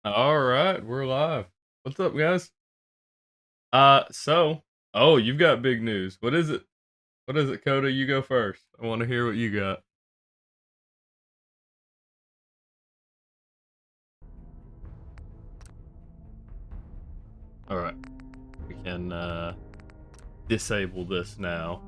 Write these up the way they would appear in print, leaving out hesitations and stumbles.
All right, we're live. What's up, guys? So Oh, you've got big news. What is it? What is it, Coda? You go first. I want to hear what you got. All right, we can disable this now.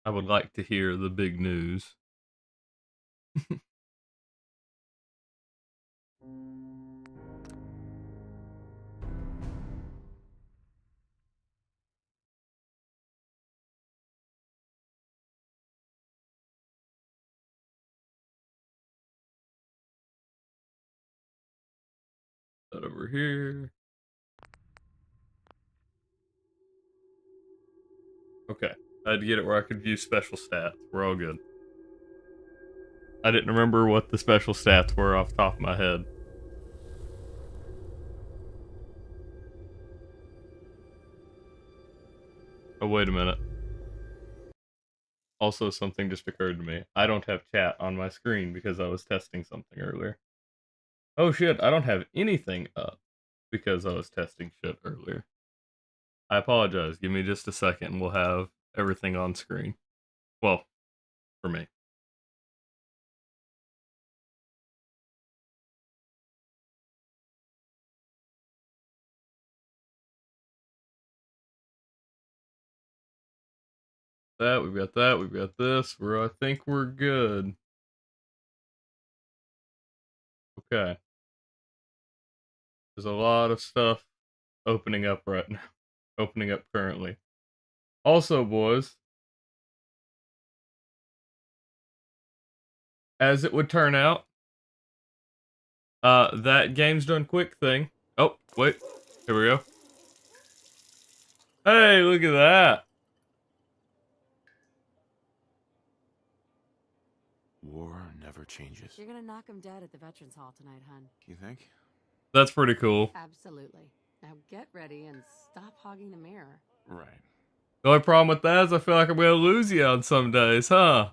I would like to hear the big news. That over here. Okay, I had to get it where I could view special stats. We're all good. I didn't remember what the special stats were off the top of my head. Oh, wait a minute. Also, something just occurred to me. I don't have chat on my screen because I was testing something earlier. Oh shit, I don't have anything up because I was testing shit earlier. I apologize. Give me just a second and we'll have everything on screen. Well, for me. We've got that, we've got this. I think we're good. Okay. There's a lot of stuff opening up right now. Opening up currently. Also, boys, as it would turn out, that game's done quick thing. Oh, wait. Here we go. Hey, look at that. War never changes. You're gonna knock him dead at the Veterans Hall tonight, hun. You think? That's pretty cool. Absolutely. Now get ready and stop hogging the mirror. Right. The only problem with that is I feel like I'm gonna lose you on some days, huh?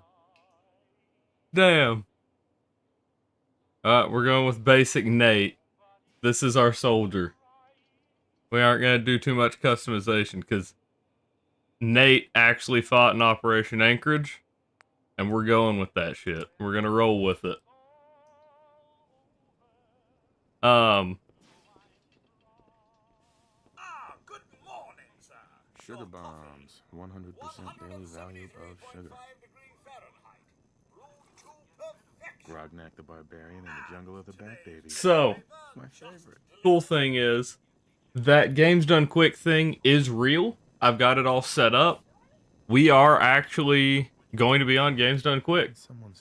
Damn. Alright, we're going with basic Nate. This is our soldier. We aren't gonna do too much customization because Nate actually fought in Operation Anchorage, and we're going with that shit. We're gonna roll with it. Good morning, sir. Sugar bombs. 100% daily value of sugar. Grognak the Barbarian in the Jungle of the Bat Baby. So, My favorite. cool thing is, that game's done quick thing is real. I've got it all set up. We are actually going to be on Games Done Quick.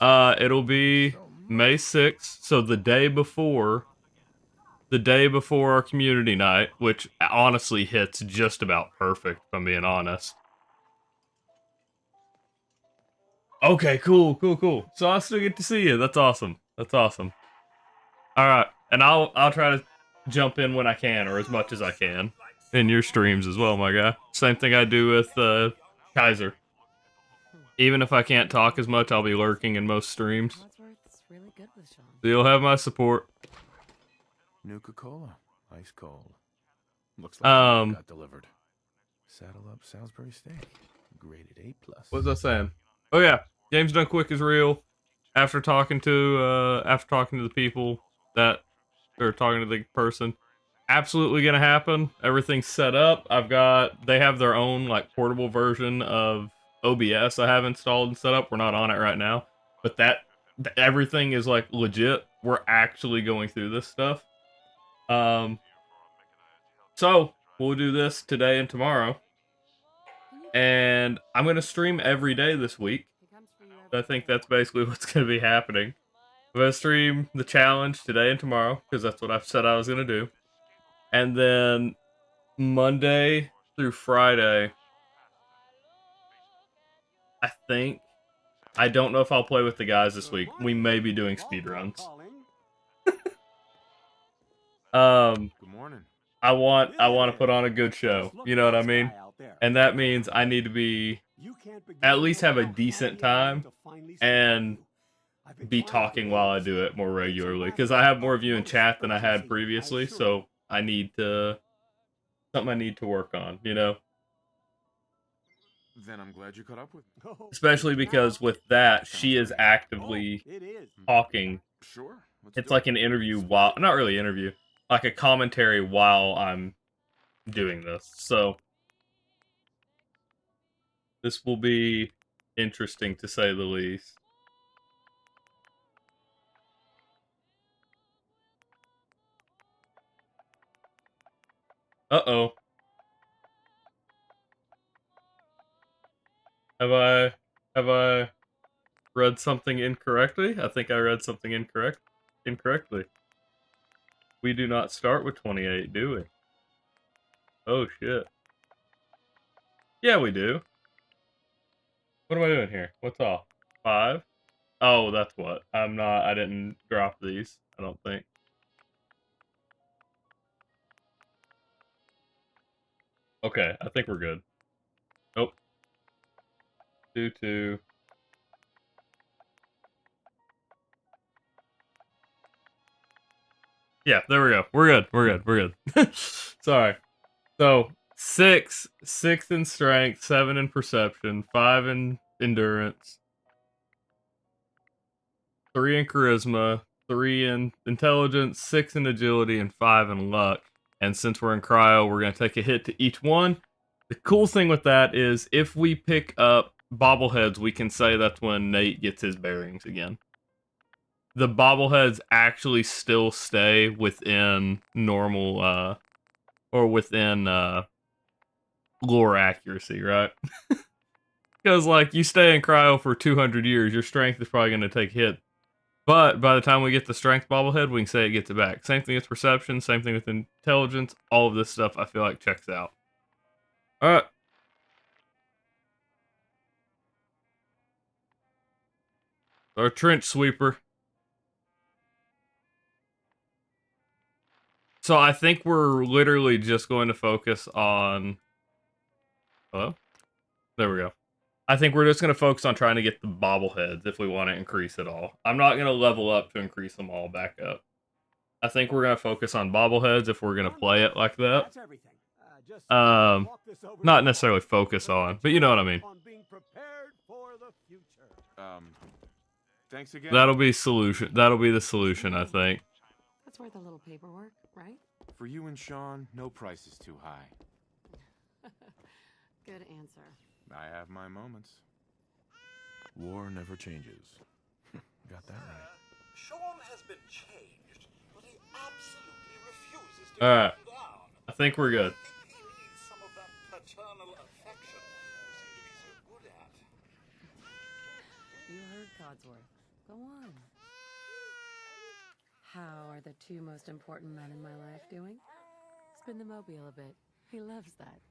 It'll be May 6th, so the day before our community night, which honestly hits just about perfect, if I'm being honest. Okay, cool. So I still get to see you. That's awesome. All right, and I'll try to jump in when I can, or as much as I can, in your streams as well, my guy. Same thing I do with Kaiser. Even if I can't talk as much, I'll be lurking in most streams. Wadsworth's really good with Sean. So you'll have my support. Nuka-Cola. Ice cold. Looks like got delivered. Saddle up Salisbury steak. Graded A+. What was I saying? Oh yeah, Games Done Quick is real. After talking to the people that are talking to the person, absolutely gonna happen. Everything's set up. They have their own like portable version of OBS I have installed and set up. We're not on it right now, but everything is like legit. We're actually going through this stuff. So we'll do this today and tomorrow, and I'm gonna stream every day this week. I think that's basically what's gonna be happening. I'm gonna stream the challenge today and tomorrow because that's what I've said I was gonna do, and then Monday through Friday, I don't know if I'll play with the guys this week. We may be doing speedruns. Good morning. I want to put on a good show. You know what I mean? And that means I need to be at least have a decent time and be talking while I do it more regularly, because I have more of you in chat than I had previously, so I need to something I need to work on, you know. Then I'm glad you caught up with me. Especially because with that, she is actively talking. Sure. Let's It's do like it. an interview while, not really interview, like a commentary while I'm doing this. So this will be interesting to say the least. Uh-oh. Have I read something incorrectly? I think I read something incorrectly. We do not start with 28, do we? Oh shit. Yeah, we do. What am I doing here? What's off? 5? Oh, that's what. I didn't drop these, I don't think. Okay, I think we're good. Nope. 2, 2. Yeah, there we go. We're good. We're good. Sorry. So 6 in strength, 7 in perception, 5 in endurance, 3 in charisma, 3 in intelligence, 6 in agility, and 5 in luck. And since we're in cryo, we're gonna take a hit to each one. The cool thing with that is if we pick up bobbleheads, we can say that's when Nate gets his bearings again. The bobbleheads actually still stay within normal or within lore accuracy, right? Because like you stay in cryo for 200 years, your strength is probably going to take a hit. But by the time we get the strength bobblehead, we can say it gets it back. Same thing with perception, same thing with intelligence. All of this stuff I feel like checks out. All right. Our trench sweeper. So I think we're literally just going to focus on... Hello? There we go. I think we're just going to focus on trying to get the bobbleheads if we want to increase it all. I'm not going to level up to increase them all back up. I think we're going to focus on bobbleheads if we're going to play it like that. Not necessarily focus on, but you know what I mean. Thanks again. That'll be solution. That'll be the solution, I think. That's worth a little paperwork, right? For you and Sean, no price is too high. Good answer. I have my moments. War never changes. Got that right. Sean has been changed, but he absolutely refuses to All right. calm down. I think we're good. I think he needs some of that paternal affection you seem to be so good at. You heard Codsworth. Go on. How are the 2 most important men in my life doing? Spin the mobile a bit. He loves that.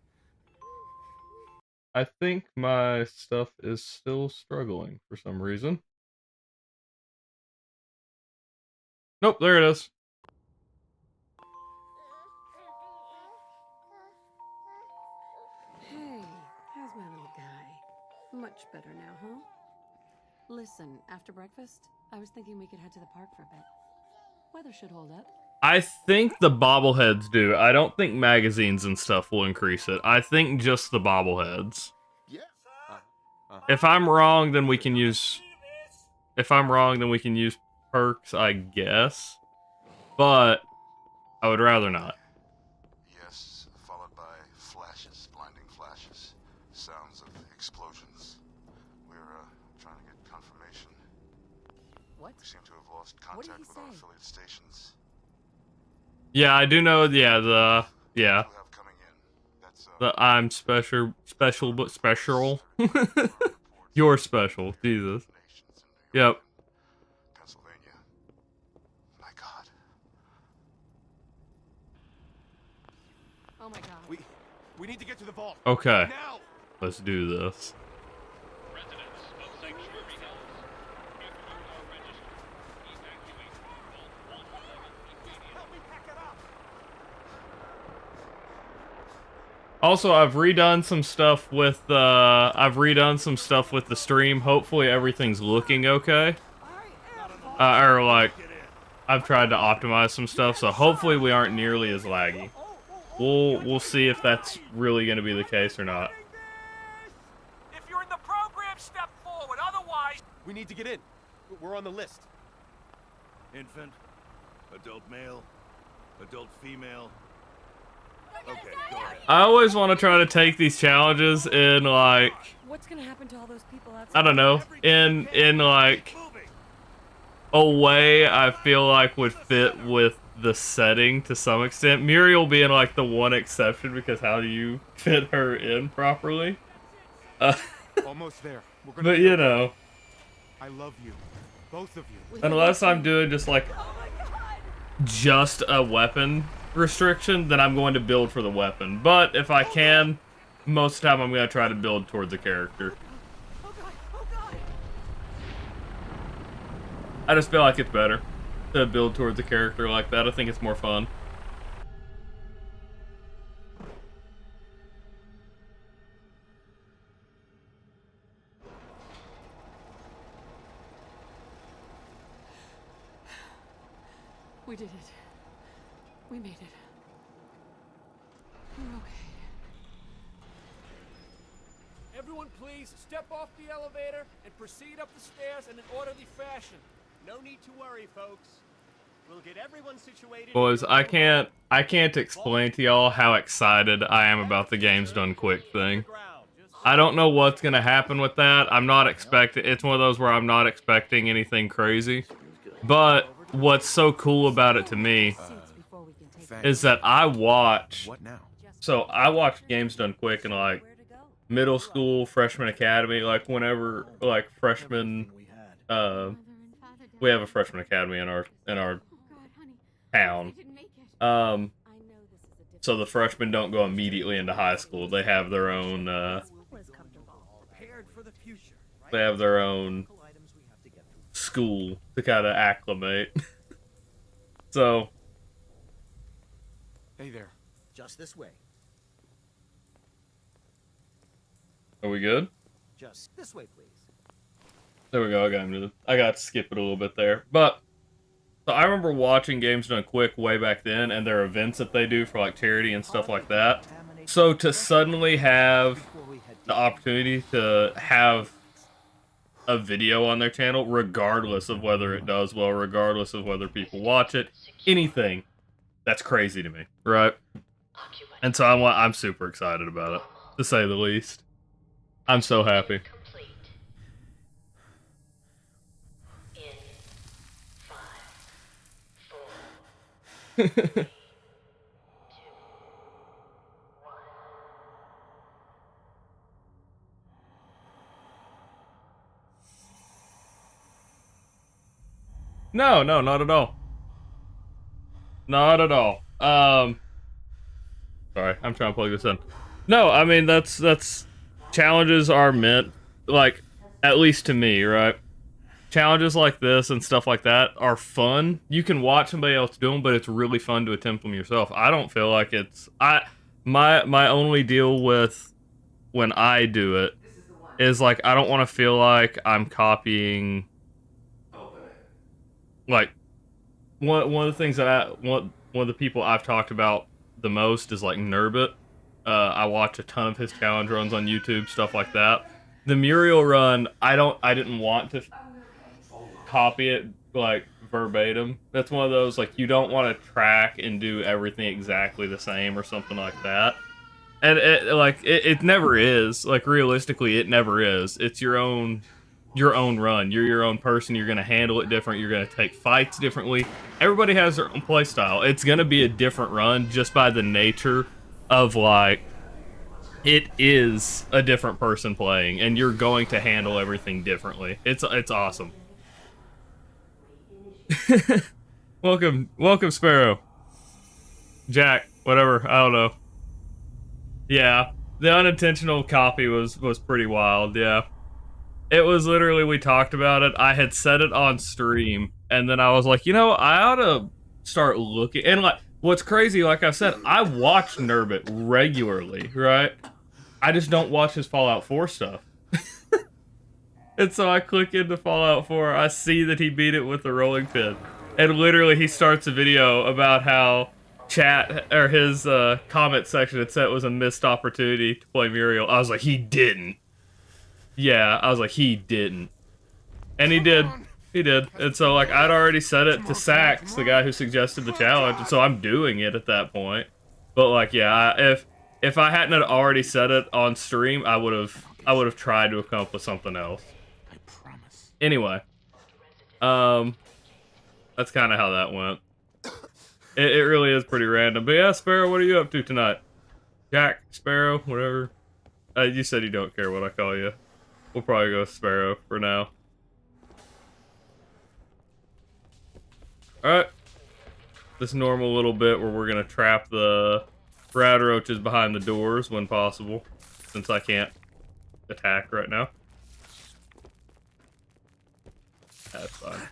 I think my stuff is still struggling for some reason. Nope, there it is. Hey, how's my little guy? Much better now, huh? Listen, after breakfast, I was thinking we could head to the park for a bit. Weather should hold up. I think the bobbleheads do. I don't think magazines and stuff will increase it. I think just the bobbleheads. Yeah. If I'm wrong, then we can use... If I'm wrong, then we can use perks, I guess. But I would rather not. Yes, followed by flashes, blinding flashes, sounds of explosions. We're trying to get confirmation. What? We seem to have lost What did contact he with our say? affiliate stations. Yeah, I do know. Yeah, Who have coming in? That's I'm special, but special. You're special, Jesus. Yep. Pennsylvania. My God. Oh my god. We need to get to the vault. Okay, Now. let's do this. Residents of Sanctuary Hills, if you are registered, evacuate Vault 111 immediately. Help me pack it up. Also, I've redone some stuff with the stream. Hopefully everything's looking okay. Or like, I've tried to optimize some stuff, so hopefully we aren't nearly as laggy. We'll see if that's really going to be the case or not. If you're in the program, step forward. Otherwise, We need to get in. We're on the list. Infant, adult male, adult female. Okay, go ahead. I always want to try to take these challenges in like, What's gonna happen to all those people outside? I don't know, in like a way I feel like would fit with the setting to some extent. Muriel being like the one exception, because how do you fit her in properly? Almost there. We're gonna But you know, I love you. Both of you. unless I'm doing just like just a weapon restriction, then I'm going to build for the weapon. But if I can, most of the time I'm going to try to build toward the character. Oh god! Oh god! I just feel like it's better to build towards a character like that. I think it's more fun. We did it. We made it. We're okay. everyone please step off the elevator and proceed up the stairs in an orderly fashion. No need to worry, folks. We'll get everyone situated. Boys, I can't explain to y'all how excited I am about the game's done quick thing. I don't know what's gonna happen with that. I'm not expecting, it's one of those where I'm not expecting anything crazy. But what's so cool about it to me is that I watch, What now? so I watched games done quick in like middle school, freshman academy, like whenever, like freshman, we have a freshman academy in our town. So the freshmen don't go immediately into high school. They have their own, they have their own school to kind of acclimate. So, Hey there. Just this way. are we good? Just this way, please. There we go. I got to skip it a little bit there, but so I remember watching Games Done Quick way back then, and their events that they do for like charity and stuff like that. So to suddenly have the opportunity to have a video on their channel, regardless of whether it does well, regardless of whether people watch it, anything, that's crazy to me, right? And so I'm super excited about it, to say the least. I'm so happy. No, not at all. Not at all. Sorry, I'm trying to plug this in. No, I mean, that's challenges are meant, like, at least to me, right? Challenges like this and stuff like that are fun. You can watch somebody else do them, but it's really fun to attempt them yourself. I don't feel like it's, my only deal with when I do it is like, I don't want to feel like I'm copying, like, one of the things that one of the people I've talked about the most is like Nurbit. I watch a ton of his challenge runs on YouTube, stuff like that. The Muriel run, I didn't want to copy it like verbatim. That's one of those, like, you don't want to track and do everything exactly the same or something like that. And it never is. Like, realistically, it never is. It's your own run. You're your own person. You're gonna handle it different. You're gonna take fights differently. Everybody has their own play style. It's gonna be a different run just by the nature of, like, it is a different person playing, and you're going to handle everything differently. It's awesome. Welcome, Sparrow. Jack, whatever, I don't know. Yeah, the unintentional copy was pretty wild, yeah. It was literally, we talked about it, I had said it on stream, and then I was like, you know, I ought to start looking, and like, What's crazy, like I said, I watch Nurbit regularly, right? I just don't watch his Fallout 4 stuff. And so I click into Fallout 4, I see that he beat it with the rolling pin. And literally he starts a video about how chat, or his comment section had said it was a missed opportunity to play Muriel. I was like, he didn't. Yeah, I was like, he didn't. And he did. He did. And so, like, I'd already set it to Sax, the guy who suggested the challenge, and so I'm doing it at that point. But, like, yeah, if I hadn't had already set it on stream, I would have tried to accomplish something else. I promise. Anyway, that's kind of how that went. It really is pretty random. But yeah, Sparrow, what are you up to tonight? Jack, Sparrow, whatever. You said you don't care what I call you. We'll probably go with Sparrow for now. Alright. This normal little bit where we're gonna trap the rad roaches behind the doors when possible, since I can't attack right now. That's fine.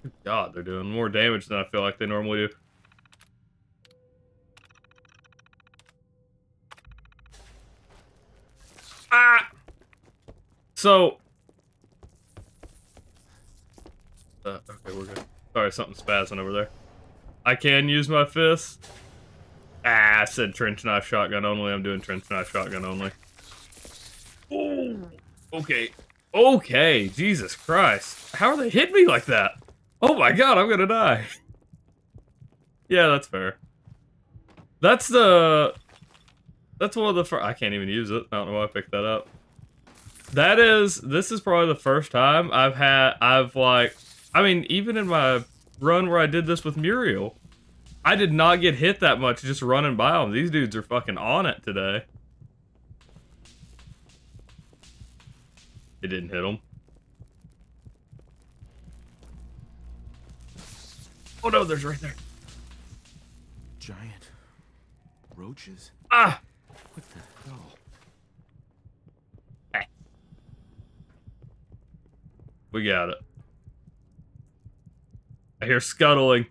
Good God, they're doing more damage than I feel like they normally do. Ah! So... okay, we're good. Sorry, something's spazzing over there. I can use my fist. Ah, I said trench knife shotgun only. I'm doing trench knife shotgun only. Oh, okay. Okay, Jesus Christ. How are they hitting me like that? Oh my God, I'm gonna die. Yeah, that's fair. That's one of the first... I can't even use it. I don't know why I picked that up. This is probably the first time I've like... I mean, even in my run where I did this with Muriel, I did not get hit that much just running by them. These dudes are fucking on it today. It didn't hit them. Oh no, there's right there. Giant roaches? Ah! What the hell? Hey. We got it. I hear scuttling.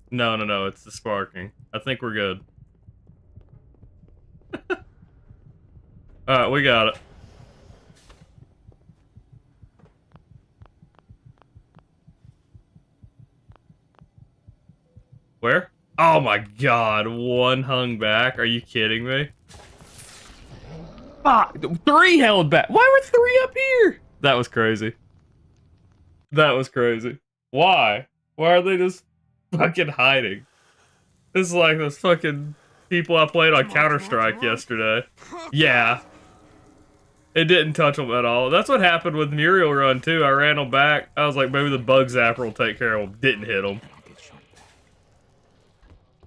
No, it's the sparking. I think we're good. Alright, we got it. Where? Oh my God, one hung back. Are you kidding me? Ah, 3 held back. Why were 3 up here? That was crazy. That was crazy. Why? Why are they just fucking hiding? This is like those fucking people I played on Counter-Strike yesterday. Yeah. It didn't touch them at all. That's what happened with Muriel Run, too. I ran them back. I was like, maybe the bug zapper will take care of them. Didn't hit them.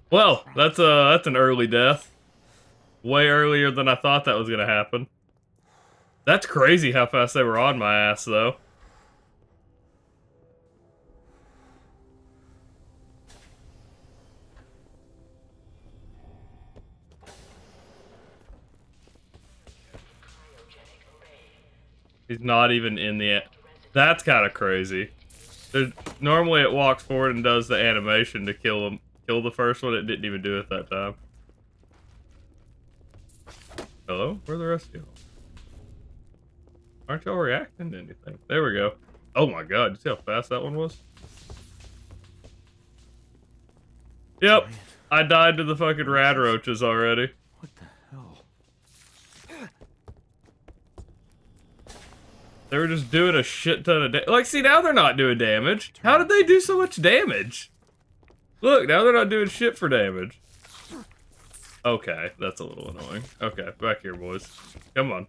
Well, that's an early death. Way earlier than I thought that was gonna happen. That's crazy how fast they were on my ass, though. He's not even in the... That's kind of crazy. Normally it walks forward and does the animation to kill him. Kill the first one, it didn't even do it that time. Hello? Where are the rest of you? Aren't y'all reacting to anything? There we go. Oh my God, you see how fast that one was? Yep, I died to the fucking rad roaches already. What the hell? They were just doing a shit ton of damage. Like, see, now they're not doing damage. How did they do so much damage? Look, now they're not doing shit for damage. Okay, that's a little annoying. Okay, back here, boys. Come on.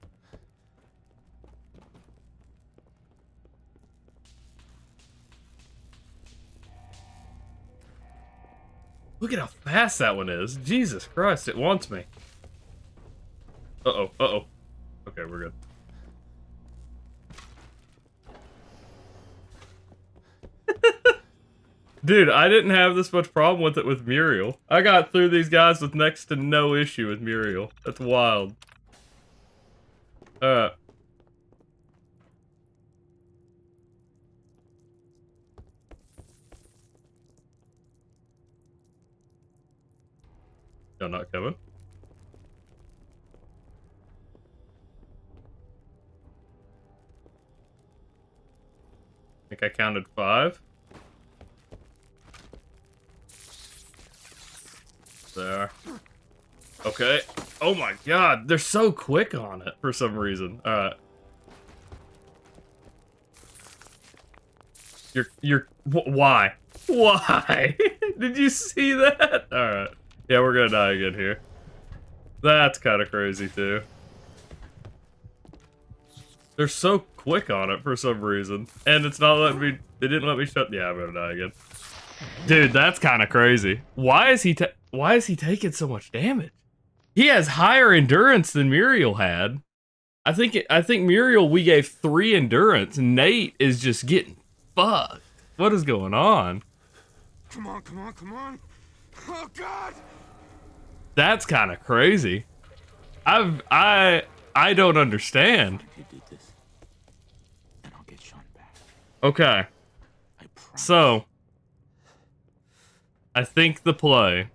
Look at how fast that one is. Jesus Christ, it wants me. Uh-oh, uh-oh. Okay, we're good. Dude, I didn't have this much problem with it with Muriel. I got through these guys with next to no issue with Muriel. That's wild. Alright. No, not Kevin. I think I counted 5. There. Okay. Oh my god, they're so quick on it for some reason. Alright. Why? Why? Did you see that? Alright. Yeah, we're gonna die again here. That's kind of crazy, too. They're so quick on it for some reason. And it's not letting me... They didn't let me shut... Yeah, I'm gonna die again. Dude, that's kind of crazy. Why is he taking so much damage? He has higher endurance than Muriel had. I think Muriel, we gave 3 endurance. Nate is just getting fucked. What is going on? Come on, come on, come on. Oh, God! That's kind of crazy. I don't understand. You did this, and I'll get Sean back. Okay. I promise. So, I think the play,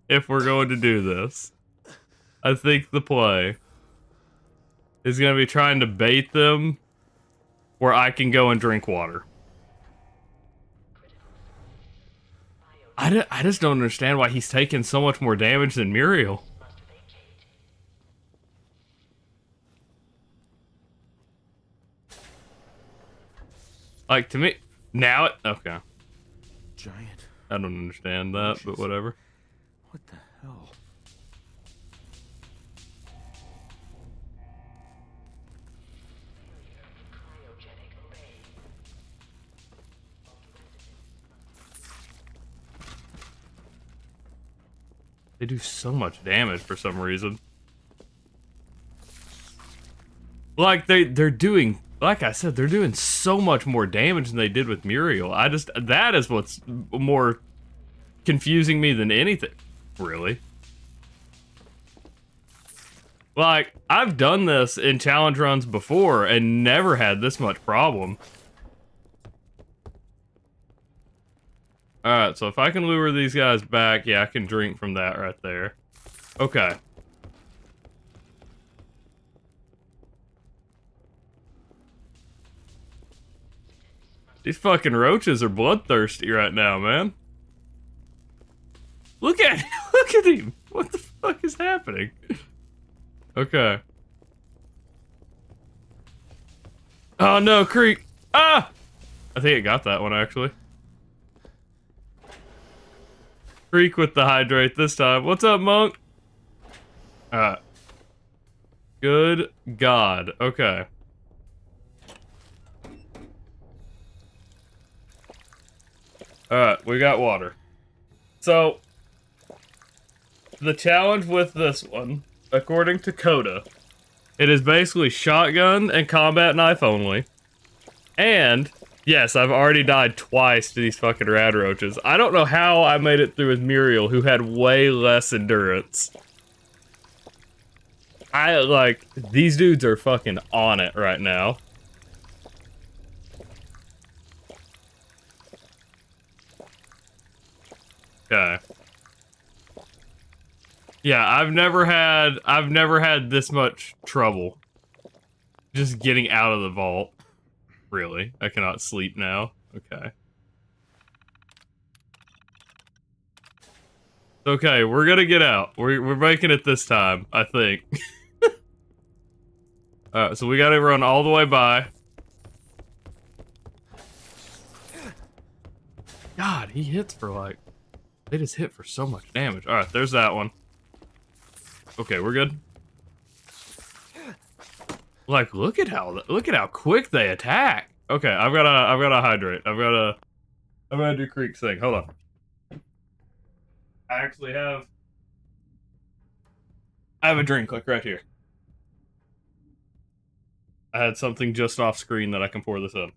if we're going to do this, I think the play is going to be trying to bait them where I can go and drink water. I just don't understand why he's taking so much more damage than Muriel. Like, to me, now it... Okay. Giant. I don't understand that, but whatever. What the hell? They do so much damage for some reason. Like, they're doing... Like I said, they're doing so much more damage than they did with Muriel. That is what's more confusing me than anything, really. Like, I've done this in challenge runs before and never had this much problem. Alright, so if I can lure these guys back, yeah, I can drink from that right there. Okay. These fucking roaches are bloodthirsty right now, man. Look at him! What the fuck is happening? Okay. Oh no, Creek! Ah! I think it got that one, actually. Creek with the hydrate this time. What's up, Monk? Alright. Good God. Okay. Alright, we got water. So, the challenge with this one, according to Coda, it is basically shotgun and combat knife only. And, yes, I've already died twice to these fucking rad roaches. I don't know how I made it through with Muriel, who had way less endurance. These dudes are fucking on it right now. Okay. Yeah, I've never had this much trouble just getting out of the vault. Really? I cannot sleep now. Okay. Okay, we're gonna get out. We're making it this time, I think. Alright, so we gotta run all the way by. God, he hits for like... They just hit for so much damage. Alright, there's that one. Okay, we're good. Like, look at how quick they attack. Okay, I've gotta hydrate. I'm gonna do Creek's thing. Hold on. I actually have a drink, like right here. I had something just off screen that I can pour this in.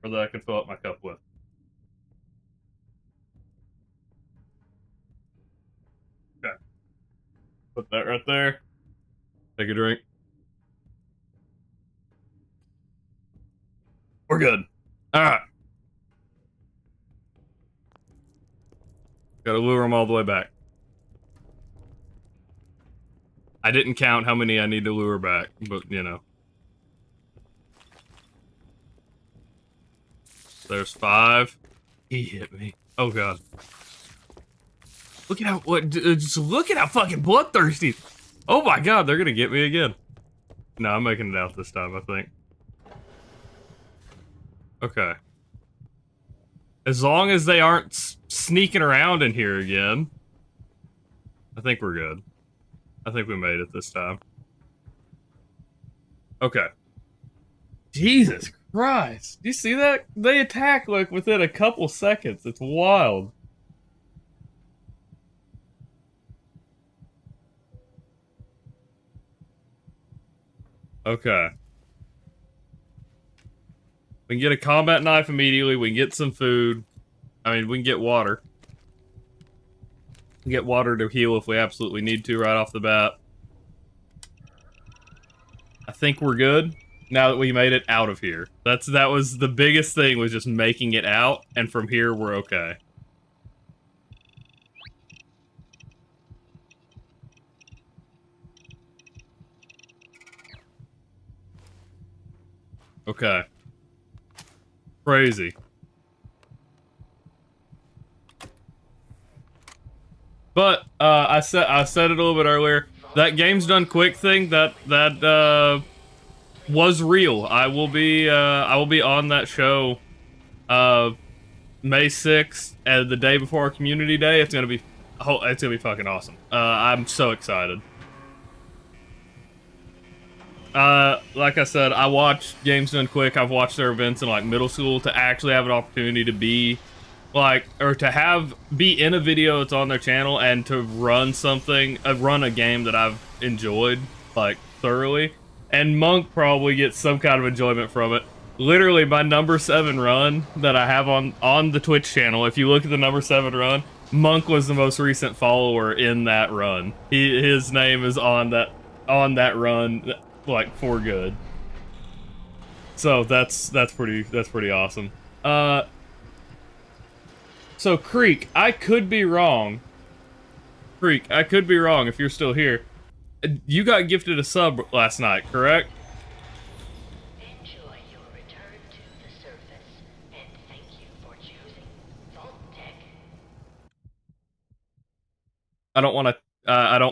Or that I can fill up my cup with. Okay. Put that right there. Take a drink. We're good. Alright. Gotta lure them all the way back. I didn't count how many I need to lure back, but, you know. There's 5. He hit me. Oh, God. Look at how, just look at how fucking bloodthirsty. Oh, my God, they're gonna get me again. No, I'm making it out this time, I think. Okay. As long as they aren't sneaking around in here again, I think we're good. I think we made it this time. Okay. Jesus Christ. Do you see that? They attack like within a couple seconds. It's wild. Okay. We can get a combat knife immediately. We can get some food. I mean, we can get water. We can get water to heal if we absolutely need to right off the bat. I think we're good now that we made it out of here. That was the biggest thing, was just making it out, and from here we're okay. Okay. Crazy. But I said it a little bit earlier. That game's done quick thing that was real. I will be on that show May 6th, and the day before our community day. It's gonna be fucking awesome. I'm so excited. Like I said, I watched Games Done Quick. I've watched their events in like middle school. To actually have an opportunity to be like, or to be in a video that's on their channel and to run run a game that I've enjoyed like thoroughly. And Monk probably gets some kind of enjoyment from it. Literally, my number 7 run that I have on the Twitch channel, if you look at the number 7 run, Monk was the most recent follower in that run. His name is on that run, like, for good. So that's pretty awesome. So Creek, I could be wrong. Creek, I could be wrong if you're still here. You got gifted a sub last night, correct? Enjoy your return to the surface, and thank you for choosing Vault Tech. I don't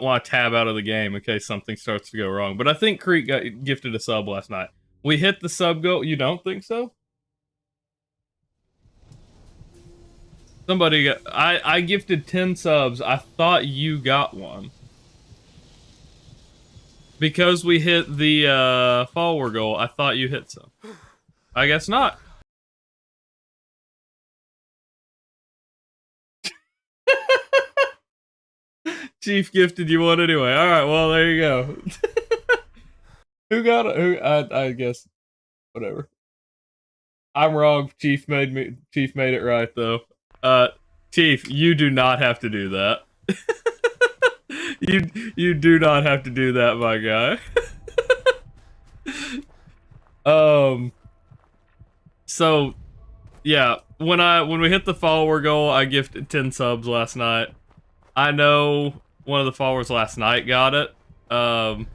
want to tab out of the game in case something starts to go wrong. But I think Creek got gifted a sub last night. We hit the sub goal. You don't think so? Somebody got... I gifted 10 subs. I thought you got one. Because we hit the follower goal, I thought you hit some. I guess not. Chief gifted you one anyway. Alright, well, there you go. Who got it? I guess. Whatever. I'm wrong. Chief made it right, though. Chief, you do not have to do that. You do not have to do that, my guy. So yeah, when we hit the follower goal, I gifted 10 subs last night. I know one of the followers last night got it. I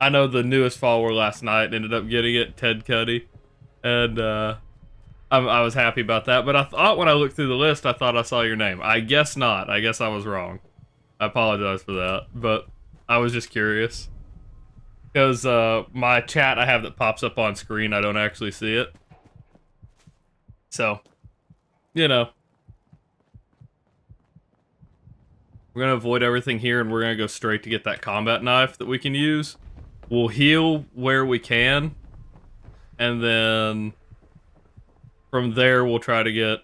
know the newest follower last night ended up getting it, Ted Cuddy, and I was happy about that. But I thought when I looked through the list, I thought I saw your name. I guess not. I guess I was wrong. I apologize for that, but I was just curious. Because my chat I have that pops up on screen, I don't actually see it. So, you know. We're going to avoid everything here, and we're going to go straight to get that combat knife that we can use. We'll heal where we can, and then from there we'll try to get...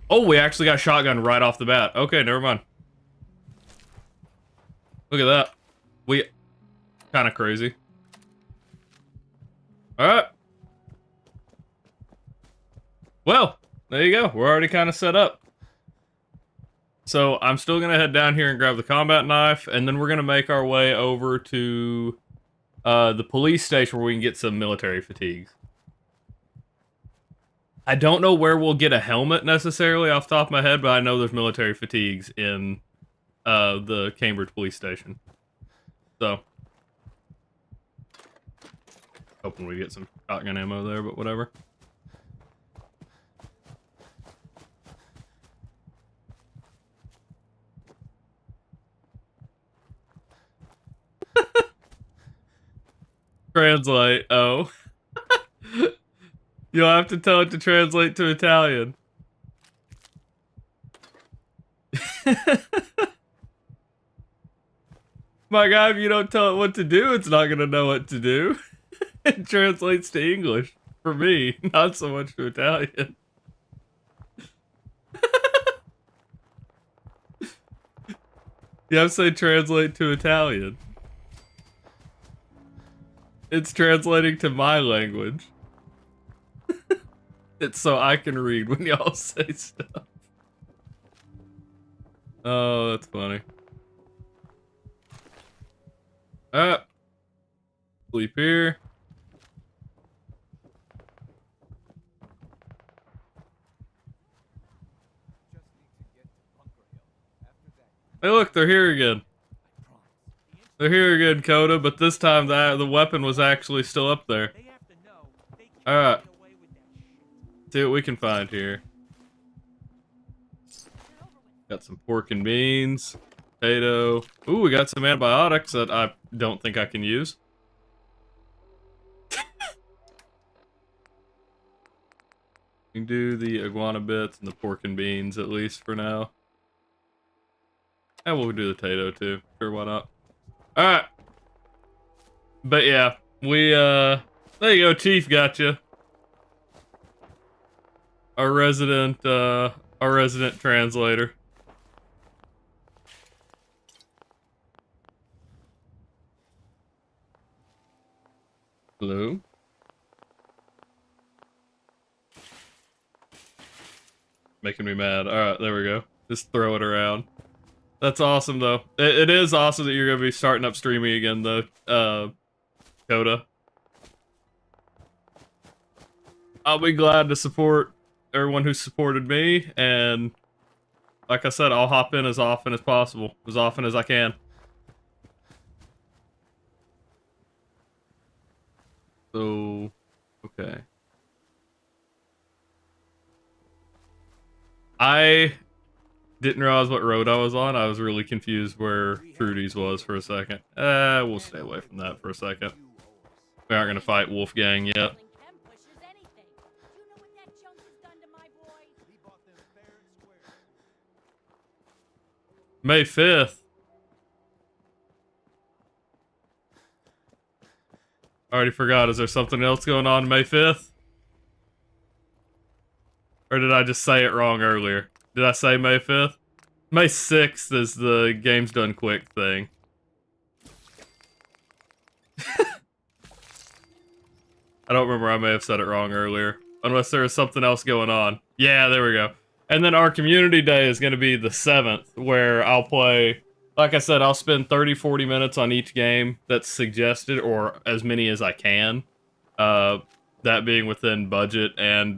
Oh, we actually got a shotgun right off the bat. Okay, never mind. Look at that. Kind of crazy. Alright. Well, there you go. We're already kind of set up. So I'm still going to head down here and grab the combat knife, and then we're going to make our way over to the police station where we can get some military fatigues. I don't know where we'll get a helmet necessarily off the top of my head, but I know there's military fatigues in the Cambridge police station. So, hoping we get some shotgun ammo there, but whatever. Translate. Oh. You'll have to tell it to translate to Italian. My God, if you don't tell it what to do, it's not going to know what to do. It translates to English. For me, not so much to Italian. You have to say translate to Italian. It's translating to my language. It's so I can read when y'all say stuff. Oh, that's funny. Sleep here. Hey, look, they're here again. They're here again, Coda, but this time the weapon was actually still up there. Alright. See what we can find here. Got some pork and beans. Potato. Ooh, we got some antibiotics that I don't think I can use. We can do the iguana bits and the pork and beans at least for now. And we'll do the potato too. Sure, why not? Alright. But yeah, we, there you go, Chief, gotcha. Our resident translator. Hello? Making me mad. Alright, there we go. Just throw it around. That's awesome, though. It is awesome that you're going to be starting up streaming again, though, Coda. I'll be glad to support everyone who supported me, and like I said, I'll hop in as often as possible, as often as I can. So, okay. I didn't realize what road I was on. I was really confused where Trudy's was for a second. We'll stay away from that for a second. We aren't gonna fight Wolfgang yet. May 5th. Already forgot. Is there something else going on May 5th? Or did I just say it wrong earlier? Did I say May 5th? May 6th is the game's done quick thing. I don't remember, I may have said it wrong earlier. Unless there is something else going on. Yeah, there we go. And then our community day is going to be the 7th, where I'll play... Like I said, I'll spend 30-40 minutes on each game that's suggested, or as many as I can. That being within budget and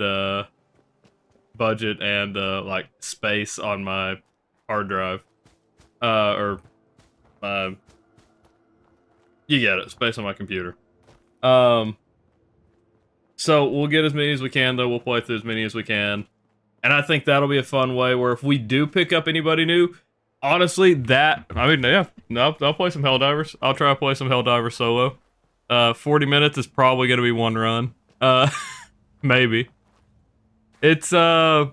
like space on my hard drive. Or you get it, space on my computer. So we'll get as many as we can, though. We'll play through as many as we can. And I think that'll be a fun way where if we do pick up anybody new, honestly, I'll play some Helldivers. I'll try to play some Helldivers solo. 40 minutes is probably going to be one run. Maybe. It's, it'll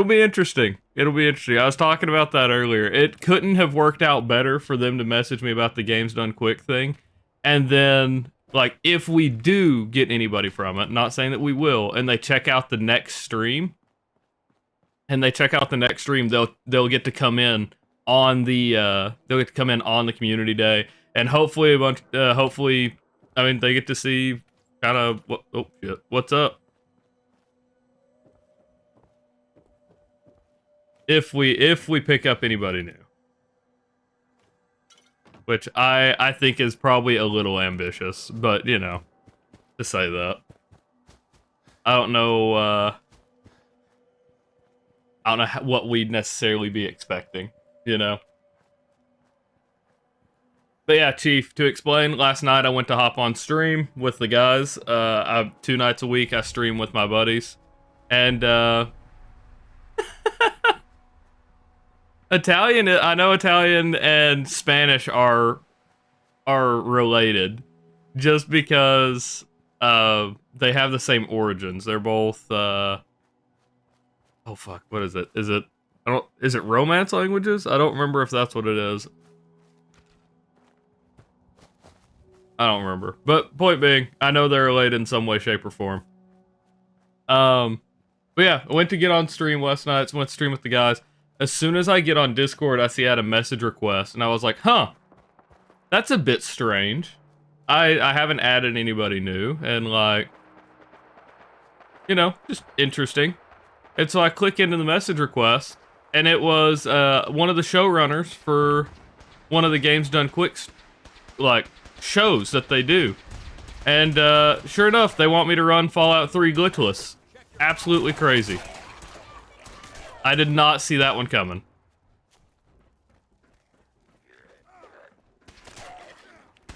be interesting. It'll be interesting. I was talking about that earlier. It couldn't have worked out better for them to message me about the game's done quick thing. And then, like, if we do get anybody from it, not saying that we will, and they check out the next stream, they'll get to come in on the community day, and hopefully they get to see kind of what's up. If we pick up anybody new. Which I think is probably a little ambitious, but you know, to say that. I don't know. I don't know what we'd necessarily be expecting, you know. But yeah, Chief, to explain, last night I went to hop on stream with the guys. 2 nights a week I stream with my buddies. And Italian, I know Italian and Spanish are related just because they have the same origins. They're both oh fuck, what is it? Is it Romance languages? I don't remember if that's what it is. I don't remember. But point being, I know they're related in some way, shape, or form. But yeah, I went to get on stream last night, so went to stream with the guys. As soon as I get on Discord, I see I had a message request, and I was like, huh, that's a bit strange. I haven't added anybody new, and like, you know, just interesting. And so I click into the message request, and it was one of the showrunners for one of the Games Done Quick, like, shows that they do. And sure enough, they want me to run Fallout 3 glitchless. Absolutely crazy. I did not see that one coming.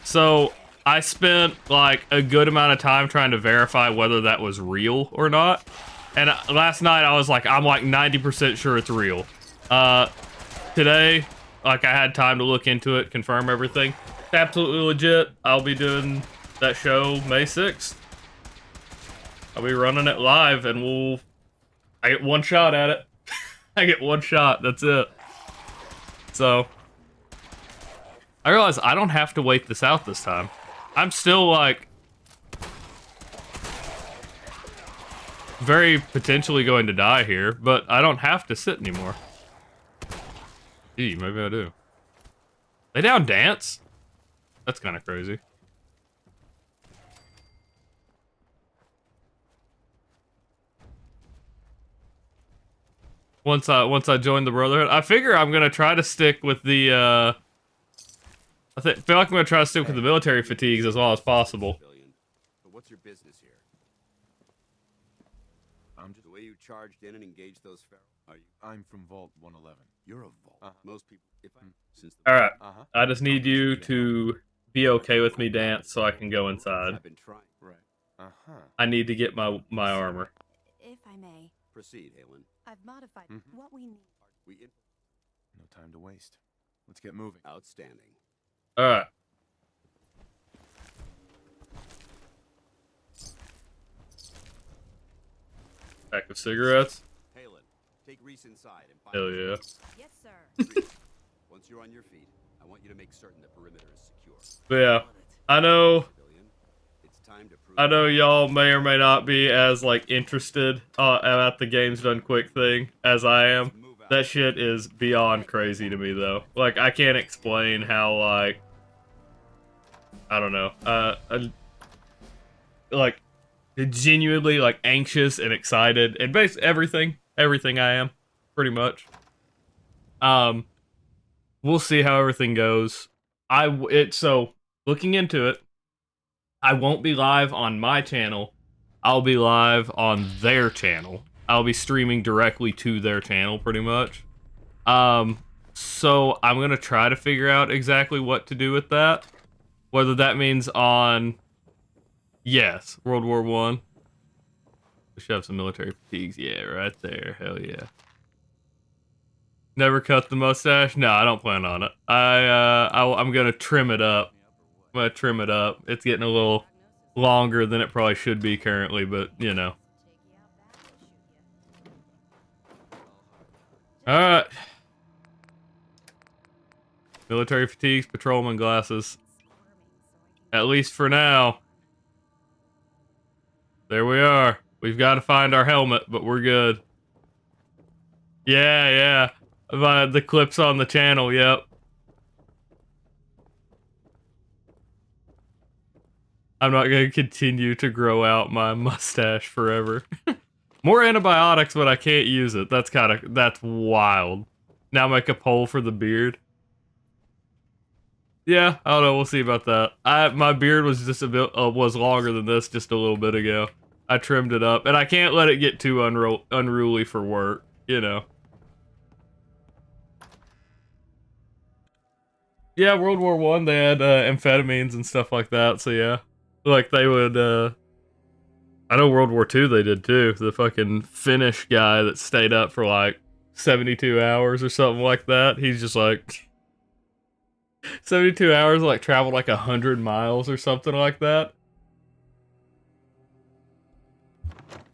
So I spent like a good amount of time trying to verify whether that was real or not. And last night I was like, I'm like 90% sure it's real. Today, like I had time to look into it, confirm everything. It's absolutely legit. I'll be doing that show May 6th. I'll be running it live and I get one shot at it. I get one shot, that's it. So, I realize I don't have to wait this out this time. I'm still like very potentially going to die here, but I don't have to sit anymore. Gee, maybe I do. Lay down dance? That's kind of crazy. Once I join the Brotherhood, I figure I'm gonna try to stick with the feel like I'm gonna try to stick with the military fatigues as well as possible. But what's your business here? I'm just the way you charged in and engaged those pharaohs. I'm from Vault 111. You're a vault. Most people, if I since All right, I just need you to be okay with me, Dance, so I can go inside. I've been trying. Right. I need to get my armor. If I may. Proceed, Halen. I've modified what we need. No time to waste. Let's get moving. Outstanding. All right. Pack of cigarettes. Halen, take Reese inside and find Hell yeah. Yes, sir. Once you're on your feet, I want you to make certain the perimeter is secure. But yeah, I know y'all may or may not be as like interested at the Games Done Quick thing as I am. That shit is beyond crazy to me though. Like I can't explain how like I don't know. Like genuinely like anxious and excited and basically everything I am pretty much. We'll see how everything goes. So looking into it, I won't be live on my channel. I'll be live on their channel. I'll be streaming directly to their channel, pretty much. So I'm gonna try to figure out exactly what to do with that. Whether that means on, yes, World War I. We should have some military fatigues. Yeah, right there. Hell yeah. Never cut the mustache? No, I don't plan on it. I'm gonna trim it up. I'm gonna trim it up. It's getting a little longer than it probably should be currently, but you know. Alright. Military fatigues, patrolman glasses. At least for now. There we are. We've got to find our helmet, but we're good. Yeah. The clips on the channel, yep. I'm not going to continue to grow out my mustache forever. More antibiotics, but I can't use it. That's wild. Now make a poll for the beard. Yeah, I don't know. We'll see about that. My beard was just was longer than this just a little bit ago. I trimmed it up, and I can't let it get too unruly for work, you know. Yeah, World War One, they had amphetamines and stuff like that. So yeah, like they would. I know World War Two they did too. The fucking Finnish guy that stayed up for like 72 hours or something like that. He's just like 72 hours, like traveled like 100 miles or something like that.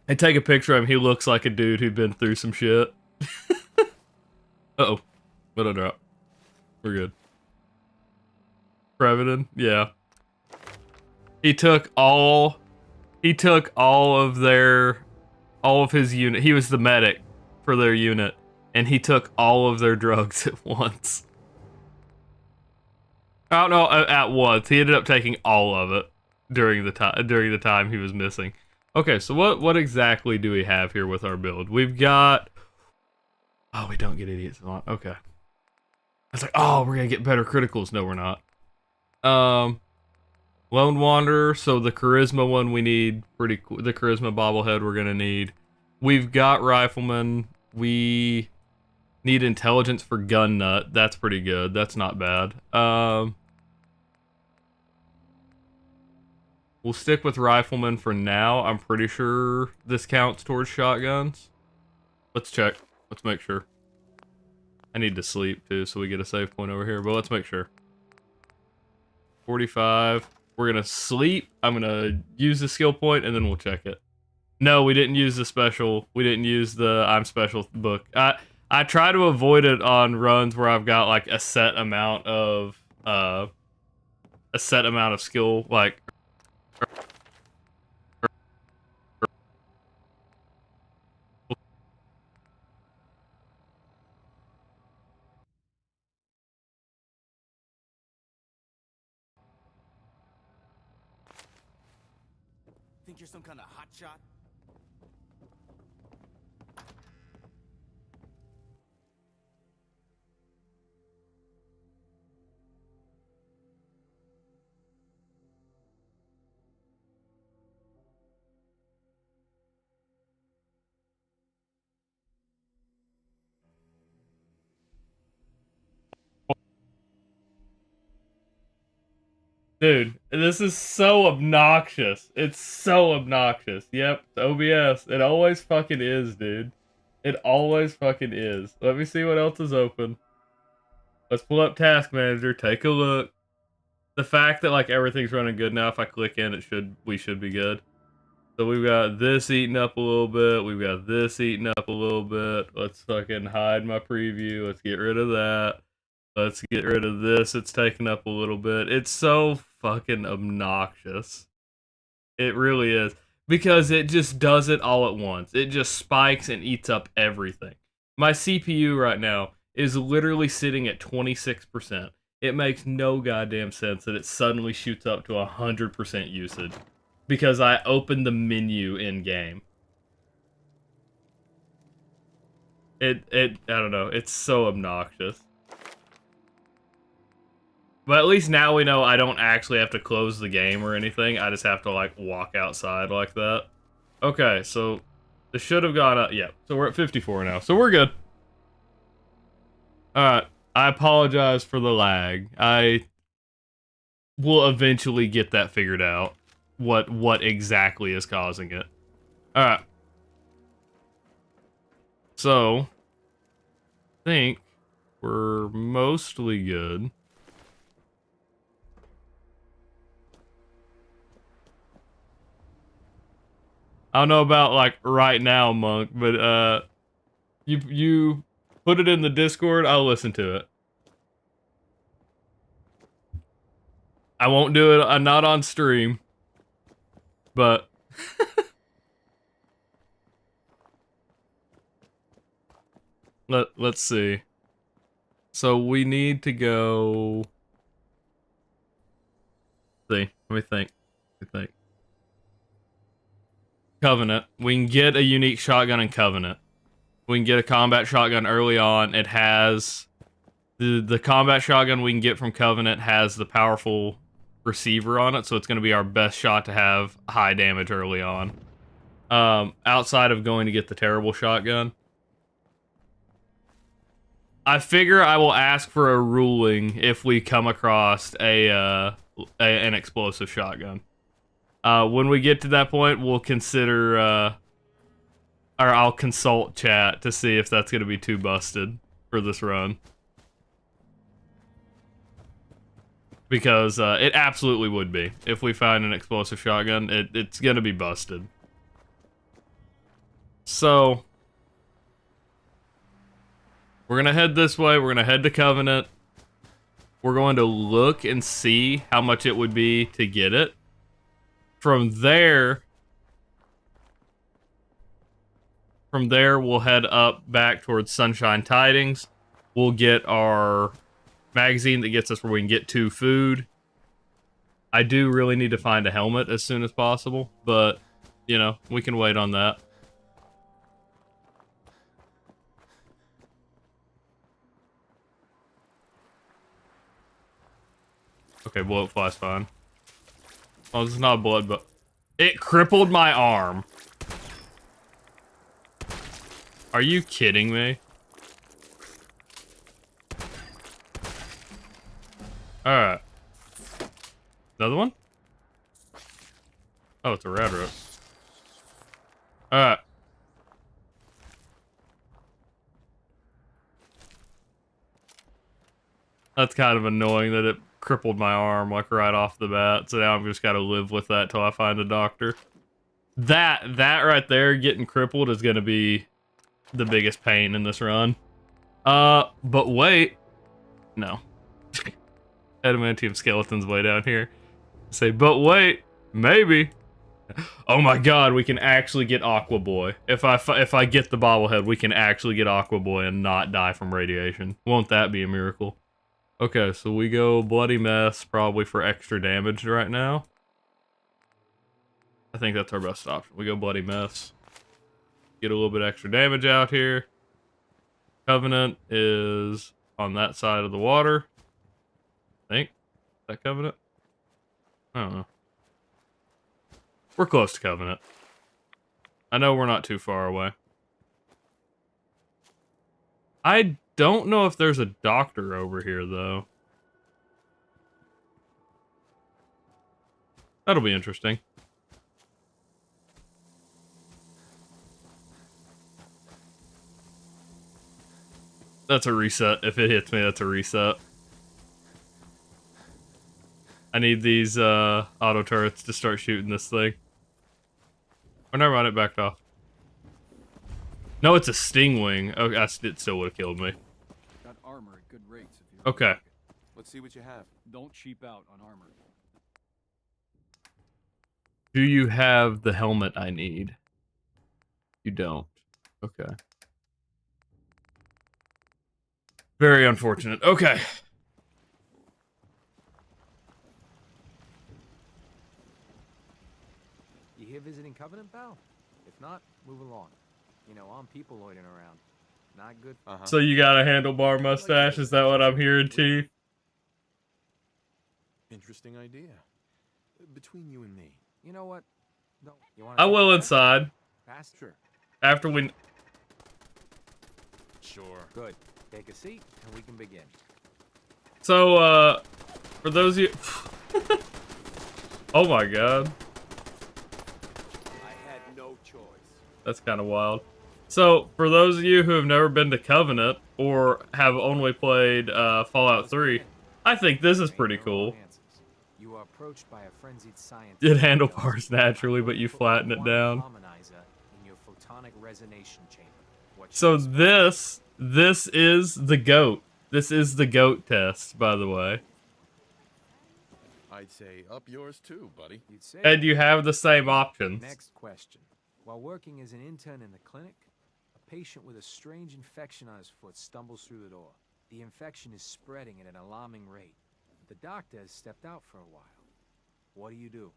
I take a picture of him. He looks like a dude who'd been through some shit. Uh-oh. What a drop. We're good. Prevedon? Yeah. He took all of his unit. He was the medic for their unit, and he took all of their drugs at once. I don't know, at once. He ended up taking all of it during the time he was missing. Okay, so what exactly do we have here with our build? We've got... Oh, we don't get idiots. Okay. It's like, oh, we're gonna get better criticals. No, we're not. Lone Wanderer, so the Charisma one we need pretty cool. The Charisma bobblehead we're gonna need. We've got Rifleman. We need Intelligence for Gun Nut. That's pretty good. That's not bad. We'll stick with Rifleman for now. I'm pretty sure this counts towards shotguns. Let's check. Let's make sure. I need to sleep too, so we get a save point over here, but let's make sure. 45. We're gonna sleep. I'm gonna use the skill point, and then we'll check it. No, we didn't use the special. We didn't use the I'm special book. I try to avoid it on runs where I've got like a set amount of skill, like. Think you're some kind of hotshot? Dude, this is so obnoxious. It's so obnoxious. Yep, OBS. It always fucking is, dude. It always fucking is. Let me see what else is open. Let's pull up Task Manager, take a look. The fact that like everything's running good now, if I click in, we should be good. So we've got this eating up a little bit. We've got this eating up a little bit. Let's fucking hide my preview. Let's get rid of that. Let's get rid of this. It's taking up a little bit. It's so fucking obnoxious. It really is. Because it just does it all at once. It just spikes and eats up everything. My CPU right now is literally sitting at 26%. It makes no goddamn sense that it suddenly shoots up to 100% usage. Because I opened the menu in-game. I don't know. It's so obnoxious. But at least now we know I don't actually have to close the game or anything. I just have to, like, walk outside like that. Okay, so this should have gone up. Yeah, so we're at 54 now. So we're good. Alright. I apologize for the lag. I will eventually get that figured out. What exactly is causing it. Alright. So, I think we're mostly good. I don't know about like right now, Monk, but you put it in the Discord, I'll listen to it. I won't do it. I'm not on stream, but let's see. So we need to go. See, let me think. Covenant. We can get a unique shotgun in Covenant. We can get a combat shotgun early on. It has the combat shotgun we can get from Covenant has the powerful receiver on it, so it's going to be our best shot to have high damage early on. outside of going to get the terrible shotgun. I figure I will ask for a ruling if we come across an explosive shotgun. When we get to that point, we'll consider, or I'll consult chat to see if that's going to be too busted for this run. Because it absolutely would be. If we find an explosive shotgun, it's going to be busted. So, we're going to head this way. We're going to head to Covenant. We're going to look and see how much it would be to get it. From there, we'll head up back towards Sunshine Tidings. We'll get our magazine that gets us where we can get 2 food. I do really need to find a helmet as soon as possible, but, you know, we can wait on that. Okay, bullet fly's fine. Oh, this is not blood, but it crippled my arm. Are you kidding me? Alright. Another one? Oh, it's a rad rope. Alright. That's kind of annoying that it crippled my arm, like, right off the bat. So now I've just got to live with that till I find a doctor. That right there, getting crippled, is going to be the biggest pain in this run. But wait. No. Adamantium skeleton's way down here. Say, but wait, maybe. Oh my god, we can actually get Aqua Boy. If I get the bobblehead, we can actually get Aqua Boy and not die from radiation. Won't that be a miracle? Okay, so we go Bloody Mess, probably for extra damage right now. I think that's our best option. We go Bloody Mess. Get a little bit extra damage out here. Covenant is on that side of the water. I think. Is that Covenant? I don't know. We're close to Covenant. I know we're not too far away. I don't know if there's a doctor over here, though. That'll be interesting. That's a reset. If it hits me, that's a reset. I need these auto turrets to start shooting this thing. Oh, never mind, it backed off. No, it's a Stingwing. Okay, it still would have killed me. Got armor at good rates if you Okay. Let's see what you have. don't cheap out on armor. Do you have the helmet I need? You don't. Okay. Very unfortunate. Okay. You here visiting Covenant, pal? If not, move along. You know, I'm people loitering around. Not good. So you got a handlebar mustache? Is that what I'm hearing, Chief? Interesting idea. Between you and me. You know what? No. You want I will inside. Fast? Sure. After we... Sure. Good. Take a seat, and we can begin. So, for those of you... Oh my god. I had no choice. That's kind of wild. So, for those of you who have never been to Covenant, or have only played Fallout 3, I think this is pretty cool. You are approached by a frenzied scientist. It handlebars naturally, but you flatten it down. In your photonic resonation chamber. So this is the GOAT. This is the GOAT test, by the way. I'd say up yours too, buddy. You'd say And you have the same options. Next question. While working as an intern in the clinic, a patient with a strange infection on his foot stumbles through the door. The infection is spreading at an alarming rate. The doctor has stepped out for a while. What do you do?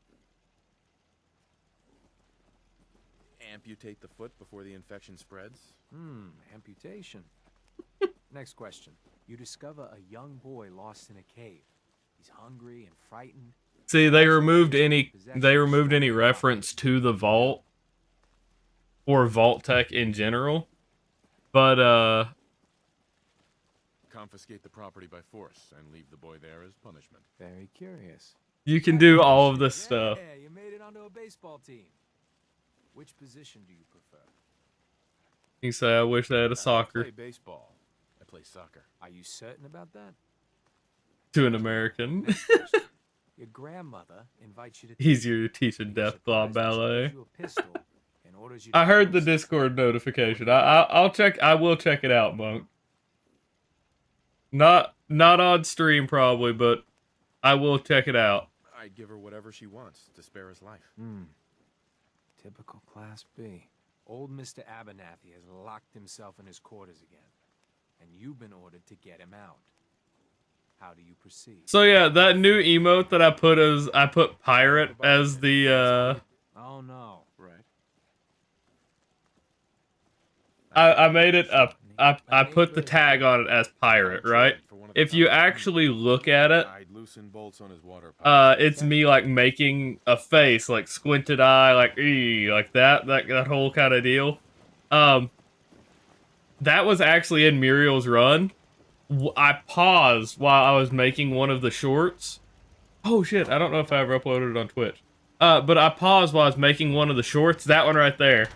Amputate the foot before the infection spreads? Amputation. Next question. You discover a young boy lost in a cave. He's hungry and frightened. See, they removed any reference to the vault or Vault Tech in general. But Confiscate the property by force and leave the boy there as punishment. Very curious. you can do all of this stuff. Yeah, you made it onto a baseball team. Which position do you prefer? You can say, I wish I had a I soccer play baseball. I play soccer. Are you certain about that? to an American. Next question. Your grandmother invites you to Easier to teach a You're death claw surprised when she ballet. gives you a pistol and orders you to I heard the kill Discord notification. I'll check. I will check it out, Monk. Not on stream probably, but I will check it out. I'd give her whatever she wants to spare his life. Typical Class B. Old Mr. Abernathy has locked himself in his quarters again, and you've been ordered to get him out. How do you proceed? So yeah, that new emote that I put pirate as the Oh no. Right. I made it up. I put the tag on it as pirate, right? If you actually look at it, I'd loosen bolts on his water pipe. it's me like making a face, like squinted eye, like like that whole kind of deal. That was actually in Muriel's run. I paused while I was making one of the shorts. Oh shit, I don't know if I ever uploaded it on Twitch. But I paused while I was making one of the shorts, that one right there.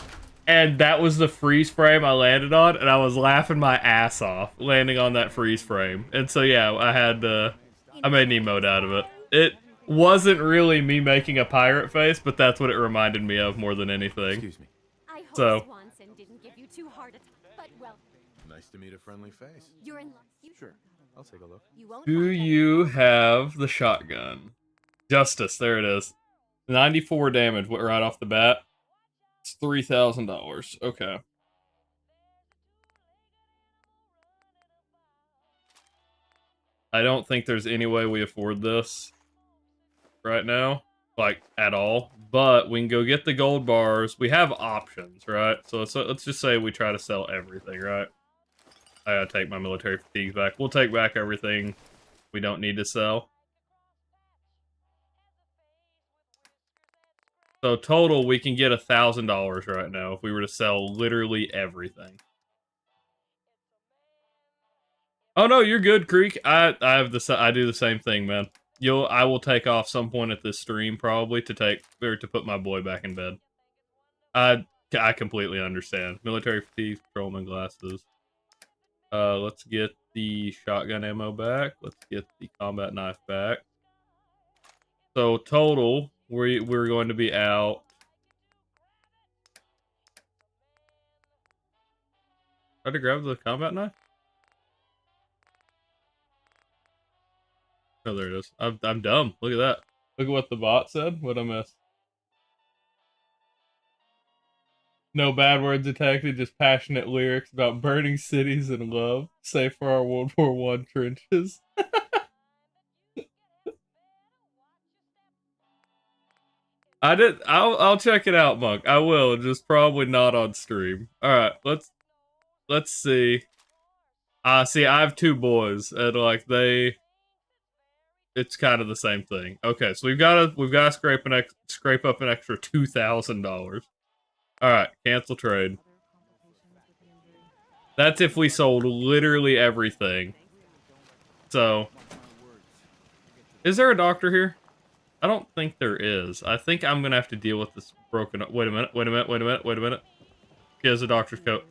And that was the freeze frame I landed on, and I was laughing my ass off landing on that freeze frame. And so yeah, I made an emote out of it. It wasn't really me making a pirate face, but that's what it reminded me of more than anything. Excuse me. I hope So Swanson didn't give you too hard a time, but well, Nice to meet a friendly face. you're in luck. Sure. I'll take a look. You won't do find any- you have the shotgun? Justice, there it is. 94 damage right off the bat. It's $3,000. Okay. I don't think there's any way we afford this right now, like at all. But we can go get the gold bars. We have options, right? So let's just say we try to sell everything, right? I gotta take my military fatigues back. We'll take back everything we don't need to sell. So total, we can get $1,000 right now if we were to sell literally everything. Oh no, you're good, Creek. I do the same thing, man. I will take off some point at this stream probably to put my boy back in bed. I completely understand. Military fatigue, patrolman glasses. Let's get the shotgun ammo back. Let's get the combat knife back. So total, we're going to be out. Try to grab the combat knife. Oh, there it is. I'm dumb. Look at that. Look at what the bot said. What I missed. No bad words detected, just passionate lyrics about burning cities and love. Safe for our World War I trenches. I'll check it out, Monk. I will, just probably not on stream. Alright, let's see. See, I have two boys, and like it's kind of the same thing. Okay, so we've got to scrape up an extra $2,000. All right, cancel trade. That's if we sold literally everything. So, is there a doctor here? I don't think there is. I think I'm gonna have to deal with this broken. Wait a minute. He has a doctor's coat.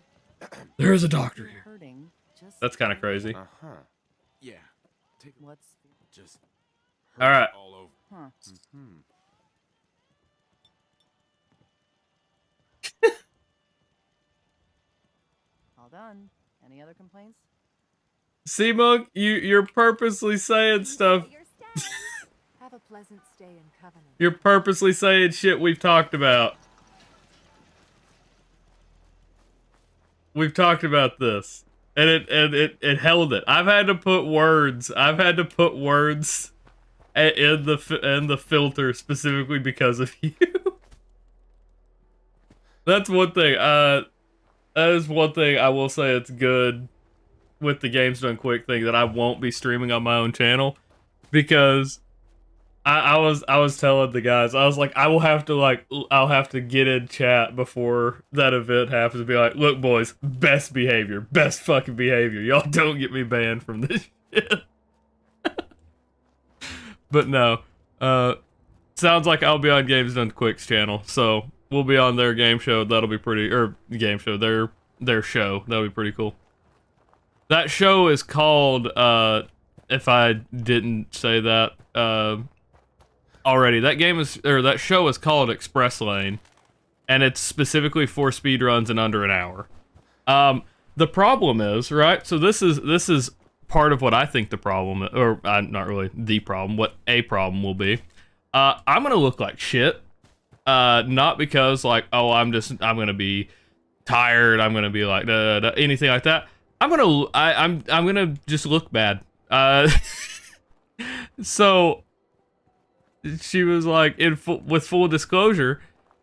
There is a doctor here. That's kind of crazy. Yeah. Take What's just all right. all over. Huh. All done. Any other complaints? See, Monk, you're purposely saying stuff. Have a pleasant stay in Covenant. You're purposely saying shit we've talked about. We've talked about this, and it held it. I've had to put words in the filter specifically because of you. That's one thing. That is one thing I will say it's good with the Games Done Quick thing, that I won't be streaming on my own channel, because I was telling the guys, I was like, I'll have to get in chat before that event happens and be like, look boys, best behavior, best fucking behavior. Y'all don't get me banned from this shit. But no, sounds like I'll be on Games Done Quick's channel, so we'll be on their game show. That'll be pretty, or game show, their show. That'll be pretty cool. That show is called, if I didn't say that, already, that show is called Express Lane, and it's specifically for speedruns in under an hour. The problem is, right, so this is part of what I think the problem, or not really the problem, what a problem will be. I'm gonna look like shit, not because like, oh, I'm gonna be tired, I'm gonna be like, anything like that. I'm gonna just look bad. So she was like, with full disclosure,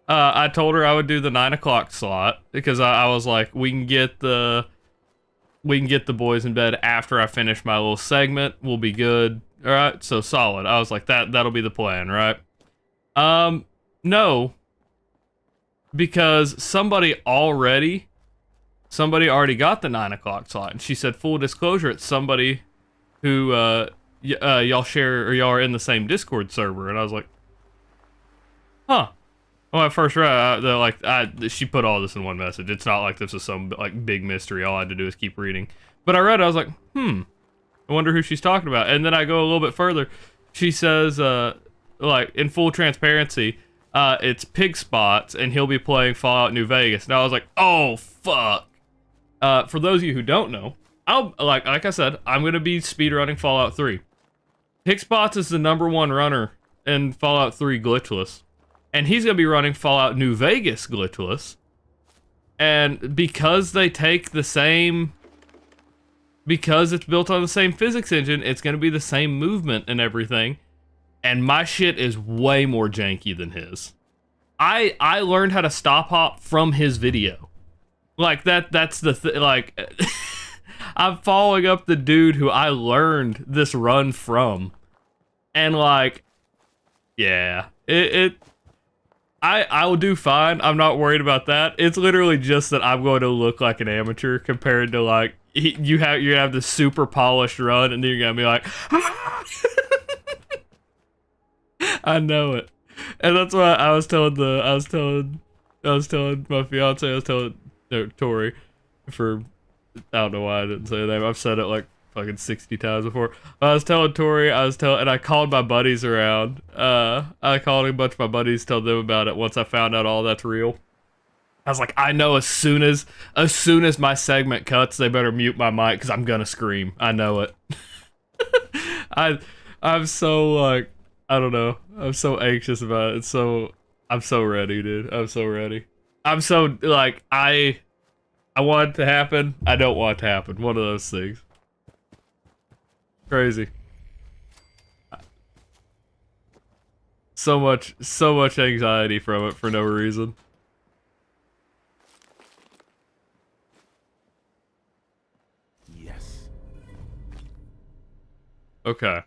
I told her I would do the 9 o'clock slot because I was like, we can get the boys in bed after I finish my little segment. We'll be good. All right, so solid. I was like, that'll be the plan, right? No, because somebody already got the 9 o'clock slot, and she said, full disclosure, it's somebody who y'all share, or y'all are in the same Discord server, and I was like, huh. Well, at first read, she put all this in one message. It's not like this is some like big mystery. All I had to do is keep reading. But I read it, I was like, I wonder who she's talking about. And then I go a little bit further. She says, like, in full transparency, it's Pig Spots, and he'll be playing Fallout New Vegas. And I was like, oh, fuck. For those of you who don't know, like I said, I'm going to be speedrunning Fallout 3. Pig Spots is the #1 runner in Fallout 3 glitchless. And he's going to be running Fallout New Vegas glitchless. And because they take the same... Because it's built on the same physics engine, it's going to be the same movement and everything. And my shit is way more janky than his. I learned how to stop hop from his video. Like, that's the like... I'm following up the dude who I learned this run from. And like... Yeah. I will do fine. I'm not worried about that. It's literally just that I'm going to look like an amateur compared to like you have this super polished run, and then you're gonna be like, I know it, and that's why I was telling my fiance, I was telling Tori, for I don't know why I didn't say that. I've said it like fucking 60 times before. I was telling Tori, and I called my buddies around. I called a bunch of my buddies, told them about it once I found out all that's real. I was like, I know as soon as my segment cuts, they better mute my mic because I'm gonna scream. I know it. I'm so like, I don't know. I'm so anxious about it. I'm so ready, dude. I'm so ready. I'm so like, I want it to happen. I don't want it to happen. One of those things. Crazy. So much anxiety from it for no reason. Yes. Okay.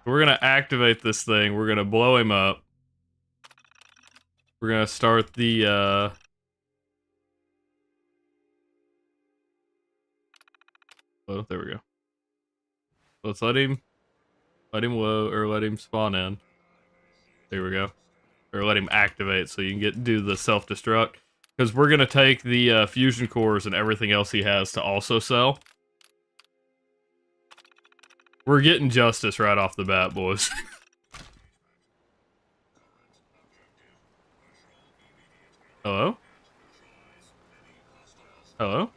We're gonna activate this thing. We're gonna blow him up. We're gonna start the, oh, there we go. Let's let him load, or let him spawn in. There we go. Or let him activate so you can do the self-destruct. Because we're gonna take the fusion cores and everything else he has to also sell. We're getting justice right off the bat, boys. Hello? Hello?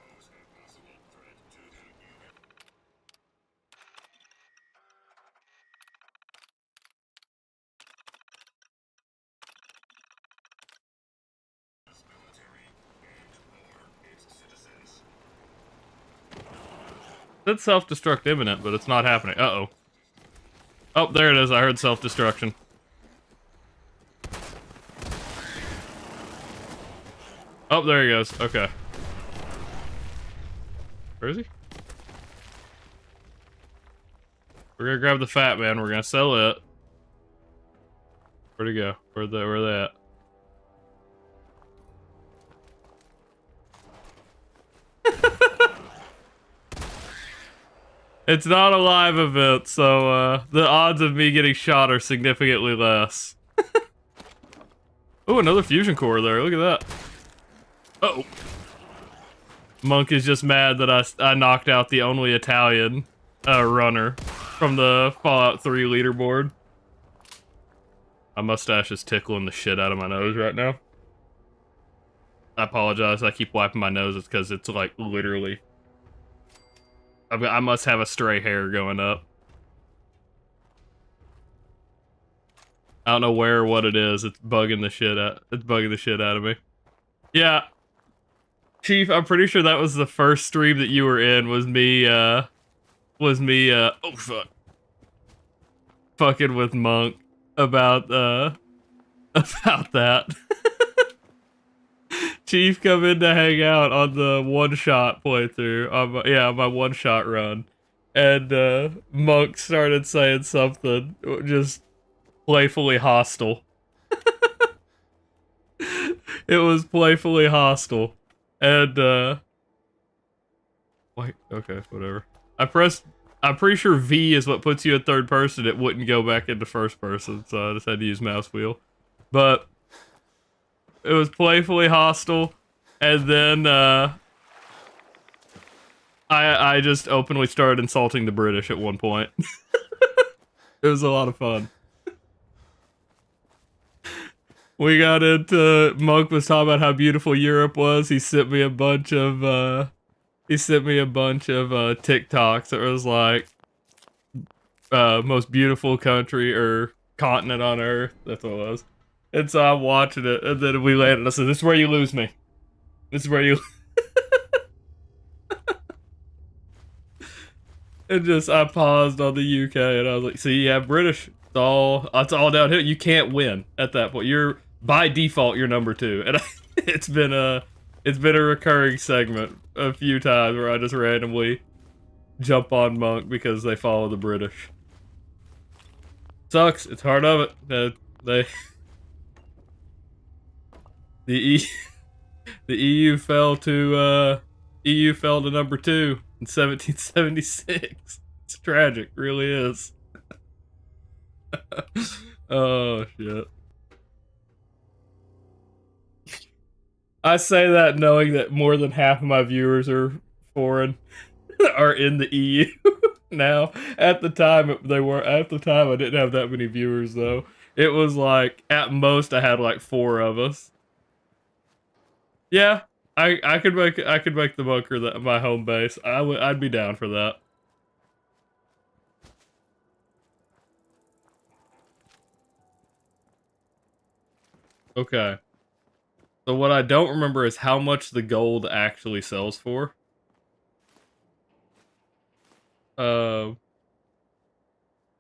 It's self-destruct imminent, but it's not happening. Uh-oh. Oh, there it is. I heard self-destruction. Oh, there he goes. Okay. Where is he? We're gonna grab the fat man. We're gonna sell it. Where'd he go? Where they at? It's not a live event, so the odds of me getting shot are significantly less. Oh, another fusion core there. Look at that. Uh-oh. Monk is just mad that I knocked out the only Italian runner from the Fallout 3 leaderboard. My mustache is tickling the shit out of my nose right now. I apologize. I keep wiping my nose. It's because it's like literally... I must have a stray hair going up. I don't know where or what it is. It's bugging the shit out. It's bugging the shit out of me. Yeah, Chief. I'm pretty sure that was the first stream that you were in. Was me. Oh fuck. Fucking with Monk about about that. Chief come in to hang out on the one-shot playthrough, on my one-shot run, and Monk started saying something just playfully hostile. It was playfully hostile, and wait, okay, whatever. I'm pretty sure V is what puts you in third person. It wouldn't go back into first person, so I just had to use mouse wheel, but. It was playfully hostile, and then I just openly started insulting the British at one point. It was a lot of fun. We got into Monk was talking about how beautiful Europe was. He sent me a bunch of TikToks that was like most beautiful country or continent on earth. That's what it was. And so I'm watching it, and then we landed. I said, "This is where you lose me. This is where you." And just I paused on the UK, and I was like, "See, yeah, British. It's all downhill. You can't win at that point. You're by default, you're number 2." And it's been a recurring segment a few times where I just randomly jump on Monk because they follow the British. Sucks. It's part of it. The EU fell to number 2 in 1776. It's tragic, really is. Oh shit. I say that knowing that more than half of my viewers are foreign, are in the EU now. At the time they were. At the time I didn't have that many viewers though. It was like at most I had like 4 of us. Yeah, I could make the bunker my home base. I'd be down for that. Okay. So what I don't remember is how much the gold actually sells for. I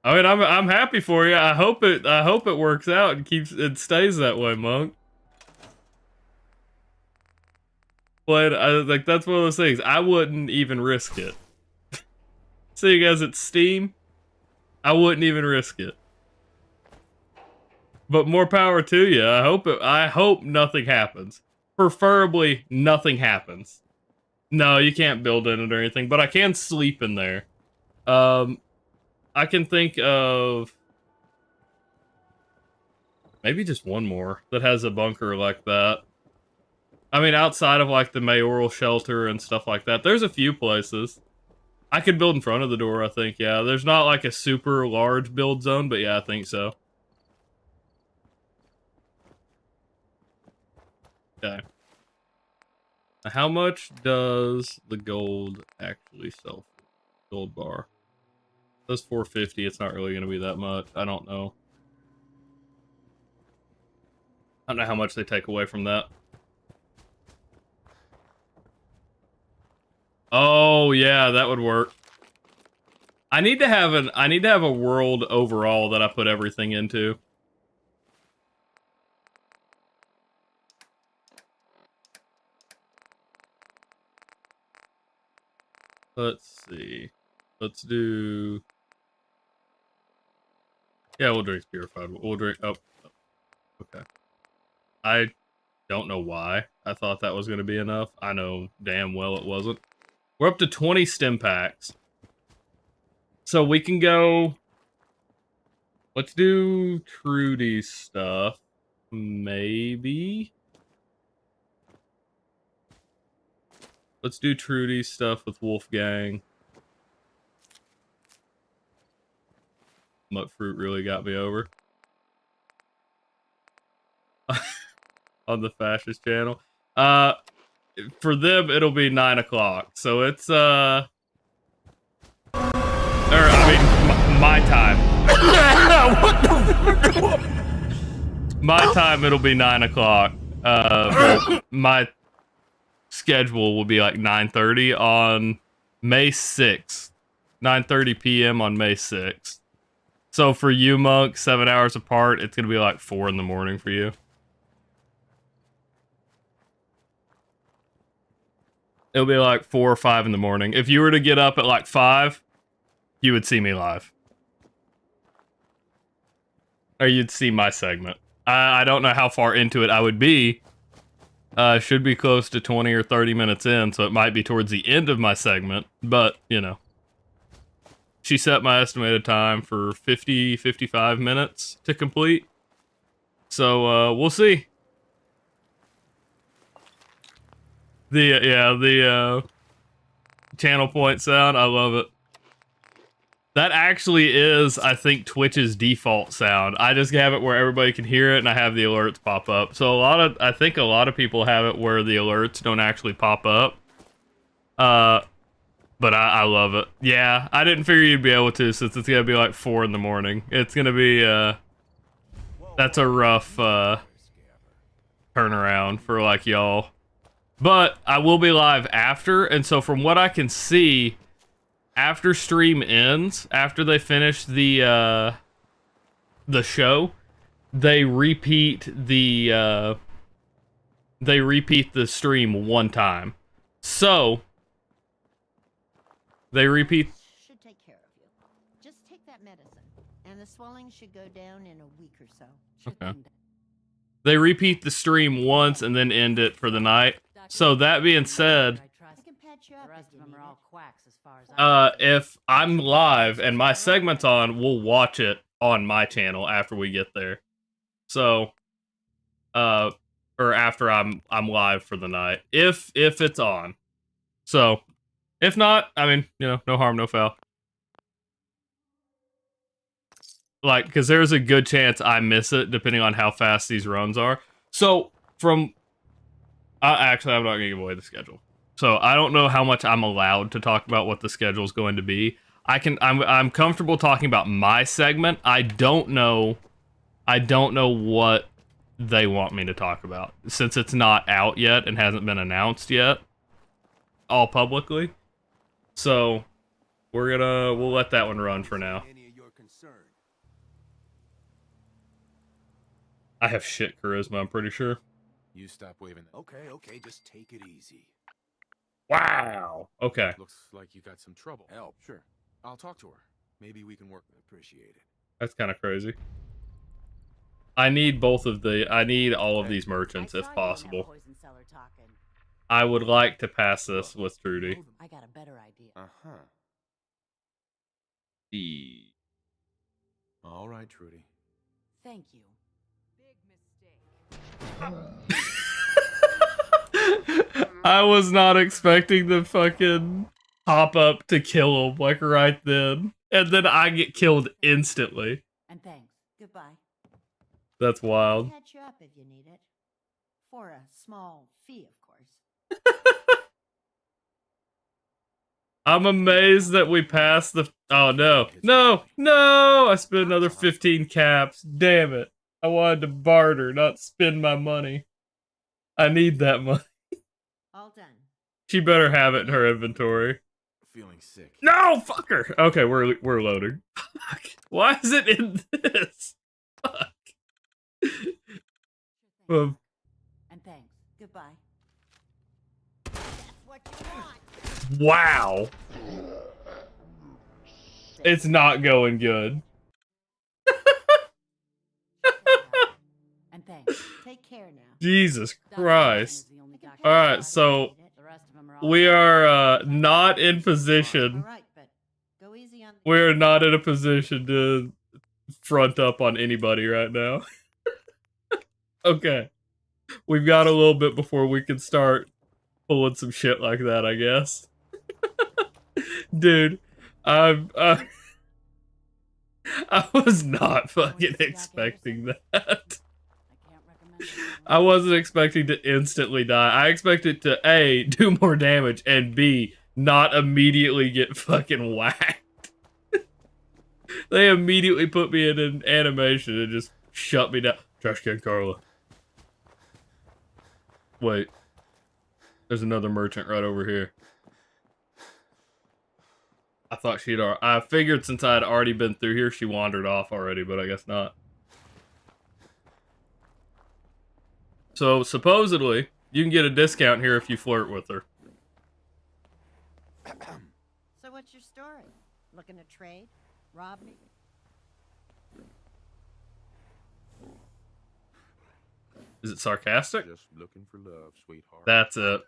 mean, I'm happy for you. I hope it works out and stays that way, Monk. But like that's one of those things. I wouldn't even risk it. Seeing as it's Steam, I wouldn't even risk it. But more power to you. I hope nothing happens. Preferably nothing happens. No, you can't build in it or anything, but I can sleep in there. I can think of maybe just one more that has a bunker like that. I mean, outside of like the mayoral shelter and stuff like that, there's a few places. I could build in front of the door, I think, yeah. There's not like a super large build zone, but yeah, I think so. Okay. How much does the gold actually sell for? Gold bar. That's 450. It's not really going to be that much. I don't know. I don't know how much they take away from that. Oh yeah, that would work. I need to have a world overall that I put everything into. Let's see. Let's do Yeah, we'll drink purified. We'll drink. Oh, okay. I don't know why I thought that was going to be enough. I know damn well it wasn't. We're up to 20 stim packs. So we can go... Let's do Trudy's stuff. Maybe? Let's do Trudy's stuff with Wolfgang. Mutt Fruit really got me over. On the fascist channel. For them, it'll be 9 o'clock. So it's, my time. My time, it'll be 9 o'clock. My schedule will be like 9:30 on May 6th. 9:30 p.m. on May 6th. So for you, Monk, 7 hours apart, it's gonna be like 4 in the morning for you. It'll be like 4 or 5 in the morning. If you were to get up at like 5, you would see me live. Or you'd see my segment. I don't know how far into it I would be. Should be close to 20 or 30 minutes in, so it might be towards the end of my segment, but, you know. She set my estimated time for 55 minutes to complete. So, we'll see. The channel point sound, I love it. That actually is, I think, Twitch's default sound. I just have it where everybody can hear it, and I have the alerts pop up. So I think a lot of people have it where the alerts don't actually pop up. But I love it. Yeah, I didn't figure you'd be able to, since it's gonna be like 4 in the morning. It's gonna be, that's a rough, turnaround for, like, y'all. But I will be live after, and so from what I can see, after stream ends, after they finish the show, they repeat the stream one time. So they repeat. Should take care of you. Just take that medicine, and the swelling should go down in a week or so. Okay. They repeat the stream once and then end it for the night. So that being said, if I'm live and my segment's on, we'll watch it on my channel after we get there. So, or after I'm live for the night, if it's on. So, if not, I mean, you know, no harm, no foul. Like, because there's a good chance I miss it depending on how fast these runs are. So, actually, I'm not going to give away the schedule. So, I don't know how much I'm allowed to talk about what the schedule is going to be. I'm comfortable talking about my segment. I don't know what they want me to talk about, since it's not out yet and hasn't been announced yet, all publicly. So, we'll let that one run for now. I have shit charisma, I'm pretty sure. You stop waving. Okay, just take it easy. Wow. Okay. Looks like you got some trouble. Help. Sure. I'll talk to her. Maybe we can work. Appreciate it. That's kind of crazy. I need all of these merchants if possible. I would like to pass this with Trudy. I got a better idea. All right, Trudy. Thank you. I was not expecting the fucking pop up to kill him like right then. And then I get killed instantly. And thanks. Goodbye. That's wild. I'll catch you up if you need it. For a small fee, of course. I'm amazed that we passed the... Oh, no. No! I spent another 15 caps. Damn it. I wanted to barter, not spend my money. I need that money. All done. She better have it in her inventory. Feeling sick. No! Fuck her! Okay, we're loading. Fuck. Why is it in this? Fuck. And thanks. Goodbye. That's what you want. Wow. It's not going good. care now. Jesus Christ. Alright, so we are not in position. We're not in a position to front up on anybody right now. Okay. We've got a little bit before we can start pulling some shit like that, I guess. Dude, I was not fucking expecting that. I wasn't expecting to instantly die. I expected to A, do more damage, and B, not immediately get fucking whacked. They immediately put me in an animation and just shut me down. Trash can Carla. Wait. There's another merchant right over here. I thought she'd already... I figured since I had already been through here, she wandered off already, but I guess not. So, supposedly, you can get a discount here if you flirt with her. So what's your story? Looking to trade? Rob me? Is it sarcastic? Just looking for love, sweetheart. That's it.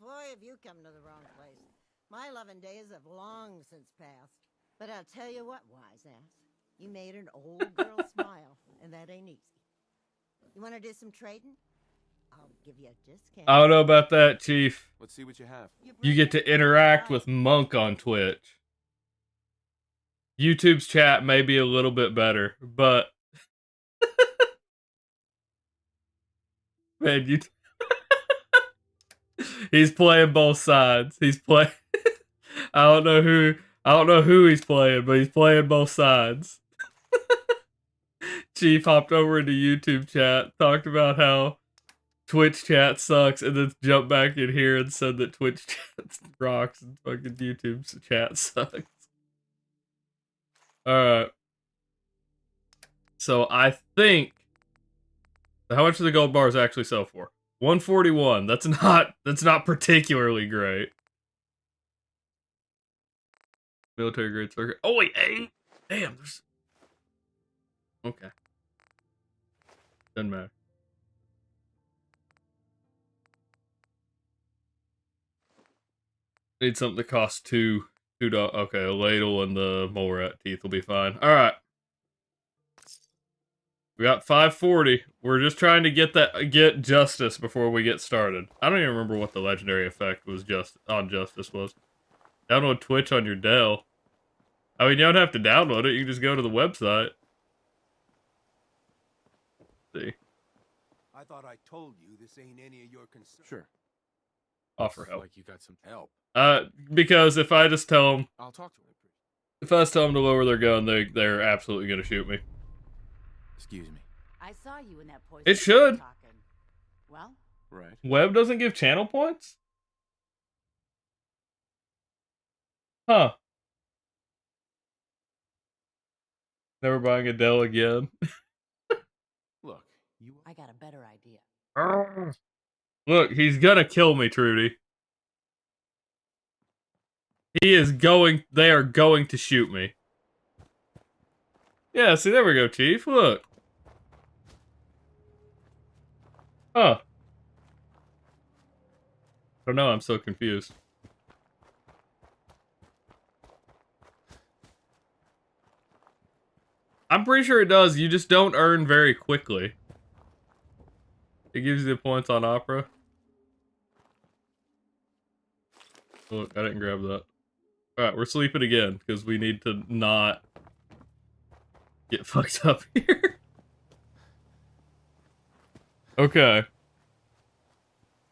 Boy, have you come to the wrong place. My loving days have long since passed. But I'll tell you what, wise ass. You made an old girl smile, and that ain't easy. You want to do some trading? I'll give you a discount. I don't know about that, Chief. Let's see what you have. You get to interact with Monk on Twitch. YouTube's chat may be a little bit better, but... Man, you... He's playing both sides. He's playing... I don't know who he's playing, but he's playing both sides. Chief hopped over into YouTube chat, talked about how Twitch chat sucks, and then jumped back in here and said that Twitch chat rocks and fucking YouTube's chat sucks. Alright. So I think... How much do the gold bars actually sell for? 141. That's not particularly great. Military grade circuit. Oh wait, 8? Damn, there's... Okay. Doesn't matter. Need something that costs $2. Okay, a ladle and the mole rat teeth will be fine. Alright. We got 540. We're just trying to get justice before we get started. I don't even remember what the legendary effect was on justice was. Download Twitch on your Dell. I mean, you don't have to download it. You can just go to the website. Let's see. I thought I told you this ain't any of your concern. Sure. Offer help. Like you got some help. Because if I just tell them... I'll talk to them. If I just tell them to lower their gun, they're absolutely going to shoot me. Excuse me. I saw you in that poison. It should. Talking. Well? Right. Web doesn't give channel points? Huh. Never buying a Dell again. Look, I got a better idea. Look, he's gonna kill me, Trudy. They are going to shoot me. Yeah, see, there we go, Chief. Look. Huh. I don't know, I'm so confused. I'm pretty sure it does, you just don't earn very quickly. It gives you the points on Opera. Look, I didn't grab that. Alright, we're sleeping again, because we need to not get fucked up here. Okay.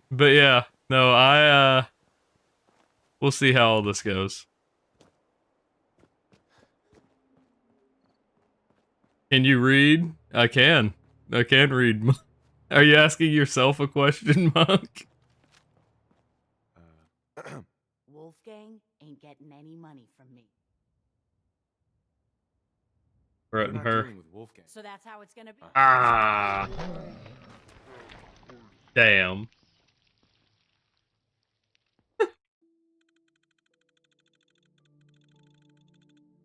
But yeah, no, we'll see how all this goes. Can you read? I can. I can read. Are you asking yourself a question, Monk? Wolfgang ain't getting any money from me. Threaten her. So that's how it's gonna be. Ah. Damn.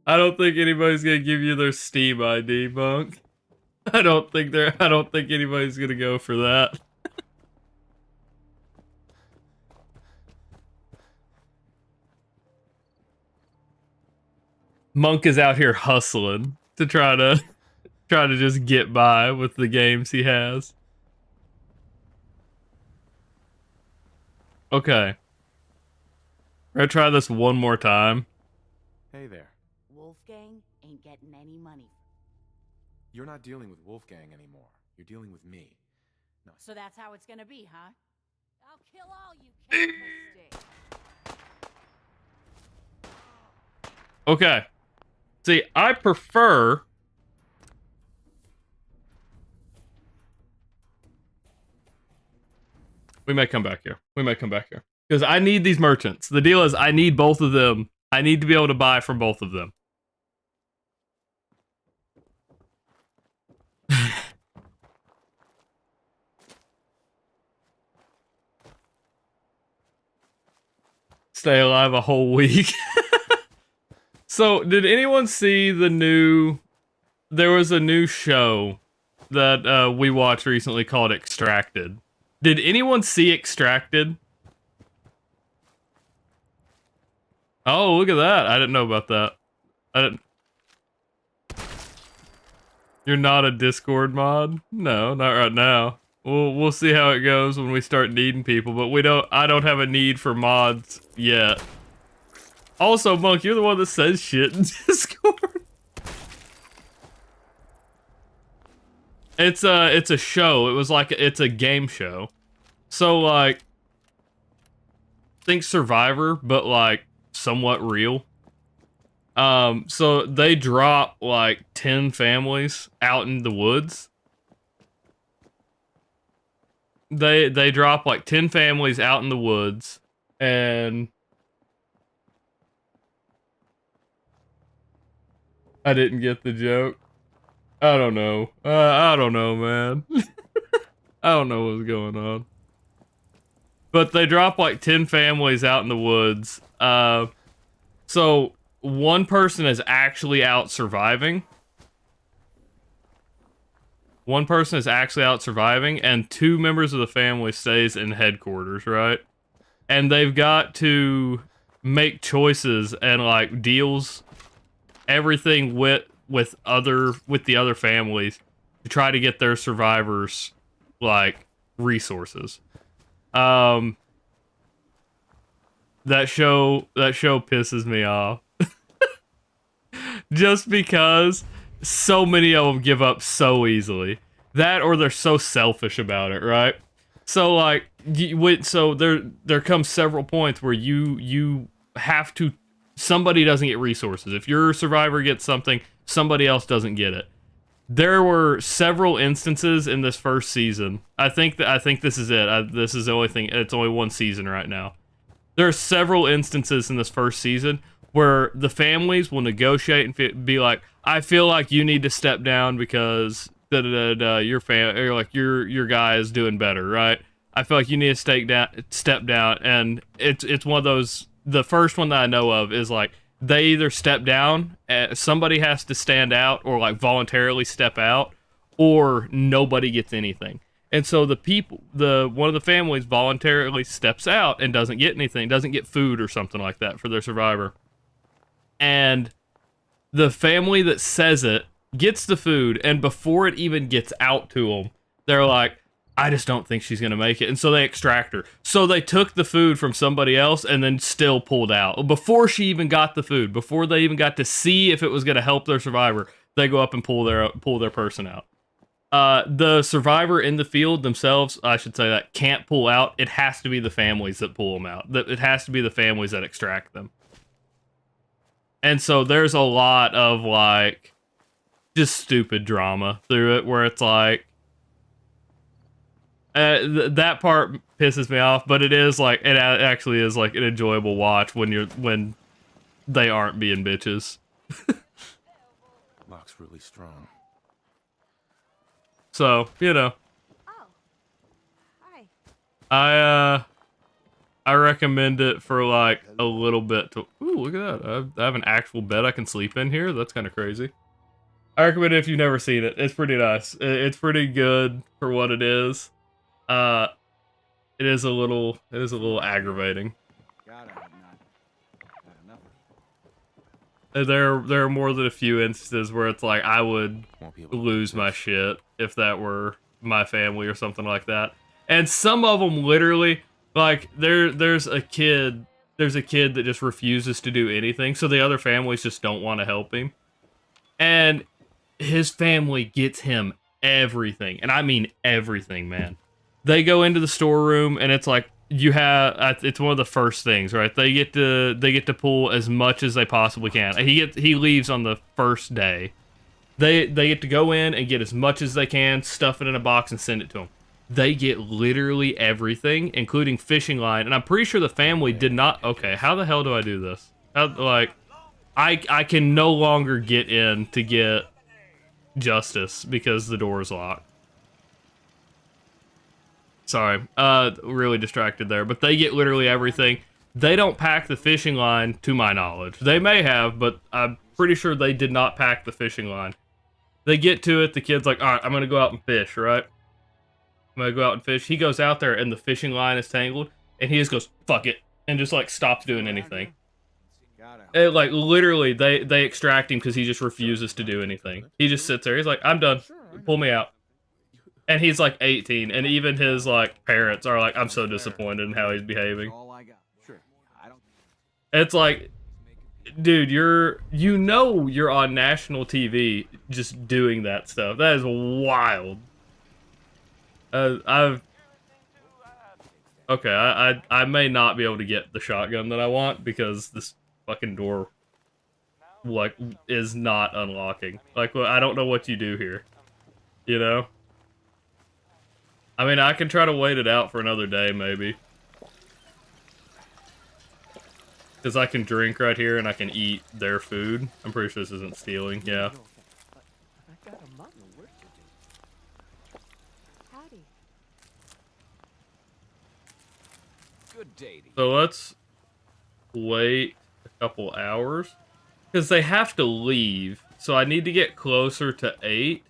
I don't think anybody's gonna give you their Steam ID, Monk. I don't think anybody's gonna go for that. Monk is out here hustling to try to just get by with the games he has. Okay. We're gonna try this one more time. Hey there. Wolfgang ain't getting any money. You're not dealing with Wolfgang anymore. You're dealing with me. No. So that's how it's gonna be, huh? I'll kill all you can't mistake. Okay. See, I prefer... We may come back here. Because I need these merchants. The deal is I need both of them. I need to be able to buy from both of them. Stay alive a whole week. So, did anyone see the new... There was a new show that we watched recently called Extracted. Did anyone see Extracted? Oh, look at that. I didn't know about that. I didn't... You're not a Discord mod? No, not right now. We'll see how it goes when we start needing people, but I don't have a need for mods yet. Also, Monk, you're the one that says shit in Discord. It's a show. It's a game show. So like, think Survivor, but like somewhat real. So they drop like 10 families out in the woods. They drop like 10 families out in the woods, and I didn't get the joke. I don't know. I don't know, man. I don't know what's going on. But they drop like 10 families out in the woods. So one person is actually out surviving. One person is actually out surviving, and 2 members of the family stays in headquarters, right? And they've got to make choices and like deals, everything with the other families to try to get their survivors like resources. That show pisses me off. Just because so many of them give up so easily. That, or they're so selfish about it, right? So like, so there comes several points where you have to, somebody doesn't get resources. If your survivor gets something, somebody else doesn't get it. There were several instances in this first season. I think this is it. This is the only thing. It's only one season right now. There are several instances in this first season where the families will negotiate and be like, "I feel like you need to step down because your guy is doing better, right? I feel like you need to step down." And it's one of those. The first one that I know of is like, they either step down, somebody has to stand out or like voluntarily step out, or nobody gets anything. And so one of the families voluntarily steps out and doesn't get anything, doesn't get food or something like that for their survivor. And the family that says it gets the food, and before it even gets out to them, they're like, "I just don't think she's going to make it." And so they extract her. So they took the food from somebody else and then still pulled out. Before she even got the food, before they even got to see if it was going to help their survivor, they go up and pull their person out. The survivor in the field themselves, I should say, that can't pull out. It has to be the families that pull them out. It has to be the families that extract them. And so there's a lot of like just stupid drama through it where it's like, that part pisses me off, but it actually is like an enjoyable watch when they aren't being bitches. Lock's really strong. So, you know. Oh. Hi. I recommend it for like a little bit to... Ooh, look at that. I have an actual bed I can sleep in here. That's kind of crazy. I recommend it if you've never seen it. It's pretty nice. It's pretty good for what it is. It is a little aggravating. Gotta have not had enough of There are more than a few instances where it's like I would lose my shit if that were my family or something like that. And some of them literally, like there's a kid that just refuses to do anything, so the other families just don't want to help him. And his family gets him everything, and I mean everything, man. They go into the storeroom, and it's like it's one of the first things, right? They get to pull as much as they possibly can. He leaves on the first day. They get to go in and get as much as they can, stuff it in a box, and send it to him. They get literally everything, including fishing line, and I'm pretty sure the family did not. Okay, how the hell do I do this? I can no longer get in to get justice because the door is locked. Sorry, really distracted there, but they get literally everything. They don't pack the fishing line, to my knowledge. They may have, but I'm pretty sure they did not pack the fishing line. They get to it, the kid's like, all right, I'm gonna go out and fish, right? I'm gonna go out and fish. He goes out there, and the fishing line is tangled, and he just goes, fuck it, and just, like, stops doing anything. And, like, literally, they extract him because he just refuses to do anything. He just sits there, he's like, I'm done, pull me out. And he's like 18, and even his like parents are like, I'm so disappointed in how he's behaving. It's like, dude, you're on national TV just doing that stuff. That is wild. I may not be able to get the shotgun that I want because this fucking door like is not unlocking. Like, I don't know what you do here, you know? I mean, I can try to wait it out for another day, maybe. Because I can drink right here and I can eat their food. I'm pretty sure this isn't stealing, yeah. Howdy. Good day. So let's wait a couple hours. Because they have to leave. So I need to get closer to 8.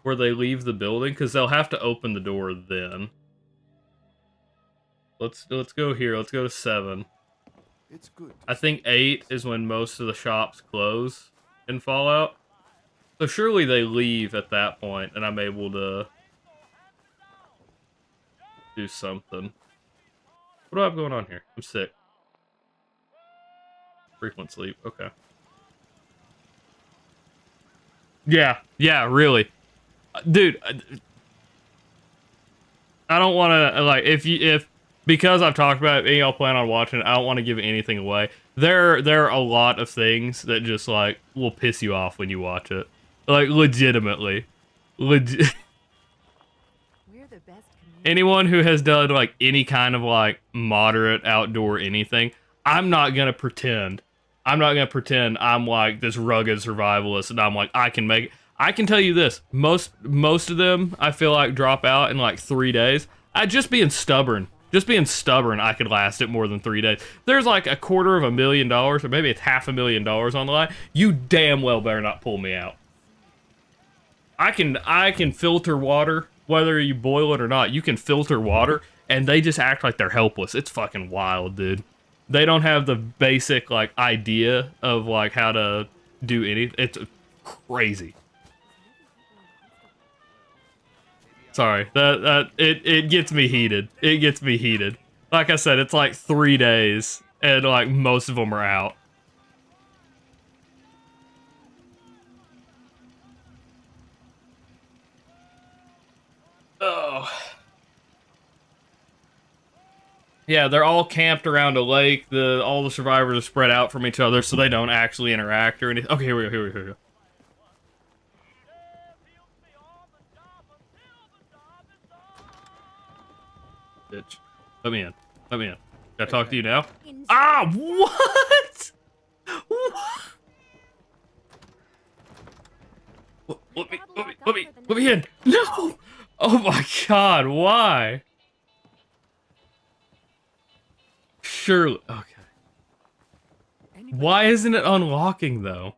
Where they leave the building, because they'll have to open the door then. Let's go here. Let's go to 7. It's good. I think 8 is when most of the shops close in Fallout. So surely they leave at that point, and I'm able to do something. What do I have going on here? I'm sick. Frequent sleep. Okay. Yeah, really. Dude, I don't want to, like, because I've talked about it and y'all plan on watching it, I don't want to give anything away. There are a lot of things that just, like, will piss you off when you watch it. Like, legitimately. We're the best Anyone who has done, like, any kind of, like, moderate outdoor anything, I'm not gonna pretend I'm, like, this rugged survivalist and I'm like, I can make it. I can tell you this, most of them, I feel like, drop out in like 3 days. Just being stubborn, I could last it more than 3 days. There's like $250,000, or maybe it's $500,000 on the line. You damn well better not pull me out. I can filter water, whether you boil it or not. You can filter water, and they just act like they're helpless. It's fucking wild, dude. They don't have the basic like idea of like how to do anything. It's crazy. Sorry, it gets me heated. It gets me heated. Like I said, it's like 3 days, and like most of them are out. Oh. Yeah, they're all camped around a lake. All the survivors are spread out from each other, so they don't actually interact or anything. Okay, here we go. Bitch. Let me in. Can I talk to you now? Ah, what? Let me in. No! Oh my god, why? Surely. Okay. Why isn't it unlocking, though?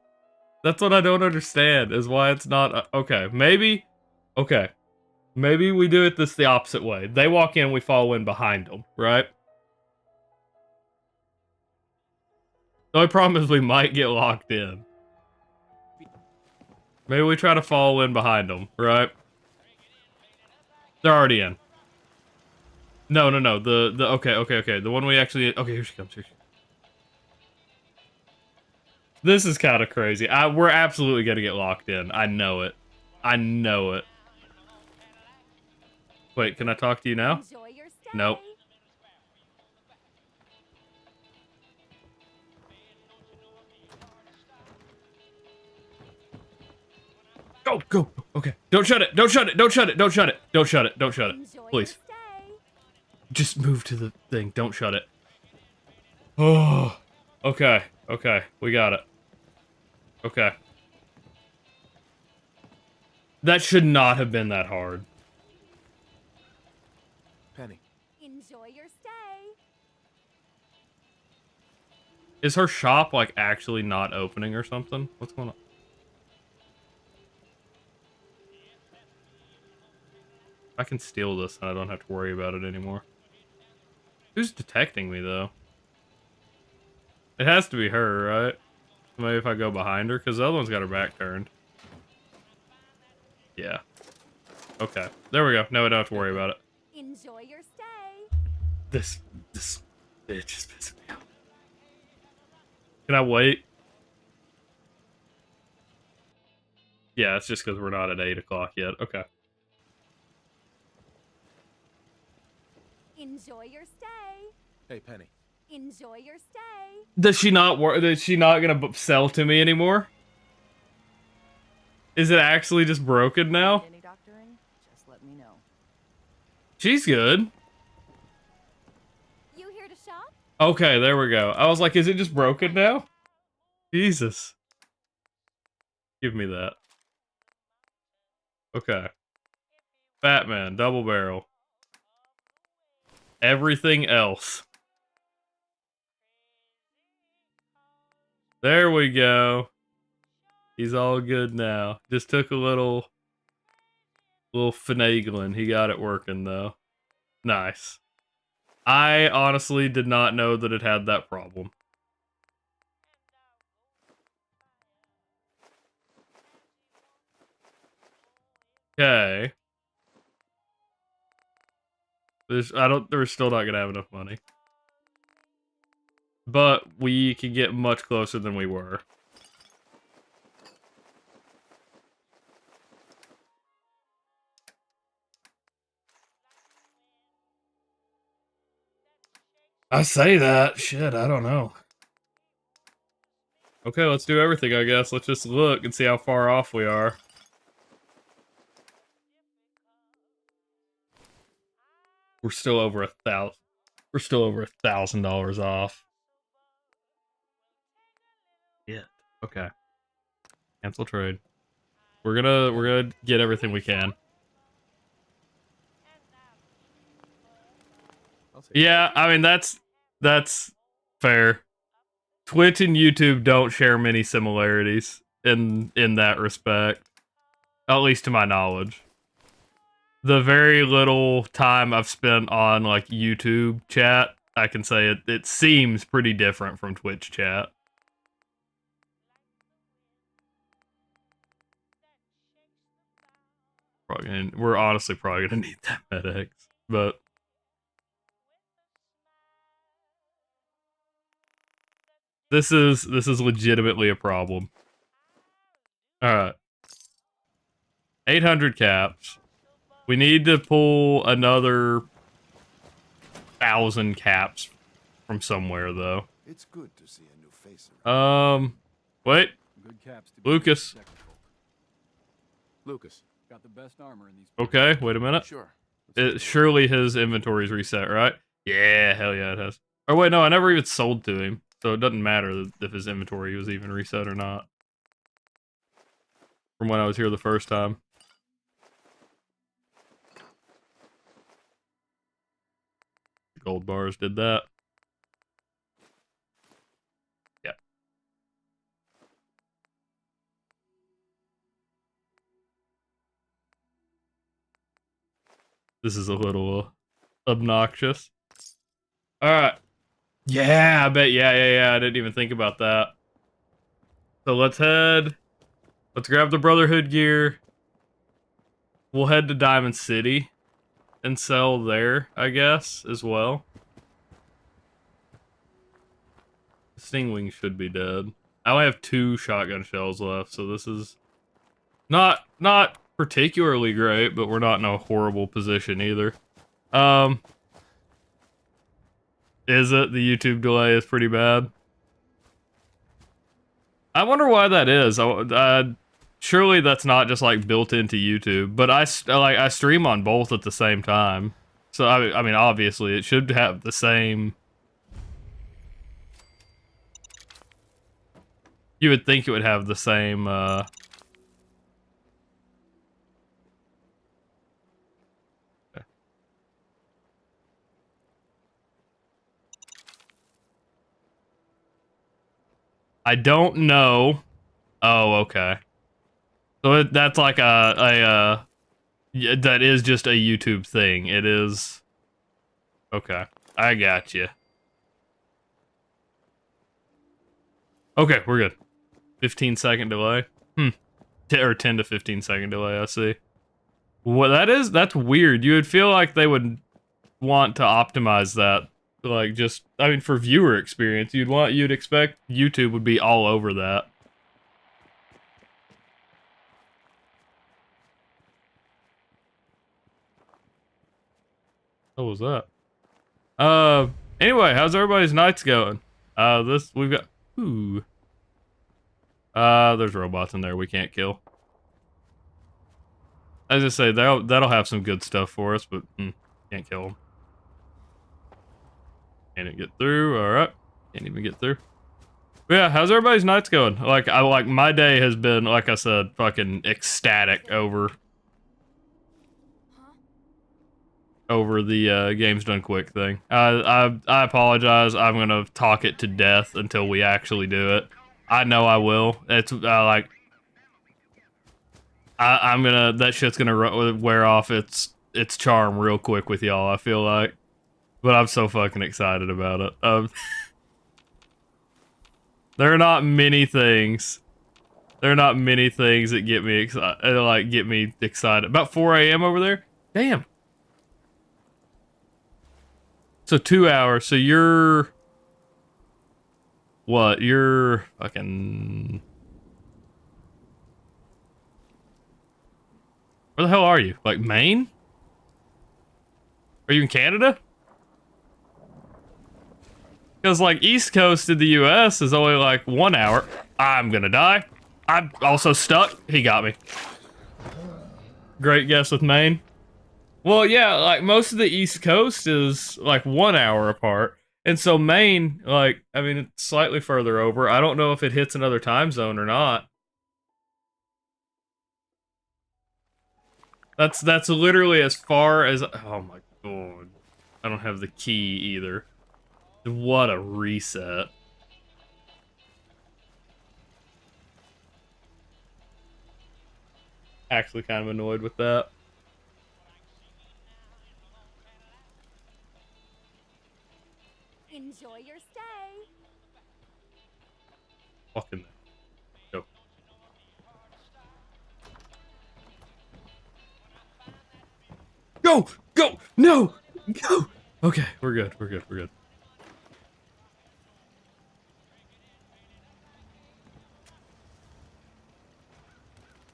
That's what I don't understand, is why it's not... okay, maybe... Okay. Maybe we do it the opposite way. They walk in, we follow in behind them, right? The only problem is we might get locked in. Maybe we try to follow in behind them, right? They're already in. No. Okay. The one we actually... Okay, here she comes. This is kind of crazy. We're absolutely gonna get locked in. I know it. Wait, can I talk to you now? Enjoy your stay. Nope. Go. Okay. Don't shut it. Please. Just move to the thing. Don't shut it. Oh. Okay. We got it. Okay. That should not have been that hard. Penny. Enjoy your stay. Is her shop, like, actually not opening or something? What's going on? I can steal this and I don't have to worry about it anymore. Who's detecting me, though? It has to be her, right? Maybe if I go behind her, because the other one's got her back turned. Yeah. Okay. There we go. Now we don't have to worry about it. Enjoy your stay. This bitch is pissing me off. Can I wait? Yeah, it's just because we're not at 8 o'clock yet. Okay. Enjoy your stay. Hey, Penny. Enjoy your stay. Does she not work? Is she not gonna sell to me anymore? Is it actually just broken now? Any doctoring? Just let me know. She's good. You here to shop? Okay, there we go. I was like, is it just broken now? Jesus. Give me that. Okay. Batman, double barrel. Everything else. There we go. He's all good now. Just took a little finagling. He got it working though. Nice. I honestly did not know that it had that problem. Okay. We're still not gonna have enough money. But we can get much closer than we were. I say that. Shit, I don't know. Okay, let's do everything, I guess. Let's just look and see how far off we are. We're still over $1,000. We're still over $1,000 off. Yeah. Okay. Cancel trade. We're gonna get everything we can. Yeah, I mean that's fair. Twitch and YouTube don't share many similarities in that respect. At least to my knowledge. The very little time I've spent on like YouTube chat, I can say it seems pretty different from Twitch chat. We're honestly probably gonna need that MedX, but this is legitimately a problem. All right, 800 caps. We need to pull another 1,000 caps from somewhere, though. It's good to see a new face around. Wait. Good caps to Lucas. Lucas. Got the best armor in these. Okay, wait a minute. Sure. Surely his inventory's reset, right? Yeah, hell yeah, it has. Oh wait, no, I never even sold to him, so it doesn't matter if his inventory was even reset or not. From when I was here the first time. Gold bars did that. Yeah. This is a little obnoxious. Alright. Yeah, I bet. Yeah. I didn't even think about that. So let's head. Let's grab the Brotherhood gear. We'll head to Diamond City and sell there, I guess, as well. Stingwing should be dead. I only have 2 shotgun shells left, so this is not particularly great, but we're not in a horrible position either. Is it? The YouTube delay is pretty bad. I wonder why that is. Surely that's not just like built into YouTube, but I stream on both at the same time. So I mean obviously it should have the same. You would think it would have the same I don't know. Oh, okay. So that's like that is just a YouTube thing. It is. Okay, I got you. Okay, we're good. 15-second delay. Or 10 to 15-second delay. I see. What that is? That's weird. You would feel like they would want to optimize that. Like just, I mean, for viewer experience, you'd expect YouTube would be all over that. What was that? Anyway, how's everybody's nights going? We've got, ooh. There's robots in there we can't kill. As I say, that'll have some good stuff for us, but can't kill them. Can't get through. All right, can't even get through. But yeah, how's everybody's nights going? Like my day has been, like I said, fucking ecstatic over the game's done quick thing. I apologize. I'm gonna talk it to death until we actually do it. I know I will. It's like I'm gonna, that shit's gonna wear off its charm real quick with y'all, I feel like. But I'm so fucking excited about it. There are not many things. There are not many things that get me excited. About 4 a.m. over there? Damn. So 2 hours. So you're what? You're fucking. Where the hell are you? Like Maine? Are you in Canada? Because like East Coast in the US is only like 1 hour. I'm gonna die. I'm also stuck. He got me. Great guess with Maine. Well, yeah, like most of the East Coast is like 1 hour apart. And so Maine, like, I mean, it's slightly further over. I don't know if it hits another time zone or not. That's literally as far as, oh my god. I don't have the key either. What a reset. Actually kind of annoyed with that. Enjoy your stay. Fucking go. Go! Go! No! Go! Okay, we're good. We're good. We're good.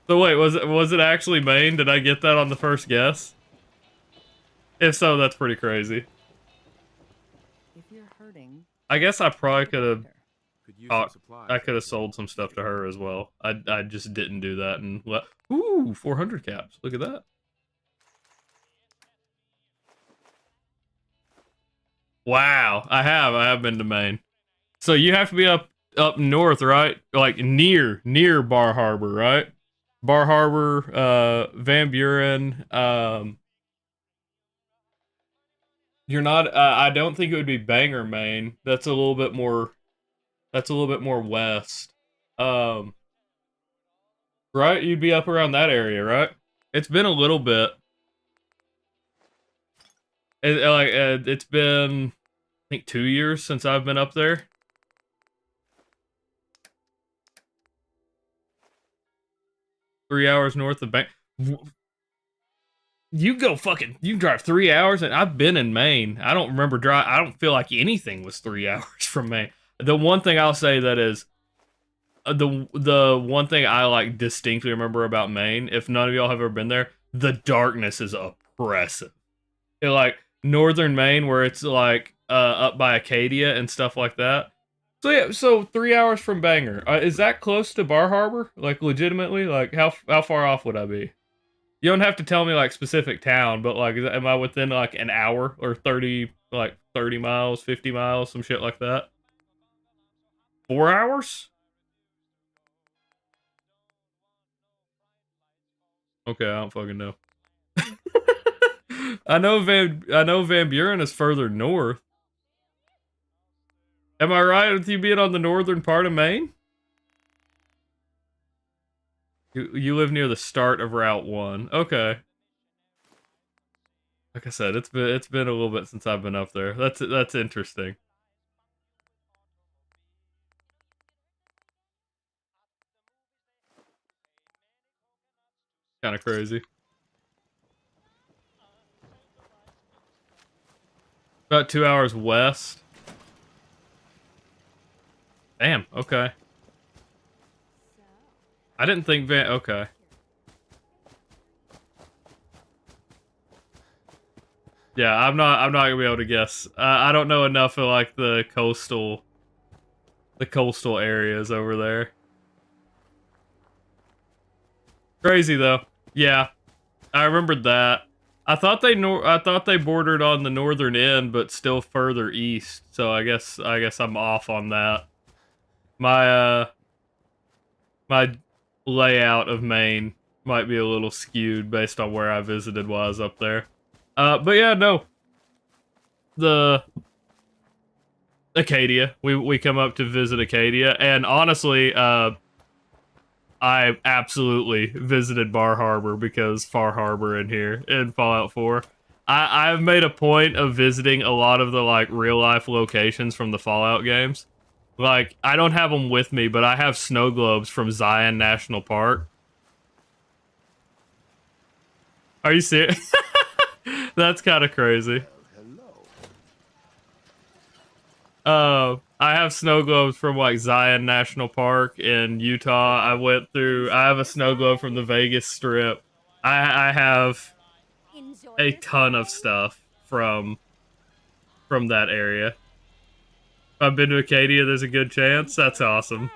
So wait, was it actually Maine? Did I get that on the first guess? If so, that's pretty crazy. If you're hurting, I guess I probably could have. I could have so sold some stuff to her as well. I just didn't do that and let. Ooh, 400 caps. Look at that. Wow, I have been to Maine. So you have to be up north, right? Like near Bar Harbor, right? Bar Harbor, Van Buren. You're not. I don't think it would be Bangor, Maine. That's a little bit more. That's a little bit more west. Right? You'd be up around that area, right? It's been a little bit. It's been, I think, 2 years since I've been up there. Three hours north of Bangor. You drive 3 hours, and I've been in Maine. I don't remember I don't feel like anything was 3 hours from Maine. The one thing I'll say that is, the one thing I like distinctly remember about Maine, if none of y'all have ever been there, the darkness is oppressive. Like northern Maine, where it's like up by Acadia and stuff like that. So yeah, so 3 hours from Bangor. Is that close to Bar Harbor? Like legitimately, like how far off would I be? You don't have to tell me like specific town, but like, am I within like an hour or 30 miles, 50 miles, some shit like that? 4 hours? Okay, I don't fucking know. I know Van Buren is further north. Am I right with you being on the northern part of Maine? You live near the start of Route 1. Okay. Like I said, it's been a little bit since I've been up there. That's interesting. Kind of crazy. About 2 hours west. Damn, okay. I didn't think okay. Yeah, I'm not gonna be able to guess. I don't know enough of like the coastal areas over there. Crazy though. Yeah, I remembered that. I thought they bordered on the northern end, but still further east. So I guess I'm off on that. My my layout of Maine might be a little skewed based on where I visited while I was up there. But yeah, no. The Acadia. We come up to visit Acadia, and honestly, I absolutely visited Bar Harbor because Far Harbor in here in Fallout 4. I've made a point of visiting a lot of the like real life locations from the Fallout games. Like, I don't have them with me, but I have snow globes from Zion National Park. Are you serious? That's kind of crazy. I have snow globes from like Zion National Park in Utah. I have a snow globe from the Vegas Strip. I have a ton of stuff from that area. If I've been to Acadia, there's a good chance. That's awesome.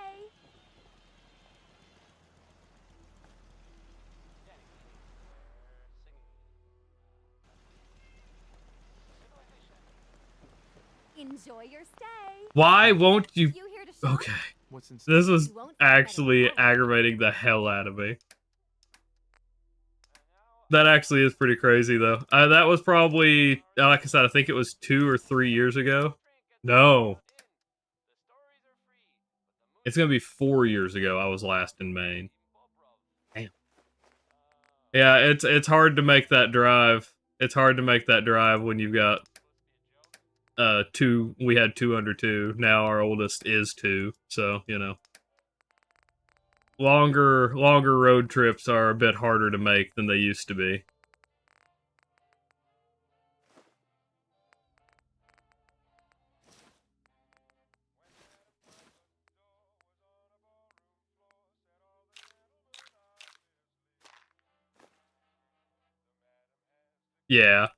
Enjoy your stay. Why won't you? Okay. This was actually aggravating the hell out of me. That actually is pretty crazy, though. That was probably, like I said, I think it was 2 or 3 years ago. No. It's gonna be 4 years ago I was last in Maine. Damn. Yeah, it's hard to make that drive. It's hard to make that drive when you've got we had 2 under 2. Now our oldest is 2, so, you know. Longer road trips are a bit harder to make than they used to be. Yeah.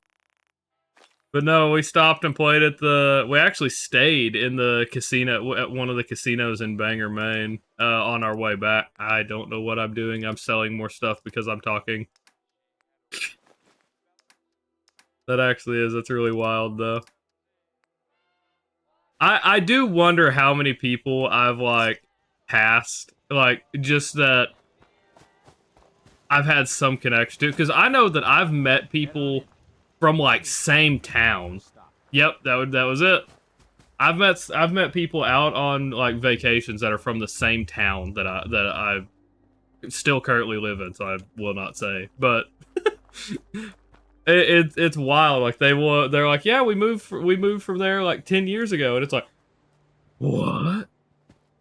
But no, we stopped and played at we actually stayed in the casino, at one of the casinos in Bangor, Maine, on our way back. I don't know what I'm doing. I'm selling more stuff because I'm talking. That actually is. That's really wild, though. I do wonder how many people I've, like, passed. Like, just that I've had some connection to. Because I know that I've met people from, like, same town. Yep, that was it. I've met people out on, like, vacations that are from the same town that I still currently live in, so I will not say. But It's wild. Like they're like, yeah, we moved from there like 10 years ago, and it's like, what?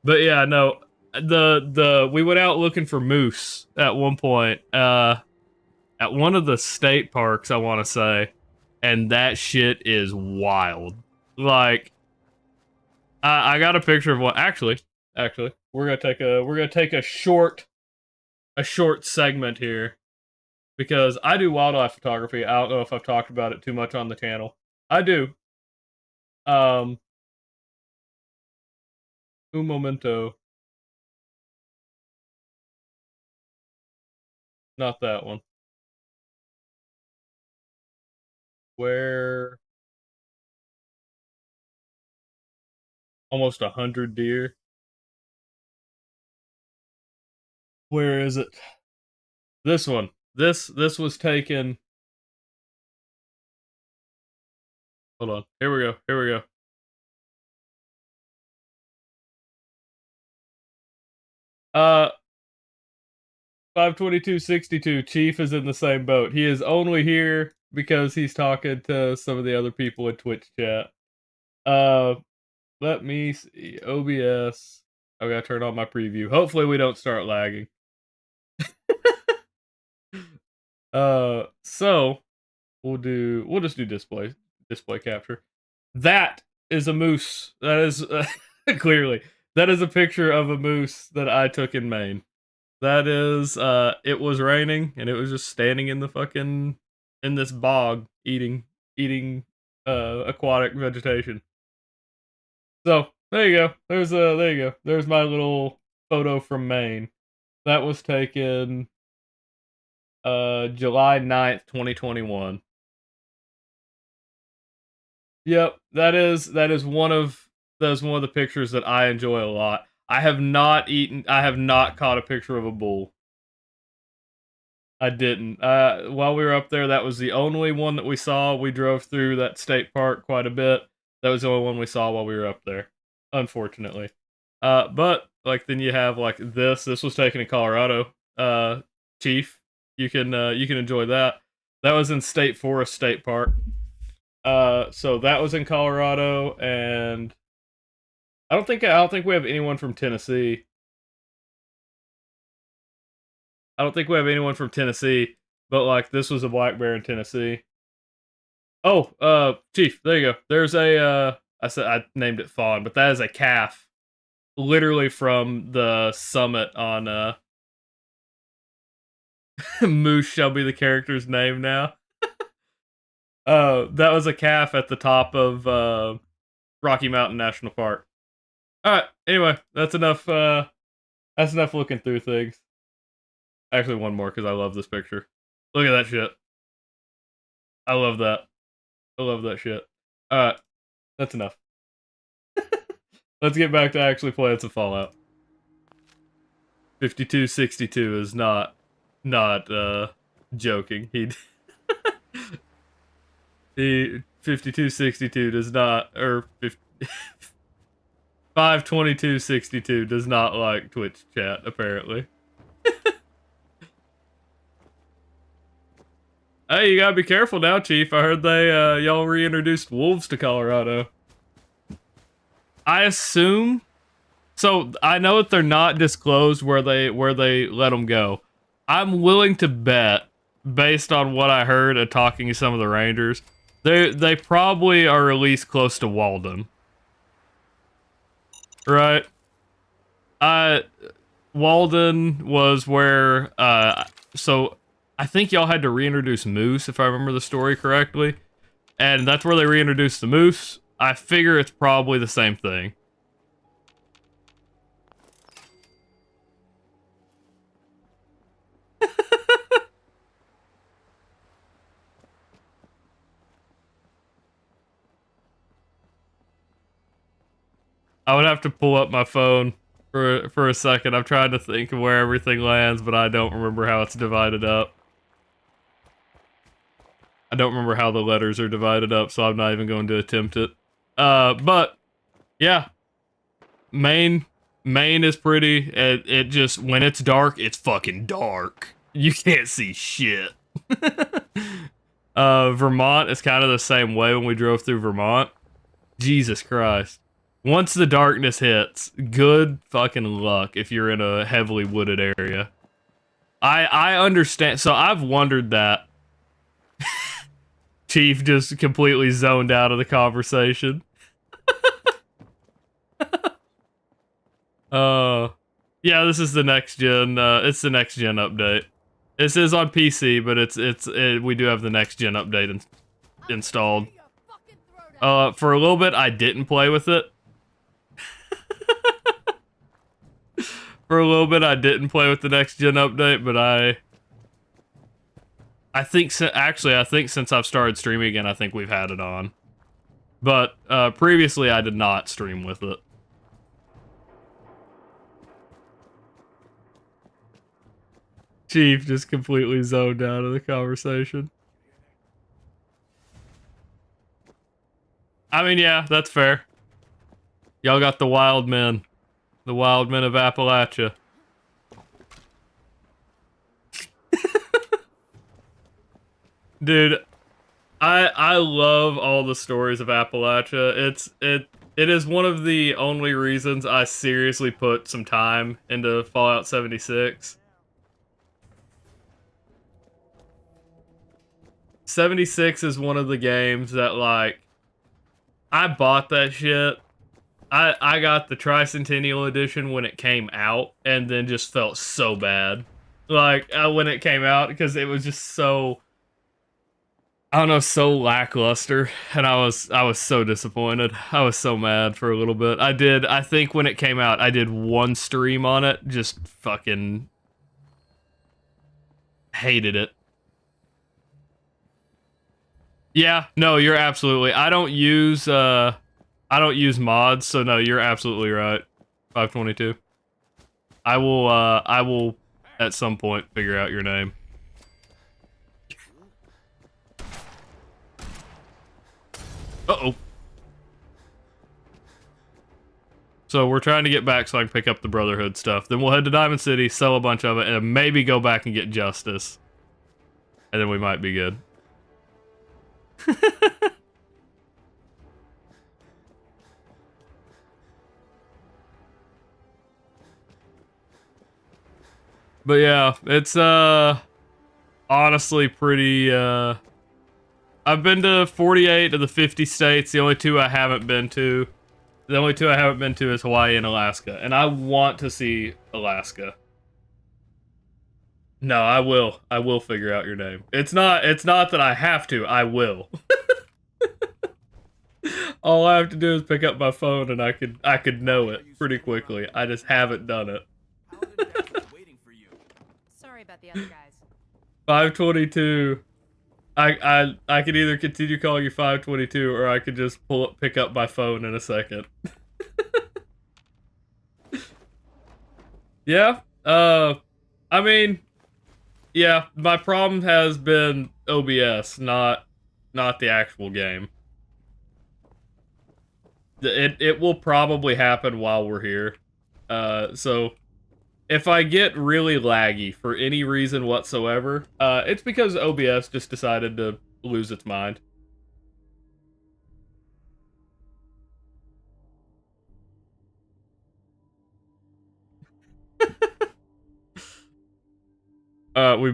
But yeah, no, we went out looking for moose at one point, at one of the state parks, I want to say, and that shit is wild. Like, I got a picture of one. Actually, we're gonna take a short segment here because I do wildlife photography. I don't know if I've talked about it too much on the channel. I do. Un momento. Not that one. Where almost 100 deer. Where is it? This one. This was taken. Hold on. Here we go. Here we go. 52262. Chief is in the same boat. He is only here because he's talking to some of the other people in Twitch chat. Let me see. OBS. I gotta turn on my preview. Hopefully we don't start lagging. So we'll just do display capture. That is a moose. That is clearly that is a picture of a moose that I took in Maine. That is it was raining and it was just standing in the fucking in this bog eating aquatic vegetation. So, there you go. There you go. There's my little photo from Maine. That was taken July 9th, 2021. Yep, that is one of the pictures that I enjoy a lot. I have not caught a picture of a bull. I didn't. While we were up there, that was the only one that we saw. We drove through that state park quite a bit. That was the only one we saw while we were up there, unfortunately. But like then you have like this. This was taken in Colorado. Chief, you can enjoy that. That was in State Forest State Park. So that was in Colorado, and I don't think we have anyone from Tennessee. I don't think we have anyone from Tennessee, but like this was a black bear in Tennessee. Oh, Chief, there you go. There's a I named it fawn, but that is a calf. Literally from the summit on Moose shall be the character's name now. That was a calf at the top of Rocky Mountain National Park. Alright, anyway, that's enough looking through things. Actually, one more, because I love this picture. Look at that shit. I love that. I love that shit. Alright, that's enough. Let's get back to actually playing some Fallout. 5262 is not joking. He 5262 does not, or 52262 does not like Twitch chat, apparently. Hey, you gotta be careful now, Chief. I heard they, y'all reintroduced wolves to Colorado. I assume... So, I know that they're not disclosed where they let them go. I'm willing to bet, based on what I heard and talking to some of the rangers, they probably are at least close to Walden. Right? Walden was where, so... I think y'all had to reintroduce moose, if I remember the story correctly. And that's where they reintroduced the moose. I figure it's probably the same thing. I would have to pull up my phone for a second. I'm trying to think of where everything lands, but I don't remember how it's divided up. I don't remember how the letters are divided up, so I'm not even going to attempt it. But yeah, Maine is pretty. It just, when it's dark, it's fucking dark. You can't see shit. Vermont is kind of the same way when we drove through Vermont. Jesus Christ. Once the darkness hits, good fucking luck if you're in a heavily wooded area. I understand. So I've wondered that. Chief just completely zoned out of the conversation. Yeah, this is the next gen. It's the next gen update. This is on PC, but we do have the next gen update installed. For a little bit, I didn't play with it. For a little bit, I didn't play with the next gen update, but I think since I've started streaming again, I think we've had it on. But previously, I did not stream with it. Chief just completely zoned out of the conversation. I mean, yeah, that's fair. Y'all got the wild men. The wild men of Appalachia. Dude, I love all the stories of Appalachia. It is one of the only reasons I seriously put some time into Fallout 76. 76 is one of the games that, like, I bought that shit. I got the Tricentennial Edition when it came out, and then just felt so bad. Like, when it came out, because it was just so, I don't know, so lackluster, and I was so disappointed. I was so mad for a little bit. I think when it came out, I did one stream on it, just fucking hated it. Yeah, no, you're absolutely. I don't use mods, so no, you're absolutely right. 522. I will at some point figure out your name. Uh-oh. So we're trying to get back so I can pick up the Brotherhood stuff. Then we'll head to Diamond City, sell a bunch of it, and maybe go back and get Justice. And then we might be good. But yeah, it's honestly pretty I've been to 48 of the 50 states. The only two I haven't been to is Hawaii and Alaska, and I want to see Alaska. No, I will. I will figure out your name. It's not that I have to. I will. All I have to do is pick up my phone and I could know it pretty quickly. I just haven't done it. Sorry about the other guys. 522. I could either continue calling you 522 or I could just pick up my phone in a second. Yeah. I mean, yeah, my problem has been OBS, not the actual game. It will probably happen while we're here. So if I get really laggy for any reason whatsoever, it's because OBS just decided to lose its mind.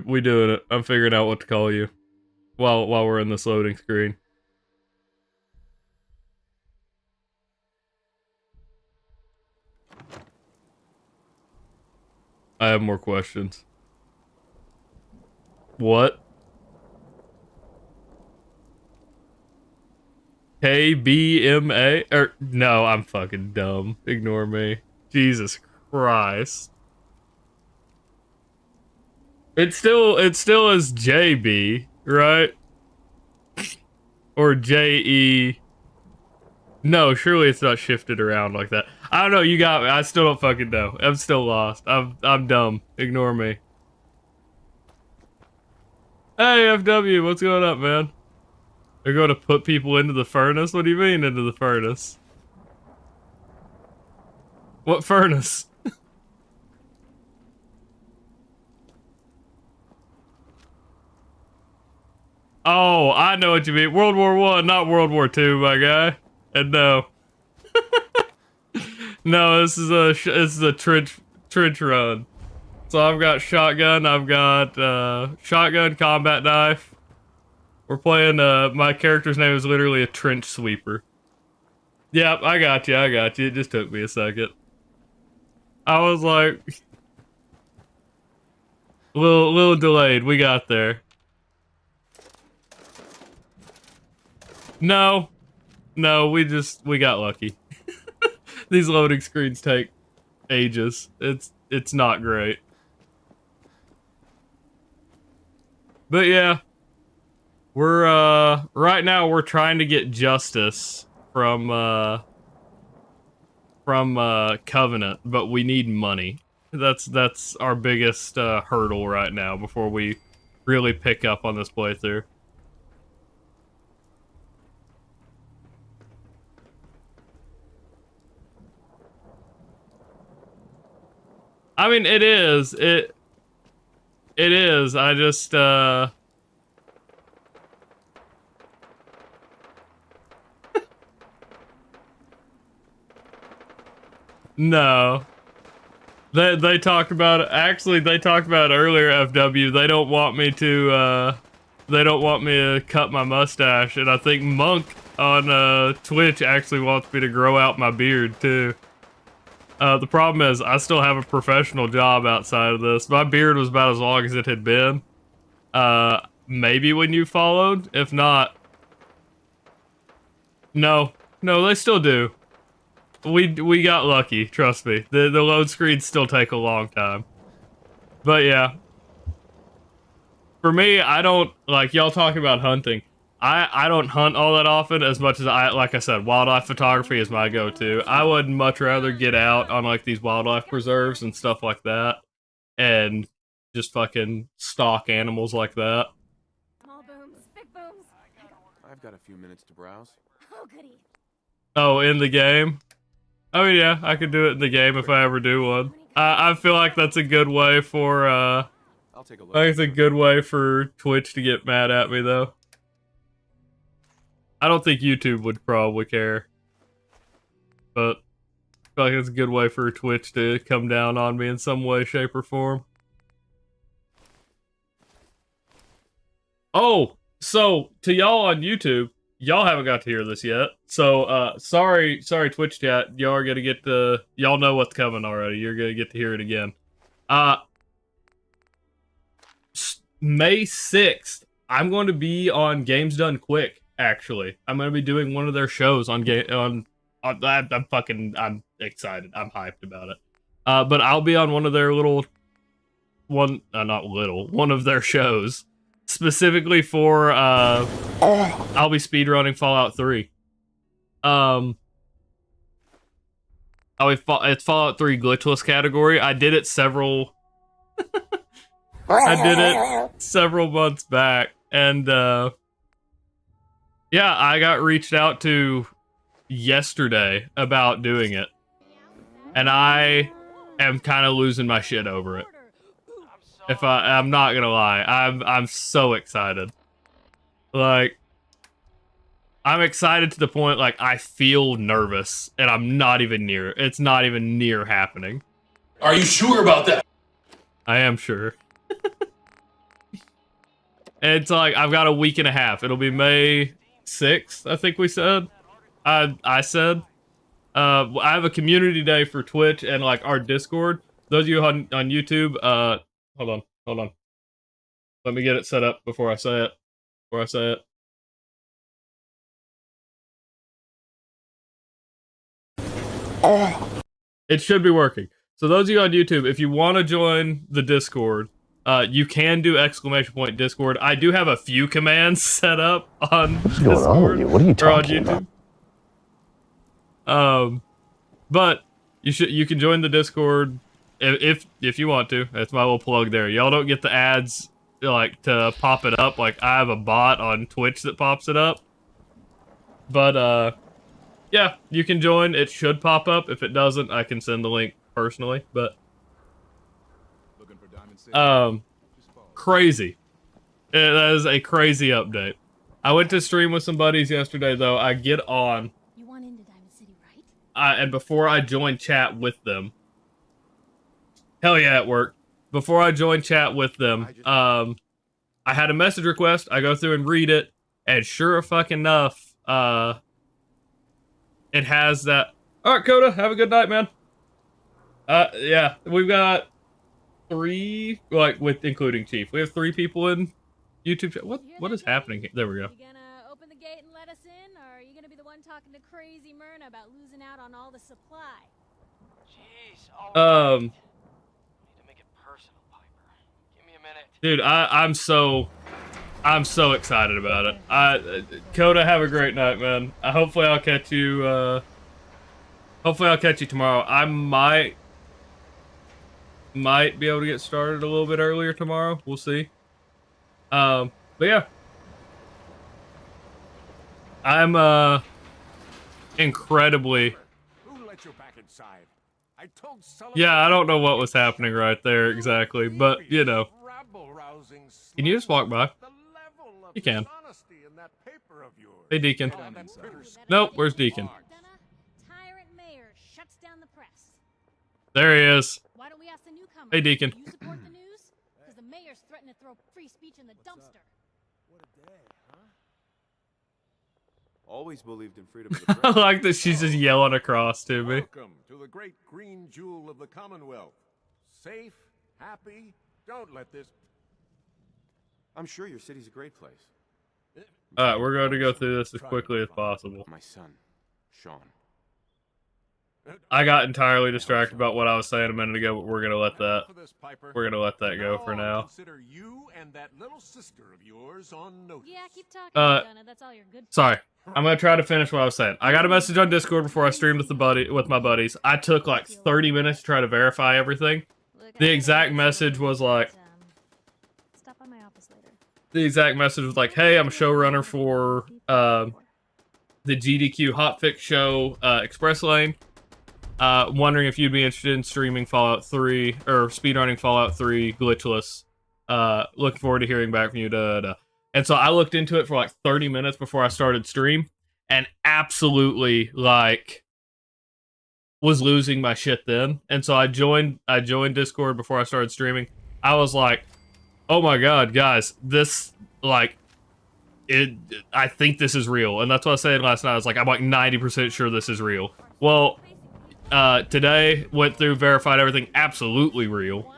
We doing it. I'm figuring out what to call you while we're in this loading screen. I have more questions. What? KBMA? No, I'm fucking dumb. Ignore me. Jesus Christ. It still is JB, right? Or JE. No, surely it's not shifted around like that. I don't know, you got me. I still don't fucking know. I'm still lost. I'm dumb. Ignore me. Hey, FW, what's going up, man? They're going to put people into the furnace? What do you mean into the furnace? What furnace? Oh, I know what you mean. World War One, not World War Two, my guy. And no, no, this is a trench run. So I've got shotgun. I've got shotgun, combat knife. We're playing. My character's name is literally a trench sweeper. Yep, I got you. It just took me a second. I was like, little delayed. We got there. No, we got lucky. These loading screens take ages. It's not great. But yeah, we're right now we're trying to get justice from Covenant, but we need money. That's our biggest hurdle right now before we really pick up on this playthrough. I mean, it is. It is. I just no. They talked about it. Actually, they talked about it earlier, FW. They don't want me to cut my mustache, and I think Monk on Twitch actually wants me to grow out my beard too. The problem is I still have a professional job outside of this. My beard was about as long as it had been. Maybe when you followed. If not, no, they still do. We got lucky, trust me. The load screens still take a long time. But yeah. For me, I don't, like, y'all talking about hunting. I don't hunt all that often as much as like I said, wildlife photography is my go-to. I would much rather get out on, like, these wildlife preserves and stuff like that. And just fucking stalk animals like that. Small booms, big booms. I've got a few minutes to browse. Oh, goody. Oh, in the game? Oh yeah, I could do it in the game if I ever do one. I feel like that's a good way for, I'll take a look. I think it's a good way for Twitch to get mad at me, though. I don't think YouTube would probably care. But I feel like it's a good way for Twitch to come down on me in some way, shape, or form. Oh, so to y'all on YouTube, y'all haven't got to hear this yet. So, sorry, Twitch chat. Y'all are gonna get the, y'all know what's coming already. You're gonna get to hear it again. May 6th, I'm going to be on Games Done Quick. Actually, I'm going to be doing one of their shows on I'm excited. I'm hyped about it. But I'll be on one of their one of their shows specifically for I'll be speedrunning Fallout 3. It's Fallout 3 glitchless category. I did it several months back, and yeah, I got reached out to yesterday about doing it, and I am kind of losing my shit over it. If I'm not gonna lie, I'm so excited. Like, I'm excited to the point, like, I feel nervous, and I'm not even near. It's not even near happening. Are you sure about that? I am sure. It's like, I've got a week and a half. It'll be May 6th, I think we said. I said. I have a community day for Twitch and, like, our Discord. Those of you on YouTube, hold on. Let me get it set up before I say it. It should be working. So those of you on YouTube, if you want to join the Discord, you can do !Discord. I do have a few commands set up on Discord. What's going on with you? What are you talking on about? But you can join the Discord if you want to. That's my little plug there. Y'all don't get the ads like to pop it up. Like, I have a bot on Twitch that pops it up. But yeah, you can join. It should pop up. If it doesn't, I can send the link personally. But crazy. That is a crazy update. I went to stream with some buddies yesterday, though. I get on, You want into Diamond City, right? and before I join chat with them, hell yeah, it worked. Before I joined chat with them, I had a message request. I go through and read it, and sure fucking enough, it has that. All right, Coda, have a good night, man. Yeah, we've got 3, like with including Chief. We have 3 people in YouTube chat. What is happening here? There we go. You gonna open the gate and let us in, or are you gonna be the one talking to crazy Myrna about losing out on all the supply? Jeez, all right. Need to make it personal, Piper. Give me a minute. Dude, I'm so excited about it. Coda, have a great night, man. Hopefully I'll catch you. Hopefully I'll catch you tomorrow. I might be able to get started a little bit earlier tomorrow. We'll see. But yeah, I'm incredibly. Who let you back inside? I told Sullivan. Yeah, I don't know what was happening right there exactly, but you know. Can you just walk by? You can. Hey, Deacon. Nope, where's Deacon? Tyrant mayor shuts down the press. There he is. Why don't we ask the newcomer? Hey, Deacon. You support the news? Because the mayor's threatening to throw free speech in the dumpster. What a day, huh? Always believed in freedom of the I press. like that she's just yelling across to me. Welcome to the great green jewel of the Commonwealth. Safe, happy. Don't let this. I'm sure your city's a great place. Alright, we're going to go through this as quickly as possible. My son, Sean. I got entirely distracted about what I was saying a minute ago, but we're gonna let that go for now. Consider you and that little sister of yours on notice. Yeah, keep talking, Donna. That's all you're good for. Sorry. I'm gonna try to finish what I was saying. I got a message on Discord before I streamed with my buddies. I took like 30 minutes to try to verify everything. The exact message was like, stop by my office later. the exact message was like, hey, I'm a showrunner for the GDQ Hotfix show, Express Lane. Wondering if you'd be interested in streaming Fallout 3 or speedrunning Fallout 3 glitchless. Looking forward to hearing back from you. And so I looked into it for like 30 minutes before I started stream, and absolutely like was losing my shit then. And so I joined Discord before I started streaming. I was like, oh my god, guys, this like I think this is real. And that's what I said last night. I was like, I'm like 90% sure this is real. Well, today went through, verified everything, absolutely real.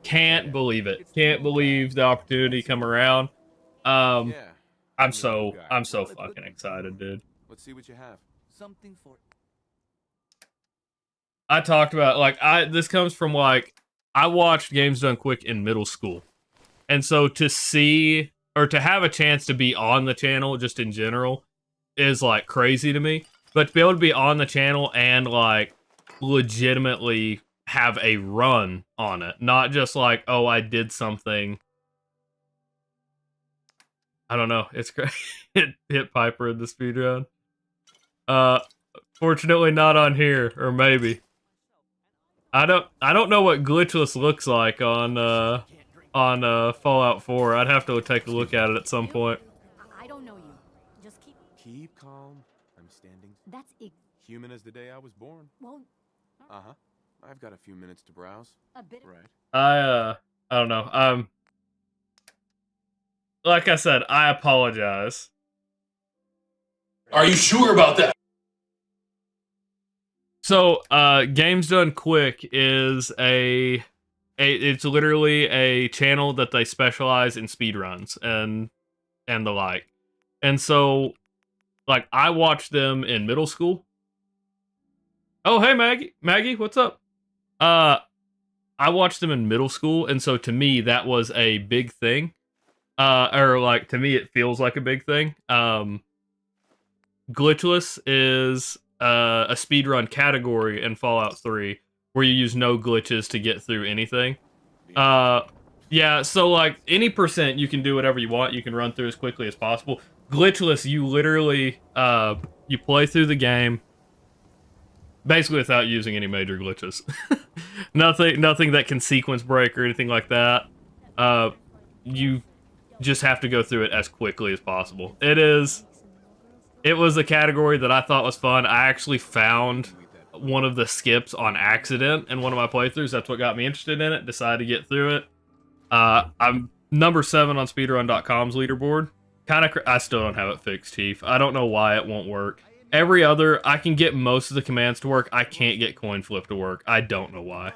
Can't believe it. Can't believe the opportunity come around. I'm so fucking excited, dude. Let's see what you have. Something for. I talked about like this comes from like I watched Games Done Quick in middle school. And so to see or to have a chance to be on the channel just in general is like crazy to me. But to be able to be on the channel and like legitimately have a run on it, not just like, oh, I did something. I don't know. It's great. Hit Piper in the speedrun. Fortunately not on here, or maybe. I don't know what glitchless looks like on Fallout 4. I'd have to take a look at it at some point. I don't know you. Just Keep calm. I'm standing. That's it. Human as the day I was born. Well. Uh-huh. I've got a few minutes to browse. A bit. Right. I don't know. Like I said, I apologize. Are you sure about that? So, Games Done Quick is it's literally a channel that they specialize in speedruns and the like. And so, like, I watched them in middle school. Oh, hey, Maggie, what's up? I watched them in middle school, and so to me, that was a big thing. Or, like, to me, it feels like a big thing. Glitchless is a speedrun category in Fallout 3 where you use no glitches to get through anything. Yeah, so, like, any percent, you can do whatever you want. You can run through as quickly as possible. Glitchless, you literally, you play through the game basically without using any major glitches. nothing that can sequence break or anything like that. You just have to go through it as quickly as possible. It was a category that I thought was fun. I actually found one of the skips on accident in one of my playthroughs. That's what got me interested in it. Decided to get through it. I'm number 7 on speedrun.com's leaderboard. I still don't have it fixed, Chief. I don't know why it won't work. Every other, I can get most of the commands to work. I can't get coin flip to work. I don't know why.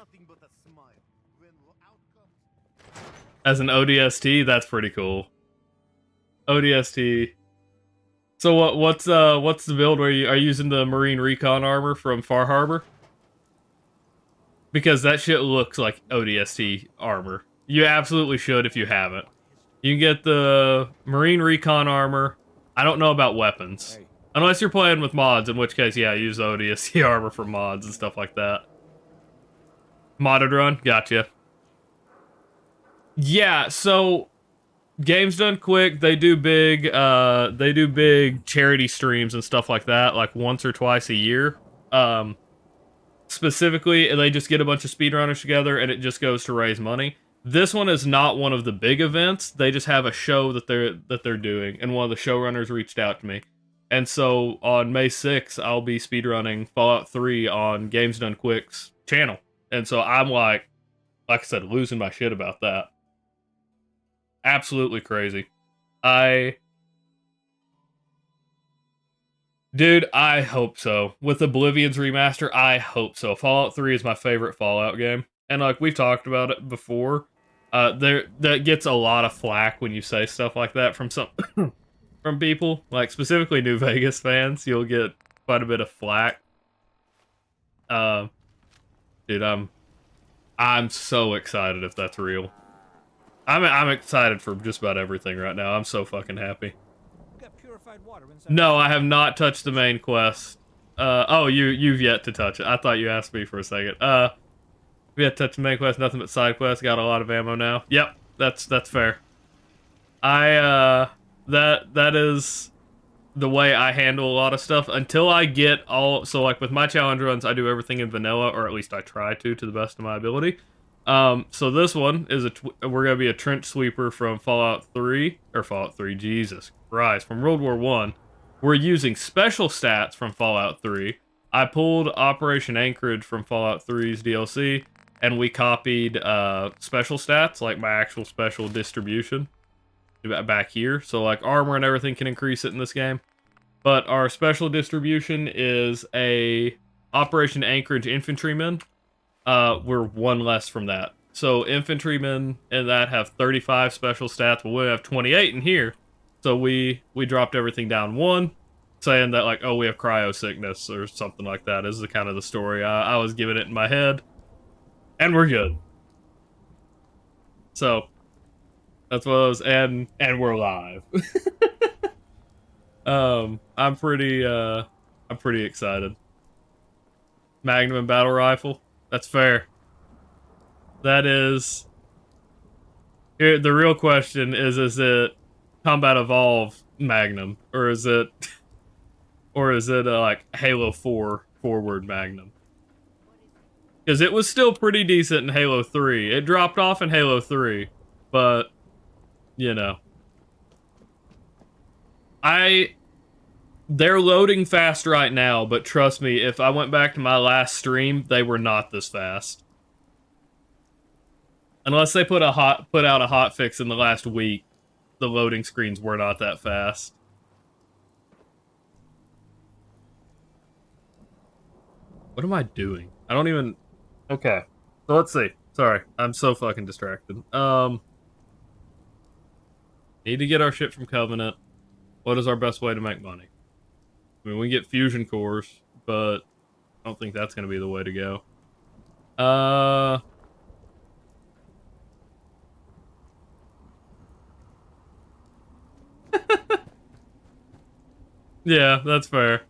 As an ODST, that's pretty cool. ODST. So what's the build where you are using the Marine Recon armor from Far Harbor? Because that shit looks like ODST armor. You absolutely should if you haven't. You can get the Marine Recon armor. I don't know about weapons. Unless you're playing with mods, in which case, yeah, use the ODST armor for mods and stuff like that. Modded run? Gotcha. Yeah, so Games Done Quick, they do big charity streams and stuff like that, like once or twice a year. Specifically, they just get a bunch of speedrunners together and it just goes to raise money. This one is not one of the big events. They just have a show that they're doing, and one of the showrunners reached out to me. And so on May 6th, I'll be speedrunning Fallout 3 on Games Done Quick's channel. And so I'm like I said, losing my shit about that. Absolutely crazy. Dude, I hope so. With Oblivion's remaster, I hope so. Fallout 3 is my favorite Fallout game. And like we've talked about it before, that gets a lot of flack when you say stuff like that from from people, like specifically New Vegas fans. You'll get quite a bit of flack. Dude, I'm so excited if that's real. I'm excited for just about everything right now. I'm so fucking happy. No, I have not touched the main quest. Oh, you've yet to touch it. I thought you asked me for a second. We had to touch the main quest, nothing but side quests. Got a lot of ammo now. Yep, that's fair. That is the way I handle a lot of stuff until I get all. So like with my challenge runs, I do everything in vanilla, or at least I try to the best of my ability. So this one is we're gonna be a trench sweeper from Fallout 3 or Fallout 3. Jesus Christ, from World War 1. We're using special stats from Fallout 3. I pulled Operation Anchorage from Fallout 3's DLC, and we copied special stats, like my actual special distribution, back here. So like armor and everything can increase it in this game. But our special distribution is a Operation Anchorage infantryman. We're one less from that. So infantrymen in that have 35 special stats, but we have 28 in here. So we dropped everything down 1, saying that like, oh, we have cryo sickness or something like that is the kind of the story I was giving it in my head. And we're good. So that's what it was, and we're live. I'm pretty excited. Magnum and battle rifle. That's fair. That is. Here, the real question is it Combat Evolved Magnum, or is it like Halo 4 Forward Magnum? Because it was still pretty decent in Halo 3. It dropped off in Halo 3, but you know, they're loading fast right now, but trust me, if I went back to my last stream, they were not this fast. Unless they put out a hotfix in the last week, the loading screens were not that fast. What am I doing? I don't even... Okay. So let's see. Sorry. I'm so fucking distracted. Need to get our shit from Covenant. What is our best way to make money? I mean, we can get fusion cores, but I don't think that's going to be the way to go. Yeah, that's fair.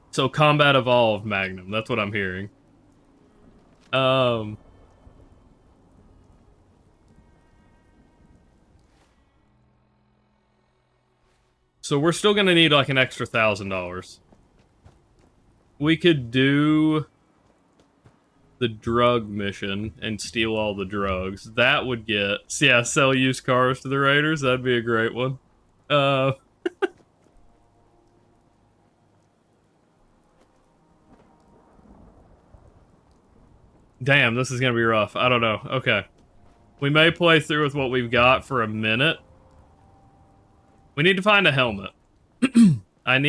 So Combat Evolved Magnum, that's what I'm hearing. So we're still gonna need like an extra $1,000. We could do... the drug mission and steal all the drugs. That would get... Yeah, sell used cars to the Raiders. That'd be a great one. Damn, this is gonna be rough. I don't know. Okay. We may play through with what we've got for a minute. We need to find a helmet. I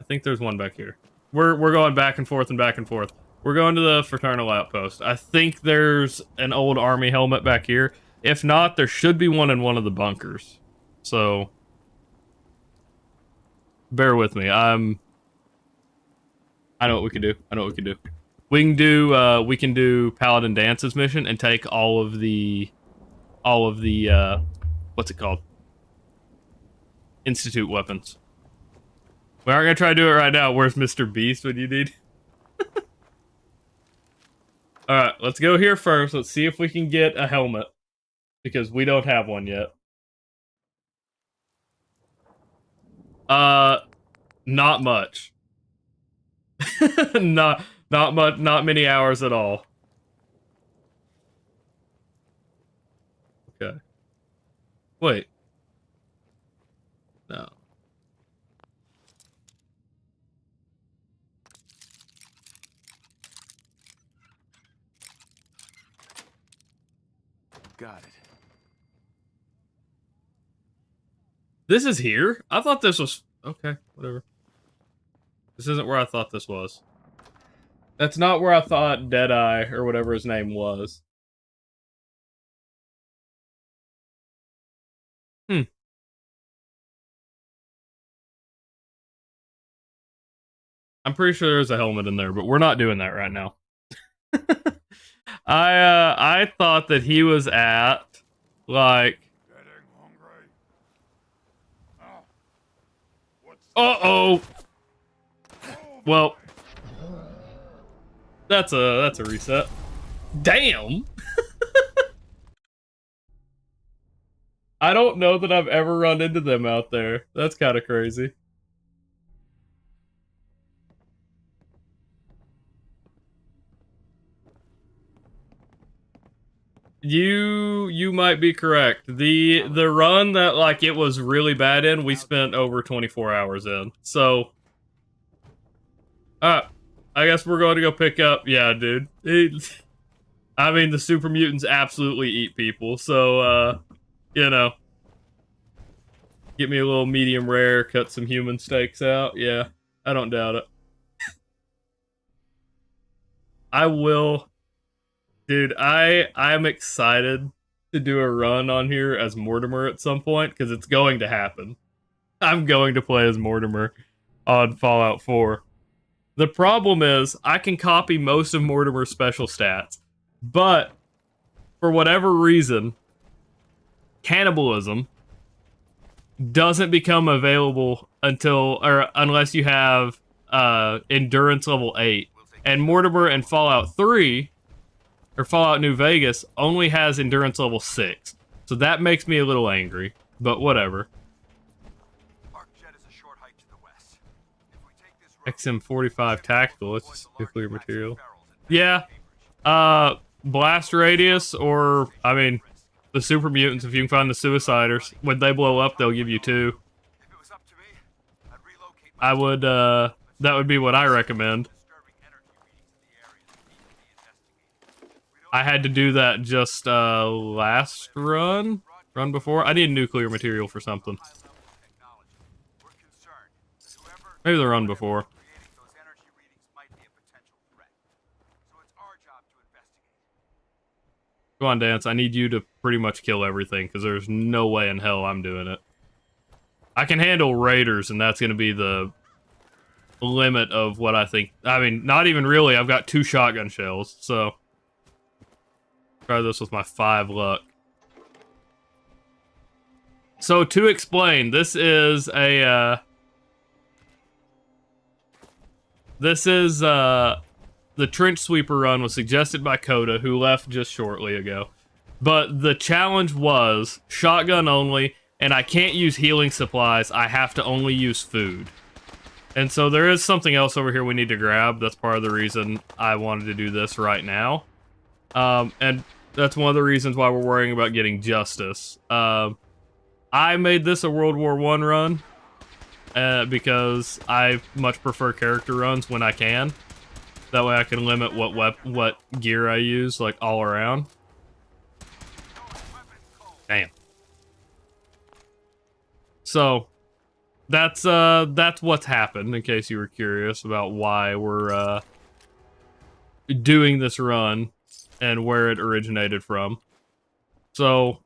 think there's one back here. We're going back and forth and back and forth. We're going to the Fraternal Outpost. I think there's an old army helmet back here. If not, there should be one in one of the bunkers. So, bear with me. I know what we can do. We can do Paladin Dance's mission and take all of the what's it called? Institute weapons. We aren't gonna try to do it right now. Where's Mr. Beast when you need? Alright, let's go here first. Let's see if we can get a helmet. Because we don't have one yet. Not much. not much, not many hours at all. Okay. Wait. No. Got it. This is here? I thought this was... Okay, whatever. This isn't where I thought this was. That's not where I thought Deadeye, or whatever his name was. I'm pretty sure there's a helmet in there, but we're not doing that right now. I thought that he was at, like... Uh-oh! Well... That's a reset. Damn! I don't know that I've ever run into them out there. That's kind of crazy. You might be correct. The run that like it was really bad in, we spent over 24 hours in. So I guess we're going to go pick up. Yeah, dude. I mean, the super mutants absolutely eat people. So you know, get me a little medium rare, cut some human steaks out. Yeah, I don't doubt it. I will. Dude, I'm excited to do a run on here as Mortimer at some point, because it's going to happen. I'm going to play as Mortimer on Fallout 4. The problem is, I can copy most of Mortimer's special stats, but for whatever reason, cannibalism doesn't become available unless you have endurance level 8. And Mortimer in Fallout 3... or Fallout New Vegas only has endurance level 6. So that makes me a little angry, but whatever. XM45 tactical, it's just nuclear material. Yeah. Blast radius, or I mean the super mutants, if you can find the suiciders. When they blow up, they'll give you 2. I would that would be what I recommend. I had to do that just last run before. I need nuclear material for something. Maybe the run before. Go on, Dance. I need you to pretty much kill everything, because there's no way in hell I'm doing it. I can handle raiders, and that's going to be the limit of what I think. I mean, not even really. I've got 2 shotgun shells, so... Try this with my 5 luck. So, to explain, this is a, the Trench Sweeper run was suggested by Coda, who left just shortly ago. But the challenge was shotgun only, and I can't use healing supplies, I have to only use food. And so there is something else over here we need to grab. That's part of the reason I wanted to do this right now. And that's one of the reasons why we're worrying about getting justice. I made this a World War I run because I much prefer character runs when I can. That way I can limit what gear I use, like, all around. Damn. So, that's what's happened, in case you were curious about why we're, doing this run and where it originated from. So,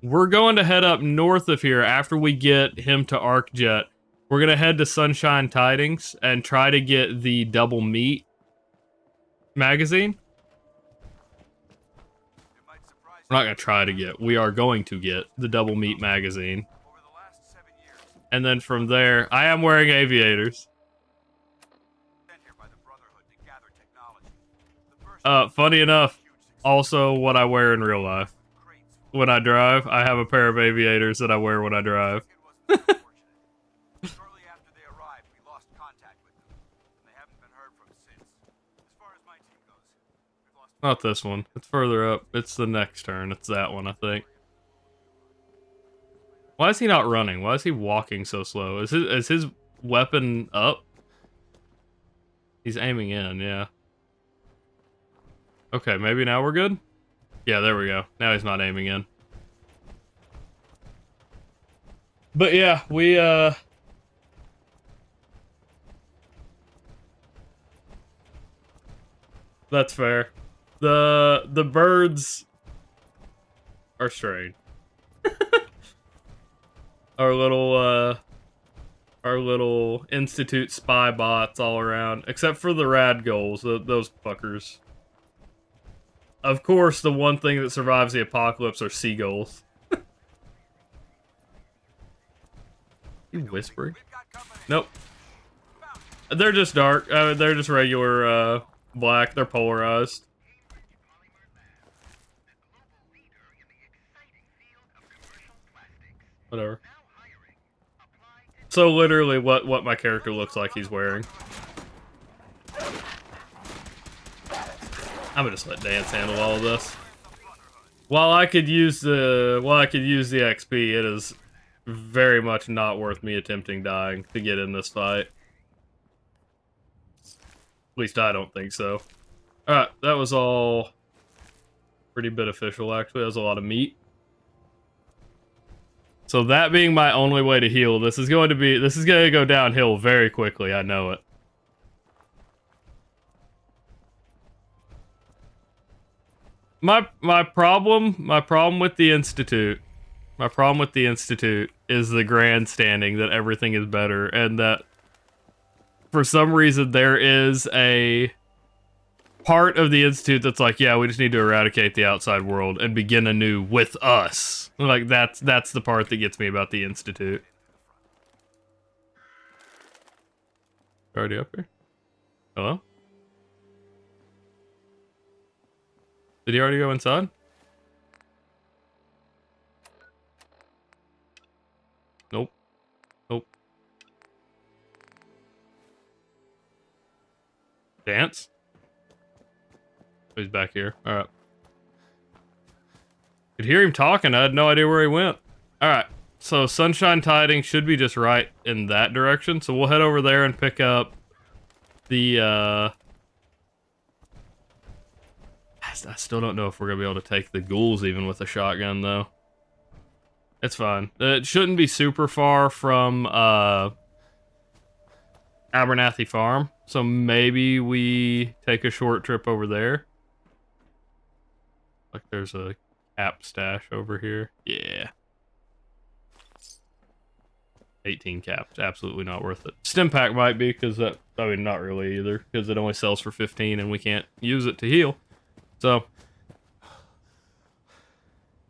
we're going to head up north of here after we get him to ArcJet. We're going to head to Sunshine Tidings and try to get the Double Meat magazine. We're not going to try to get. We are going to get the Double Meat magazine. And then from there, I am wearing aviators. Funny enough, also what I wear in real life. When I drive, I have a pair of aviators that I wear when I drive. Not this one. It's further up. It's the next turn. It's that one, I think. Why is he not running? Why is he walking so slow? Is his weapon up? He's aiming in, yeah. Okay, maybe now we're good? Yeah, there we go. Now he's not aiming in. But yeah, we, that's fair. The birds are strange. Our little Institute spy bots all around. Except for the rad goals, those fuckers. Of course, the one thing that survives the apocalypse are seagulls. You whispering? Nope. They're just dark. They're just regular, black. They're polarized. Whatever. So literally what my character looks like he's wearing. I'm gonna just let Dance handle all of this. While I could use the XP, it is very much not worth me attempting dying to get in this fight. At least I don't think so. Alright, that was all pretty beneficial actually. That was a lot of meat. So that being my only way to heal, this is going to go downhill very quickly, I know it. My problem with the Institute is the grandstanding that everything is better, and that for some reason there is a part of the Institute that's like, yeah, we just need to eradicate the outside world and begin anew with us. Like, that's the part that gets me about the Institute. Already up here? Hello? Did he already go inside? Nope. Nope. Dance? Oh, he's back here. Alright. Could hear him talking. I had no idea where he went. Alright. So Sunshine Tidings should be just right in that direction. So we'll head over there and pick up the, I still don't know if we're going to be able to take the ghouls even with a shotgun, though. It's fine. It shouldn't be super far from, Abernathy Farm. So maybe we take a short trip over there. Like there's a cap stash over here. Yeah. 18 caps. Absolutely not worth it. Stim pack might be, because that, I mean, not really either, because it only sells for 15 and we can't use it to heal. So.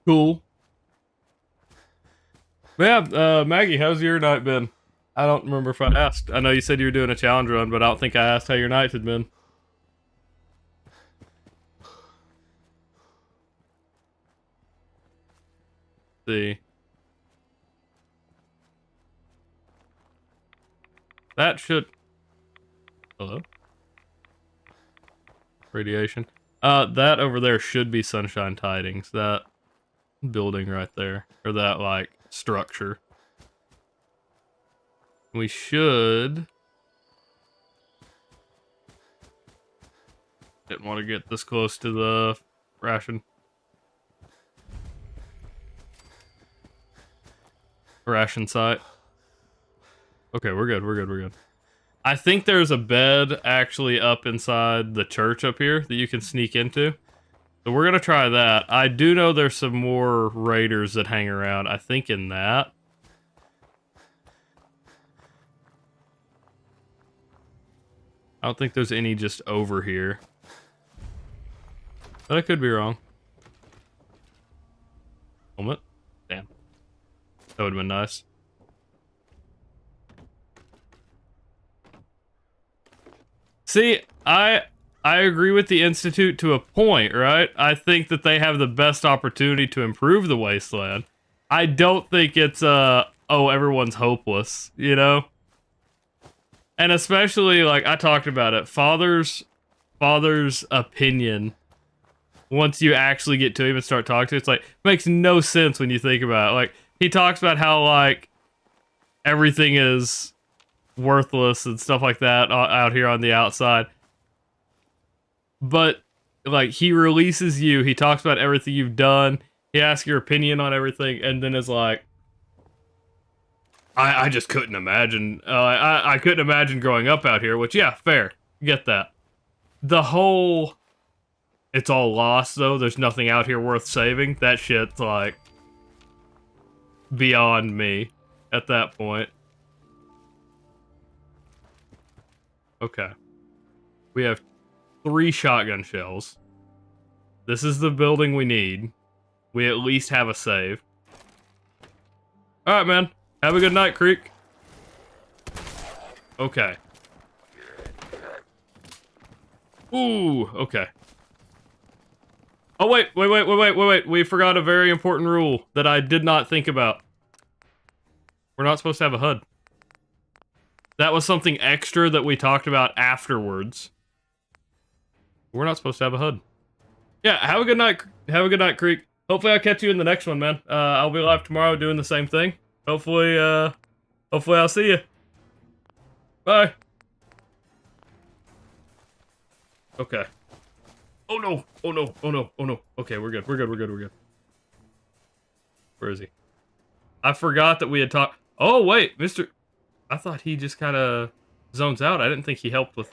Cool. Yeah, Maggie, how's your night been? I don't remember if I asked. I know you said you were doing a challenge run, but I don't think I asked how your night had been. See. That should... Hello? Radiation. That over there should be Sunshine Tidings. That building right there. Or that, like, structure. We should... Didn't want to get this close to the ration site. Okay, we're good, we're good, we're good. I think there's a bed actually up inside the church up here that you can sneak into. So we're gonna try that. I do know there's some more raiders that hang around, I think in that. I don't think there's any just over here. But I could be wrong. Helmet? Damn. That would've been nice. See, I agree with the Institute to a point, right? I think that they have the best opportunity to improve the wasteland. I don't think it's, oh, everyone's hopeless, you know? And especially, like, I talked about it, Father's opinion, once you actually get to him and start talking to him, it's like, makes no sense when you think about it. Like, he talks about how, like, everything is worthless and stuff like that out here on the outside. But, like, he releases you, he talks about everything you've done, he asks your opinion on everything, and then is like, I just couldn't imagine, I couldn't imagine growing up out here, which, yeah, fair, get that. The whole, it's all lost, though, there's nothing out here worth saving, that shit's, like, beyond me at that point. Okay. We have 3 shotgun shells. This is the building we need. We at least have a save. Alright, man. Have a good night, Creek. Okay. Ooh, okay. Oh, wait. We forgot a very important rule that I did not think about. We're not supposed to have a HUD. That was something extra that we talked about afterwards. We're not supposed to have a HUD. Yeah, have a good night. Have a good night, Creek. Hopefully I'll catch you in the next one, man. I'll be live tomorrow doing the same thing. Hopefully I'll see you. Bye. Okay. Oh no. Oh no. Oh no. Oh no. Okay, we're good. We're good. We're good. We're good. Where is he? I forgot that we had talked. Oh, wait, Mr. I thought he just kind of zones out. I didn't think he helped with...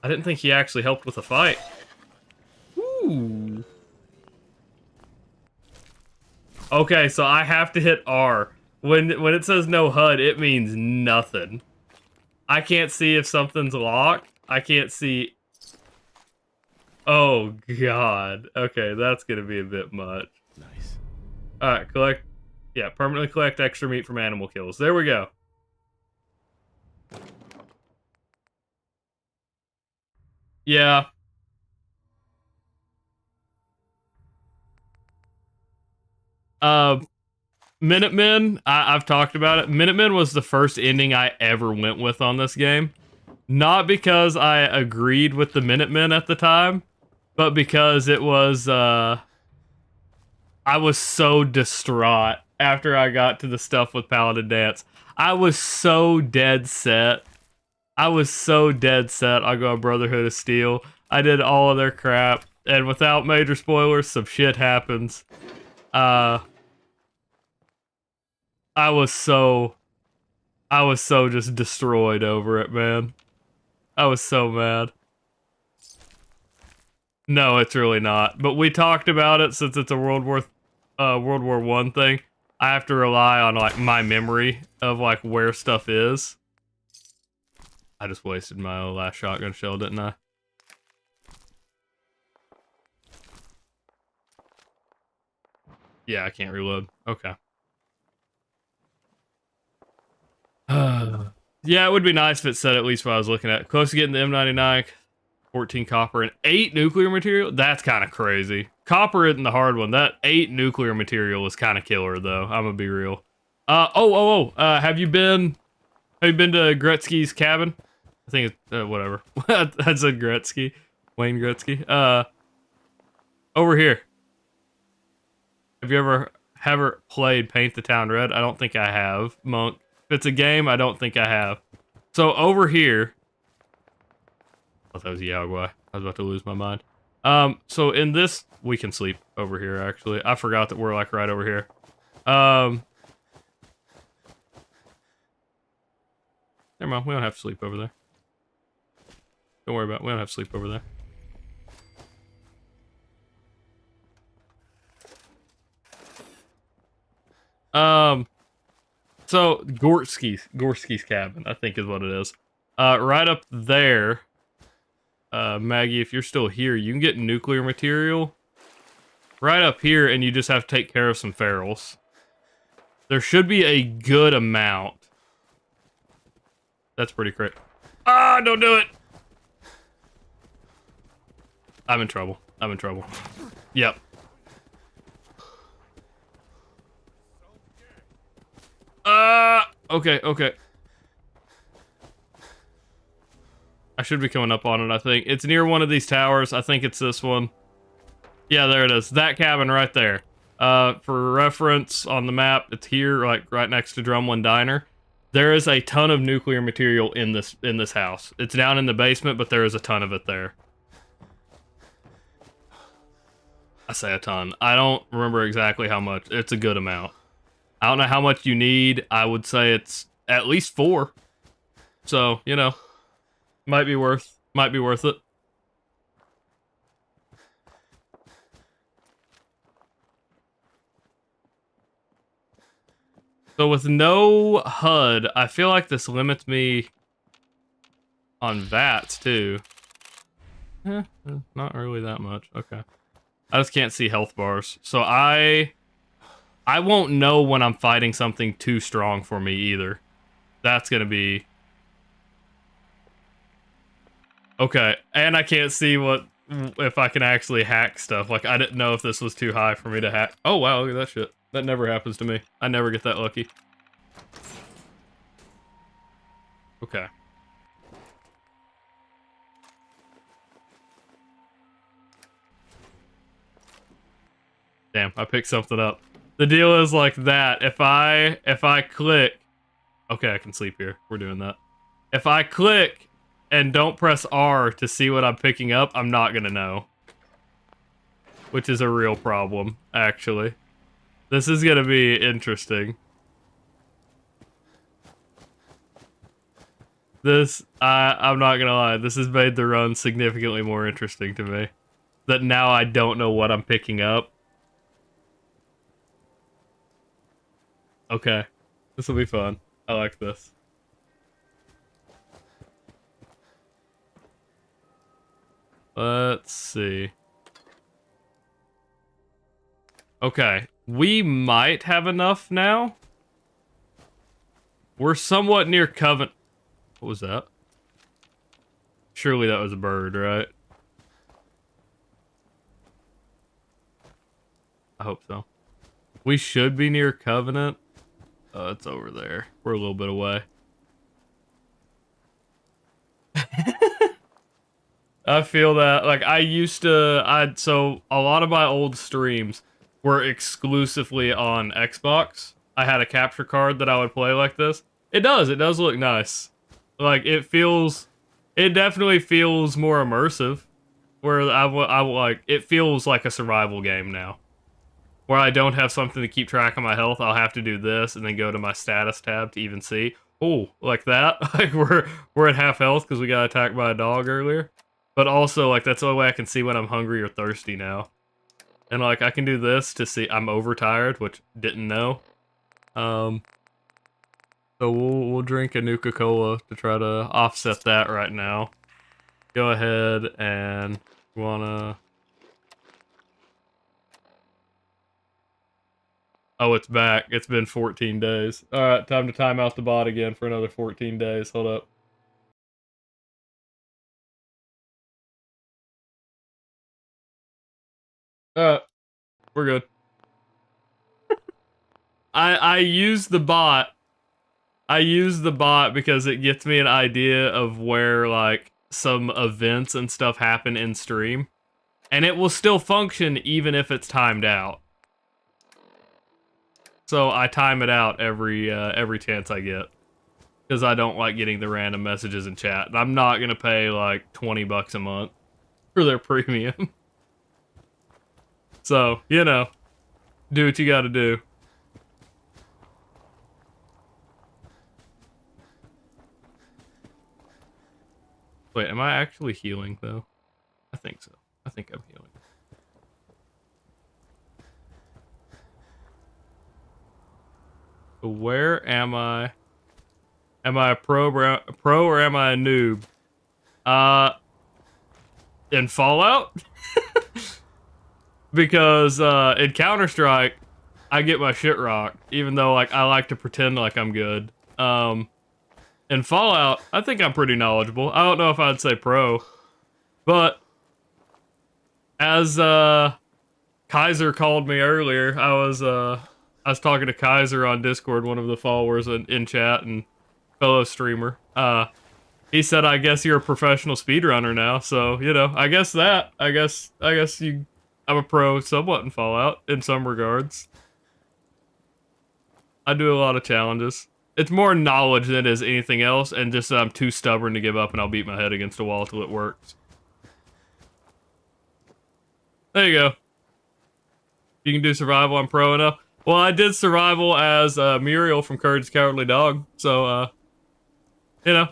I didn't think he actually helped with the fight. Ooh. Okay, so I have to hit R. When it says no HUD, it means nothing. I can't see if something's locked. I can't see... Oh, God. Okay, that's gonna be a bit much. Nice. Alright, collect... Yeah, permanently collect extra meat from animal kills. There we go. Yeah. Minutemen, I've talked about it. Minutemen was the first ending I ever went with on this game. Not because I agreed with the Minutemen at the time, but because it was, I was so distraught after I got to the stuff with Paladin Dance. I was so dead set. I was so dead set on going Brotherhood of Steel. I did all of their crap, and without major spoilers, some shit happens. I was so just destroyed over it, man. I was so mad. No, it's really not. But we talked about it since it's a World War I thing. I have to rely on like my memory of like where stuff is. I just wasted my last shotgun shell, didn't I? Yeah, I can't reload. Okay. Yeah, it would be nice if it said at least what I was looking at. Close to getting the M99, 14 copper, and 8 nuclear material? That's kind of crazy. Copper isn't the hard one. That 8 nuclear material is kind of killer, though. I'm gonna be real. Have you been Have you been to Gretzky's cabin? I think it's whatever. I said Gretzky, Wayne Gretzky. Over here. Have you ever played Paint the Town Red? I don't think I have, Monk. If it's a game, I don't think I have. So over here, I thought that was Yaguai. I was about to lose my mind. So in this, we can sleep over here. Actually, I forgot that we're like right over here. Never mind. We don't have to sleep over there. Don't worry about it. We don't have to sleep over there. So Gorski's cabin, I think is what it is. Right up there, Maggie, if you're still here, you can get nuclear material right up here, and you just have to take care of some ferals. There should be a good amount. That's pretty great. Ah, don't do it! I'm in trouble. I'm in trouble. Yep. Okay, okay. I should be coming up on it, I think. It's near one of these towers. I think it's this one. Yeah, there it is. That cabin right there. For reference on the map, it's here, like right next to Drumlin Diner. There is a ton of nuclear material in this house. It's down in the basement, but there is a ton of it there. I say a ton. I don't remember exactly how much. It's a good amount. I don't know how much you need. I would say it's at least 4. So, you know, might be worth it. So with no HUD, I feel like this limits me on VATS too. Not really that much. Okay. I just can't see health bars. So I won't know when I'm fighting something too strong for me either. That's gonna be... Okay, and I can't see if I can actually hack stuff. Like, I didn't know if this was too high for me to hack. Oh wow, look at that shit. That never happens to me. I never get that lucky. Okay. Damn, I picked something up. The deal is like that. If I click... Okay, I can sleep here. We're doing that. If I click and don't press R to see what I'm picking up, I'm not gonna know. Which is a real problem, actually. This is gonna be interesting. I'm not gonna lie, this has made the run significantly more interesting to me. That now I don't know what I'm picking up. Okay. This will be fun. I like this. Let's see. Okay. We might have enough now. We're somewhat near Covenant. What was that? Surely that was a bird, right? I hope so. We should be near Covenant. Oh, it's over there. We're a little bit away. I feel that. Like, so a lot of my old streams were exclusively on Xbox. I had a capture card that I would play like this. It does look nice. Like, it definitely feels more immersive. Where it feels like a survival game now. Where I don't have something to keep track of my health, I'll have to do this and then go to my status tab to even see. Oh, like that? Like, we're at half health because we got attacked by a dog earlier. But also, like, that's the only way I can see when I'm hungry or thirsty now. And, like, I can do this to see I'm overtired, which didn't know. So we'll drink a Nuka-Cola to try to offset that right now. Go ahead and wanna... Oh, it's back. It's been 14 days. Alright, time to time out the bot again for another 14 days. Hold up. We're good. I used the bot I use the bot because it gets me an idea of where like some events and stuff happen in stream, and it will still function even if it's timed out. So I time it out every chance I get, because I don't like getting the random messages in chat. And I'm not gonna pay like $20 a month for their premium. So, you know, do what you gotta do. Wait, am I actually healing though? I think so. I think I'm healing. So where am I? Am I a pro or am I a noob? In Fallout? Because in Counter-Strike, I get my shit rocked, even though like I like to pretend like I'm good. In Fallout, I think I'm pretty knowledgeable. I don't know if I'd say pro, but as Kaiser called me earlier, I was talking to Kaiser on Discord, one of the followers in chat and fellow streamer. He said, "I guess you're a professional speedrunner now." So, you know, I guess I'm a pro somewhat in Fallout in some regards. I do a lot of challenges. It's more knowledge than it is anything else, and just that I'm too stubborn to give up, and I'll beat my head against a wall till it works. There you go. You can do survival, I'm pro enough. Well, I did survival as Muriel from Courage the Cowardly Dog, so, you know.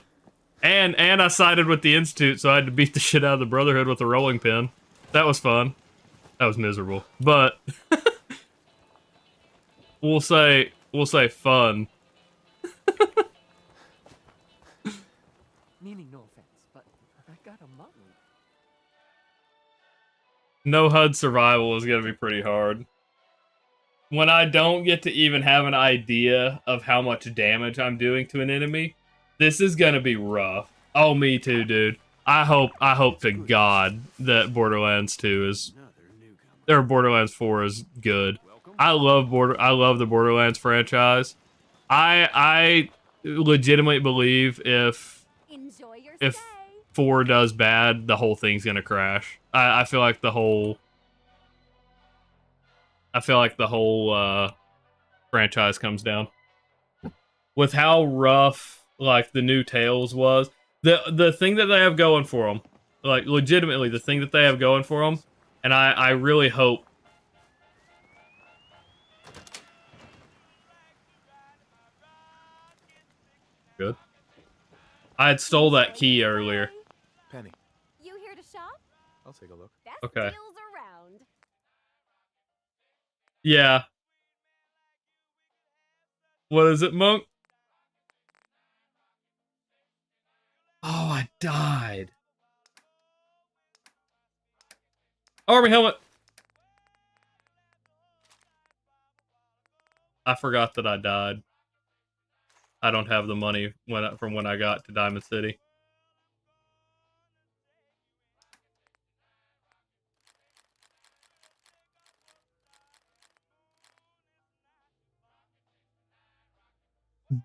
And I sided with the Institute, so I had to beat the shit out of the Brotherhood with a rolling pin. That was fun. That was miserable. But we'll say fun. Meaning no offense, but I got a mutton. No HUD survival is gonna be pretty hard. When I don't get to even have an idea of how much damage I'm doing to an enemy, this is gonna be rough. Oh, me too, dude. I hope to God that Borderlands 2 is, or Borderlands 4 is good. I love the Borderlands franchise. I legitimately believe if 4 does bad, the whole thing's gonna crash. I feel like the whole franchise comes down with how rough like the new Tales was. The thing that they have going for them, like legitimately the thing that they have going for them, and I really hope. Good. I had stole that key earlier. Penny, You here to shop? I'll take a look. Best Okay. deals around. Yeah. What is it, Monk? Oh, I died. Army helmet. I forgot that I died. I don't have the money from when I got to Diamond City.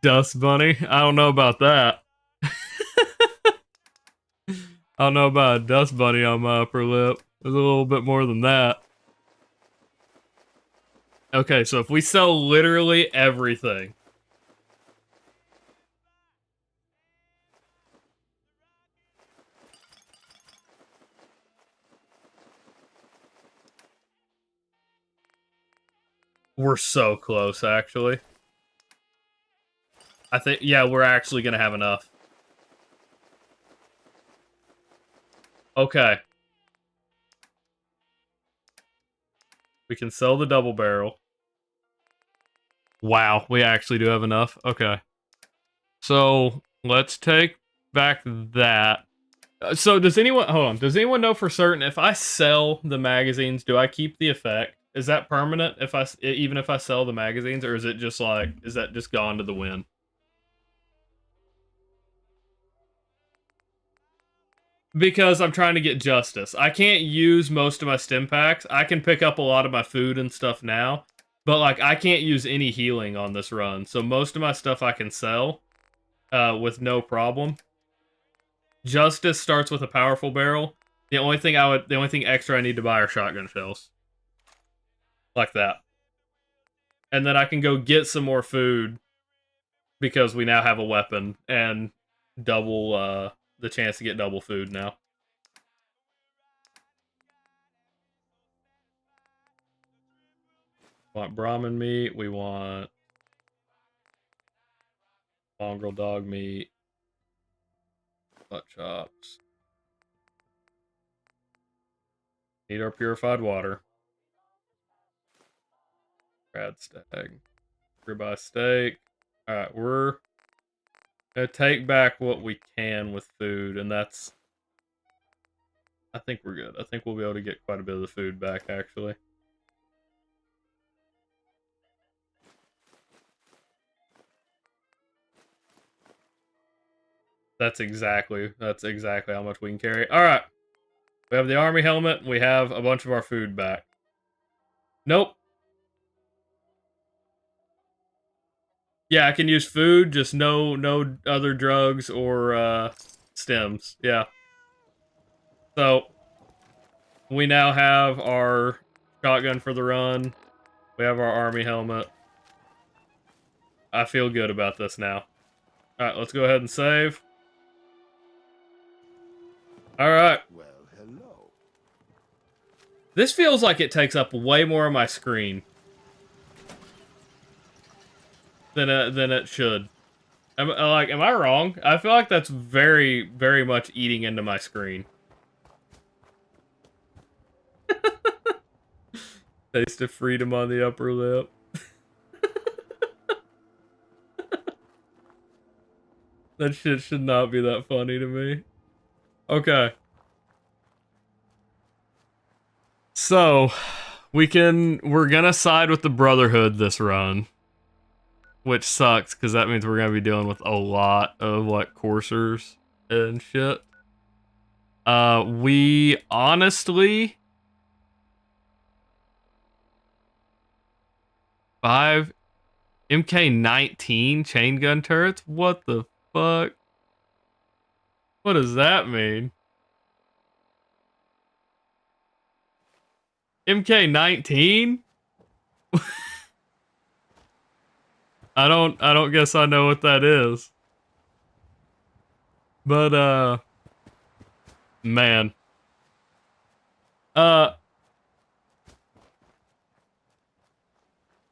Dust Bunny? I don't know about that. I don't know about a dust bunny on my upper lip. There's a little bit more than that. Okay, so if we sell literally everything. We're so close, actually. I think, yeah, we're actually gonna have enough. Okay. We can sell the double barrel. Wow, we actually do have enough. Okay. So, let's take back that. So, does anyone... Hold on. Does anyone know for certain if I sell the magazines, do I keep the effect? Is that permanent even if I sell the magazines, or is it just like... Is that just gone to the wind? Because I'm trying to get justice. I can't use most of my stim packs. I can pick up a lot of my food and stuff now, But, like, I can't use any healing on this run, so most of my stuff I can sell with no problem. Justice starts with a powerful barrel. The only thing extra I need to buy are shotgun shells. Like that. And then I can go get some more food because we now have a weapon and double the chance to get double food now. We want Brahmin meat. We want mongrel dog meat. Butt chops. Need our purified water. Crab stag. Ribeye steak. Alright, we're gonna take back what we can with food, and that's... I think we're good. I think we'll be able to get quite a bit of the food back, actually. That's exactly how much we can carry. Alright. We have the army helmet, we have a bunch of our food back. Nope. Yeah, I can use food, just no other drugs or stems. Yeah. So we now have our shotgun for the run. We have our army helmet. I feel good about this now. Alright, let's go ahead and save. Alright. Well, hello. This feels like it takes up way more of my screen than it should. Am I wrong? I feel like that's very, very much eating into my screen. Taste of freedom on the upper lip. That shit should not be that funny to me. Okay. So, we're gonna side with the Brotherhood this run. Which sucks, because that means we're gonna be dealing with a lot of, like, coursers and shit. We honestly... 5 MK19 chain gun turrets? What the fuck? What does that mean? MK19? I don't guess I know what that is. But man.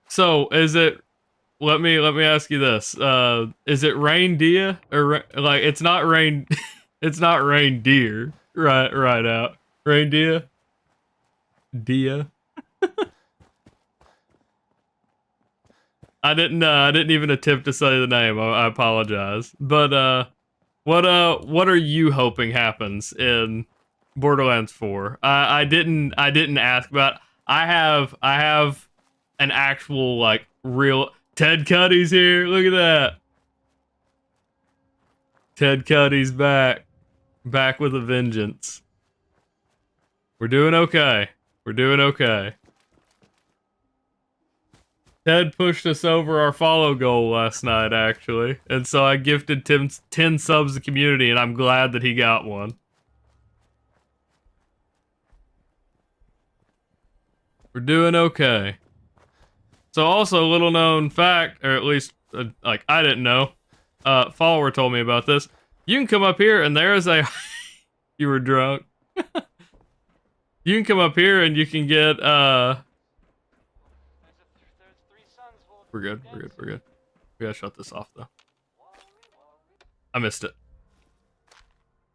So is it, let me ask you this. Is it reindeer or like it's not rain it's not reindeer. Right out. Reindeer? Dia. I didn't even attempt to say the name. I apologize. But what are you hoping happens in Borderlands 4? I didn't ask about. I have an actual, like, real Ted Cuddy's here. Look at that. Ted Cuddy's back with a vengeance. We're doing okay. We're doing okay. Ted pushed us over our follow goal last night, actually. And so I gifted Tim 10 subs to the community, and I'm glad that he got one. We're doing okay. So also, a little known fact, or at least, like, I didn't know. Follower told me about this. You can come up here, and there's a... You were drunk. You can come up here, and you can get, We're good. We gotta shut this off, though. I missed it.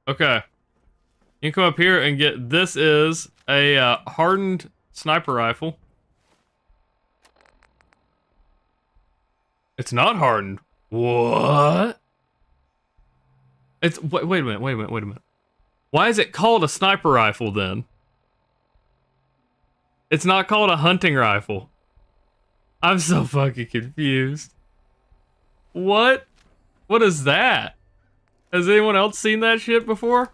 Okay. You can come up here and get... This is a hardened sniper rifle. It's not hardened. What? It's... Wait a minute. Why is it called a sniper rifle, then? It's not called a hunting rifle. I'm so fucking confused. What? What is that? Has anyone else seen that shit before?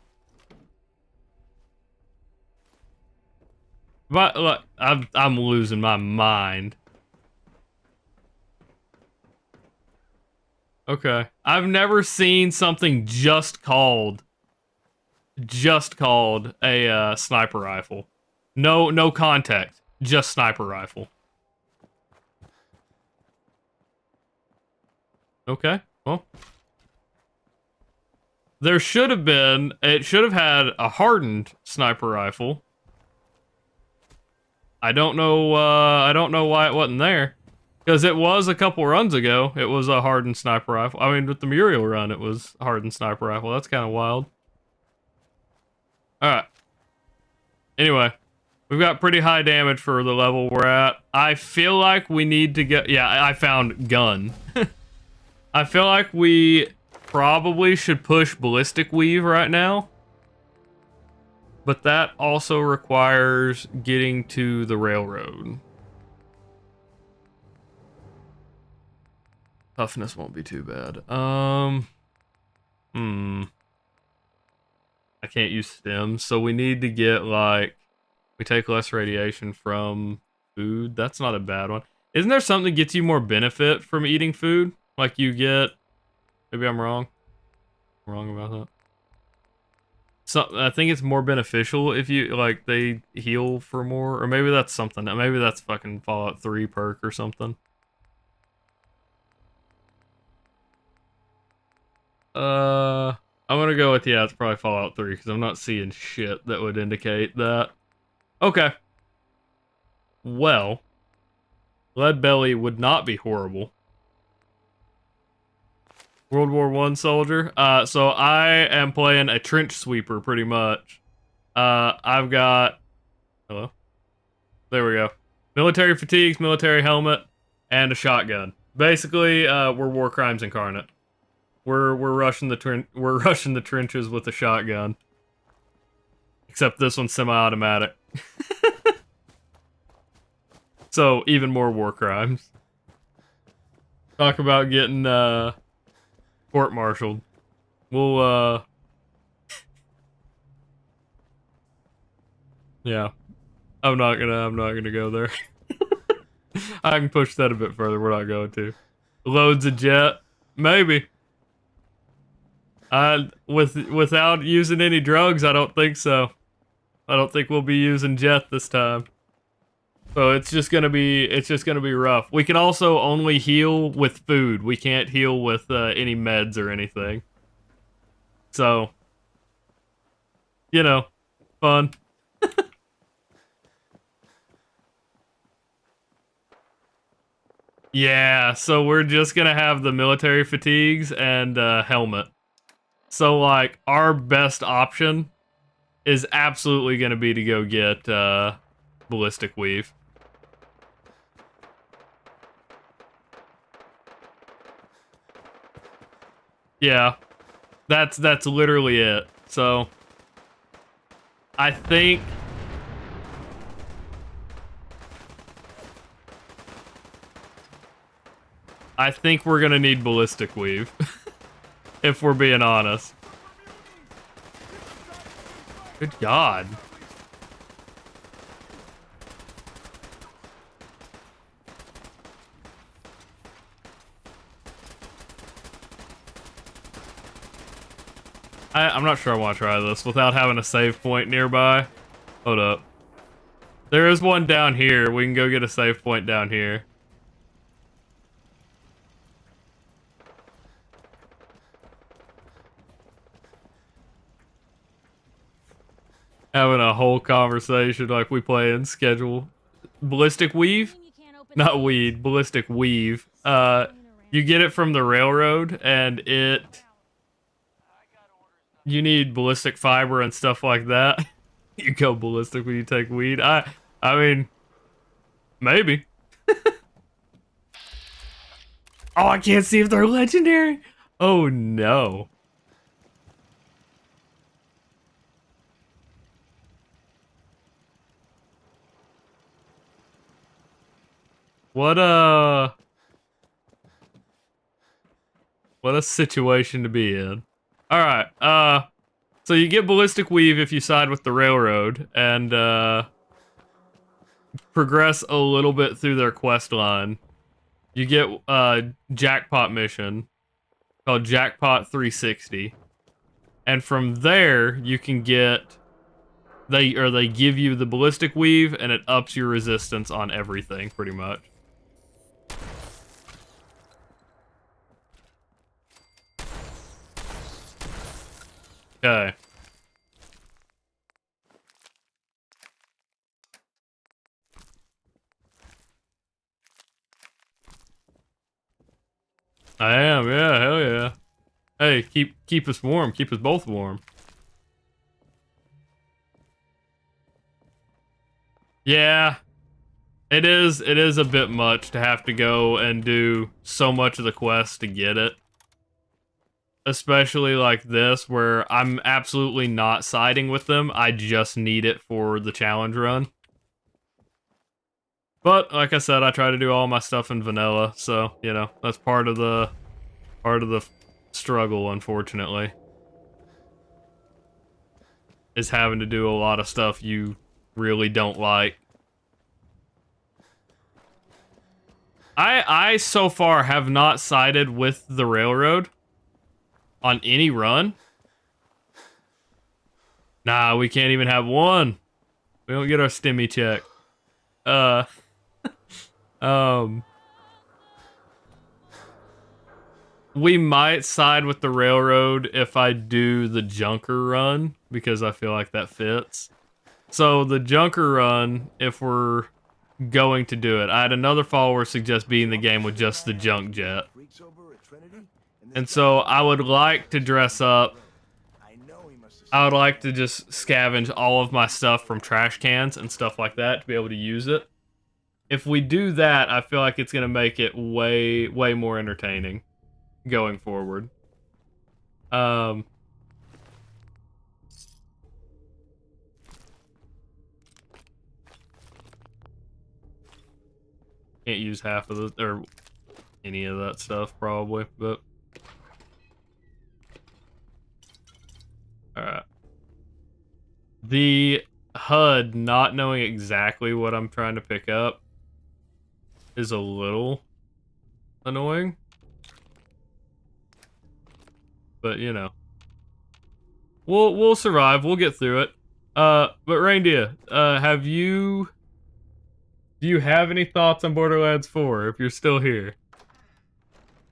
But look, I'm losing my mind. Okay. I've never seen something just called a sniper rifle. No context. Just sniper rifle. Okay. Well. It should have had a hardened sniper rifle. I don't know why it wasn't there. Because it was a couple runs ago. It was a hardened sniper rifle. I mean, with the Muriel run, it was a hardened sniper rifle. That's kind of wild. Alright. Anyway. We've got pretty high damage for the level we're at. I feel like we need to get... Yeah, I found gun. I feel like we probably should push Ballistic Weave right now. But that also requires getting to the railroad. Toughness won't be too bad. I can't use stems, so we need to get, like... We take less radiation from food. That's not a bad one. Isn't there something that gets you more benefit from eating food? Like you get... Maybe I'm wrong. I'm wrong about that. So, I think it's more beneficial if you, like, they heal for more. Or maybe that's something. Maybe that's fucking Fallout 3 perk or something. I'm gonna go with, yeah, it's probably Fallout 3, because I'm not seeing shit that would indicate that. Okay. Well, Lead Belly would not be horrible. World War I soldier. So I am playing a trench sweeper pretty much. I've got... Hello? There we go. Military fatigues, military helmet, and a shotgun. Basically, we're war crimes incarnate. We're rushing the trenches with a shotgun. Except this one's semi-automatic. So, even more war crimes. Talk about getting, court-martialed. We'll, yeah. I'm not gonna go there. I can push that a bit further, we're not going to. Loads of jet? Maybe. Without using any drugs, I don't think so. I don't think we'll be using jet this time. So it's just gonna be rough. We can also only heal with food. We can't heal with any meds or anything. So, you know, fun. Yeah, so we're just gonna have the military fatigues and helmet. So like our best option is absolutely gonna be to go get ballistic weave. Yeah, that's literally it. So, I think we're gonna need ballistic weave, if we're being honest. Good God. I'm not sure I want to try this without having a save point nearby. Hold up. There is one down here. We can go get a save point down here. Having a whole conversation like we play in schedule. Ballistic weave? Not weed. Ballistic weave. You get it from the railroad, and you need ballistic fiber and stuff like that. You go ballistic when you take weed. I mean, maybe. Oh, I can't see if they're legendary. Oh no. What a situation to be in. Alright, so you get ballistic weave if you side with the railroad, and, progress a little bit through their quest line. You get, jackpot mission. called Jackpot 360. And from there, you can get... They give you the ballistic weave, and it ups your resistance on everything, pretty much. Okay. I am, yeah, hell yeah. Hey, keep us warm, keep us both warm. Yeah. It is a bit much to have to go and do so much of the quest to get it. Especially like this, where I'm absolutely not siding with them, I just need it for the challenge run. But, like I said, I try to do all my stuff in vanilla, so, you know, that's part of the struggle, unfortunately. Is having to do a lot of stuff you really don't like. I so far have not sided with the railroad on any run. Nah, we can't even have one. We don't get our stimmy check. We might side with the railroad if I do the Junker run, because I feel like that fits. So the Junker run, if we're going to do it, I had another follower suggest beating the game with just the junk jet. And so I would like to dress up. I would like to just scavenge all of my stuff from trash cans and stuff like that to be able to use it. If we do that, I feel like it's going to make it way more entertaining going forward. Can't use half of the, or any of that stuff probably, but alright. The HUD not knowing exactly what I'm trying to pick up is a little annoying. But, you know. We'll survive, we'll get through it. But Reindeer, do you have any thoughts on Borderlands 4 if you're still here?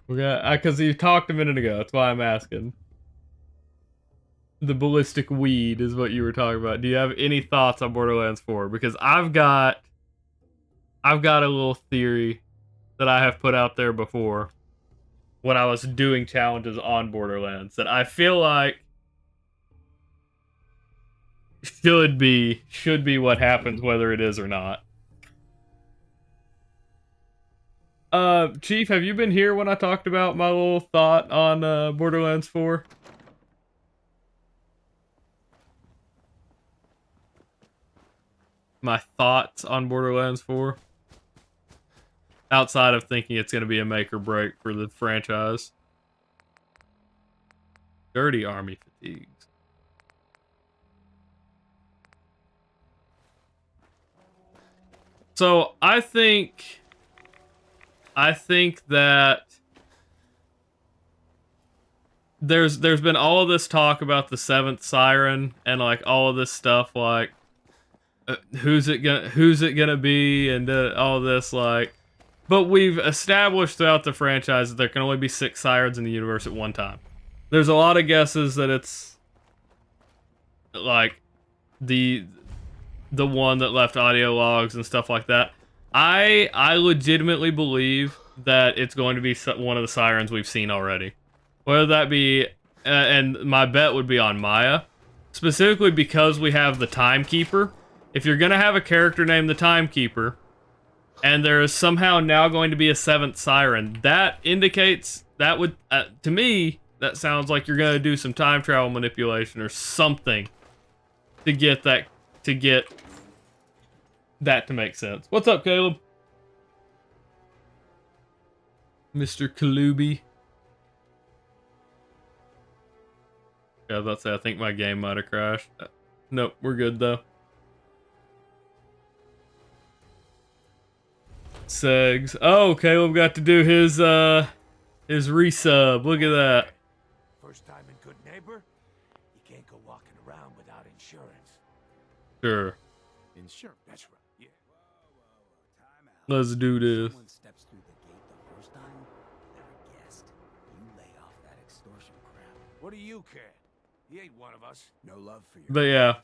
Because you talked a minute ago, that's why I'm asking. The ballistic weed is what you were talking about. Do you have any thoughts on Borderlands 4? Because I've got a little theory that I have put out there before when I was doing challenges on Borderlands that I feel like should be what happens whether it is or not. Chief, have you been here when I talked about my little thought on Borderlands 4? My thoughts on Borderlands 4? Outside of thinking it's going to be a make or break for the franchise. Dirty army fatigues. So, I think that there's been all of this talk about the 7th siren and like all of this stuff like who's it gonna be and all this like, but we've established throughout the franchise that there can only be 6 sirens in the universe at one time. There's a lot of guesses that it's like the one that left audio logs and stuff like that. I legitimately believe that it's going to be one of the sirens we've seen already. Whether that be, and my bet would be on Maya, specifically because we have the Timekeeper. If you're going to have a character named the Timekeeper, and there is somehow now going to be a 7th siren, that indicates, that would, to me, that sounds like you're going to do some time travel manipulation or something to get that to make sense. What's up, Caleb? Mr. Kalubi. Yeah, I was about to say, I think my game might have crashed. Nope, we're good though. Segs. Oh, Caleb got to do his His resub. Look at that. First time in Good Neighbor, you can't go walking around without insurance. Sure. Insurance. That's right. Yeah. Let's do this. Someone steps through the gate the first time, they're a guest. You lay off that extortion crap. What do you care? He ain't one of us. No love for your But yeah,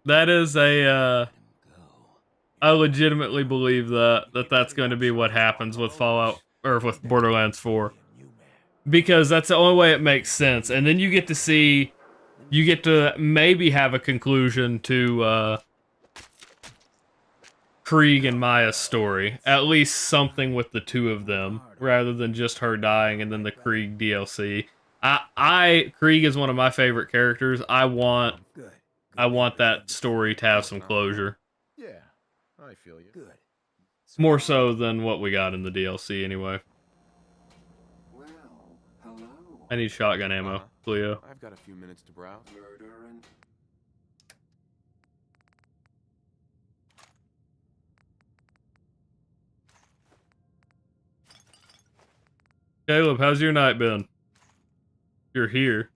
that is a, I legitimately believe that's going to be what happens with Fallout, or with Borderlands 4. Because that's the only way it makes sense. And then you get to maybe have a conclusion to, Krieg and Maya's story. At least something with the two of them, rather than just her dying and then the Krieg DLC. Krieg is one of my favorite characters. I want that story to have some closure. Yeah, I feel you. Good. More so than what we got in the DLC, anyway. Well, hello. I need shotgun ammo, Cleo. I've got a few minutes to browse. Murder and Caleb, how's your night been? You're here.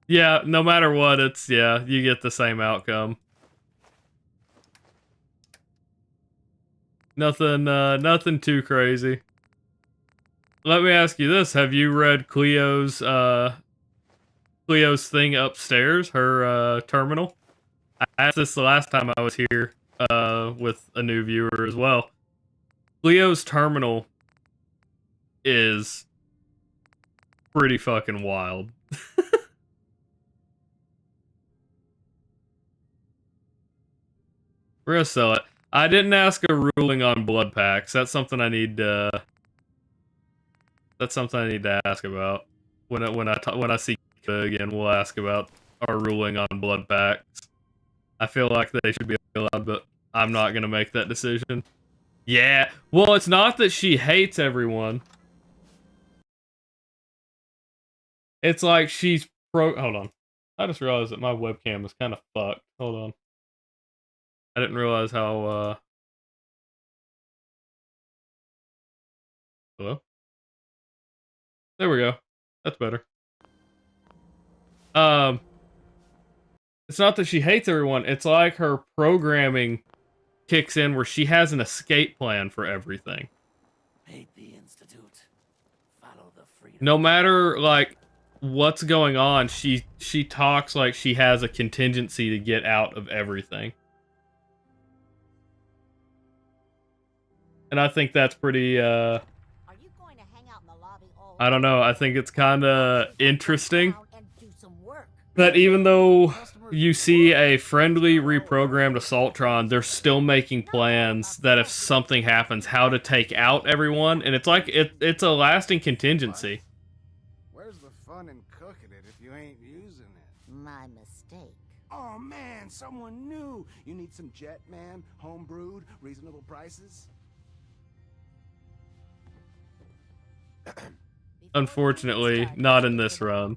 Yeah, no matter what, you get the same outcome. Nothing too crazy. Let me ask you this, have you read Cleo's thing upstairs, her terminal? I asked this the last time I was here with a new viewer as well. Cleo's terminal is pretty fucking wild. We're gonna sell it. I didn't ask a ruling on blood packs. That's something I need to ask about when I see Kika again. We'll ask about our ruling on blood packs. I feel like they should be allowed, but I'm not gonna make that decision. Yeah, well, it's not that she hates everyone. It's like she's hold on. I just realized that my webcam is kind of fucked. Hold on. I didn't realize how, hello? There we go. That's better. It's not that she hates everyone, it's like her programming kicks in where she has an escape plan for everything. hate the Institute. Follow the freedom. No matter, like, what's going on, she talks like she has a contingency to get out of everything. And I think that's pretty, I don't know, I think it's kinda interesting that even though you see a friendly reprogrammed Assaultron, they're still making plans that if something happens, how to take out everyone, and it's like, it's a lasting contingency. Where's the fun in cooking it if you ain't using it? My mistake. Oh man, someone new. You need some Jet, man? Home brewed, reasonable prices? Unfortunately, not in this run.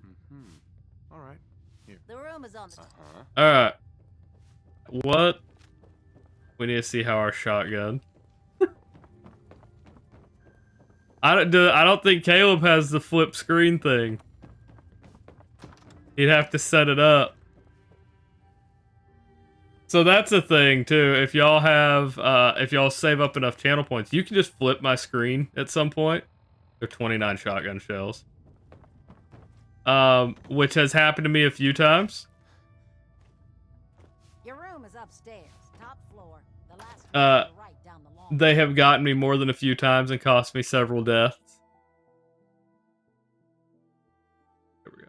All right. Here. The room is on the Alright. What? We need to see how our shotgun. I don't think Caleb has the flip screen thing. He'd have to set it up. So that's a thing too. If y'all have, if y'all save up enough channel points, you can just flip my screen at some point. There are 29 shotgun shells. Which has happened to me a few times. Your room is upstairs, top floor. The last right down the long. They have gotten me more than a few times and cost me several deaths. There we go.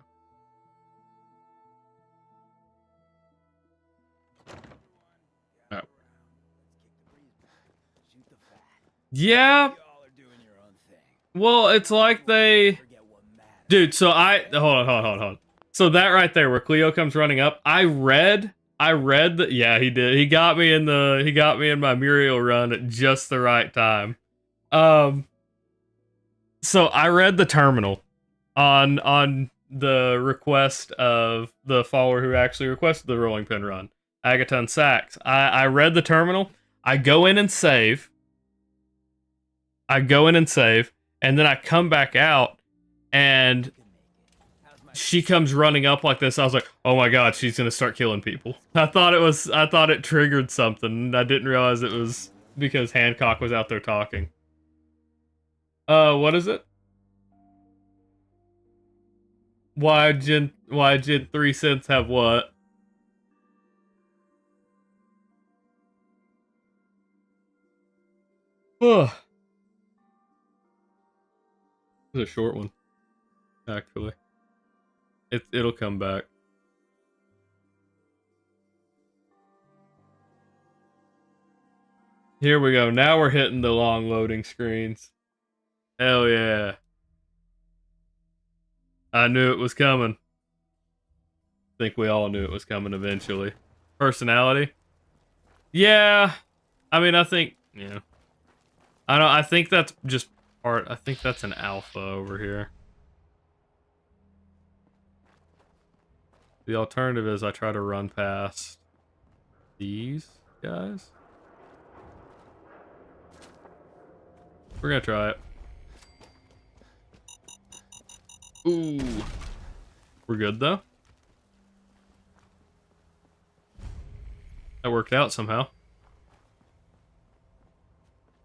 Oh. Yeah. Well, it's like they... Dude, so hold on. So that right there, where Cleo comes running up, I read that, yeah, he did. He got me in my Muriel run at just the right time. So I read the terminal on the request of the follower who actually requested the rolling pin run, Agaton Sachs. I read the terminal. I go in and save. I go in and save, and then I come back out, and she comes running up like this. I was like, oh my god, she's gonna start killing people. I thought it triggered something, and I didn't realize it was because Hancock was out there talking. What is it? Why Gen 3 cents have what? Ugh. It's a short one, actually. It'll come back. Here we go. Now we're hitting the long loading screens. Hell yeah. I knew it was coming. I think we all knew it was coming eventually. Personality? Yeah. I mean, I think, yeah. I think that's just part. I think that's an alpha over here. The alternative is I try to run past these guys. We're gonna try it. Ooh. We're good though. That worked out somehow.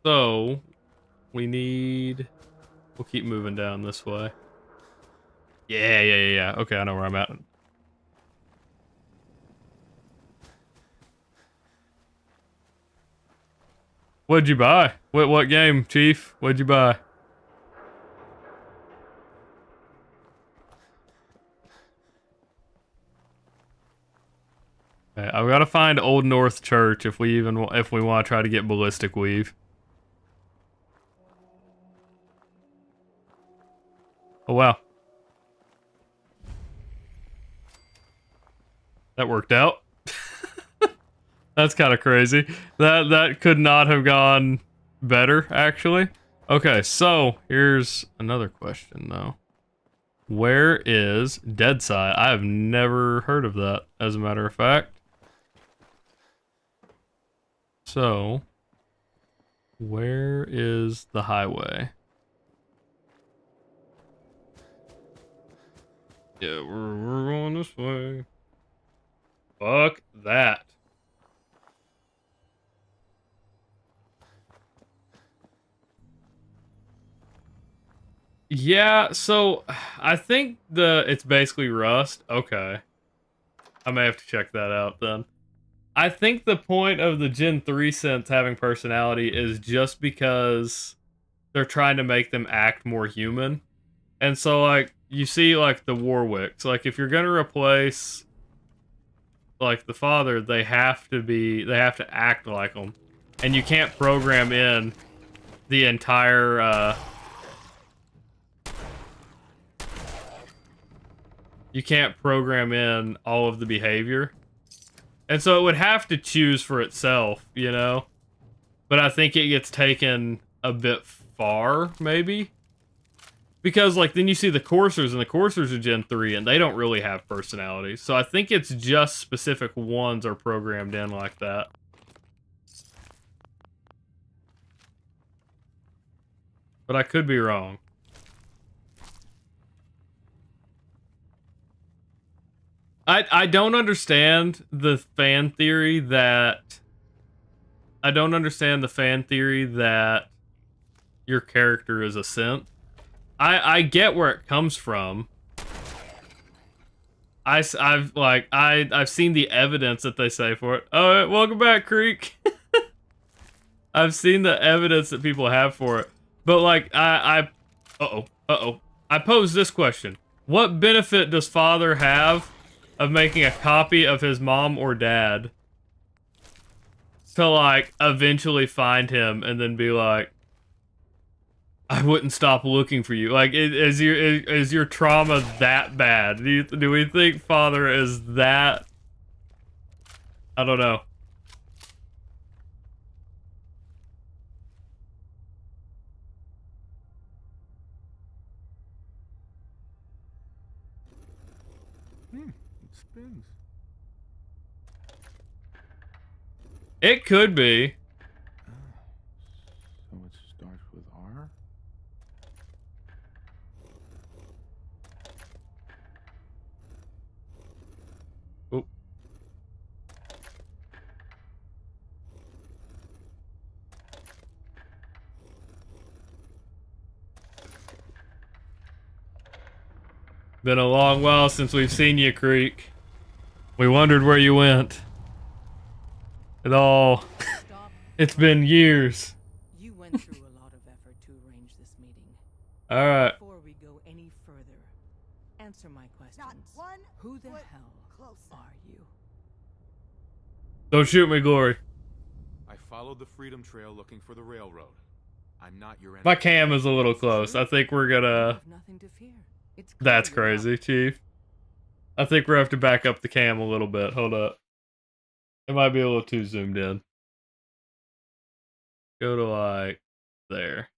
So, we need... We'll keep moving down this way. Yeah. Okay, I know where I'm at. What'd you buy? What game, Chief? What'd you buy? Okay, I've got to find Old North Church if we want to try to get Ballistic Weave. Oh wow. That worked out. That's kind of crazy. That could not have gone better, actually. Okay, so here's another question though. Where is Deadside? I have never heard of that, as a matter of fact. So, where is the highway? Yeah, we're going this way. Fuck that. Yeah, so I think it's basically Rust. Okay. I may have to check that out then. I think the point of the Gen 3 synths having personality is just because they're trying to make them act more human. And so, like, you see, like, the Warwicks. Like, if you're gonna replace, like, the father, they have to act like them. And you can't program in the entire, you can't program in all of the behavior. And so it would have to choose for itself, you know? But I think it gets taken a bit far, maybe? Because, like, then you see the coursers, and the coursers are Gen 3, and they don't really have personality. So I think it's just specific ones are programmed in like that. But I could be wrong. I don't understand the fan theory that... I don't understand the fan theory that your character is a synth. I get where it comes from. I've seen the evidence that they say for it. Oh, welcome back, Creek. I've seen the evidence that people have for it. But like, I pose this question. What benefit does father have of making a copy of his mom or dad to, like, eventually find him and then be like, I wouldn't stop looking for you. Like, is your trauma that bad? Do we think father is that? I don't know. It spins. It could be. So it starts with R? Been a long while since we've seen you, Creek. We wondered where you went. It's been years. You went through a lot of effort to arrange this meeting. All right. Before we go any further, answer my questions. Who the hell are you? Don't shoot me, Glory. I followed the Freedom Trail looking for the railroad. I'm not your enemy. My cam is a little close. I think we're gonna... Nothing to fear. That's crazy, Chief. I think we're gonna have to back up the cam a little bit. Hold up. It might be a little too zoomed in. Go to like there.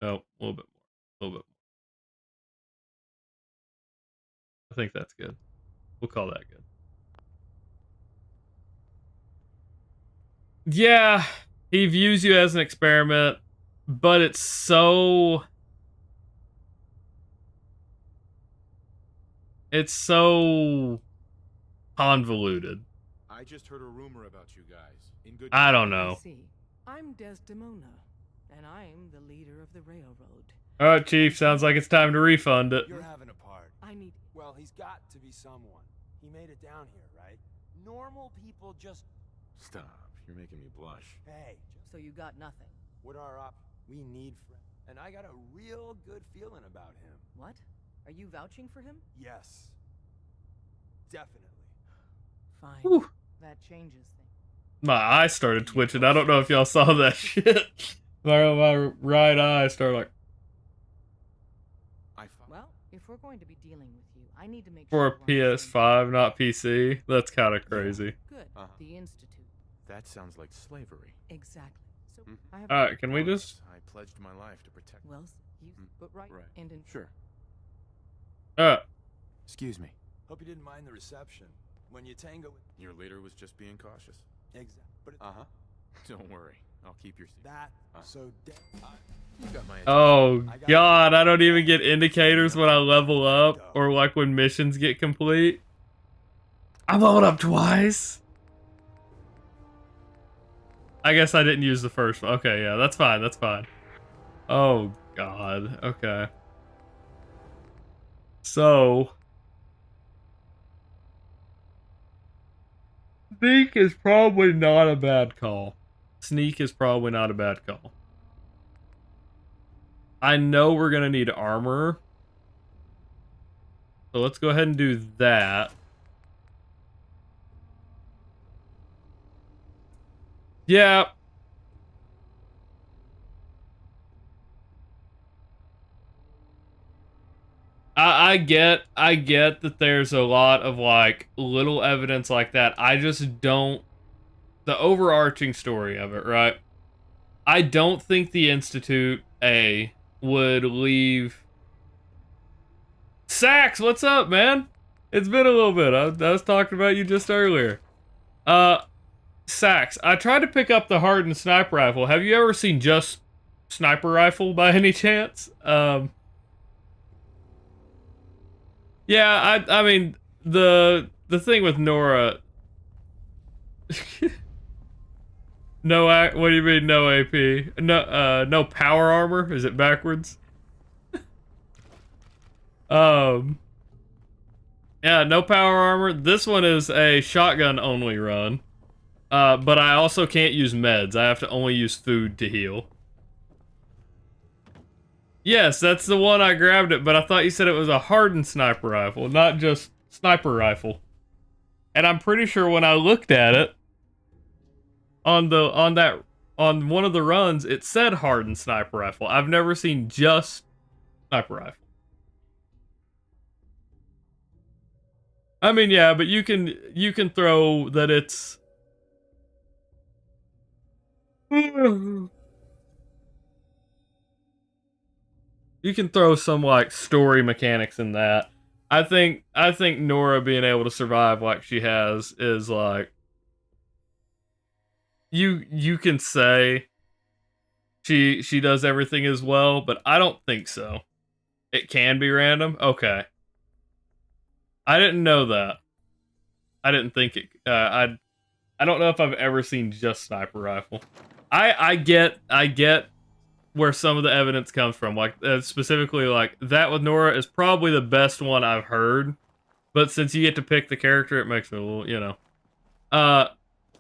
Oh, a little bit more. A little bit more. I think that's good. We'll call that good. Yeah, he views you as an experiment, but it's so convoluted. I just heard a rumor about you guys. In good I don't know. I'm Desdemona, and I'm the leader of the railroad. All right, Chief. Sounds like it's time to refund it. You're having a part. I need... Well, he's got to be someone. He made it down here, right? Normal people just... Stop. You're making me blush. Hey, So you got nothing. what are up? We need friends. And I got a real good feeling about him. What? Are you vouching for him? Yes. Definitely. Fine. Whew. That changes things. My eye started twitching. I don't know if y'all saw that shit. My right eye started like... Well, if we're going to be dealing with you, I need to make For a sure we're on the same PS5, not PC. That's kind of crazy. page. Good. The Institute. That sounds like slavery. Exactly. So I have... Alright, can we just... I pledged my life to protect. Well, you... But right. And in... Sure. Excuse me. Hope you didn't mind the reception. When you tango with... Your leader was just being cautious. Exactly. But Don't worry. I'll keep your secret. that so dead. You got my Oh god, I don't even get indicators when I level up or like when missions get complete. I'm leveled up twice. I guess I didn't use the first one. Okay, yeah, that's fine, that's fine. Oh god, okay. So... Sneak is probably not a bad call. Sneak is probably not a bad call. I know we're gonna need armor. So let's go ahead and do that. Yeah. I get that there's a lot of like little evidence like that. I just don't, the overarching story of it, right? I don't think the Institute would leave. Sax, what's up, man? It's been a little bit. I was talking about you just earlier. Sax, I tried to pick up the hardened sniper rifle. Have you ever seen just sniper rifle by any chance? Yeah, I mean, the thing with Nora... No, what do you mean no AP? No, no power armor? Is it backwards? Yeah, no power armor. This one is a shotgun only run. But I also can't use meds. I have to only use food to heal. Yes, that's the one I grabbed it, but I thought you said it was a hardened sniper rifle, not just sniper rifle. And I'm pretty sure when I looked at it on one of the runs, it said hardened sniper rifle. I've never seen just sniper rifle. I mean, yeah, but you can throw that it's you can throw some like story mechanics in that. I think Nora being able to survive like she has is like you can say she does everything as well, but I don't think so. It can be random. Okay. I didn't know that. I didn't think it. I don't know if I've ever seen just sniper rifle. I get where some of the evidence comes from. Like, specifically, like, that with Nora is probably the best one I've heard. But since you get to pick the character, it makes me a little, you know.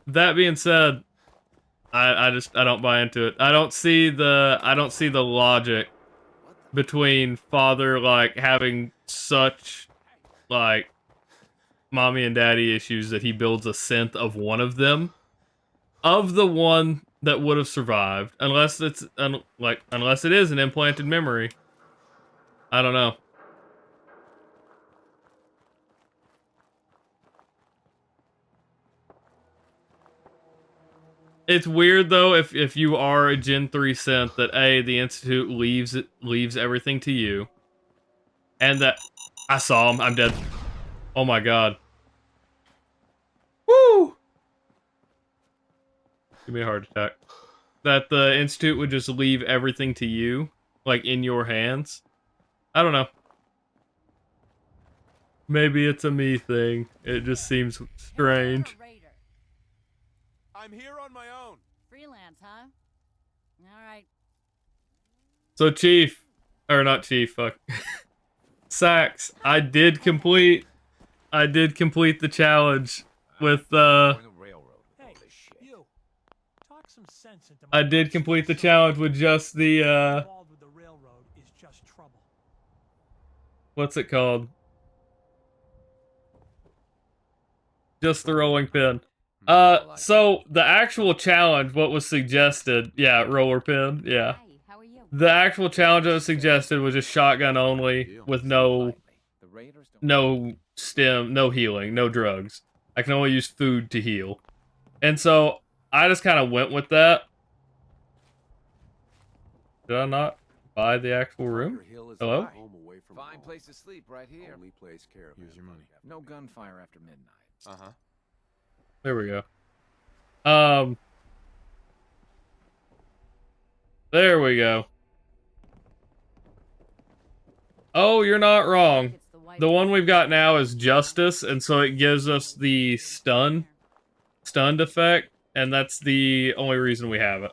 That being said, I don't buy into it. I don't see the logic between father, like, having such, like, mommy and daddy issues that he builds a synth of one of them, of the one that would have survived, unless it's unless it is an implanted memory. I don't know. It's weird though if you are a Gen 3 synth that the Institute leaves everything to you, and that I saw him. I'm dead. Oh my god. Woo! Give me a heart attack. That the Institute would just leave everything to you, like in your hands. I don't know. Maybe it's a me thing. It just seems strange. I'm here on my own. Freelance, huh? All right. So Chief, or not Chief, fuck. Sax, I did complete the challenge with I did complete the challenge with just the what's it called? Just the rolling pin. So the actual challenge, what was suggested, yeah, roller pin, yeah. The actual challenge that was suggested was just shotgun only with no stim, no healing, no drugs. I can only use food to heal. And so I just kind of went with that. Did I not buy the actual room? Hello? Fine place to sleep right here. Only place caravan. Use your money. No gunfire after midnight. There we go. There we go. Oh, you're not wrong. The one we've got now is Justice, and so it gives us the stunned effect, and that's the only reason we have it.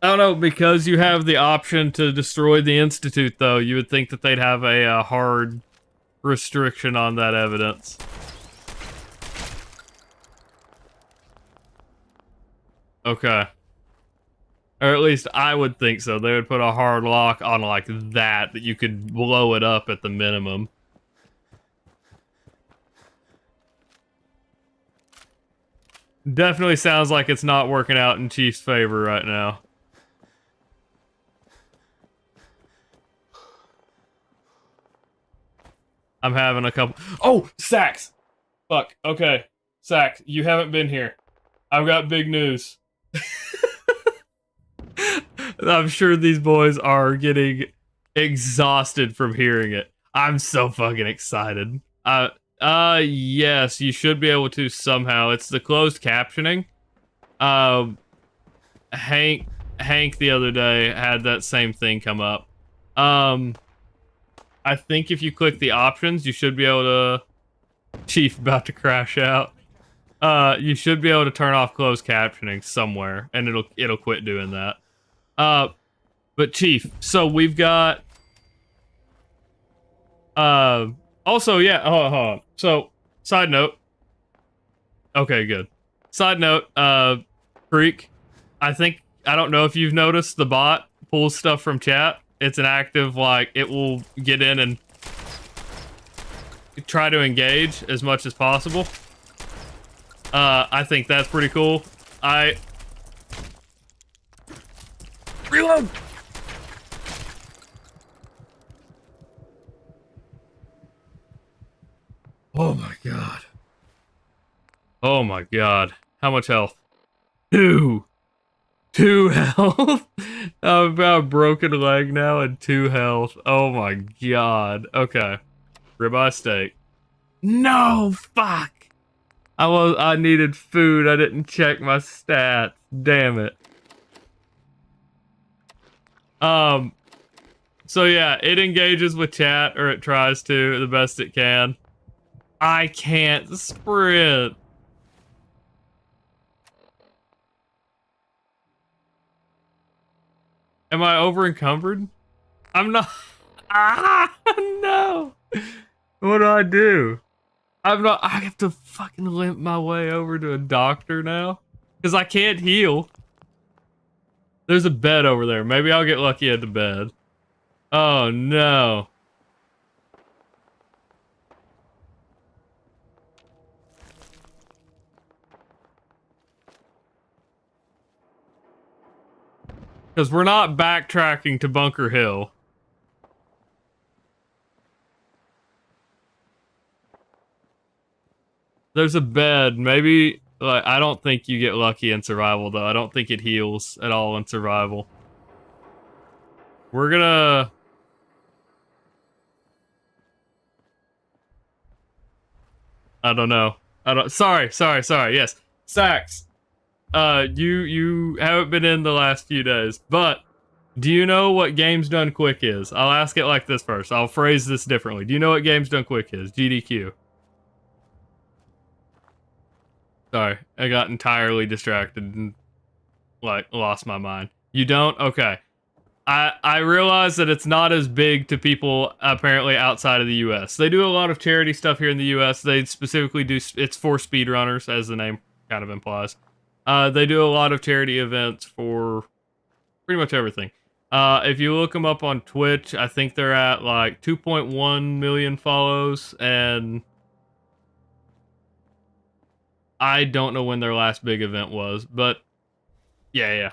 I don't know, because you have the option to destroy the Institute, though, you would think that they'd have a hard restriction on that evidence. Okay. Or at least I would think so. They would put a hard lock on like that you could blow it up at the minimum. Definitely sounds like it's not working out in Chief's favor right now. I'm having a couple... Oh! Sax! Fuck. Okay. Sax, you haven't been here. I've got big news. I'm sure these boys are getting exhausted from hearing it. I'm so fucking excited. Yes, you should be able to somehow. It's the closed captioning. Hank the other day had that same thing come up. I think if you click the options, you should be able to... Chief about to crash out. You should be able to turn off closed captioning somewhere, and it'll quit doing that. But Chief, so we've got... also, yeah, hold on. So, side note. Okay, good. Side note, Freak, I don't know if you've noticed, the bot pulls stuff from chat. It's an active, like, it will get in and try to engage as much as possible. I think that's pretty cool. Reload! Oh my god. Oh my god. How much health? 2 health? I've got a broken leg now and 2 health. Oh my god. Okay. Ribeye steak. No! Fuck! I needed food. I didn't check my stats. Damn it. So yeah, it engages with chat, or it tries to the best it can. I can't sprint. Am I over encumbered? I'm not. Ah, no. What do I do? I'm not. I have to fucking limp my way over to a doctor now because I can't heal. There's a bed over there. Maybe I'll get lucky at the bed. Oh no. Because we're not backtracking to Bunker Hill. There's a bed. Maybe, like, I don't think you get lucky in survival, though. I don't think it heals at all in survival. We're gonna... I don't know. Sorry. Yes. Sax. You haven't been in the last few days, but do you know what Games Done Quick is? I'll ask it like this first. I'll phrase this differently. Do you know what Games Done Quick is? GDQ. Sorry, I got entirely distracted and, like, lost my mind. You don't? Okay. I realize that it's not as big to people apparently outside of the US. They do a lot of charity stuff here in the US. They specifically do, it's for speedrunners, as the name kind of implies. They do a lot of charity events for pretty much everything. If you look them up on Twitch, I think they're at like 2.1 million follows, and I don't know when their last big event was, but yeah.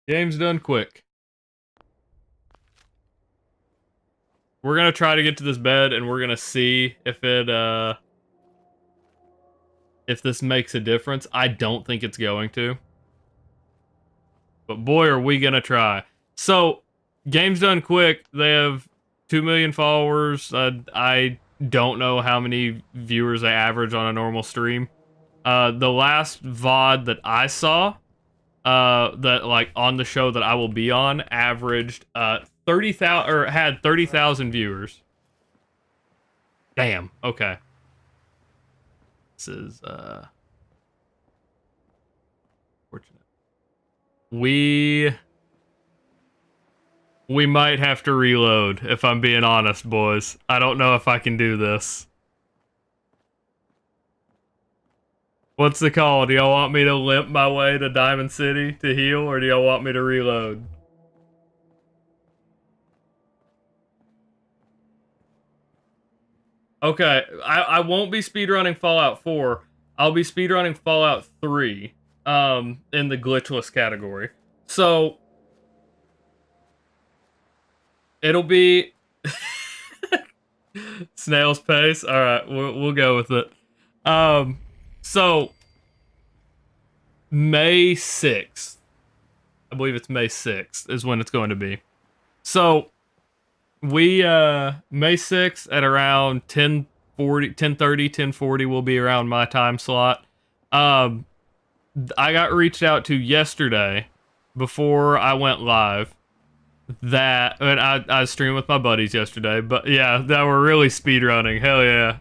Game's done quick. We're gonna try to get to this bed, and we're gonna see if it, if this makes a difference. I don't think it's going to. But boy, are we gonna try. So, Game's Done Quick, they have 2 million followers. I don't know how many viewers they average on a normal stream. The last VOD that I saw, that, like, on the show that I will be on, averaged 30,000, or had 30,000 viewers. Damn. Okay. This is fortunate. We might have to reload, if I'm being honest, boys. I don't know if I can do this. What's the call? Do y'all want me to limp my way to Diamond City to heal, or do y'all want me to reload? Okay, I won't be speedrunning Fallout 4. I'll be speedrunning Fallout 3, in the glitchless category. So, it'll be snail's pace. All right, we'll go with it. So May 6th, I believe it's May 6th is when it's going to be. So we May 6th at around 10:30 will be around my time slot. I got reached out to yesterday before I went live. And I streamed with my buddies yesterday, but yeah, that were really speedrunning. Hell yeah.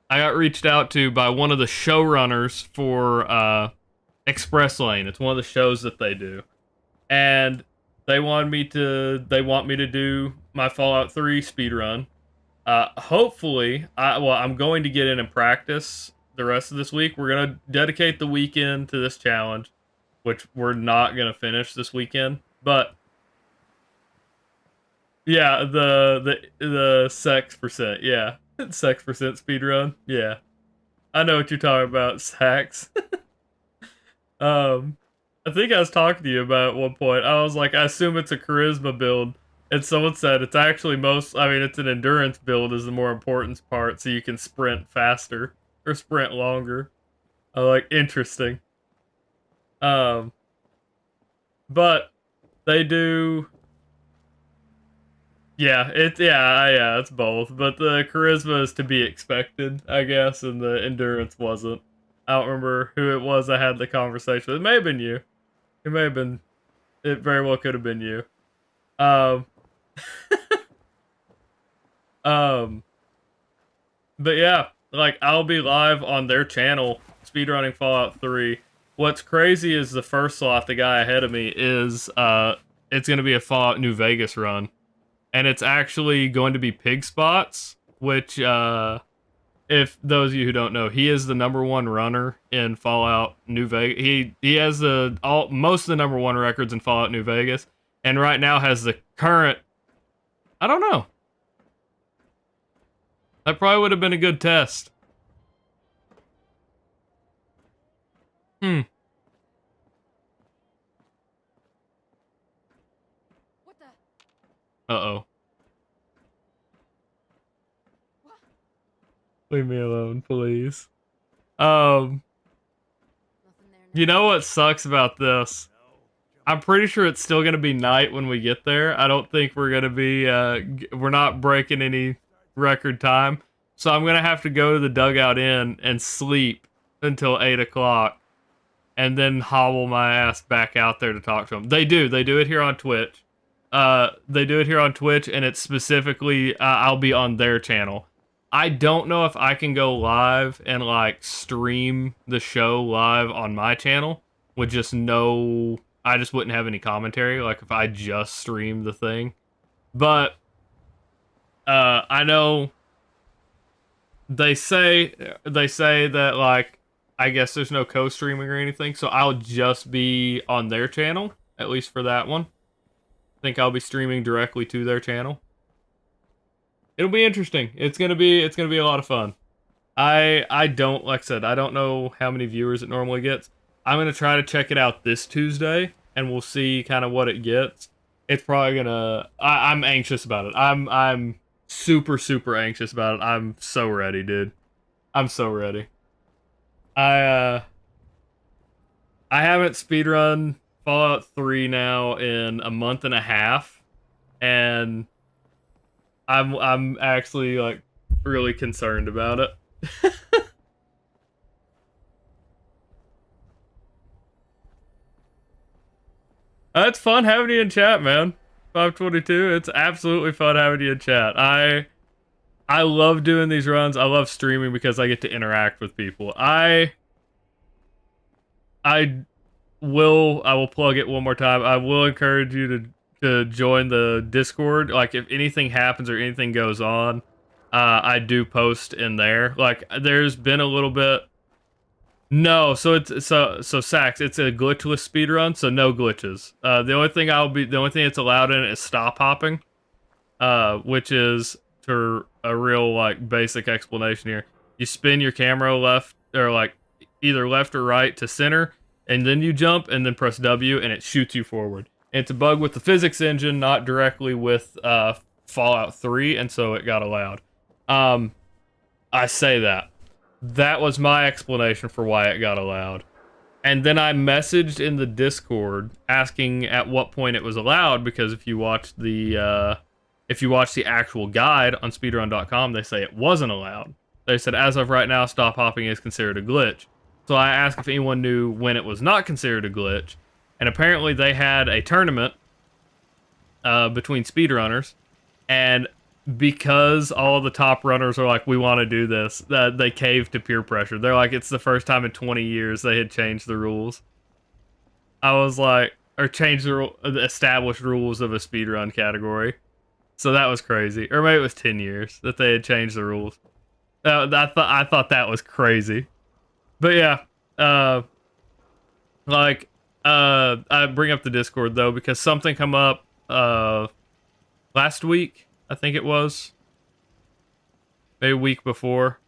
I got reached out to by one of the showrunners for Express Lane. It's one of the shows that they do. And they want me to do my Fallout 3 speedrun. Hopefully, I'm going to get in and practice the rest of this week. We're going to dedicate the weekend to this challenge, which we're not going to finish this weekend. But yeah, the sex percent, yeah. Sex percent speedrun, yeah. I know what you're talking about, Sax. I think I was talking to you about at one point. I was like, I assume it's a charisma build. And someone said it's actually it's an endurance build is the more important part, so you can sprint faster. Or sprint longer. Interesting. But they do... Yeah, it's both, but the charisma is to be expected, I guess, and the endurance wasn't. I don't remember who it was I had the conversation with. It may have been you. It may have been. It very well could have been you. Um, um, but yeah, like I'll be live on their channel, speedrunning Fallout 3. What's crazy is the first slot, the guy ahead of me is it's gonna be a Fallout New Vegas run. And it's actually going to be Pig Spots, which, if those of you who don't know, he is the #1 runner in Fallout New Vegas. He has most of the #1 records in Fallout New Vegas, and right now has the current. I don't know. That probably would have been a good test. What the? Uh-oh. Leave me alone, please. You know what sucks about this? I'm pretty sure it's still gonna be night when we get there. I don't think we're gonna be, we're not breaking any record time. So I'm gonna have to go to the Dugout Inn and sleep until 8 o'clock. And then hobble my ass back out there to talk to them. They do it here on Twitch. They do it here on Twitch, and it's specifically, I'll be on their channel. I don't know if I can go live and, like, stream the show live on my channel with just no... I just wouldn't have any commentary, like, if I just streamed the thing. But, I know... They say that, like, I guess there's no co-streaming or anything, so I'll just be on their channel, at least for that one. I think I'll be streaming directly to their channel. It'll be interesting. It's gonna be a lot of fun. I don't, like I said, I don't know how many viewers it normally gets. I'm gonna try to check it out this Tuesday, and we'll see kind of what it gets. It's probably gonna. I'm anxious about it. I'm super anxious about it. I'm so ready, dude. I'm so ready. I haven't speedrun Fallout 3 now in a month and a half, and I'm actually, like, really concerned about it. It's fun having you in chat, man. 522, it's absolutely fun having you in chat. I love doing these runs. I love streaming because I get to interact with people. I will plug it one more time. I will encourage you to join the Discord. Like, if anything happens or anything goes on, I do post in there. Like, there's been a little bit. No, so Sax, it's a glitchless speedrun, so no glitches. The only thing that's allowed in it is stop hopping, which is, for a real, like, basic explanation here, you spin your camera left, or, like, either left or right to center, and then you jump, and then press W, and it shoots you forward. And it's a bug with the physics engine, not directly with Fallout 3, and so it got allowed. I say that. That was my explanation for why it got allowed. And then I messaged in the Discord asking at what point it was allowed, because if you watch the actual guide on speedrun.com, they say it wasn't allowed. They said, as of right now, stop hopping is considered a glitch. So I asked if anyone knew when it was not considered a glitch, and apparently they had a tournament between speedrunners, and because all the top runners are like, we want to do this, they caved to peer pressure. They're like, it's the first time in 20 years they had changed the rules. I was like, or changed the established rules of a speedrun category. So that was crazy. Or maybe it was 10 years that they had changed the rules. I thought that was crazy. But yeah, I bring up the Discord though because something come up last week, I think it was. Maybe a week before.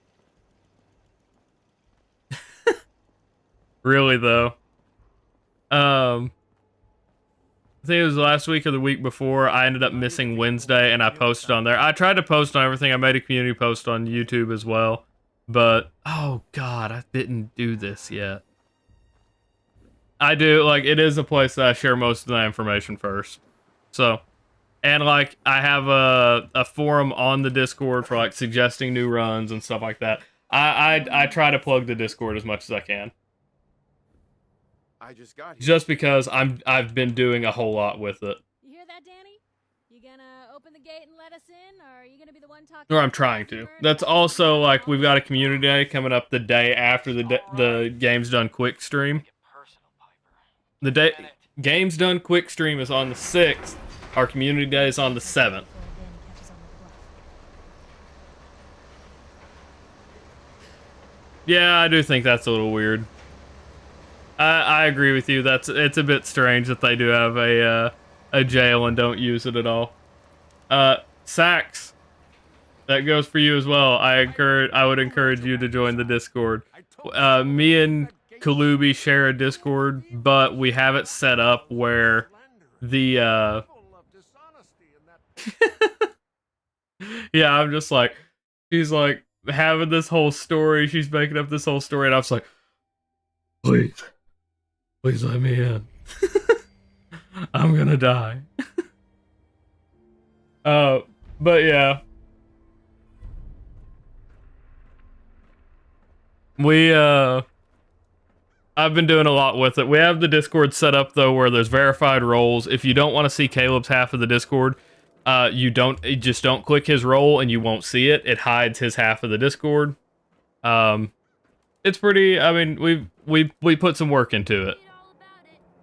Really though. I think it was last week or the week before. I ended up missing Wednesday, and I posted on there. I tried to post on everything. I made a community post on YouTube as well. But, oh god, I didn't do this yet. I do, like, it is a place that I share most of the information first. So, And like I have a forum on the Discord for like suggesting new runs and stuff like that. I try to plug the Discord as much as I can. I just got here. Just because I've been doing a whole lot with it. You hear that, Danny? You gonna open the gate and let us in, or are you gonna be the one talking? Or I'm trying to. That's also like we've got a community day coming up the day after the Games Done Quick stream. The day Games Done Quick stream is on the 6th. Our community day is on the 7th. Yeah, I do think that's a little weird. I agree with you. It's a bit strange that they do have a jail and don't use it at all. Sax, that goes for you as well. I would encourage you to join the Discord. Me and Kalubi share a Discord, but we have it set up where the yeah, I'm just like, she's like having this whole story. She's making up this whole story, and I was like, please let me in. I'm gonna die. But yeah. I've been doing a lot with it. We have the Discord set up though where there's verified roles. If you don't want to see Caleb's half of the Discord, you just don't click his role and you won't see it. It hides his half of the Discord. It's pretty, I mean, we put some work into it.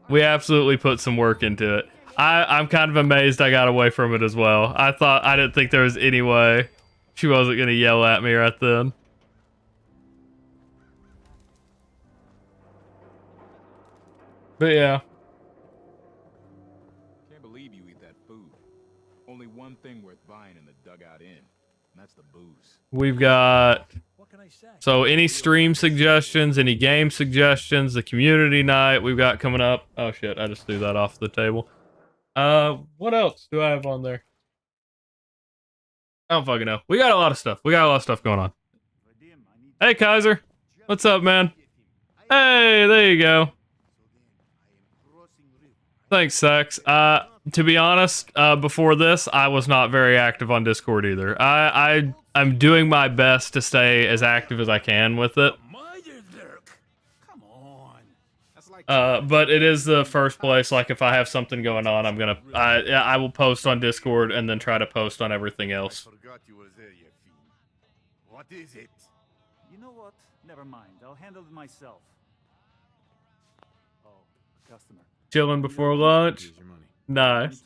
We absolutely put some work into it. I'm kind of amazed I got away from it as well. I didn't think there was any way she wasn't gonna yell at me right then. But yeah. Can't believe you eat that food. Only one thing worth buying in the dugout inn, and that's the booze. We've got, so any stream suggestions, any game suggestions, the community night we've got coming up. Oh shit, I just threw that off the table. What else do I have on there? I don't fucking know. We got a lot of stuff. We got a lot of stuff going on. Hey Kaiser. What's up, man? Hey, there you go. Thanks, Sex. To be honest, before this, I was not very active on Discord either. I'm doing my best to stay as active as I can with it. But it is the first place. Like, if I have something going on, I will post on Discord and then try to post on everything else. What is it? You know what? Never mind. I'll handle it myself. Oh, customer. Chilling before lunch. Nice.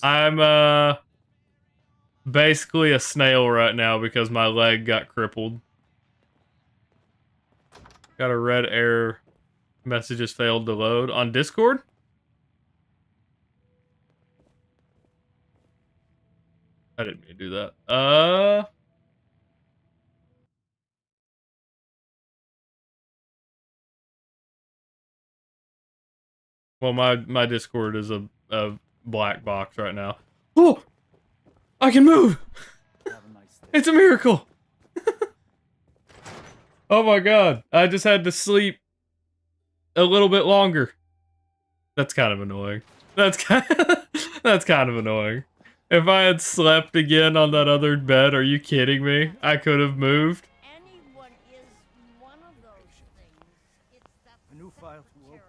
I'm basically a snail right now because my leg got crippled. Got a red error. Messages failed to load on Discord. I didn't mean to do that. Well, my Discord is a black box right now. Oh! I can move! It's a miracle! Oh my god. I just had to sleep a little bit longer. That's kind of annoying. That's kind of annoying. If I had slept again on that other bed, are you kidding me? I could have moved. A new file to open.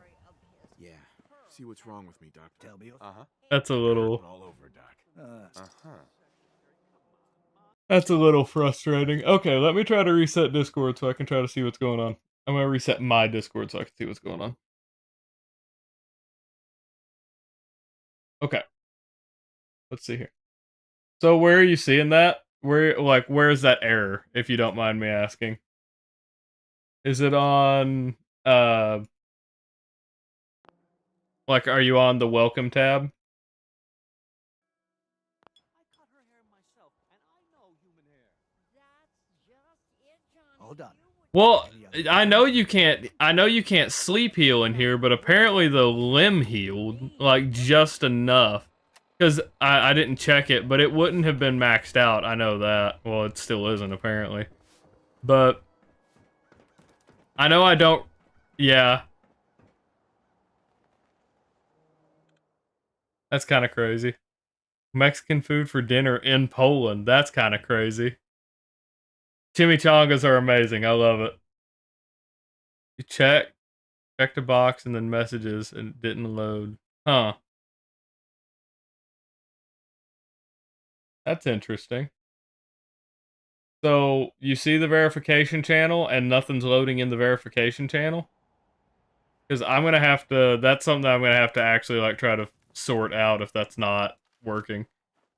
Yeah. See what's wrong with me, Doc. Tell me. That's a little... All over, Doc. That's a little frustrating. Okay, let me try to reset Discord so I can try to see what's going on. I'm gonna reset my Discord so I can see what's going on. Okay. Let's see here. So where are you seeing that? Where's that error, if you don't mind me asking? Is it on, are you on the welcome tab? Hold on. Well, I know you can't sleep heal in here, but apparently the limb healed, like, just enough. Because I didn't check it, but it wouldn't have been maxed out, I know that. Well, it still isn't, apparently. But I know I don't... Yeah. That's kind of crazy. Mexican food for dinner in Poland. That's kind of crazy. Chimichangas are amazing. I love it. You checked the box and then messages and it didn't load. Huh. That's interesting. So you see the verification channel and nothing's loading in the verification channel? Because I'm gonna have to. That's something that I'm gonna have to actually like try to sort out if that's not working.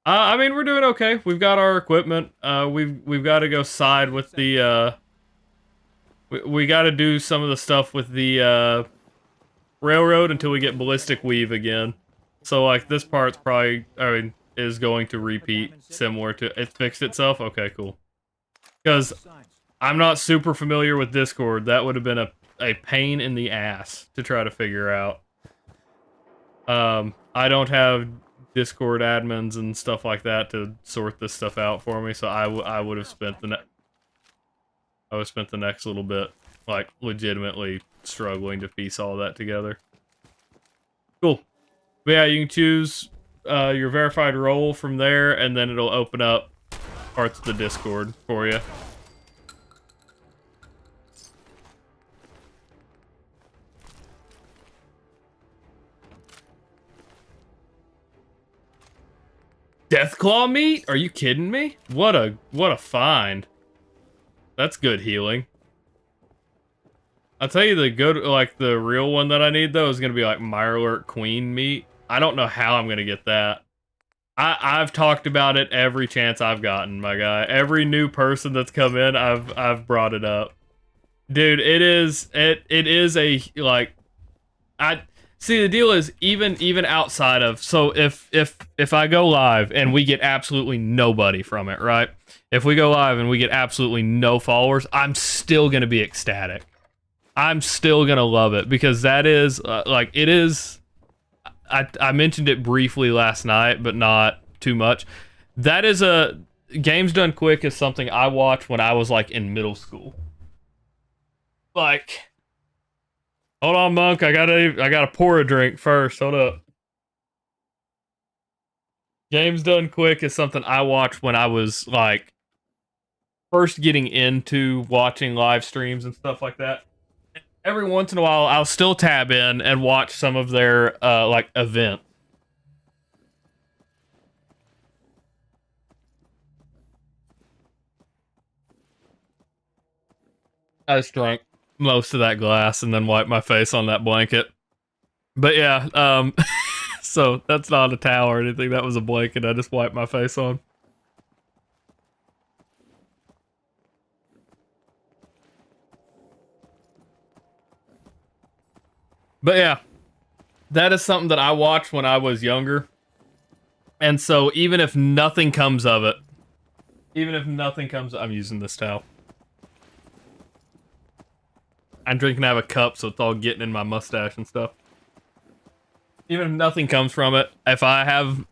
I mean, we're doing okay. We've got our equipment. We've got to go side with the. We got to do some of the stuff with the railroad until we get ballistic weave again. So like this part's probably, I mean, is going to repeat similar to it fixed itself. Okay, cool. Because I'm not super familiar with Discord. That would have been a pain in the ass to try to figure out. I don't have Discord admins and stuff like that to sort this stuff out for me, so I would have spent the next little bit like legitimately struggling to piece all that together. Cool. But yeah, you can choose your verified role from there, and then it'll open up parts of the Discord for you. Deathclaw meat? Are you kidding me? What a find. That's good healing. I'll tell you the good, like the real one that I need though is gonna be like Mirelurk Queen meat. I don't know how I'm gonna get that. I've talked about it every chance I've gotten, my guy. Every new person that's come in, I've brought it up. Dude, it is a like I see the deal is even outside of so if I go live and we get absolutely nobody from it, right? If we go live and we get absolutely no followers, I'm still gonna be ecstatic. I'm still gonna love it because that is like it is. I mentioned it briefly last night, but not too much. That is a Games Done Quick is something I watched when I was like in middle school. Like, hold on, Monk. I gotta pour a drink first. Hold up. Games Done Quick is something I watched when I was like first getting into watching live streams and stuff like that. Every once in a while, I'll still tab in and watch some of their like event. I just drank most of that glass and then wiped my face on that blanket. But yeah, so that's not a towel or anything. That was a blanket I just wiped my face on. But yeah, that is something that I watched when I was younger. And so even if nothing comes of it, I'm using this towel. I'm drinking out of a cup, so it's all getting in my mustache and stuff. Even if nothing comes from it, if I'm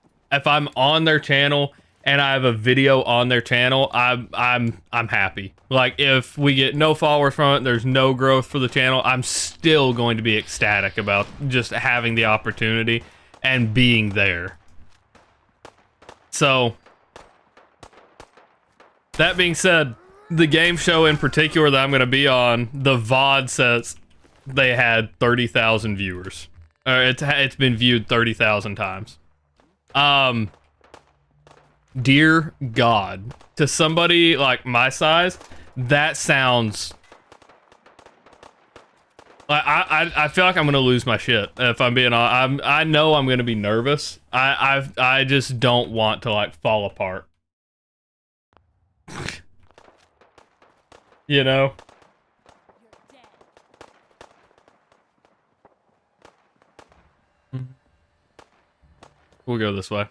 on their channel and I have a video on their channel, I'm happy. Like if we get no followers from it, there's no growth for the channel, I'm still going to be ecstatic about just having the opportunity and being there. So that being said, the game show in particular that I'm going to be on, the VOD says they had 30,000 viewers. It's been viewed 30,000 times. Dear God, to somebody like my size, that sounds like I feel like I'm gonna lose my shit if I'm being honest. I know I'm gonna be nervous. I just don't want to like fall apart. You know? We'll go this way.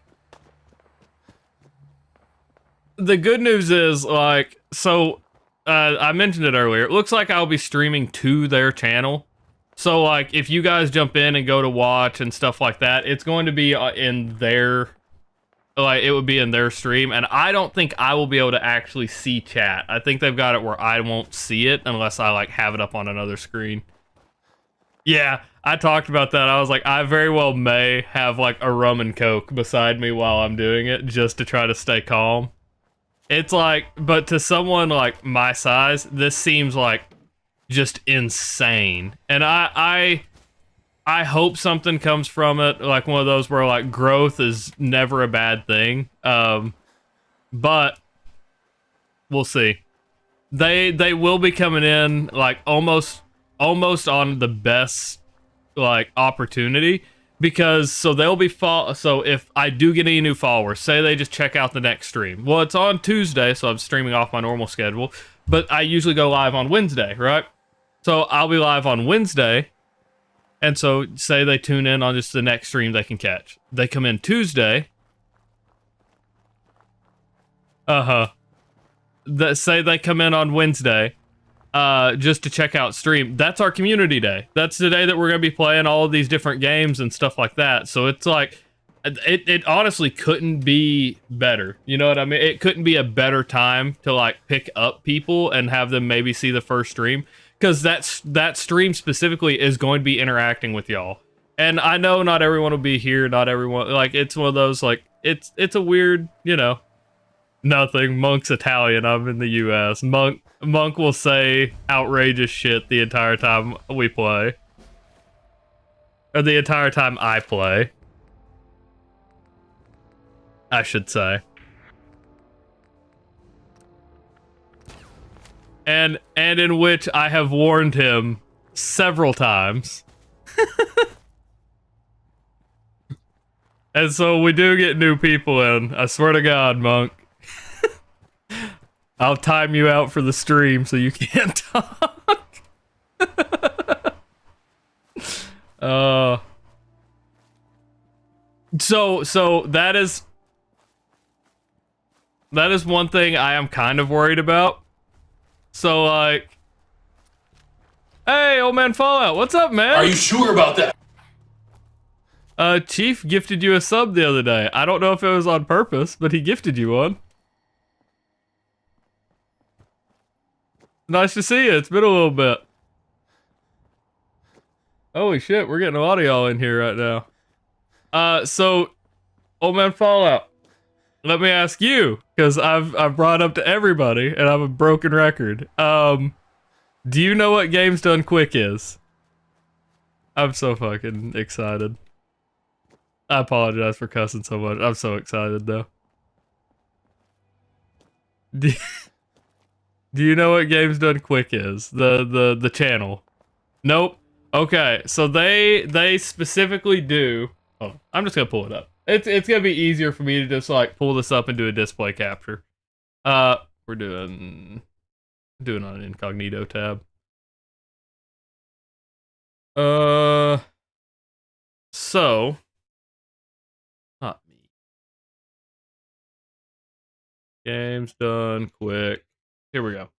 The good news is, like, so, I mentioned it earlier. It looks like I'll be streaming to their channel. So, like, if you guys jump in and go to watch and stuff like that, it's going to be in their, like, it would be in their stream. And I don't think I will be able to actually see chat. I think they've got it where I won't see it unless I, like, have it up on another screen. Yeah, I talked about that. I was like, I very well may have like a rum and coke beside me while I'm doing it just to try to stay calm. It's like, but to someone like my size, this seems like just insane. And I hope something comes from it, like one of those where like growth is never a bad thing. But we'll see. They will be coming in like almost on the best like opportunity, because so they'll be so if I do get any new followers, say they just check out the next stream. Well, it's on Tuesday, so I'm streaming off my normal schedule, but I usually go live on Wednesday, right? So I'll be live on Wednesday, and so say they tune in on just the next stream they can catch. They come in Tuesday. That say they come in on Wednesday, just to check out stream. That's our community day. That's the day that we're gonna be playing all of these different games and stuff like that. So it's like, it honestly couldn't be better. You know what I mean? It couldn't be a better time to like pick up people and have them maybe see the first stream, because that stream specifically is going to be interacting with y'all. And I know not everyone will be here. Not everyone, like, it's one of those like it's a weird, you know. Nothing. Monk's Italian. I'm in the U.S. Monk will say outrageous shit the entire time we play. Or the entire time I play, I should say. And in which I have warned him several times. And so we do get new people in. I swear to God, Monk. I'll time you out for the stream so you can't talk. So that is one thing I am kind of worried about. So like, hey, old man Fallout, what's up, man? Are you sure about that? Chief gifted you a sub the other day. I don't know if it was on purpose, but he gifted you one. Nice to see you. It's been a little bit. Holy shit, we're getting a lot of y'all in here right now. So, old man Fallout, let me ask you, because I've brought up to everybody, and I'm a broken record. Do you know what Games Done Quick is? I'm so fucking excited. I apologize for cussing so much. I'm so excited, though. Do you know what Games Done Quick is? The channel? Nope. Okay, so they specifically do. Oh, I'm just gonna pull it up. It's gonna be easier for me to just like pull this up and do a display capture. We're doing on an incognito tab. So not me. Games Done Quick. Here we go.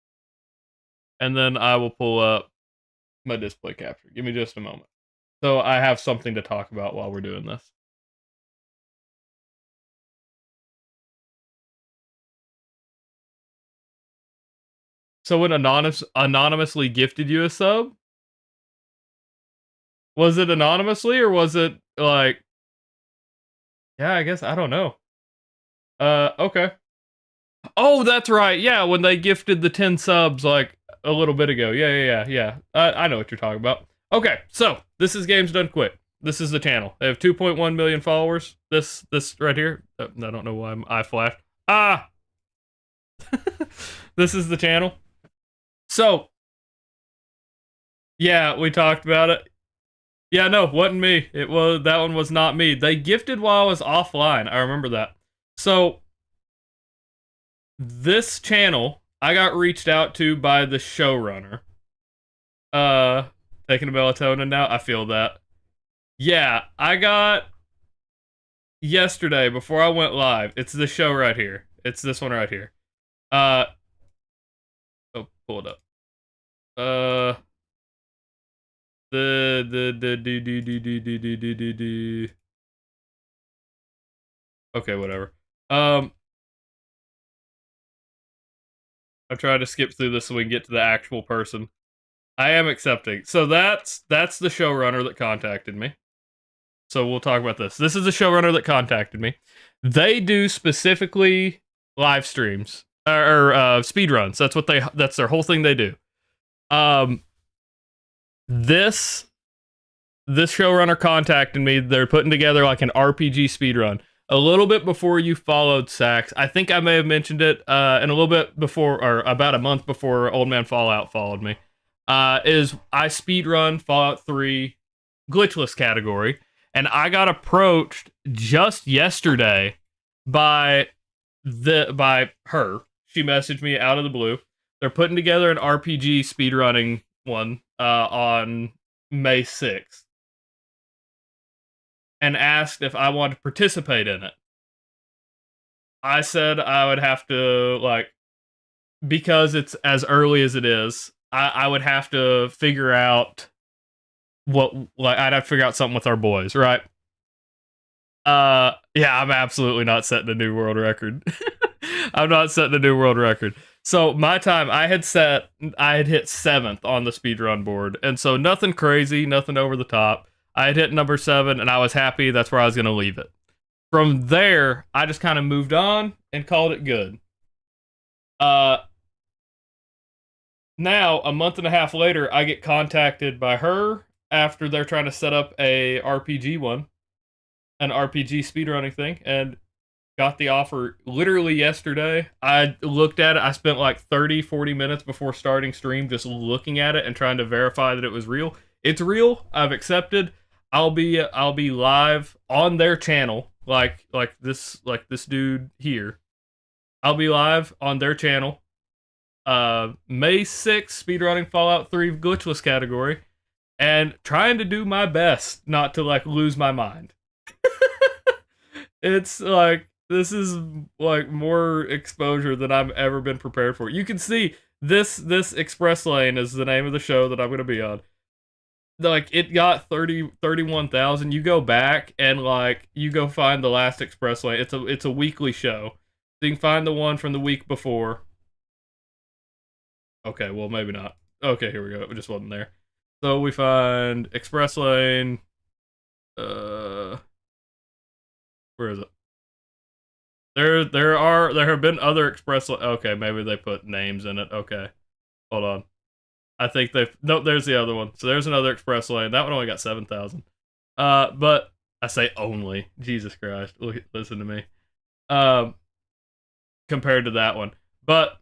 And then I will pull up my display capture. Give me just a moment. So I have something to talk about while we're doing this. Someone anonymously gifted you a sub? Was it anonymously or was it like... Yeah, I guess, I don't know. Okay. Oh, that's right. Yeah, when they gifted the 10 subs like a little bit ago. Yeah. I know what you're talking about. Okay, so this is Games Done Quick. This is the channel. They have 2.1 million followers. This right here. I don't know why I flashed. Ah! This is the channel. So, yeah, we talked about it. Yeah, no, wasn't me. That one was not me. They gifted while I was offline. I remember that. So, this channel, I got reached out to by the showrunner. Taking a melatonin now. I feel that. Yeah, I got yesterday before I went live. It's the show right here. It's this one right here. Oh, pull it up. Okay, whatever. I tried to skip through this so we can get to the actual person. I am accepting. So that's the showrunner that contacted me. So we'll talk about this. This is the showrunner that contacted me. They do specifically live streams or speed runs. That's their whole thing they do. This showrunner contacted me. They're putting together like an RPG speedrun. A little bit before you followed Sax, I think I may have mentioned it, and a little bit before, or about a month before Old Man Fallout followed me, is I speedrun Fallout 3 glitchless category, and I got approached just yesterday by her. She messaged me out of the blue. They're putting together an RPG speedrunning one on May 6th. And asked if I wanted to participate in it. I said I would have to, like, because it's as early as it is, I would have to figure out I'd have to figure out something with our boys, right? Yeah, I'm absolutely not setting a new world record. I'm not setting a new world record. So my time, I had hit 7th on the speedrun board, and so nothing crazy, nothing over the top. I had hit number 7, and I was happy. That's where I was going to leave it. From there, I just kind of moved on and called it good. Now, a month and a half later, I get contacted by her after they're trying to set up a RPG one, an RPG speedrunning thing, and got the offer literally yesterday. I looked at it. I spent like 30, 40 minutes before starting stream just looking at it and trying to verify that it was real. It's real. I've accepted. I'll be live on their channel, like this dude here. I'll be live on their channel. May 6th, speedrunning Fallout 3 glitchless category, and trying to do my best not to like lose my mind. It's like this is like more exposure than I've ever been prepared for. You can see this Express Lane is the name of the show that I'm going to be on. Like, it got 31,000. You go back and like you go find the last Express Lane. It's a weekly show. So you can find the one from the week before. Okay, well maybe not. Okay, here we go. It just wasn't there. So we find Express Lane. Where is it? There have been other Express Lane. Okay, maybe they put names in it. Okay, hold on. I think nope, there's the other one. So there's another Express Lane. That one only got 7,000. But I say only. Jesus Christ. Listen to me. Compared to that one. But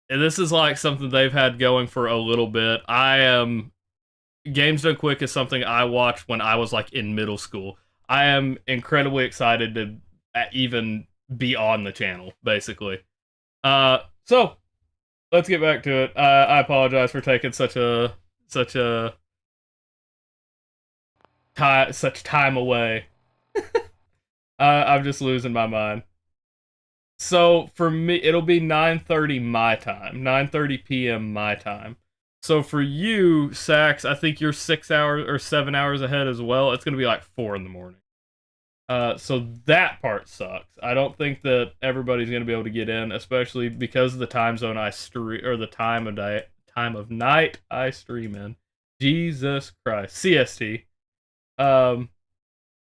this is like something they've had going for a little bit. Games Done Quick is something I watched when I was like in middle school. I am incredibly excited to even be on the channel, basically. So let's get back to it. I apologize for taking such time away. I'm just losing my mind. So for me, it'll be 9:30 my time, 9:30 p.m. my time. So for you, Sax, I think you're 6 hours or 7 hours ahead as well. It's gonna be like 4 in the morning. So that part sucks. I don't think that everybody's gonna be able to get in, especially because of the time zone I stream, or the time of night I stream in. Jesus Christ, CST.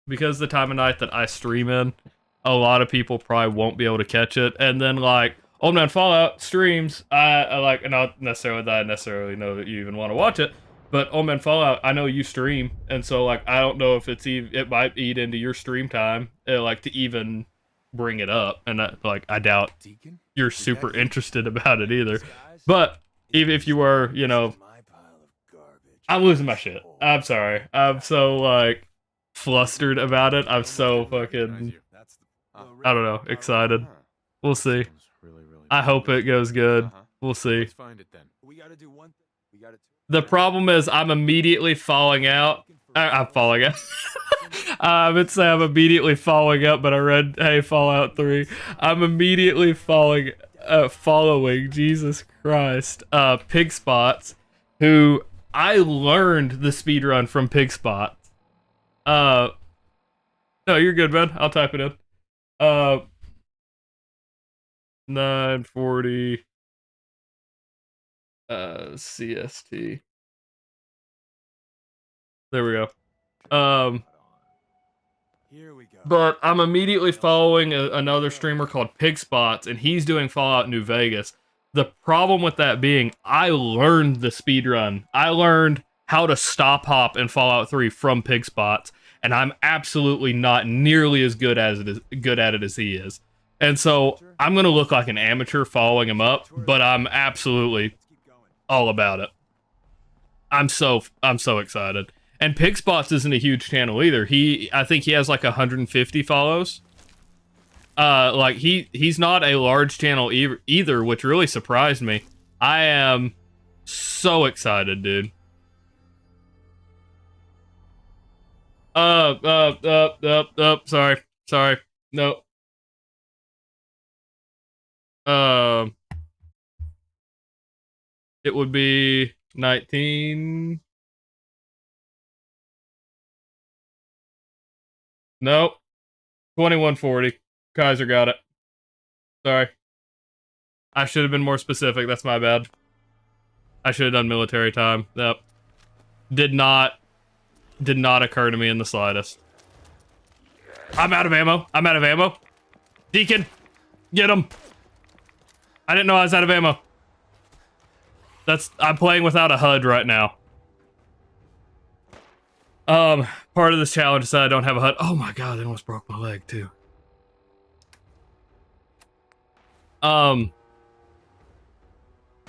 Because the time of night that I stream in, a lot of people probably won't be able to catch it. And then like Old Man Fallout streams, I like, not necessarily that I necessarily know that you even want to watch it, but Old Man Fallout, I know you stream, and so like I don't know if it might eat into your stream time, like to even bring it up, and I doubt you're super interested about it either. But even if you were, you know, I'm losing my shit. I'm sorry. I'm so like flustered about it. I'm so fucking, I don't know, excited. We'll see. I hope it goes good. We'll see. Let's find it then. We gotta do one thing. We gotta. The problem is I'm immediately falling out. I'm falling out. I would say I'm immediately following up, but I read, hey, Fallout 3. I'm immediately following, Jesus Christ, Pig Spots, who I learned the speedrun from Pig Spots. No, you're good, man. I'll type it in. 940. CST. There we go. Here we go. But I'm immediately following another streamer called Pigspots, and he's doing Fallout New Vegas. The problem with that being, I learned the speedrun. I learned how to stop hop in Fallout 3 from Pigspots, and I'm absolutely not nearly as good at it as he is. And so I'm gonna look like an amateur following him up, but I'm absolutely all about it. I'm so excited. And Pigspots isn't a huge channel either. I think he has like 150 follows. Like he's not a large channel either, which really surprised me. I am so excited, dude. Sorry. No. It would be 19. Nope. 2140. Kaiser got it. Sorry. I should have been more specific. That's my bad. I should have done military time. Nope. Did not occur to me in the slightest. I'm out of ammo. Deacon, get him. I didn't know I was out of ammo. I'm playing without a HUD right now. Part of this challenge is that I don't have a HUD. Oh my god, they almost broke my leg too. What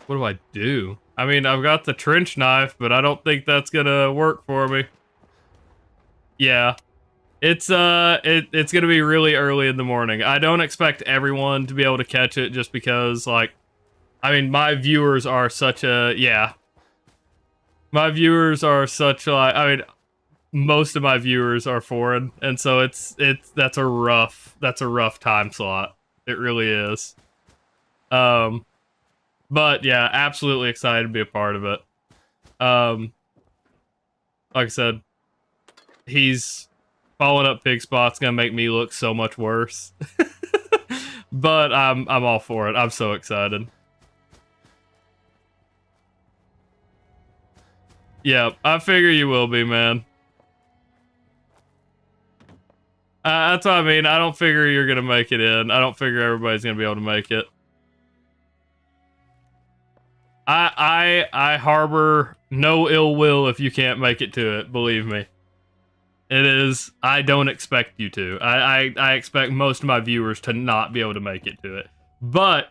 do I do? I mean, I've got the trench knife, but I don't think that's gonna work for me. Yeah. It's gonna be really early in the morning. I don't expect everyone to be able to catch it just because, like, I mean, my viewers are such a, yeah. My viewers are such, like, I mean, most of my viewers are foreign, and so that's a rough time slot. It really is. But yeah, absolutely excited to be a part of it. Like I said, he's following up Pigspot's gonna make me look so much worse. But I'm all for it. I'm so excited. Yeah, I figure you will be, man. That's what I mean. I don't figure you're gonna make it in. I don't figure everybody's gonna be able to make it. I harbor no ill will if you can't make it to it, believe me. It is, I don't expect you to. I expect most of my viewers to not be able to make it to it. But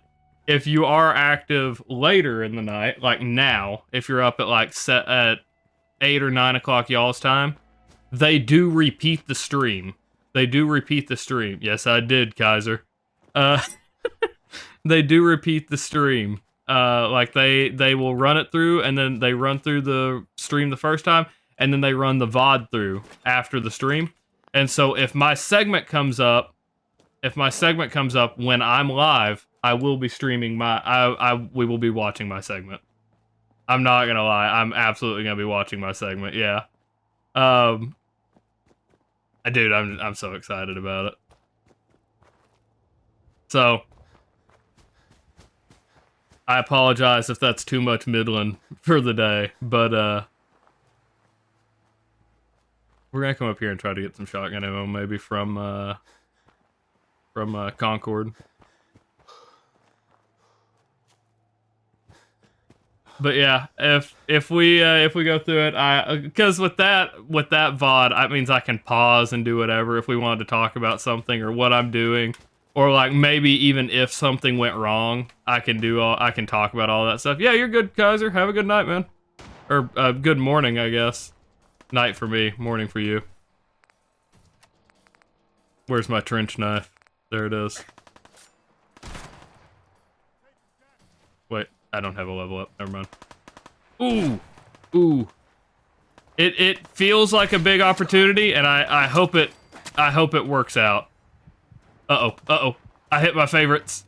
if you are active later in the night, like now, if you're up at like at 8 or 9 o'clock y'all's time, they do repeat the stream. Yes, I did, Kaiser. They do repeat the stream. Like they will run it through, and then they run through the stream the first time, and then they run the VOD through after the stream. And so if my segment comes up when I'm live, I will be streaming we will be watching my segment. I'm not gonna lie, I'm absolutely gonna be watching my segment, yeah. Dude, I'm so excited about it. So I apologize if that's too much Midland for the day, but we're gonna come up here and try to get some shotgun ammo, maybe from Concord. But yeah, if we go through it, because with that VOD, that means I can pause and do whatever if we wanted to talk about something or what I'm doing, or like maybe even if something went wrong, I can talk about all that stuff. Yeah, you're good, Kaiser. Have a good night, man. Or good morning, I guess. Night for me, morning for you. Where's my trench knife? There it is. Wait. I don't have a level up. Never mind. Ooh. It feels like a big opportunity, and I hope it works out. Uh-oh. I hit my favorites.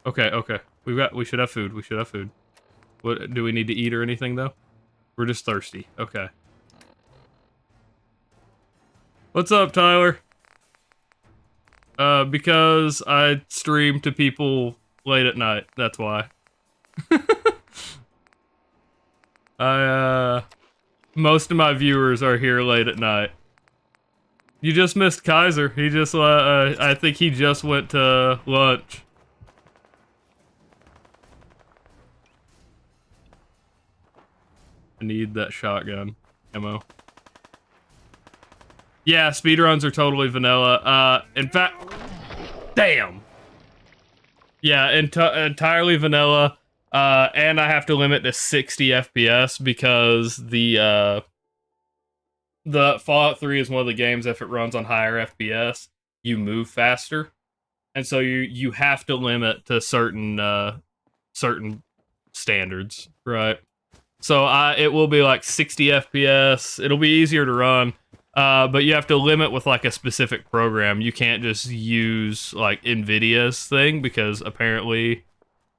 Okay. We should have food. What do we need to eat or anything though? We're just thirsty. Okay. What's up, Tyler? Because I stream to people late at night. That's why. Most of my viewers are here late at night. You just missed Kaiser. He just, I think he just went to lunch. I need that shotgun ammo. Yeah, speedruns are totally vanilla. In fact, damn. Yeah, entirely vanilla. And I have to limit to 60 FPS because the Fallout 3 is one of the games, if it runs on higher FPS, you move faster. And so you have to limit to certain standards, right? So it will be like 60 FPS. It'll be easier to run. But you have to limit with like a specific program. You can't just use like Nvidia's thing because apparently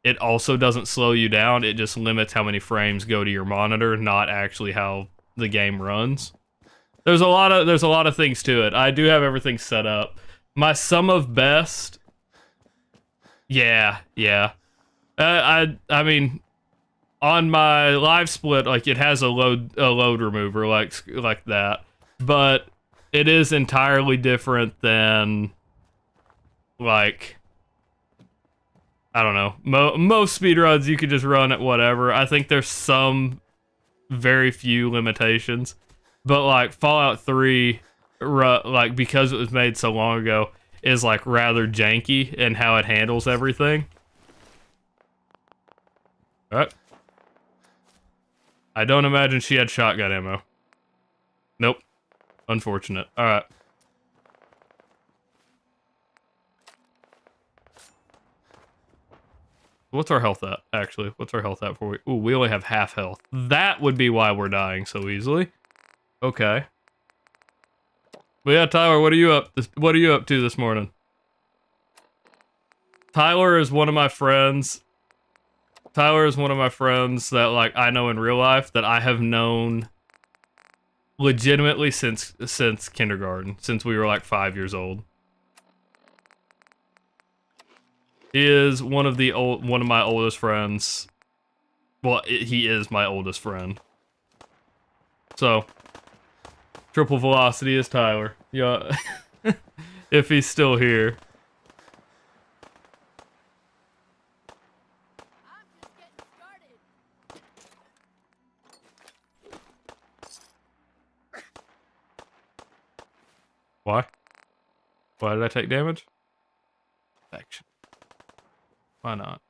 it also doesn't slow you down. It just limits how many frames go to your monitor, not actually how the game runs. There's a lot of things to it. I do have everything set up. My sum of best. Yeah. I mean, on my live split, like it has a load remover like that. But it is entirely different than, like, I don't know. Most speedruns you could just run at whatever. I think there's some very few limitations. But, like, Fallout 3, like, because it was made so long ago, is, like, rather janky in how it handles everything. Alright. I don't imagine she had shotgun ammo. Nope. Unfortunate. Alright. What's our health at, actually? What's our health at for we? Ooh, we only have half health. That would be why we're dying so easily. Okay. But yeah, Tyler, what are you up to this morning? Tyler is one of my friends. Tyler is one of my friends that, like, I know in real life that I have known legitimately since kindergarten, since we were like 5 years old. He is one of my oldest friends. Well, he is my oldest friend. So, triple velocity is Tyler. Yeah, if he's still here. Why? Why did I take damage? Action. Why not?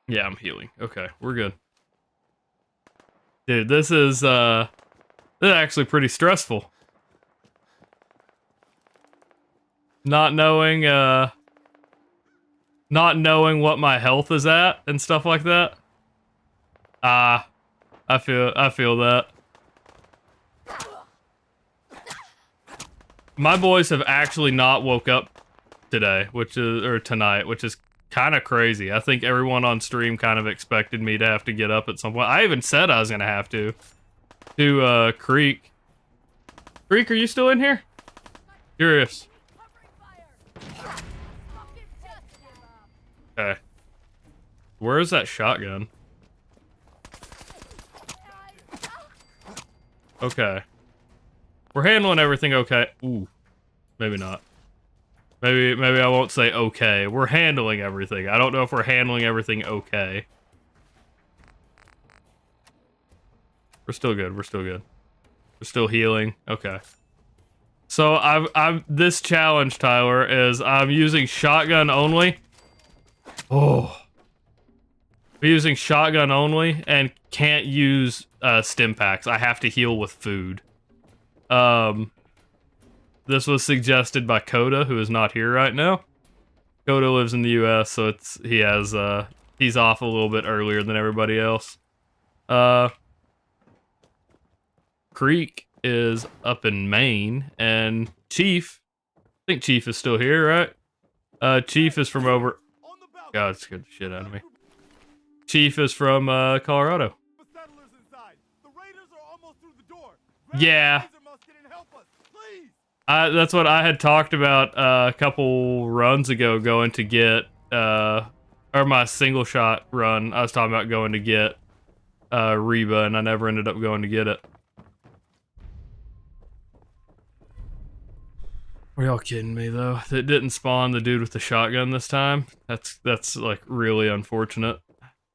Yeah, I'm healing. Okay, we're good. Dude, this is actually pretty stressful. Not knowing what my health is at and stuff like that. I feel that. My boys have actually not woke up today, tonight, which is kind of crazy. I think everyone on stream kind of expected me to have to get up at some point. I even said I was gonna have to Creek. Creek, are you still in here? Curious. Okay. Where is that shotgun? Okay. We're handling everything okay. Ooh. Maybe not. Maybe I won't say okay. We're handling everything. I don't know if we're handling everything okay. We're still good. We're still good. We're still healing. Okay. So this challenge, Tyler, is I'm using shotgun only. Oh. I'm using shotgun only and can't use stim packs. I have to heal with food. This was suggested by Coda, who is not here right now. Coda lives in the US, so he's off a little bit earlier than everybody else. Creek is up in Maine, and Chief, I think Chief is still here, right? Chief is from over... God, it scared the shit out of me. Chief is from Colorado. Yeah. That's what I had talked about a couple runs ago, going to get or my single shot run, I was talking about going to get Reba, and I never ended up going to get it. Are y'all kidding me though? That didn't spawn the dude with the shotgun this time. That's like really unfortunate.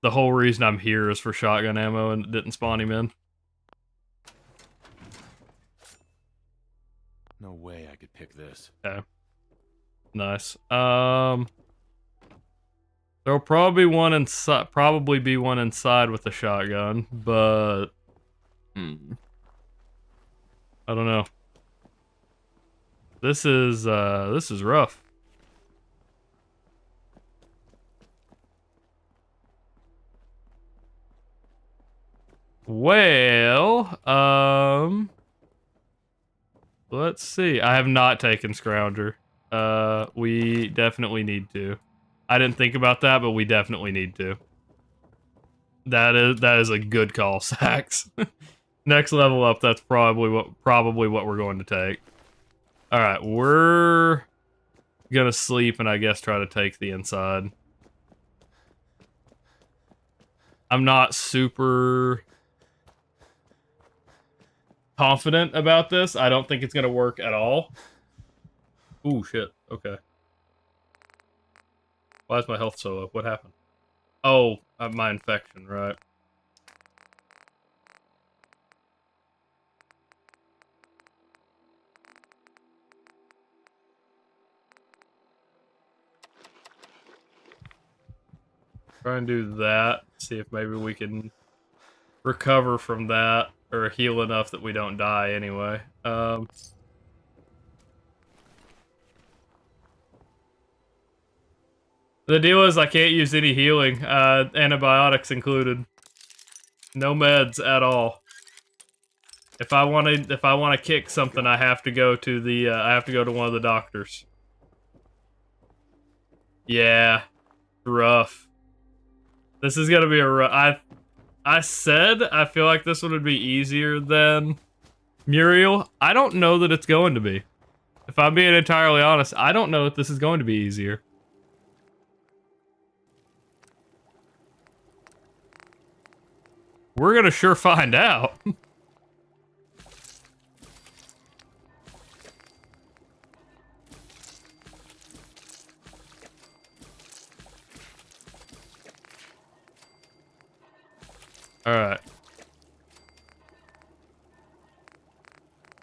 The whole reason I'm here is for shotgun ammo, and it didn't spawn him in. No way I could pick this. Okay. Nice. There'll probably be one inside with the shotgun, but I don't know. This is rough. Well, let's see. I have not taken Scrounger. We definitely need to. I didn't think about that, but we definitely need to. That is a good call, Sax. Next level up, that's probably what we're going to take. All right, we're gonna sleep and I guess try to take the inside. I'm not super confident about this. I don't think it's gonna work at all. Ooh, shit. Okay. Why is my health so low? What happened? Oh, my infection, right. Try and do that. See if maybe we can recover from that or heal enough that we don't die anyway. The deal is I can't use any healing, antibiotics included. No meds at all. If I want to kick something, I have to go to the one of the doctors. Yeah, rough. This is gonna be a rough. I said I feel like this one would be easier than Muriel. I don't know that it's going to be. If I'm being entirely honest, I don't know that this is going to be easier. We're gonna sure find out. Alright.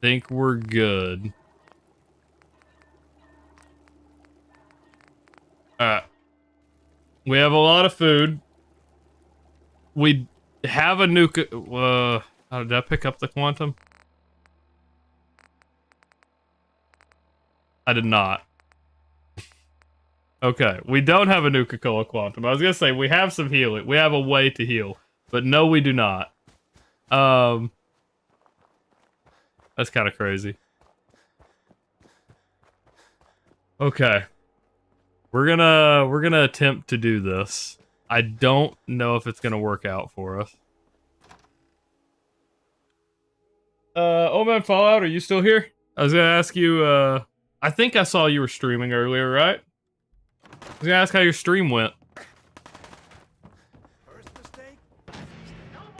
Think we're good. Alright. We have a lot of food. We have a nuke. How did I pick up the quantum? I did not. Okay, we don't have a Nuka-Cola quantum. I was gonna say we have some healing. We have a way to heal, but no, we do not. That's kind of crazy. Okay, we're gonna attempt to do this. I don't know if it's gonna work out for us. Oh man, Fallout, are you still here? I was gonna ask you. I think I saw you were streaming earlier, right? I was gonna ask how your stream went.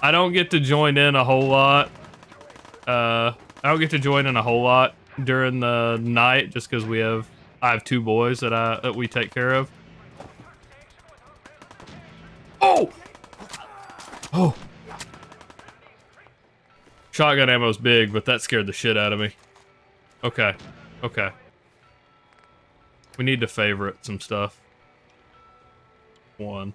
I don't get to join in a whole lot. I don't get to join in a whole lot during the night just because I have two boys that we take care of. Oh! Oh! Shotgun ammo's big, but that scared the shit out of me. Okay. Okay. We need to favorite some stuff. 1.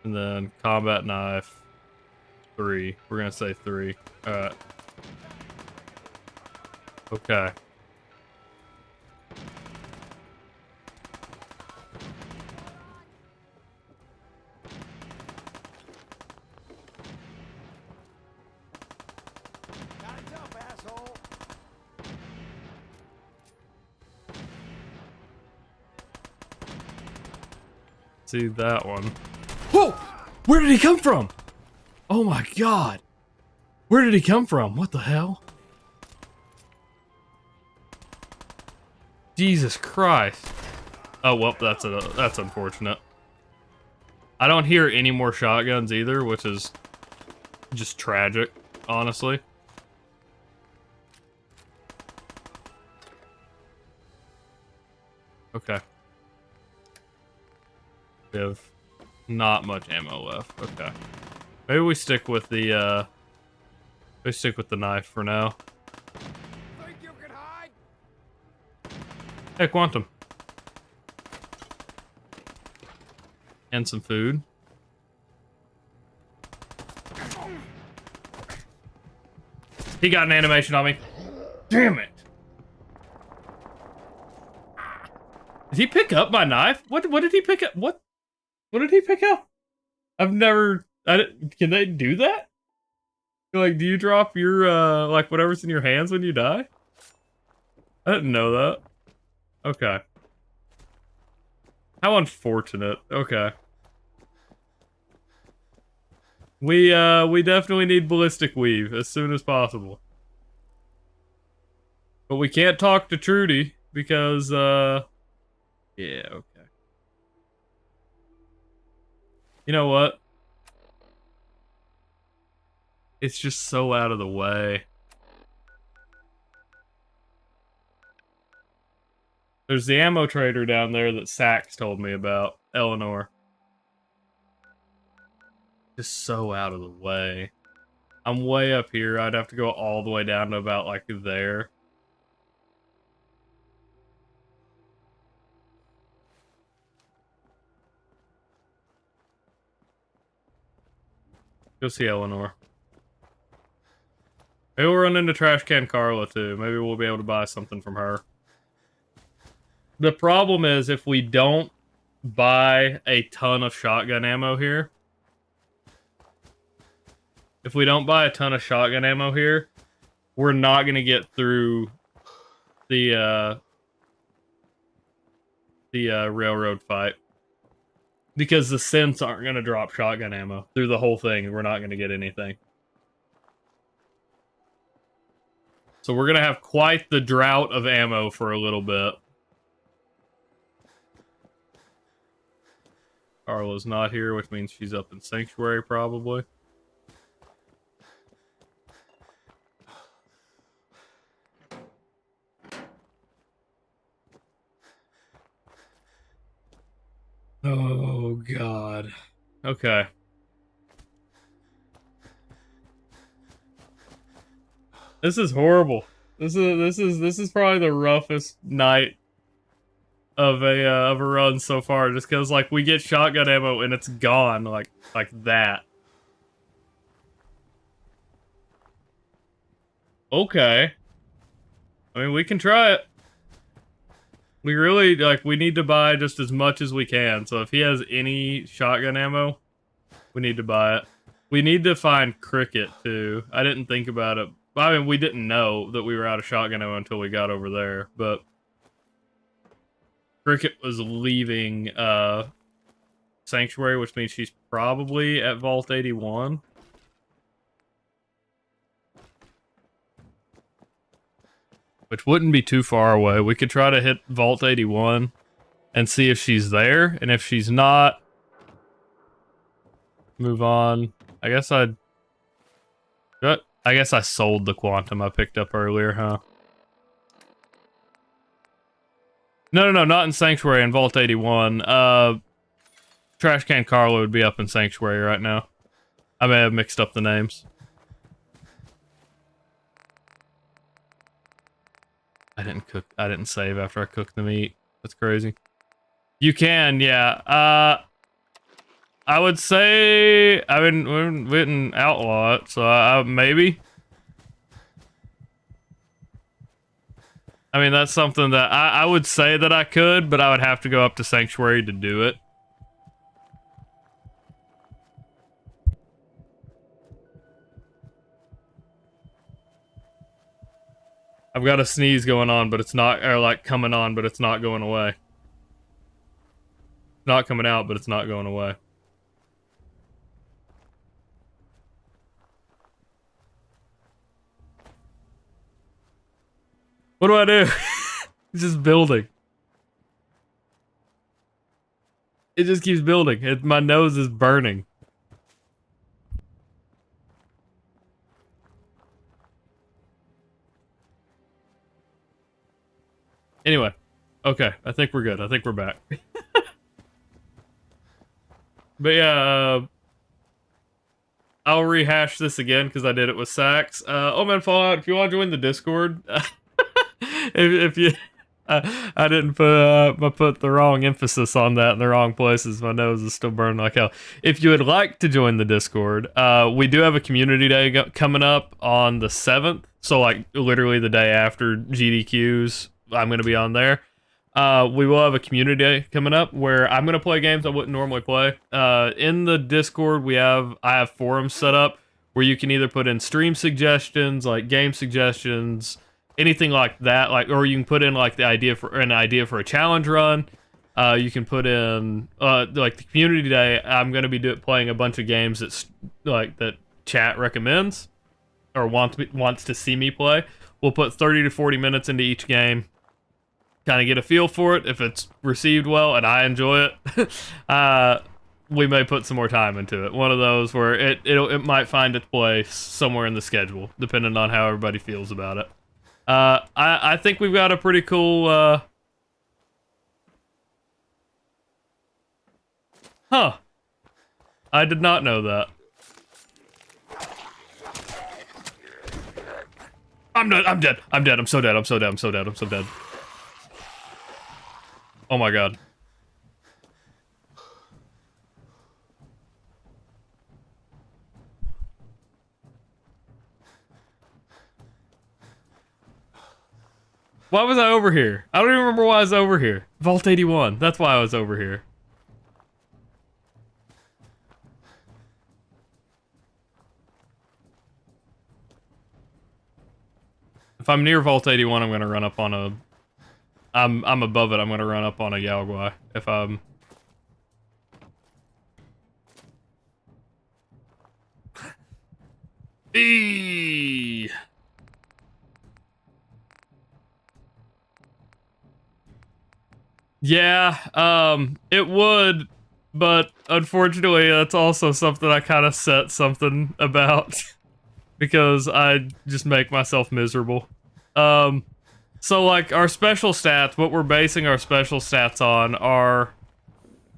And then combat knife. 3. We're gonna say 3. Alright. Okay. See that one. Whoa! Where did he come from? Oh my god. Where did he come from? What the hell? Jesus Christ. Oh, well, that's unfortunate. I don't hear any more shotguns either, which is just tragic, honestly. Okay. We have not much ammo left. Okay. Maybe we stick with the knife for now. Think you can hide? Hey, Quantum. And some food. He got an animation on me. Damn it. Did he pick up my knife? What did he pick up? What did he pick up? I've never... can they do that? Like, do you drop your, like, whatever's in your hands when you die? I didn't know that. Okay. How unfortunate. Okay. We definitely need ballistic weave as soon as possible. But we can't talk to Trudy because, yeah, okay. You know what? It's just so out of the way. There's the ammo trader down there that Sax told me about, Eleanor. Just so out of the way. I'm way up here. I'd have to go all the way down to about, like, there. Go see Eleanor. Maybe we'll run into Trash Can Carla, too. Maybe we'll be able to buy something from her. The problem is, if we don't buy a ton of shotgun ammo here... If we don't buy a ton of shotgun ammo here, we're not going to get through the railroad fight. Because the synths aren't going to drop shotgun ammo through the whole thing, and we're not going to get anything. So we're going to have quite the drought of ammo for a little bit. Carla's not here, which means she's up in Sanctuary, probably. Oh, God. Okay. This is horrible. This is probably the roughest night of a run so far, just because like we get shotgun ammo and it's gone like that. Okay. I mean, we can try it. We really, like, we need to buy just as much as we can. So if he has any shotgun ammo, we need to buy it. We need to find Cricket, too. I didn't think about it. I mean, we didn't know that we were out of shotgun ammo until we got over there, but... Cricket was leaving, Sanctuary, which means she's probably at Vault 81. Which wouldn't be too far away. We could try to hit Vault 81 and see if she's there. And if she's not, move on. I guess I sold the Quantum I picked up earlier, huh? No, not in Sanctuary, in Vault 81. Trash Can Carlo would be up in Sanctuary right now. I may have mixed up the names. I didn't save after I cooked the meat. That's crazy. You can, yeah. I would say, I mean, we didn't outlaw it, so maybe. I mean, that's something that I would say that I could, but I would have to go up to Sanctuary to do it. I've got a sneeze going on, but it's not, or like coming on, but it's not going away. Not coming out, but it's not going away. What do I do? It's just building. It just keeps building. My nose is burning. Anyway, okay, I think we're good. I think we're back. But yeah, I'll rehash this again because I did it with Sax. Oh man, Fallout, if you want to join the Discord, if you, I didn't put the wrong emphasis on that in the wrong places. My nose is still burning like hell. If you would like to join the Discord, we do have a community day coming up on the 7th. So like literally the day after GDQs, I'm going to be on there. We will have a community day coming up where I'm going to play games I wouldn't normally play. In the Discord, I have forums set up where you can either put in stream suggestions, like game suggestions, anything like that, or you can put in like an idea for a challenge run. You can put in like the community day. I'm going to be playing a bunch of games that chat recommends or wants to see me play. We'll put 30 to 40 minutes into each game. Kind of get a feel for it. If it's received well and I enjoy it, we may put some more time into it. One of those where it might find its place somewhere in the schedule, depending on how everybody feels about it. I think we've got a pretty cool. Huh. I did not know that. I'm dead. I'm dead. I'm so dead. I'm so dead. I'm so dead. I'm so dead. Oh my god. Why was I over here? I don't even remember why I was over here. Vault 81. That's why I was over here. If I'm near Vault 81, I'm gonna run up on a... I'm above it, I'm gonna run up on a WWI. If I'm... Eee! Yeah, it would, but unfortunately that's also something I kind of set something about because I just make myself miserable. So like our special stats, what we're basing our special stats on are...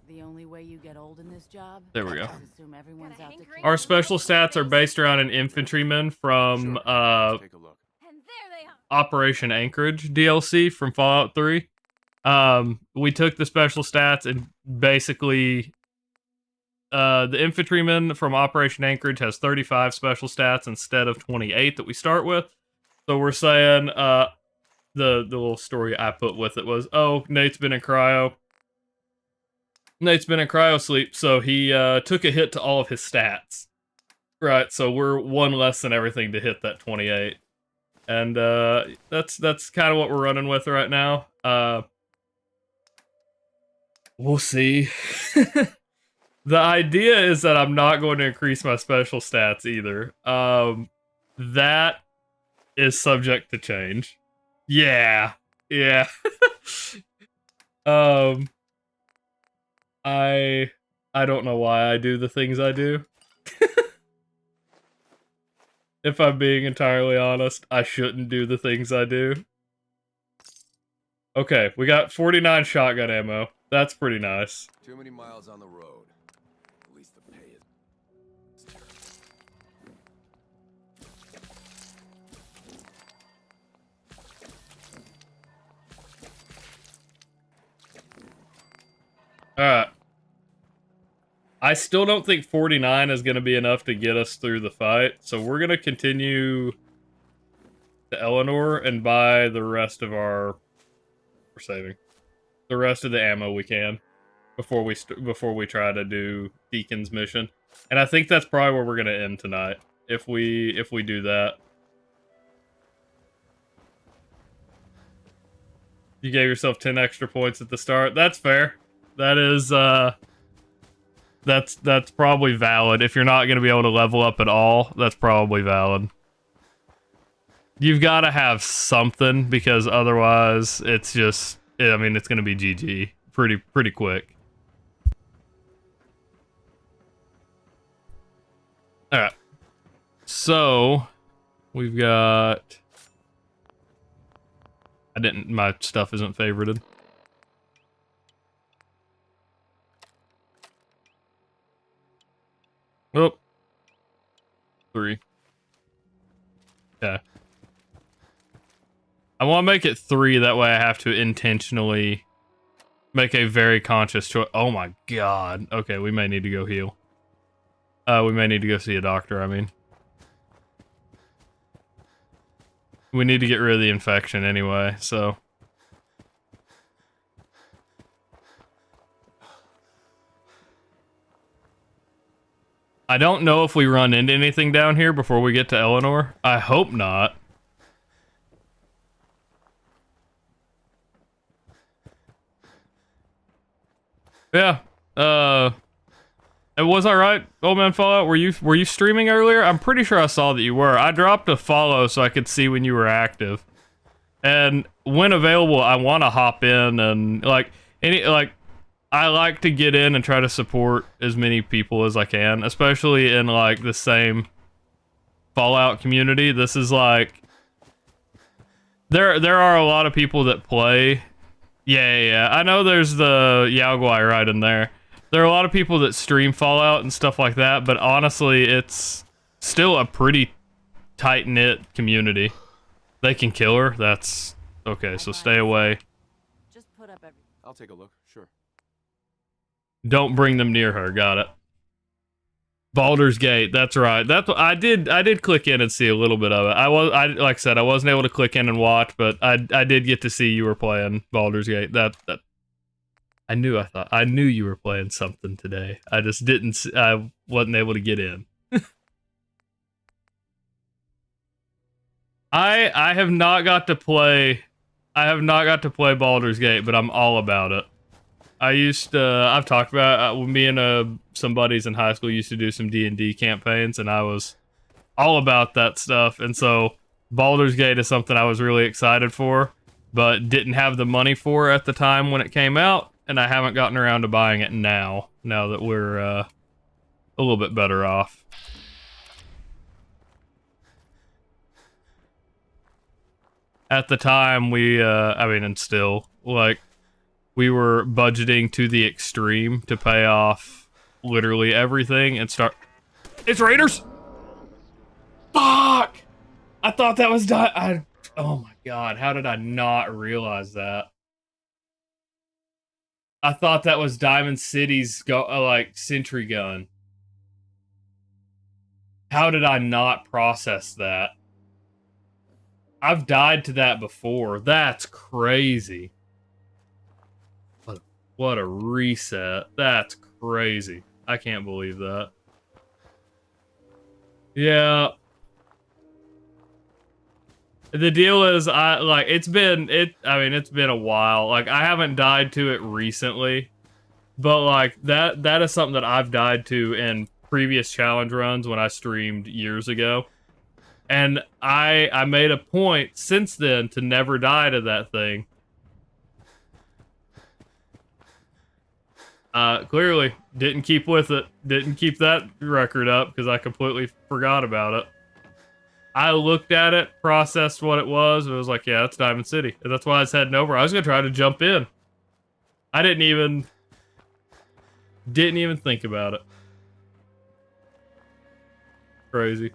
The only way you get old in this job? There we go. is assume everyone's out to kill Our special stats are based around an infantryman from Operation Anchorage DLC from Fallout 3. We took the special stats and basically the infantryman from Operation Anchorage has 35 special stats instead of 28 that we start with. So we're saying the little story I put with it was, oh, Nate's been in cryo sleep, so he took a hit to all of his stats. Right, so we're one less than everything to hit that 28. And that's kind of what we're running with right now. We'll see. The idea is that I'm not going to increase my special stats either. That is subject to change. Yeah. Yeah. I don't know why I do the things I do. If I'm being entirely honest, I shouldn't do the things I do. Okay, we got 49 shotgun ammo. That's pretty nice. Too many miles on the road. At least the pay is terrible. Alright. I still don't think 49 is going to be enough to get us through the fight, so we're going to continue to Eleanor and buy the rest of our... We're saving. The rest of the ammo we can before we try to do Deacon's mission. And I think that's probably where we're going to end tonight, if we do that. You gave yourself 10 extra points at the start. That's fair. That is, that's probably valid. If you're not going to be able to level up at all, that's probably valid. You've got to have something, because otherwise it's just, I mean, it's going to be GG pretty quick. Alright. So, we've got... my stuff isn't favorited. Oh. 3. Okay. I want to make it 3, that way I have to intentionally make a very conscious choice. Oh my god. Okay, we may need to go heal. We may need to go see a doctor, I mean. We need to get rid of the infection anyway, so... I don't know if we run into anything down here before we get to Eleanor. I hope not. Yeah. It was alright, Old Man Fallout. Were you streaming earlier? I'm pretty sure I saw that you were. I dropped a follow so I could see when you were active. And when available, I want to hop in and I like to get in and try to support as many people as I can, especially in like the same Fallout community. This is like there are a lot of people that play. Yeah. I know there's the Yaogwai right in there. There are a lot of people that stream Fallout and stuff like that, but honestly, it's still a pretty tight-knit community. They can kill her. That's okay, so stay away. Just put up every... I'll take a look, sure. Don't bring them near her. Got it. Baldur's Gate. That's right. That's what I did click in and see a little bit of it. I like I said, I wasn't able to click in and watch, but I did get to see you were playing Baldur's Gate. That I knew you were playing something today. I just I wasn't able to get in. I have not got to play Baldur's Gate, but I'm all about it. I've talked about me and some buddies in high school used to do some D&D campaigns, and I was all about that stuff. And so Baldur's Gate is something I was really excited for, but didn't have the money for at the time when it came out, and I haven't gotten around to buying it now that we're a little bit better off. At the time, and still, like, we were budgeting to the extreme to pay off literally everything and start... It's Raiders! Fuck! I thought that was... Oh my god, how did I not realize that? I thought that was Diamond City's sentry gun. How did I not process that? I've died to that before. That's crazy. What a reset. That's crazy. I can't believe that. Yeah. The deal is, it's been a while. Like, I haven't died to it recently, but like that is something that I've died to in previous challenge runs when I streamed years ago. And I made a point since then to never die to that thing. Clearly didn't keep with it. Didn't keep that record up because I completely forgot about it. I looked at it, processed what it was, and it was like, yeah, that's Diamond City. And that's why I was heading over. I was gonna try to jump in. I didn't even think about it. Crazy.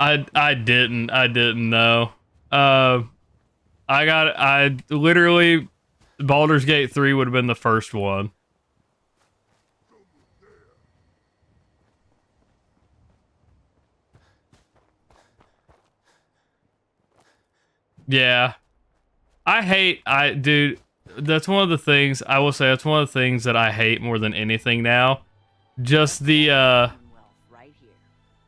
I didn't know. I literally, Baldur's Gate 3 would have been the first one. Yeah. Dude, that's one of the things, I will say, that's one of the things that I hate more than anything now. Just the,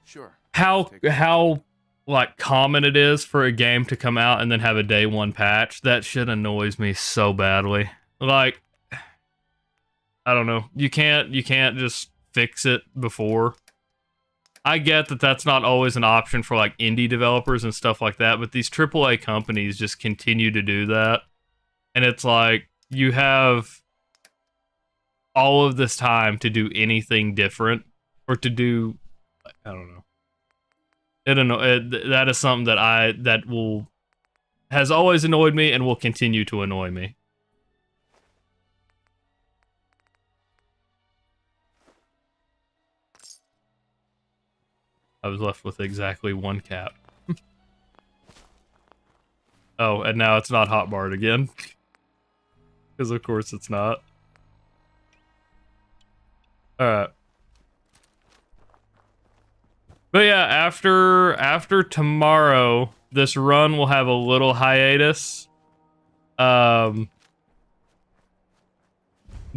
Sure. How like common it is for a game to come out and then have a day one patch. That shit annoys me so badly. Like, I don't know. You can't just fix it before. I get that that's not always an option for like indie developers and stuff like that, but these AAA companies just continue to do that. And it's like, you have all of this time to do anything different, or to do, I don't know. I don't know. That is something that has always annoyed me and will continue to annoy me. I was left with exactly 1 cap. Oh, and now it's not hotbarred again. Because of course it's not. Alright. But yeah, after tomorrow, this run will have a little hiatus.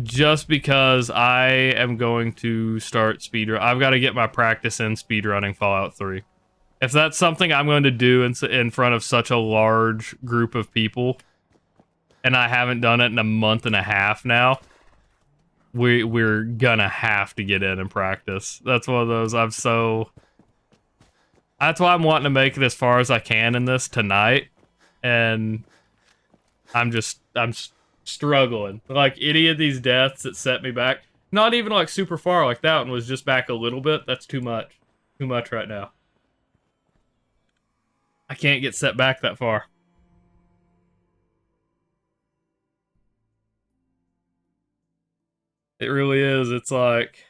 Just because I am going to start speedrun. I've got to get my practice in speedrunning Fallout 3. If that's something I'm going to do in front of such a large group of people, and I haven't done it in a month and a half now, we're gonna have to get in and practice. That's one of those that's why I'm wanting to make it as far as I can in this tonight, and I'm struggling. Like, any of these deaths that set me back, not even like super far, like that one was just back a little bit. That's too much. Too much right now. I can't get set back that far. It really is. It's like,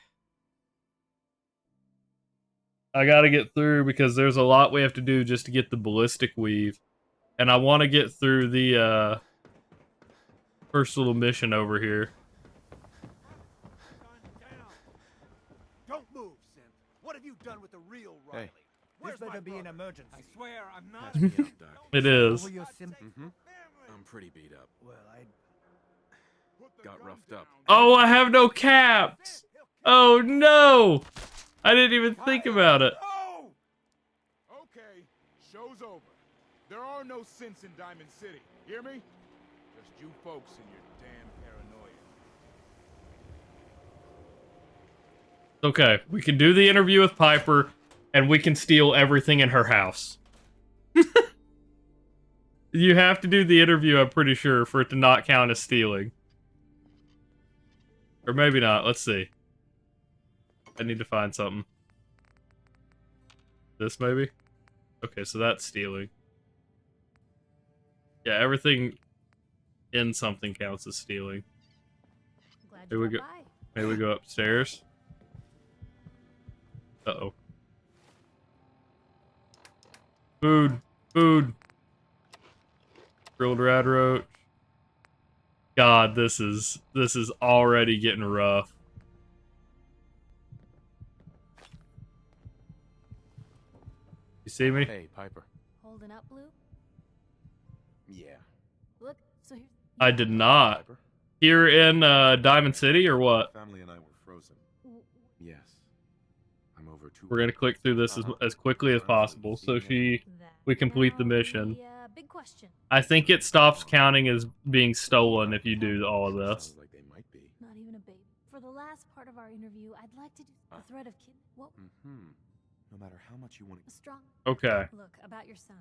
I gotta get through, because there's a lot we have to do just to get the ballistic weave. And I want to get through the, first little mission over here. Don't move, Sim. What have you done with the real Riley? Where's This better my be an brother? emergency. I swear I'm not. Patch me up, Doc. It is. Over your I'm pretty beat up. Well, I got roughed up. Oh, I have no caps! Oh no! I didn't even think about it. Okay, show's over. There are no synths in Diamond City. Hear me? Just you folks and your damn paranoia. Okay, we can do the interview with Piper, and we can steal everything in her house. You have to do the interview, I'm pretty sure, for it to not count as stealing. Or maybe not, let's see. I need to find something. This, maybe? Okay, so that's stealing. Yeah, everything in something counts as stealing. Maybe we go. Maybe we go upstairs. Uh-oh. Food. Food. Grilled rad roach. God, this is already getting rough. You see me? Hey, Piper. Holding up, Blue? Yeah. Look, so here's... I did not. Here in Diamond City, or what? Family and I were frozen. Yes. I'm over 2. We're gonna click through this as quickly as possible, so we complete the mission. Big question. I think it stops counting as being stolen if you do all of this. Like they might be. Not even a baby. For the last part of our interview, I'd like to do the threat of kid. What? No matter how much you want to. Strong. Okay. Look, about your son.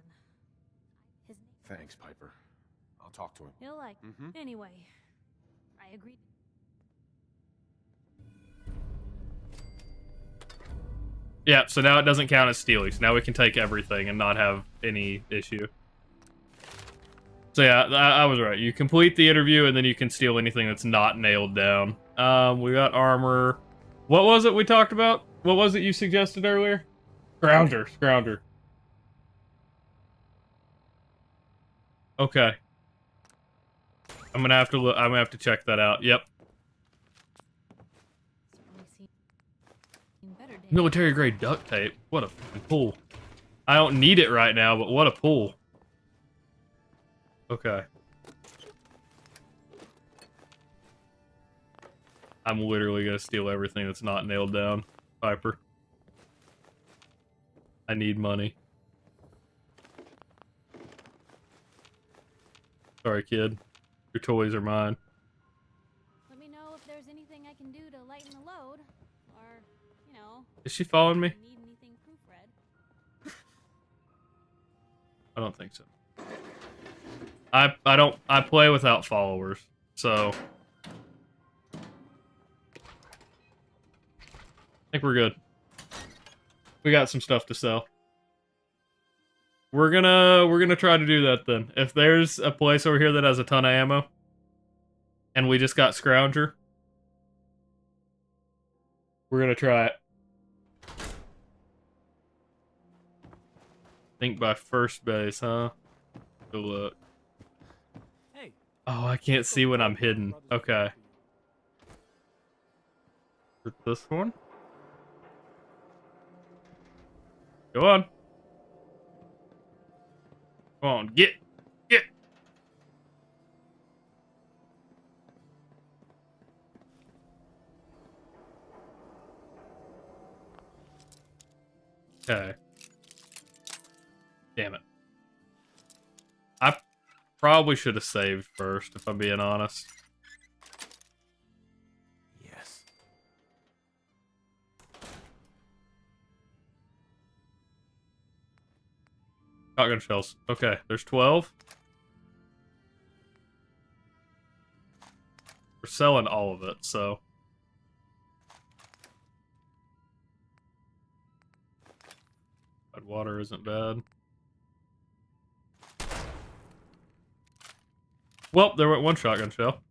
His name. Thanks, Piper. I'll talk to him. He'll like. Anyway, I agreed. Yeah, so now it doesn't count as stealing. So now we can take everything and not have any issue. So yeah, I was right. You complete the interview and then you can steal anything that's not nailed down. We got armor. What was it we talked about? What was it you suggested earlier? Grounder. Grounder. Okay. I'm gonna have to look. I'm gonna have to check that out. Yep. Military grade duct tape. What a fucking pull. I don't need it right now, but what a pull. Okay. I'm literally gonna steal everything that's not nailed down, Piper. I need money. Sorry, kid. Your toys are mine. Let me know if there's anything I can do to lighten the load, or, you know. Is she following me? Need anything I don't think so. I play without followers, so I think we're good. We got some stuff to sell. We're gonna try to do that then. If there's a place over here that has a ton of ammo, and we just got Scrounger, we're gonna try it. Think by first base, huh? Good luck. Oh, I can't see when I'm hidden. Okay. Is it this one? Go on. Come on, get. Okay. Damn it. I probably should have saved first, if I'm being honest. Yes. Shotgun shells. Okay, there's 12. We're selling all of it, so. But water isn't bad. Well, there went one shotgun shell.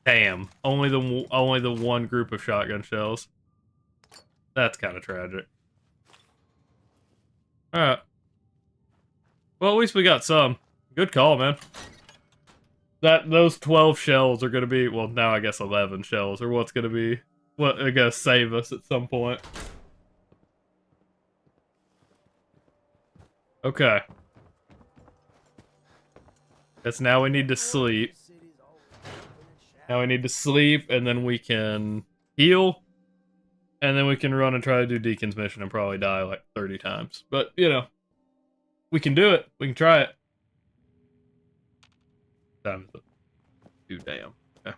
Damn, only the one group of shotgun shells. That's kind of tragic. All right. Well, at least we got some. Good call, man. Those 12 shells are gonna be, well, now I guess 11 shells are what's gonna be what are gonna save us at some point. Okay. Guess now we need to sleep. Now we need to sleep, and then we can heal, and then we can run and try to do Deacon's mission and probably die like 30 times. But, you know, we can do it. We can try it. Time to do damn. Okay.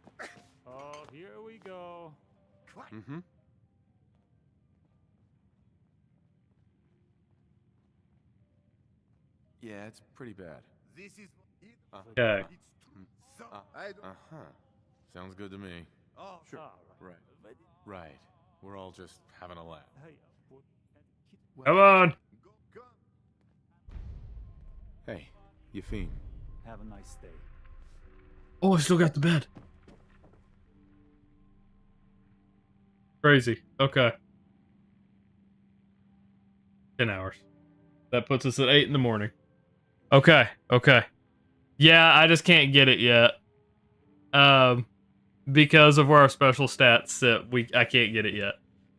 Oh, here we go. Mm-hmm. Yeah, it's pretty bad. This is Okay. Uh-huh. Sounds good to me. Oh, sure. Right. Right. We're all just having a laugh. Come on. Hey, you fiend. Have a nice day. Oh, I still got the bed. Crazy. Okay. 10 hours. That puts us at 8 in the morning. Okay. Okay. Yeah, I just can't get it yet. Because of where our special stats sit, I can't get it yet.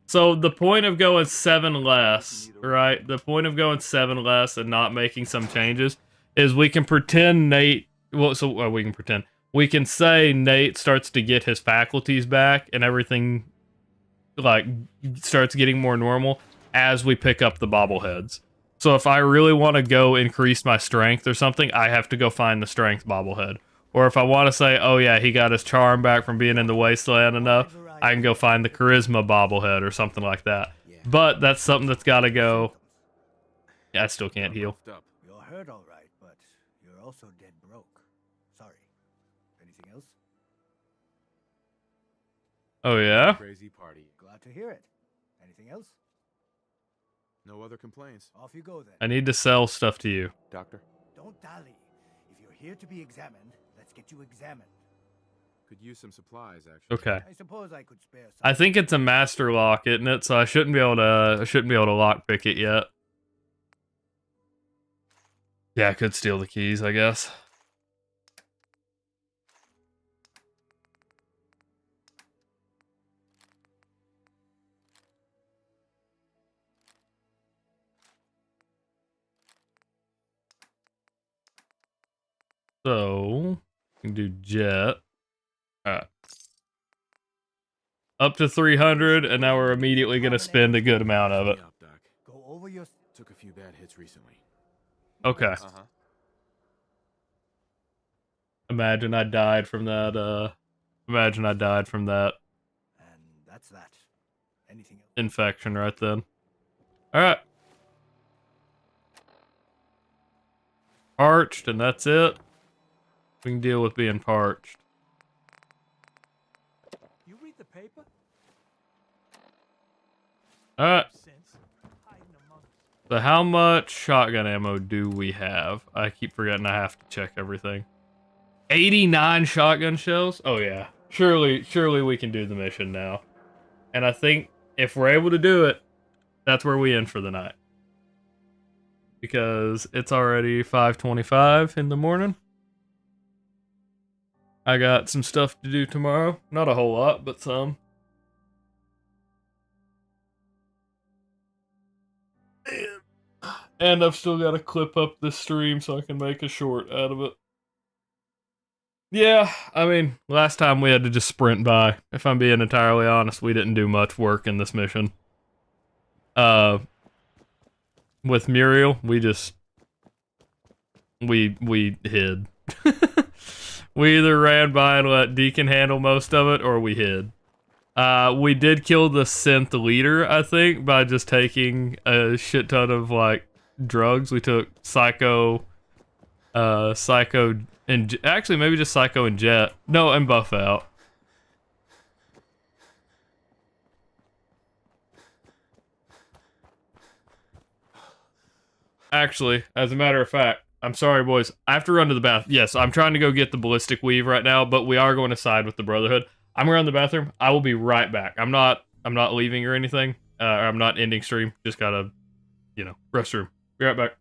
So the point of going 7 less, right? The point of going 7 less and not making some changes is we can pretend Nate. Well, we can pretend. We can say Nate starts to get his faculties back and everything like starts getting more normal as we pick up the bobbleheads. So if I really want to go increase my strength or something, I have to go find the strength bobblehead. Or if I want to say, oh yeah, he got his charm back from being in the wasteland enough, I can go find the charisma bobblehead or something like that. But that's something that's got to go. Yeah, I still can't heal. You're hurt all right, but you're also dead broke. Sorry. Anything else? Oh yeah? Crazy party. Glad to hear it. Anything else? No other complaints. Off you go then. I need to sell stuff to you. Doctor? Don't dally. If you're here to be examined, let's get you examined. Could use some supplies, actually. Okay. I suppose I could spare some. I think it's a master lock, isn't it? So I shouldn't be able to lock pick it yet. Yeah, I could steal the keys, I guess. So, we can do jet. Alright. Up to 300, and now we're immediately going to spend a good amount of it. Go over your. Took a few bad hits recently. Okay. Uh-huh. Imagine I died from that Imagine I died from that And that's that. Anything else? infection right then. Alright. Parched, and that's it. We can deal with being parched. You read the paper? Alright. So how much shotgun ammo do we have? I keep forgetting I have to check everything. 89 shotgun shells? Oh yeah. Surely we can do the mission now. And I think if we're able to do it, that's where we end for the night. Because it's already 5:25 in the morning. I got some stuff to do tomorrow. Not a whole lot, but some. And I've still got to clip up this stream so I can make a short out of it. Yeah, I mean, last time we had to just sprint by. If I'm being entirely honest, we didn't do much work in this mission. With Muriel, we just... We hid. We either ran by and let Deacon handle most of it, or we hid. We did kill the synth leader, I think, by just taking a shit ton of, like, drugs. We took Psycho, and actually maybe just Psycho and Jet. No, and Buff out. Actually, as a matter of fact, I'm sorry, boys. I have to run to the bath. Yes, I'm trying to go get the ballistic weave right now, but we are going to side with the Brotherhood. I'm going to the bathroom. I will be right back. I'm not leaving or anything. I'm not ending stream. Just gotta, restroom. Be right back.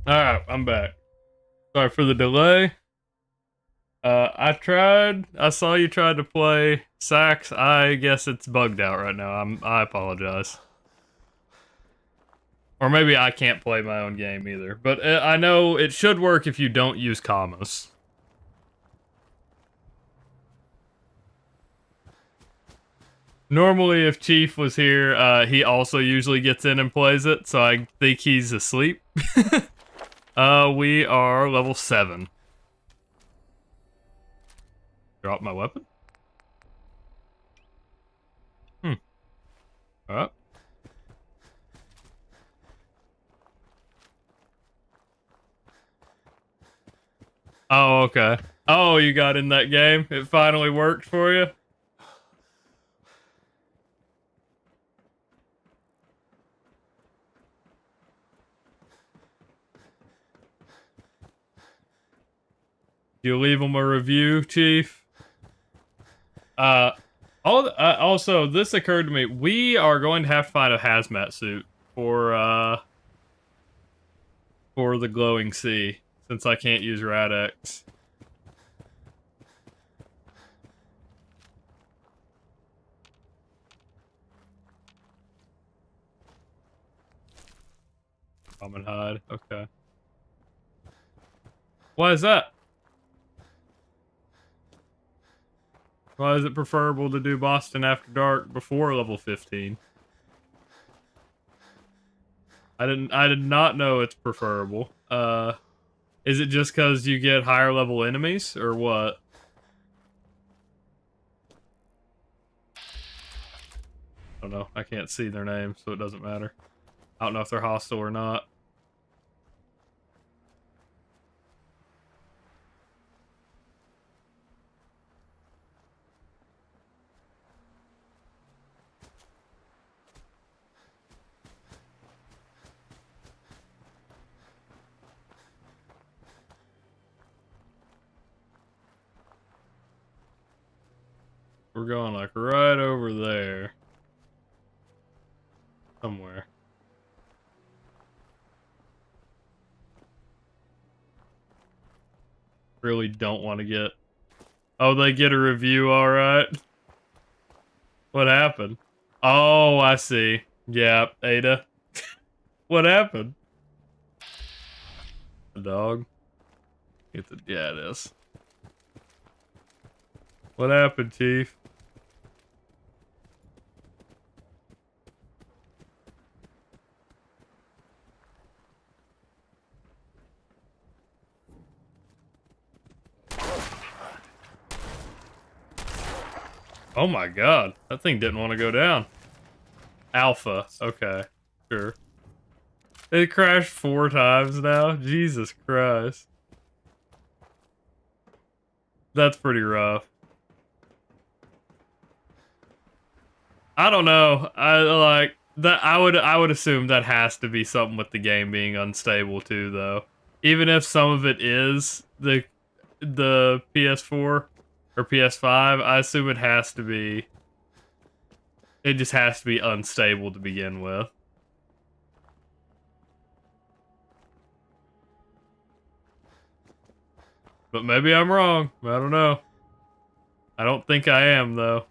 Alright, I'm back. Sorry for the delay. I saw you tried to play Sax. I guess it's bugged out right now. I apologize. Or maybe I can't play my own game either. But I know it should work if you don't use commas. Normally, if Chief was here, he also usually gets in and plays it, so I think he's asleep. We are level 7. Drop my weapon? Alright. Oh, okay. Oh, you got in that game? It finally worked for you? You leave him a review, Chief? Also, this occurred to me. We are going to have to find a hazmat suit for the glowing sea, since I can't use Rad-X. Common hide, okay. Why is that? Why is it preferable to do Boston After Dark before level 15? I did not know it's preferable. Is it just because you get higher level enemies, or what? I don't know. I can't see their names, so it doesn't matter. I don't know if they're hostile or not. We're going like right over there. Somewhere. Really don't want to get... Oh, they get a review, alright. What happened? Oh, I see. Yeah, Ada. What happened? A dog? Yeah, it is. What happened, Chief? Oh my god, that thing didn't want to go down. Alpha, okay, sure. It crashed 4 times now? Jesus Christ. That's pretty rough. I don't know. I would assume that has to be something with the game being unstable too, though. Even if some of it is the PS4 or PS5, I assume it has to be. It just has to be unstable to begin with. But maybe I'm wrong. I don't know. I don't think I am, though.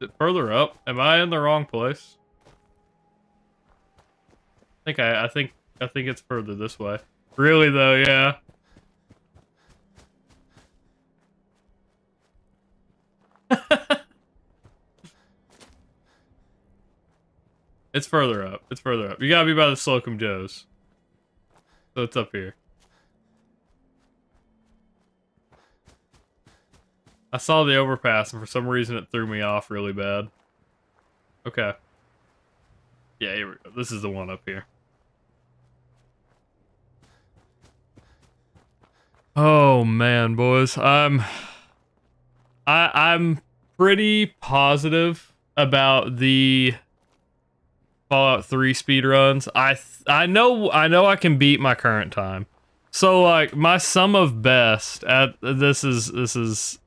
Is it further up? Am I in the wrong place? I think it's further this way. Really though, yeah. It's further up. It's further up. You gotta be by the Slocum Joes. So it's up here. I saw the overpass and for some reason it threw me off really bad. Okay. Yeah, here we go. This is the one up here. Oh man, boys. I'm pretty positive about the Fallout 3 speedruns. I know I can beat my current time. So like my sum of best at this is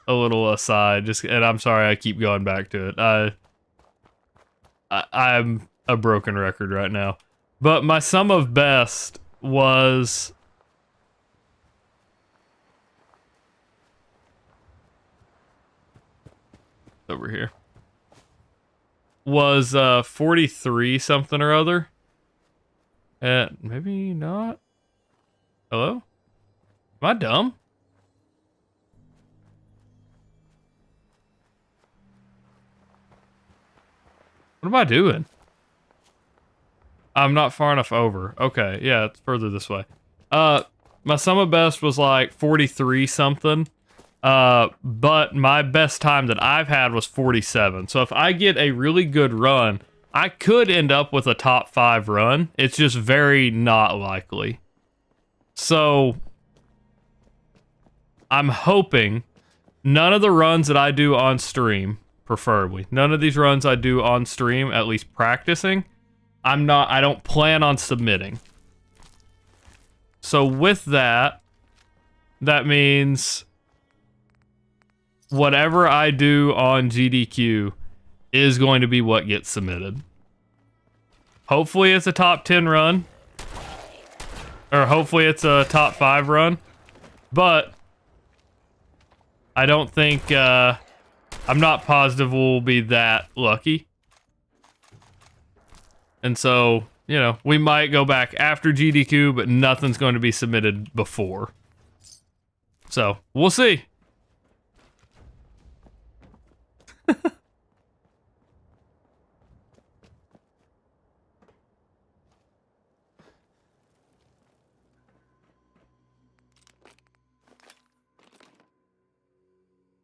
a little aside, just and I'm sorry I keep going back to it. I'm a broken record right now. But my sum of best was over here. Was 43 something or other. Maybe not. Hello? Am I dumb? What am I doing? I'm not far enough over. Okay, yeah, it's further this way. My sum of best was like 43 something. But my best time that I've had was 47. So if I get a really good run, I could end up with a top 5 run. It's just very not likely. So I'm hoping none of the runs that I do on stream, preferably, none of these runs I do on stream, at least practicing, I don't plan on submitting. So with that, that means whatever I do on GDQ is going to be what gets submitted. Hopefully it's a top 10 run. Or hopefully it's a top 5 run. But I don't think, I'm not positive we'll be that lucky. And so, you know, we might go back after GDQ, but nothing's going to be submitted before. So, we'll see. Of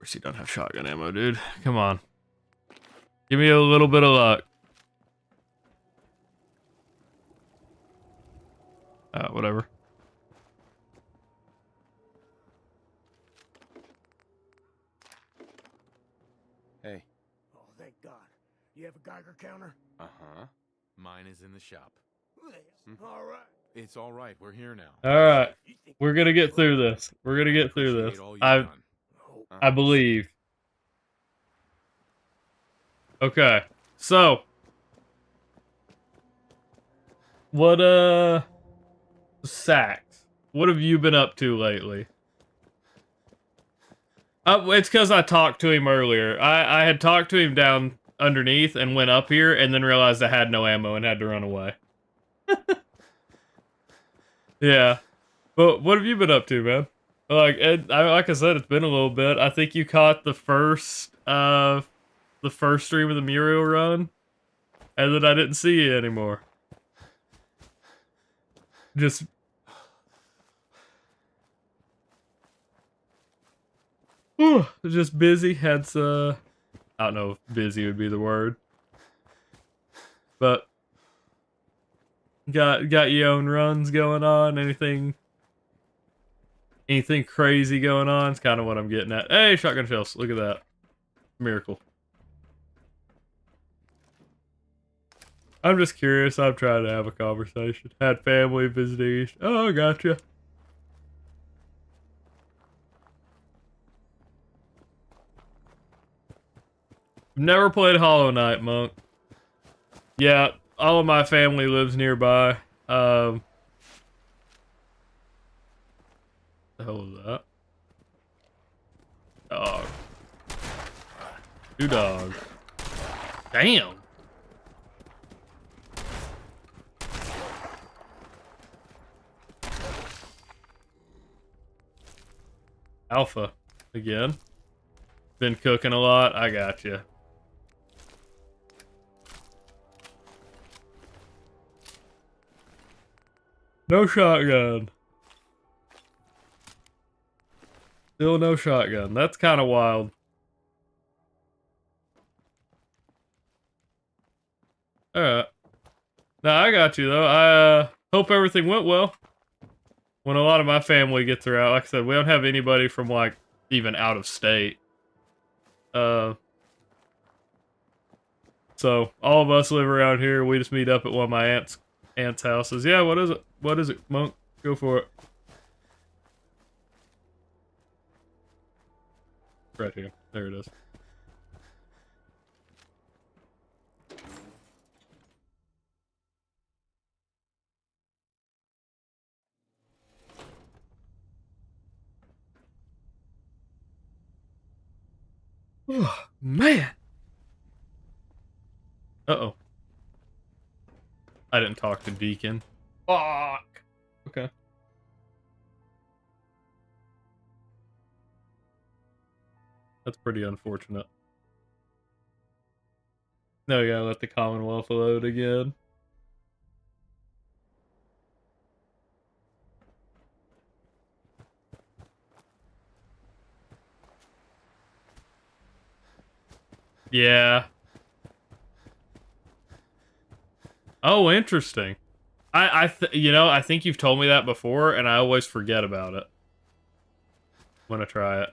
course you don't have shotgun ammo, dude. Come on. Give me a little bit of luck. Whatever. Hey. Oh, thank God. You have a Geiger counter? Uh-huh. Mine is in the shop. All right. It's all right. We're here now. All right. We're going to get through this. We're going to get through this. I believe. Okay. So, what Sax, what have you been up to lately? It's because I talked to him earlier. I had talked to him down underneath and went up here and then realized I had no ammo and had to run away. Yeah. But what have you been up to, man? Like, like I said, it's been a little bit. I think you caught the first stream of the Muriel run, and then I didn't see you anymore. Just busy. Had I don't know if busy would be the word, but got your own runs going on. Anything crazy going on? It's kind of what I'm getting at. Hey, shotgun shells! Look at that miracle. I'm just curious. I'm trying to have a conversation. Had family visiting. Oh, gotcha. Never played Hollow Knight, Monk. Yeah, all of my family lives nearby. The hell is that? Dog. 2 dogs. Damn. Alpha. Again. Been cooking a lot. I got you. No shotgun. Still no shotgun. That's kind of wild. Alright. Nah, I got you, though. I hope everything went well. When a lot of my family gets around, like I said, we don't have anybody from, like, even out of state. So all of us live around here. We just meet up at one of my aunt's houses. Yeah, what is it? What is it, Monk? Go for it. Right here. There it is. Oh, man. Uh-oh. I didn't talk to Deacon. Fuck. Okay. That's pretty unfortunate. No, you gotta let the Commonwealth load again. Yeah. Oh, interesting. You know, I think you've told me that before, and I always forget about it. I'm gonna try it.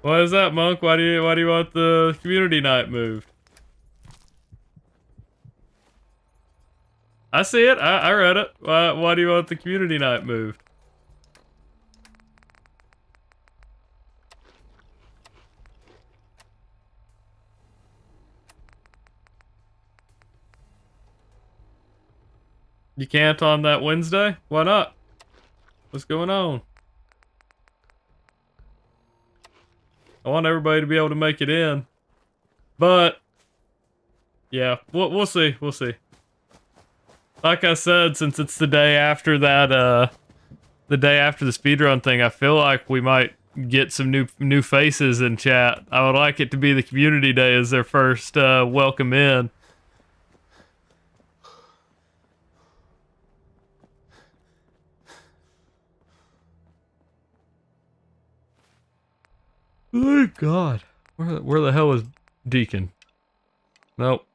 What is that, Monk? Why do you want the community night moved? I see it. I read it. Why do you want the community night moved? You can't on that Wednesday? Why not? What's going on? I want everybody to be able to make it in. But yeah, we'll see. We'll see. Like I said, since it's the day after that the day after the speedrun thing, I feel like we might get some new faces in chat. I would like it to be the community day as their first welcome in. Oh God, where the hell is Deacon? Nope.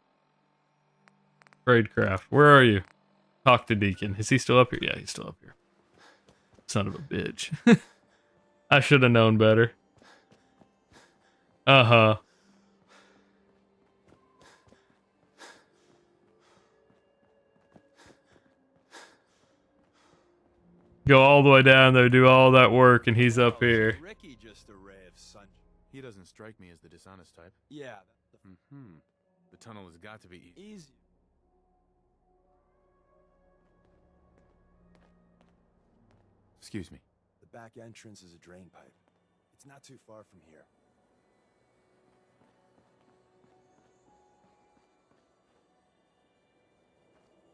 Tradecraft, where are you? Talk to Deacon. Is he still up here? Yeah, he's still up here. Son of a bitch. I should have known better. Uh-huh. Go all the way down there, do all that work, and he's up here. Ricky just a ray of sun. He doesn't strike me as the dishonest type. Yeah. Mm-hmm. The tunnel has got to be Easy. Excuse me. The back entrance is a drain pipe. It's not too far from here.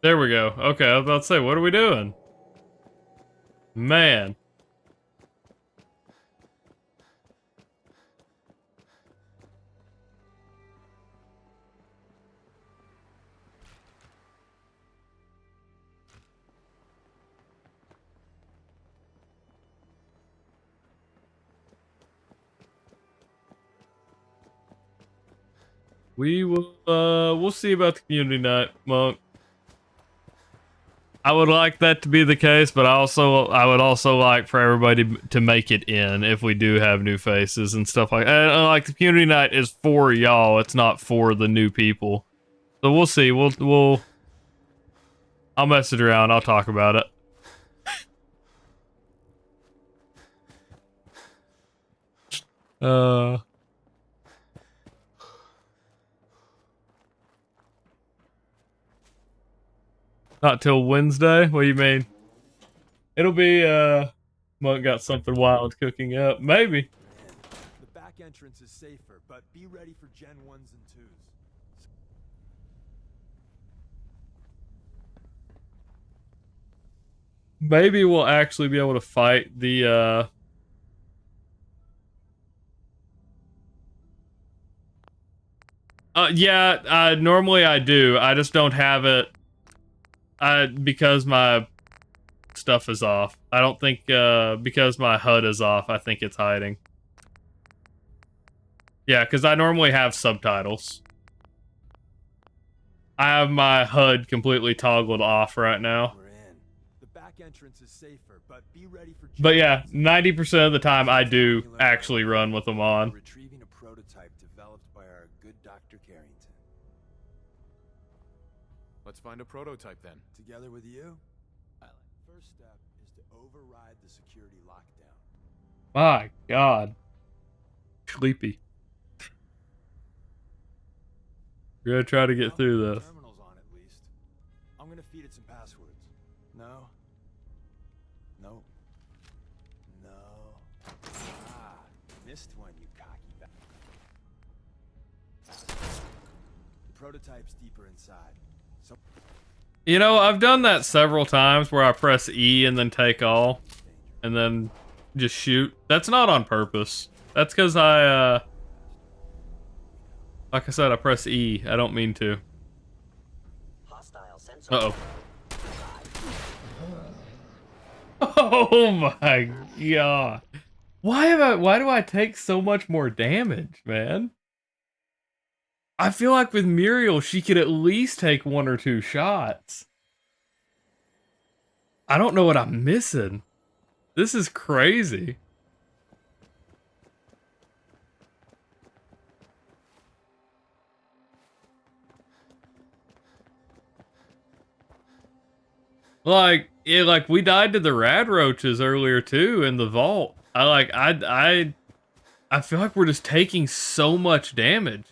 There we go. Okay, I was about to say, what are we doing? Man. We'll see about the community night, Monk. I would like that to be the case, but I would also like for everybody to make it in if we do have new faces and stuff like that. And, like the community night is for y'all, it's not for the new people. So we'll see. I'll message around. I'll talk about it. Not till Wednesday? What do you mean? It'll be, Monk got something wild cooking up. Maybe. The back entrance is safer, but be ready for Gen 1s and 2s. Maybe we'll actually be able to fight the, yeah, normally I do. I just don't have it, because my stuff is off. I don't think, because my HUD is off, I think it's hiding. Yeah, because I normally have subtitles. I have my HUD completely toggled off right now. The back entrance is safer, but be ready for. But yeah, 90% of the time I do actually run with them on. Retrieving a prototype developed by our good Dr. Carrington. Let's find a prototype then. Together with you? First step is to override the security lockdown. My God. Sleepy. We're gonna try to get through this. Terminal's on at least. I'm gonna feed it some passwords. No. No. No. Ah, missed one, you cocky bastard. The prototype's deeper inside. So You know, I've done that several times where I press E and then take all. And then just shoot. That's not on purpose. That's because like I said, I press E. I don't mean to. Uh-oh. Oh my God. Why do I take so much more damage, man? I feel like with Muriel, she could at least take 1 or 2 shots. I don't know what I'm missing. This is crazy. Like, yeah, like we died to the rad roaches earlier too in the vault. I feel like we're just taking so much damage.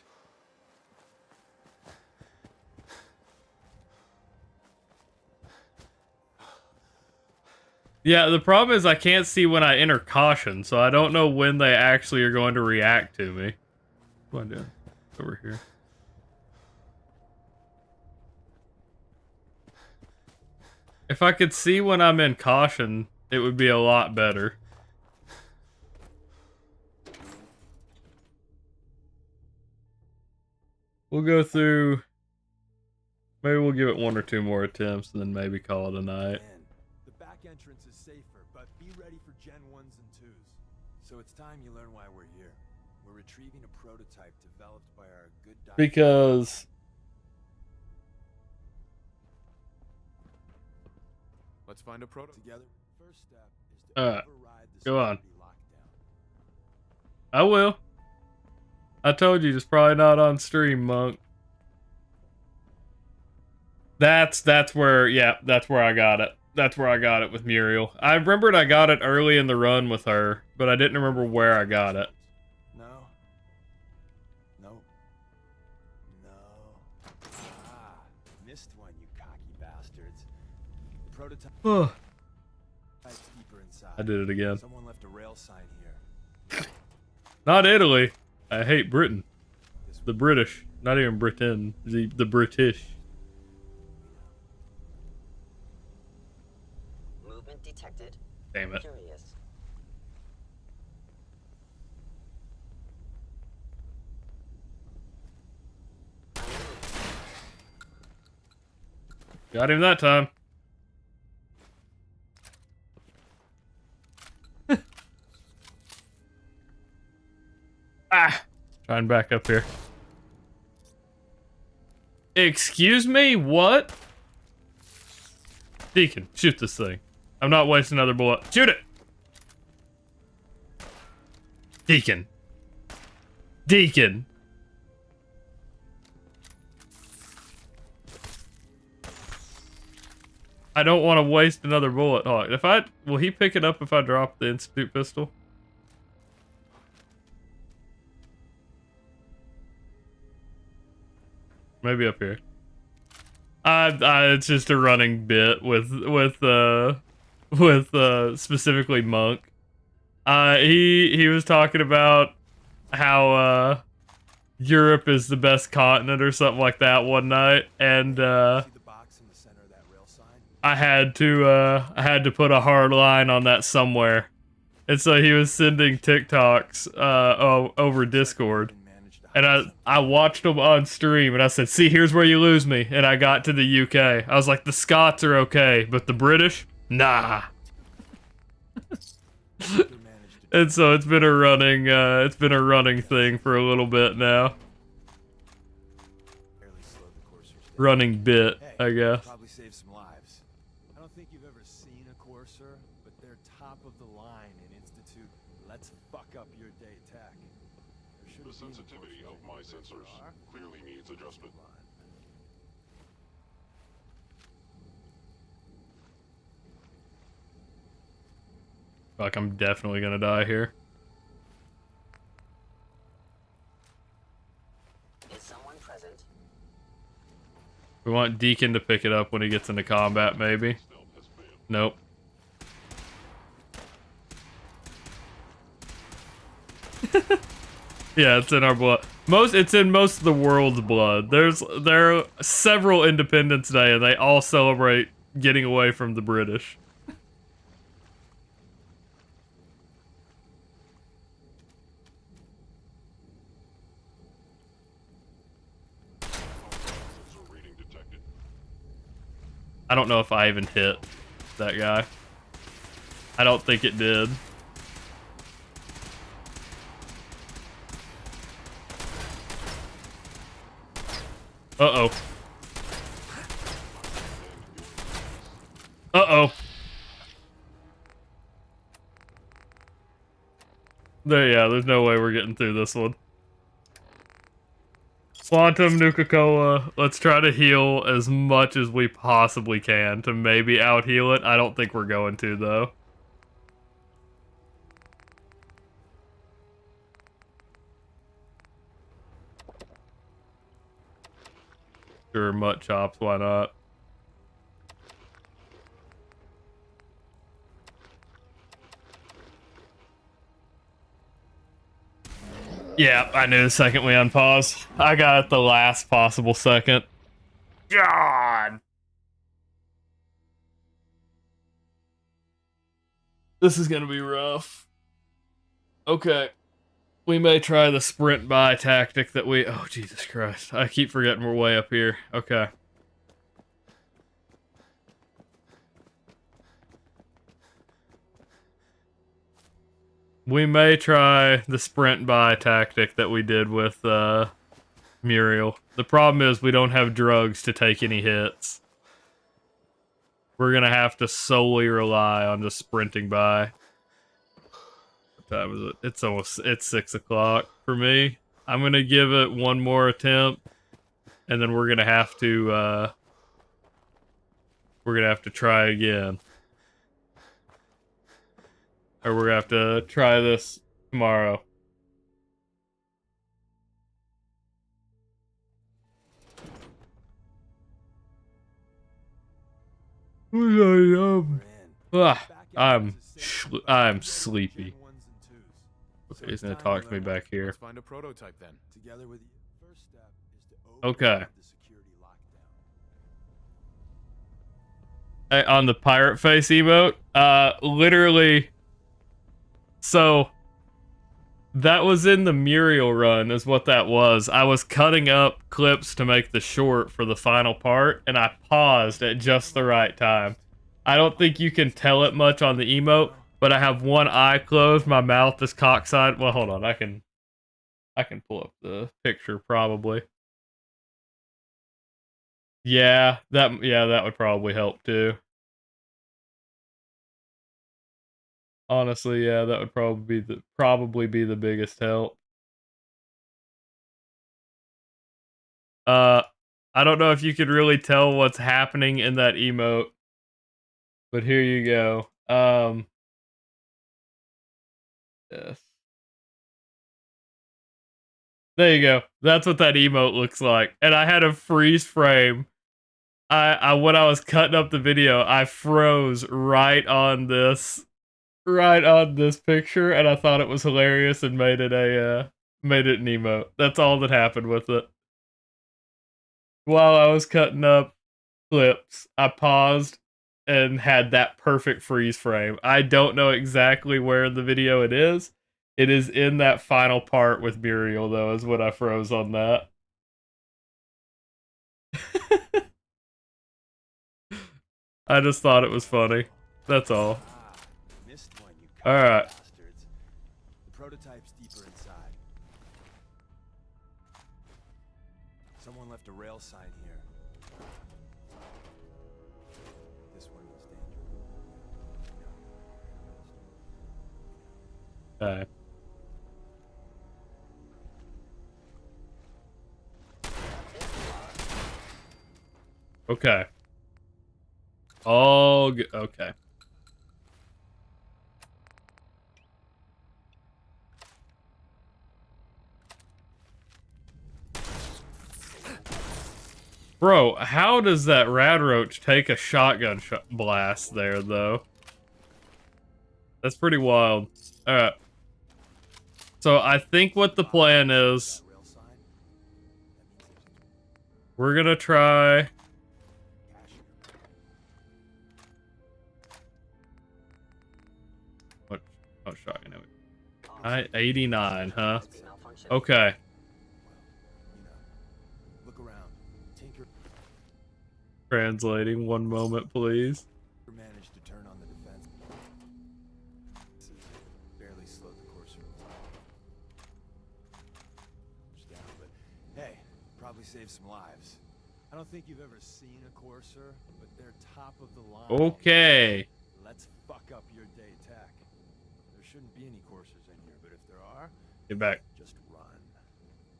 Yeah, the problem is I can't see when I enter caution, so I don't know when they actually are going to react to me. What am I doing? Over here. If I could see when I'm in caution, it would be a lot better. We'll go through... Maybe we'll give it 1 or 2 more attempts and then maybe call it a night. the back entrance is safer, but be ready for Gen 1s and 2s. So it's time you learn why we're here. We're retrieving a prototype developed by our good Dr. Because... Let's find a prototype. Together. First step is to override the go on. security lockdown. I will. I told you, just probably not on stream, Monk. That's where, yeah, that's where I got it. That's where I got it with Muriel. I remembered I got it early in the run with her, but I didn't remember where I got it. No. No. No. Ah, missed one, you cocky bastards. The prototype. Deeper inside. I did it again. Someone left a rail sign here. Not Italy. I hate Britain. The British. Not even Britain. The British. Movement detected. Damn it. Curious. Got him that time. Ah! Trying back up here. Excuse me? What? Deacon, shoot this thing. I'm not wasting another bullet. Shoot it! Deacon. Deacon. I don't want to waste another bullet. Hold on. Will he pick it up if I drop the Institute pistol? Maybe up here. It's just a running bit with specifically Monk. He was talking about how Europe is the best continent or something like that one night, and I had to put a hard line on that somewhere, and so he was sending TikToks over Discord. And I watched them on stream, and I said, see, here's where you lose me. And I got to the UK. I was like, the Scots are okay, but the British, Nah. And so it's been a running thing for a little bit now. Running bit, I guess. Probably save some lives. I don't think you've ever seen a courser, but they're top of the line in Institute. Let's fuck up your day tech. The sensitivity of my sensors clearly needs adjustment. Fuck, I'm definitely gonna die here. Is someone present? We want Deacon to pick it up when he gets into combat, maybe. Nope. Yeah, it's in our blood. It's in most of the world's blood. There are several Independence Day, and they all celebrate getting away from the British. I don't know if I even hit that guy. I don't think it did. Uh-oh. Uh-oh. There's no way we're getting through this one. Quantum Nuka-Cola, let's try to heal as much as we possibly can to maybe out-heal it. I don't think we're going to, though. Sure, Mutt Chops, why not? Yeah, I knew the second we unpaused. I got it the last possible second. God! This is gonna be rough. Okay. We may try the sprint by tactic that we... Oh, Jesus Christ. I keep forgetting we're way up here. Okay. We may try the sprint by tactic that we did with Muriel. The problem is we don't have drugs to take any hits. We're gonna have to solely rely on just sprinting by. What time is it? It's 6 o'clock for me. I'm gonna give it one more attempt, and then we're gonna have to try again. Or we're gonna have to try this tomorrow. I'm sleepy. Okay, he's gonna talk to me back here. Let's find a prototype then. Together with you. First step is to Okay. the security lockdown. On the pirate face emote, literally. So that was in the Muriel run, is what that was. I was cutting up clips to make the short for the final part, and I paused at just the right time. I don't think you can tell it much on the emote, but I have one eye closed, my mouth is cockside. Well, hold on, I can pull up the picture probably. Yeah, that would probably help too. Honestly, yeah, that would probably be the biggest help. I don't know if you could really tell what's happening in that emote, but here you go. Yes. There you go. That's what that emote looks like. And I had a freeze frame. When I was cutting up the video, I froze right on this picture, and I thought it was hilarious and made it an emote. That's all that happened with it. While I was cutting up clips, I paused and had that perfect freeze frame. I don't know exactly where in the video it is. It is in that final part with Muriel, though, is what I froze on that. I just thought it was funny. That's all. Missed one, you All right. bastards. The prototype's deeper inside. Someone left a rail sign here. This one was Okay. Okay. All good. Okay. Bro, how does that rad roach take a shotgun blast there, though? That's pretty wild. Alright. So I think what the plan is, we're gonna try... What? Oh, shotgun. 89, huh? Okay. Look around. Tinker Translating, one moment, please. managed to turn on the defense. This is barely slowed the courser down, but hey, probably saved some lives. I don't think you've ever seen a courser, but they're top of the line. Okay. Let's fuck up your day tech. There shouldn't be any coursers in here, but if there are, Get back. just run.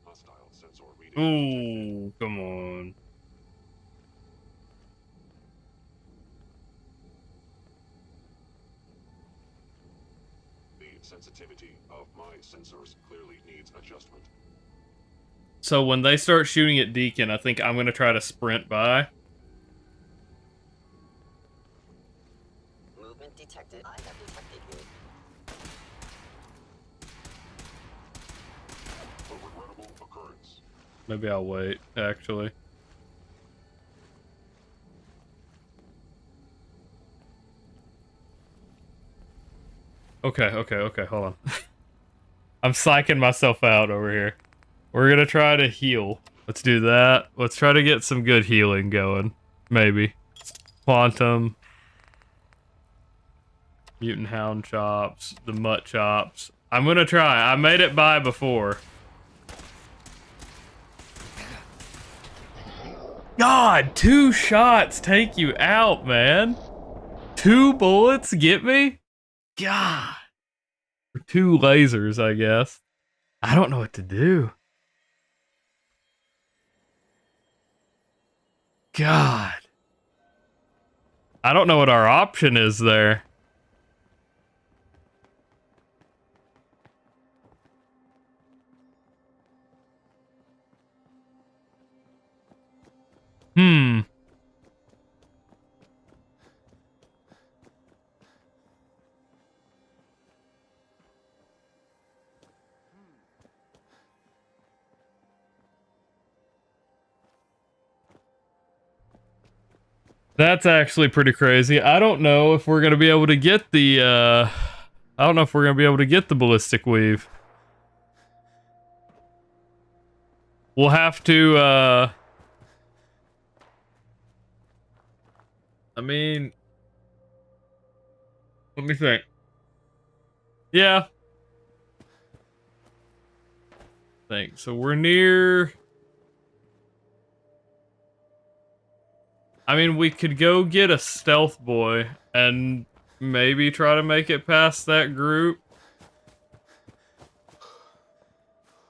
Hostile sensor reading. Ooh, come on. The sensitivity of my sensors clearly needs adjustment. So when they start shooting at Deacon, I think I'm going to try to sprint by. Movement detected. I have detected you. A regrettable occurrence. Maybe I'll wait, actually. Okay, hold on. I'm psyching myself out over here. We're gonna try to heal. Let's do that. Let's try to get some good healing going. Maybe. Quantum. Mutant Hound chops. The mutt chops. I'm gonna try. I made it by before. God, 2 shots take you out, man. 2 bullets get me? God. Or 2 lasers, I guess. I don't know what to do. God. I don't know what our option is there. Hmm. That's actually pretty crazy. I don't know if we're gonna be able to get the, I don't know if we're gonna be able to get the ballistic weave. We'll have to, I mean, let me think. Yeah. Think. So we're near... I mean, we could go get a stealth boy and maybe try to make it past that group.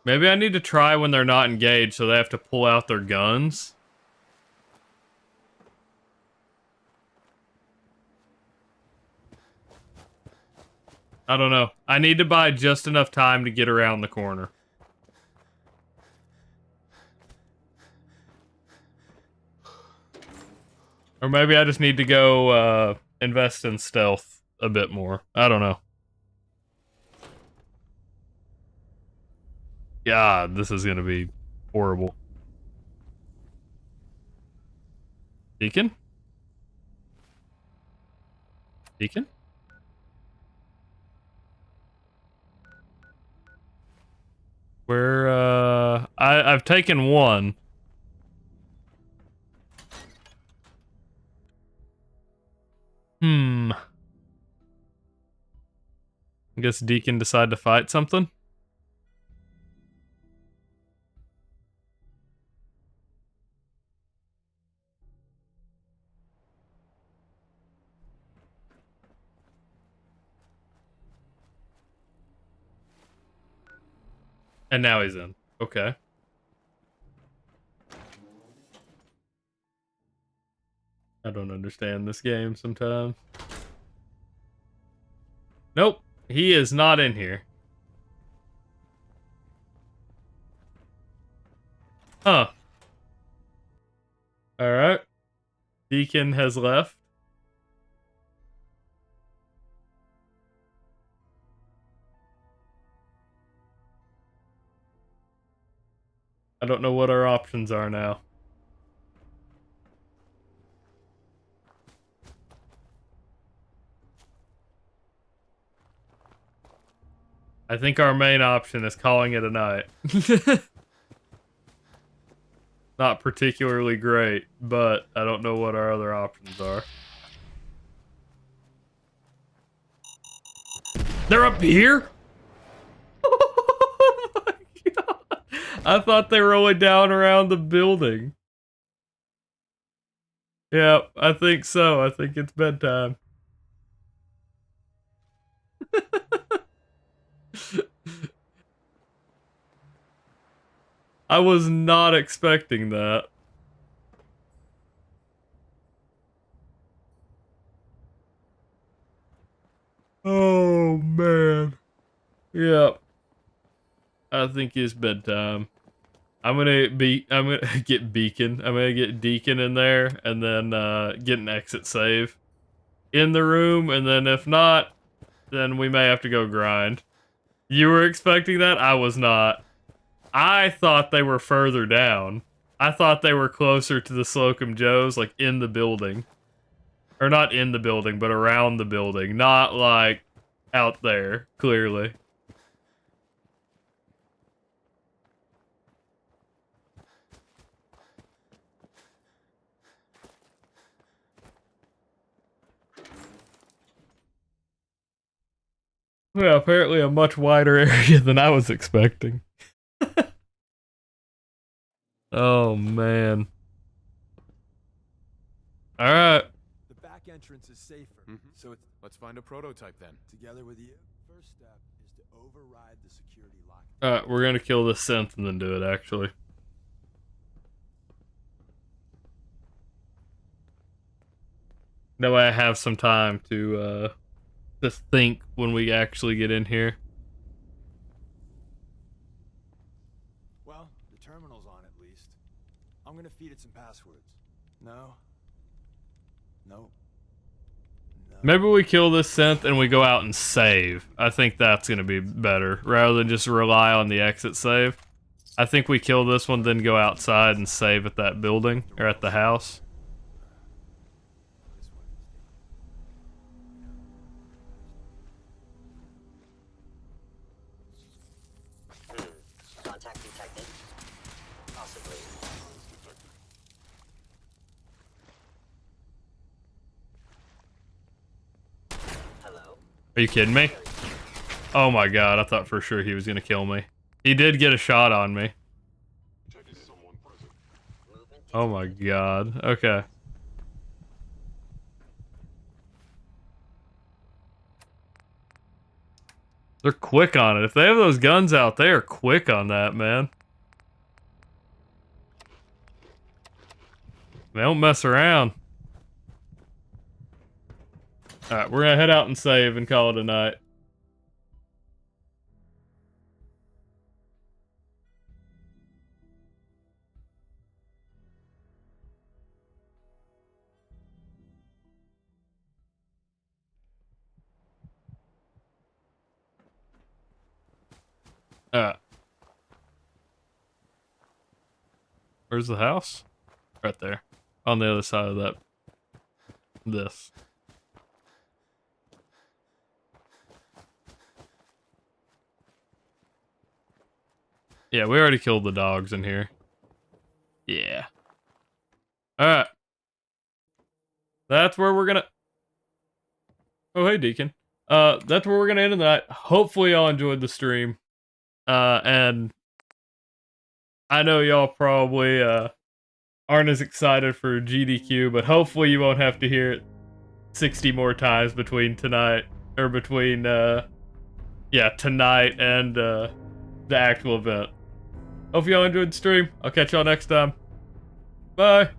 Maybe I need to try when they're not engaged so they have to pull out their guns. I don't know. I need to buy just enough time to get around the corner. Or maybe I just need to go invest in stealth a bit more. I don't know. God, this is gonna be horrible. Deacon? Deacon? Where, I've taken one. Hmm. I guess Deacon decided to fight something. And now he's in. Okay. I don't understand this game sometimes. Nope. He is not in here. Huh. Alright. Deacon has left. I don't know what our options are now. I think our main option is calling it a night. Not particularly great, but I don't know what our other options are. They're up here? Oh my god. I thought they were only down around the building. Yeah, I think so. I think it's bedtime. I was not expecting that. Oh man. Yep. I think it's bedtime. I'm gonna get Beacon. I'm gonna get Deacon in there and then get an exit save in the room, and then if not, then we may have to go grind. You were expecting that? I was not. I thought they were further down. I thought they were closer to the Slocum Joes, like in the building. Or not in the building, but around the building. Not like out there, clearly. Yeah, apparently a much wider area than I was expecting. Oh, man. Alright. The back entrance is safer, so it's... Let's find a prototype then. Together with you. First step is to override the security lock. Alright, we're gonna kill this synth and then do it, actually. That way I have some time to think when we actually get in here. Well, the terminal's on at least. I'm gonna feed it some passwords. No. No. Maybe we kill this synth and we go out and save. I think that's gonna be better, rather than just rely on the exit save. I think we kill this one, then go outside and save at that building, or at the house. Contact detected. Possibly. Hello? Are you kidding me? Oh my god, I thought for sure he was gonna kill me. He did get a shot on me. Oh my god, okay. They're quick on it. If they have those guns out, they are quick on that, man. They don't mess around. Alright, we're gonna head out and save and call it a night. Alright. Where's the house? Right there. On the other side of that. This. Yeah, we already killed the dogs in here. Yeah. Alright. That's where we're gonna... Oh, hey, Deacon. That's where we're gonna end the night. Hopefully y'all enjoyed the stream. And I know y'all probably aren't as excited for GDQ, but hopefully you won't have to hear it 60 more times between tonight tonight and the actual event. Hope y'all enjoyed the stream. I'll catch y'all next time. Bye.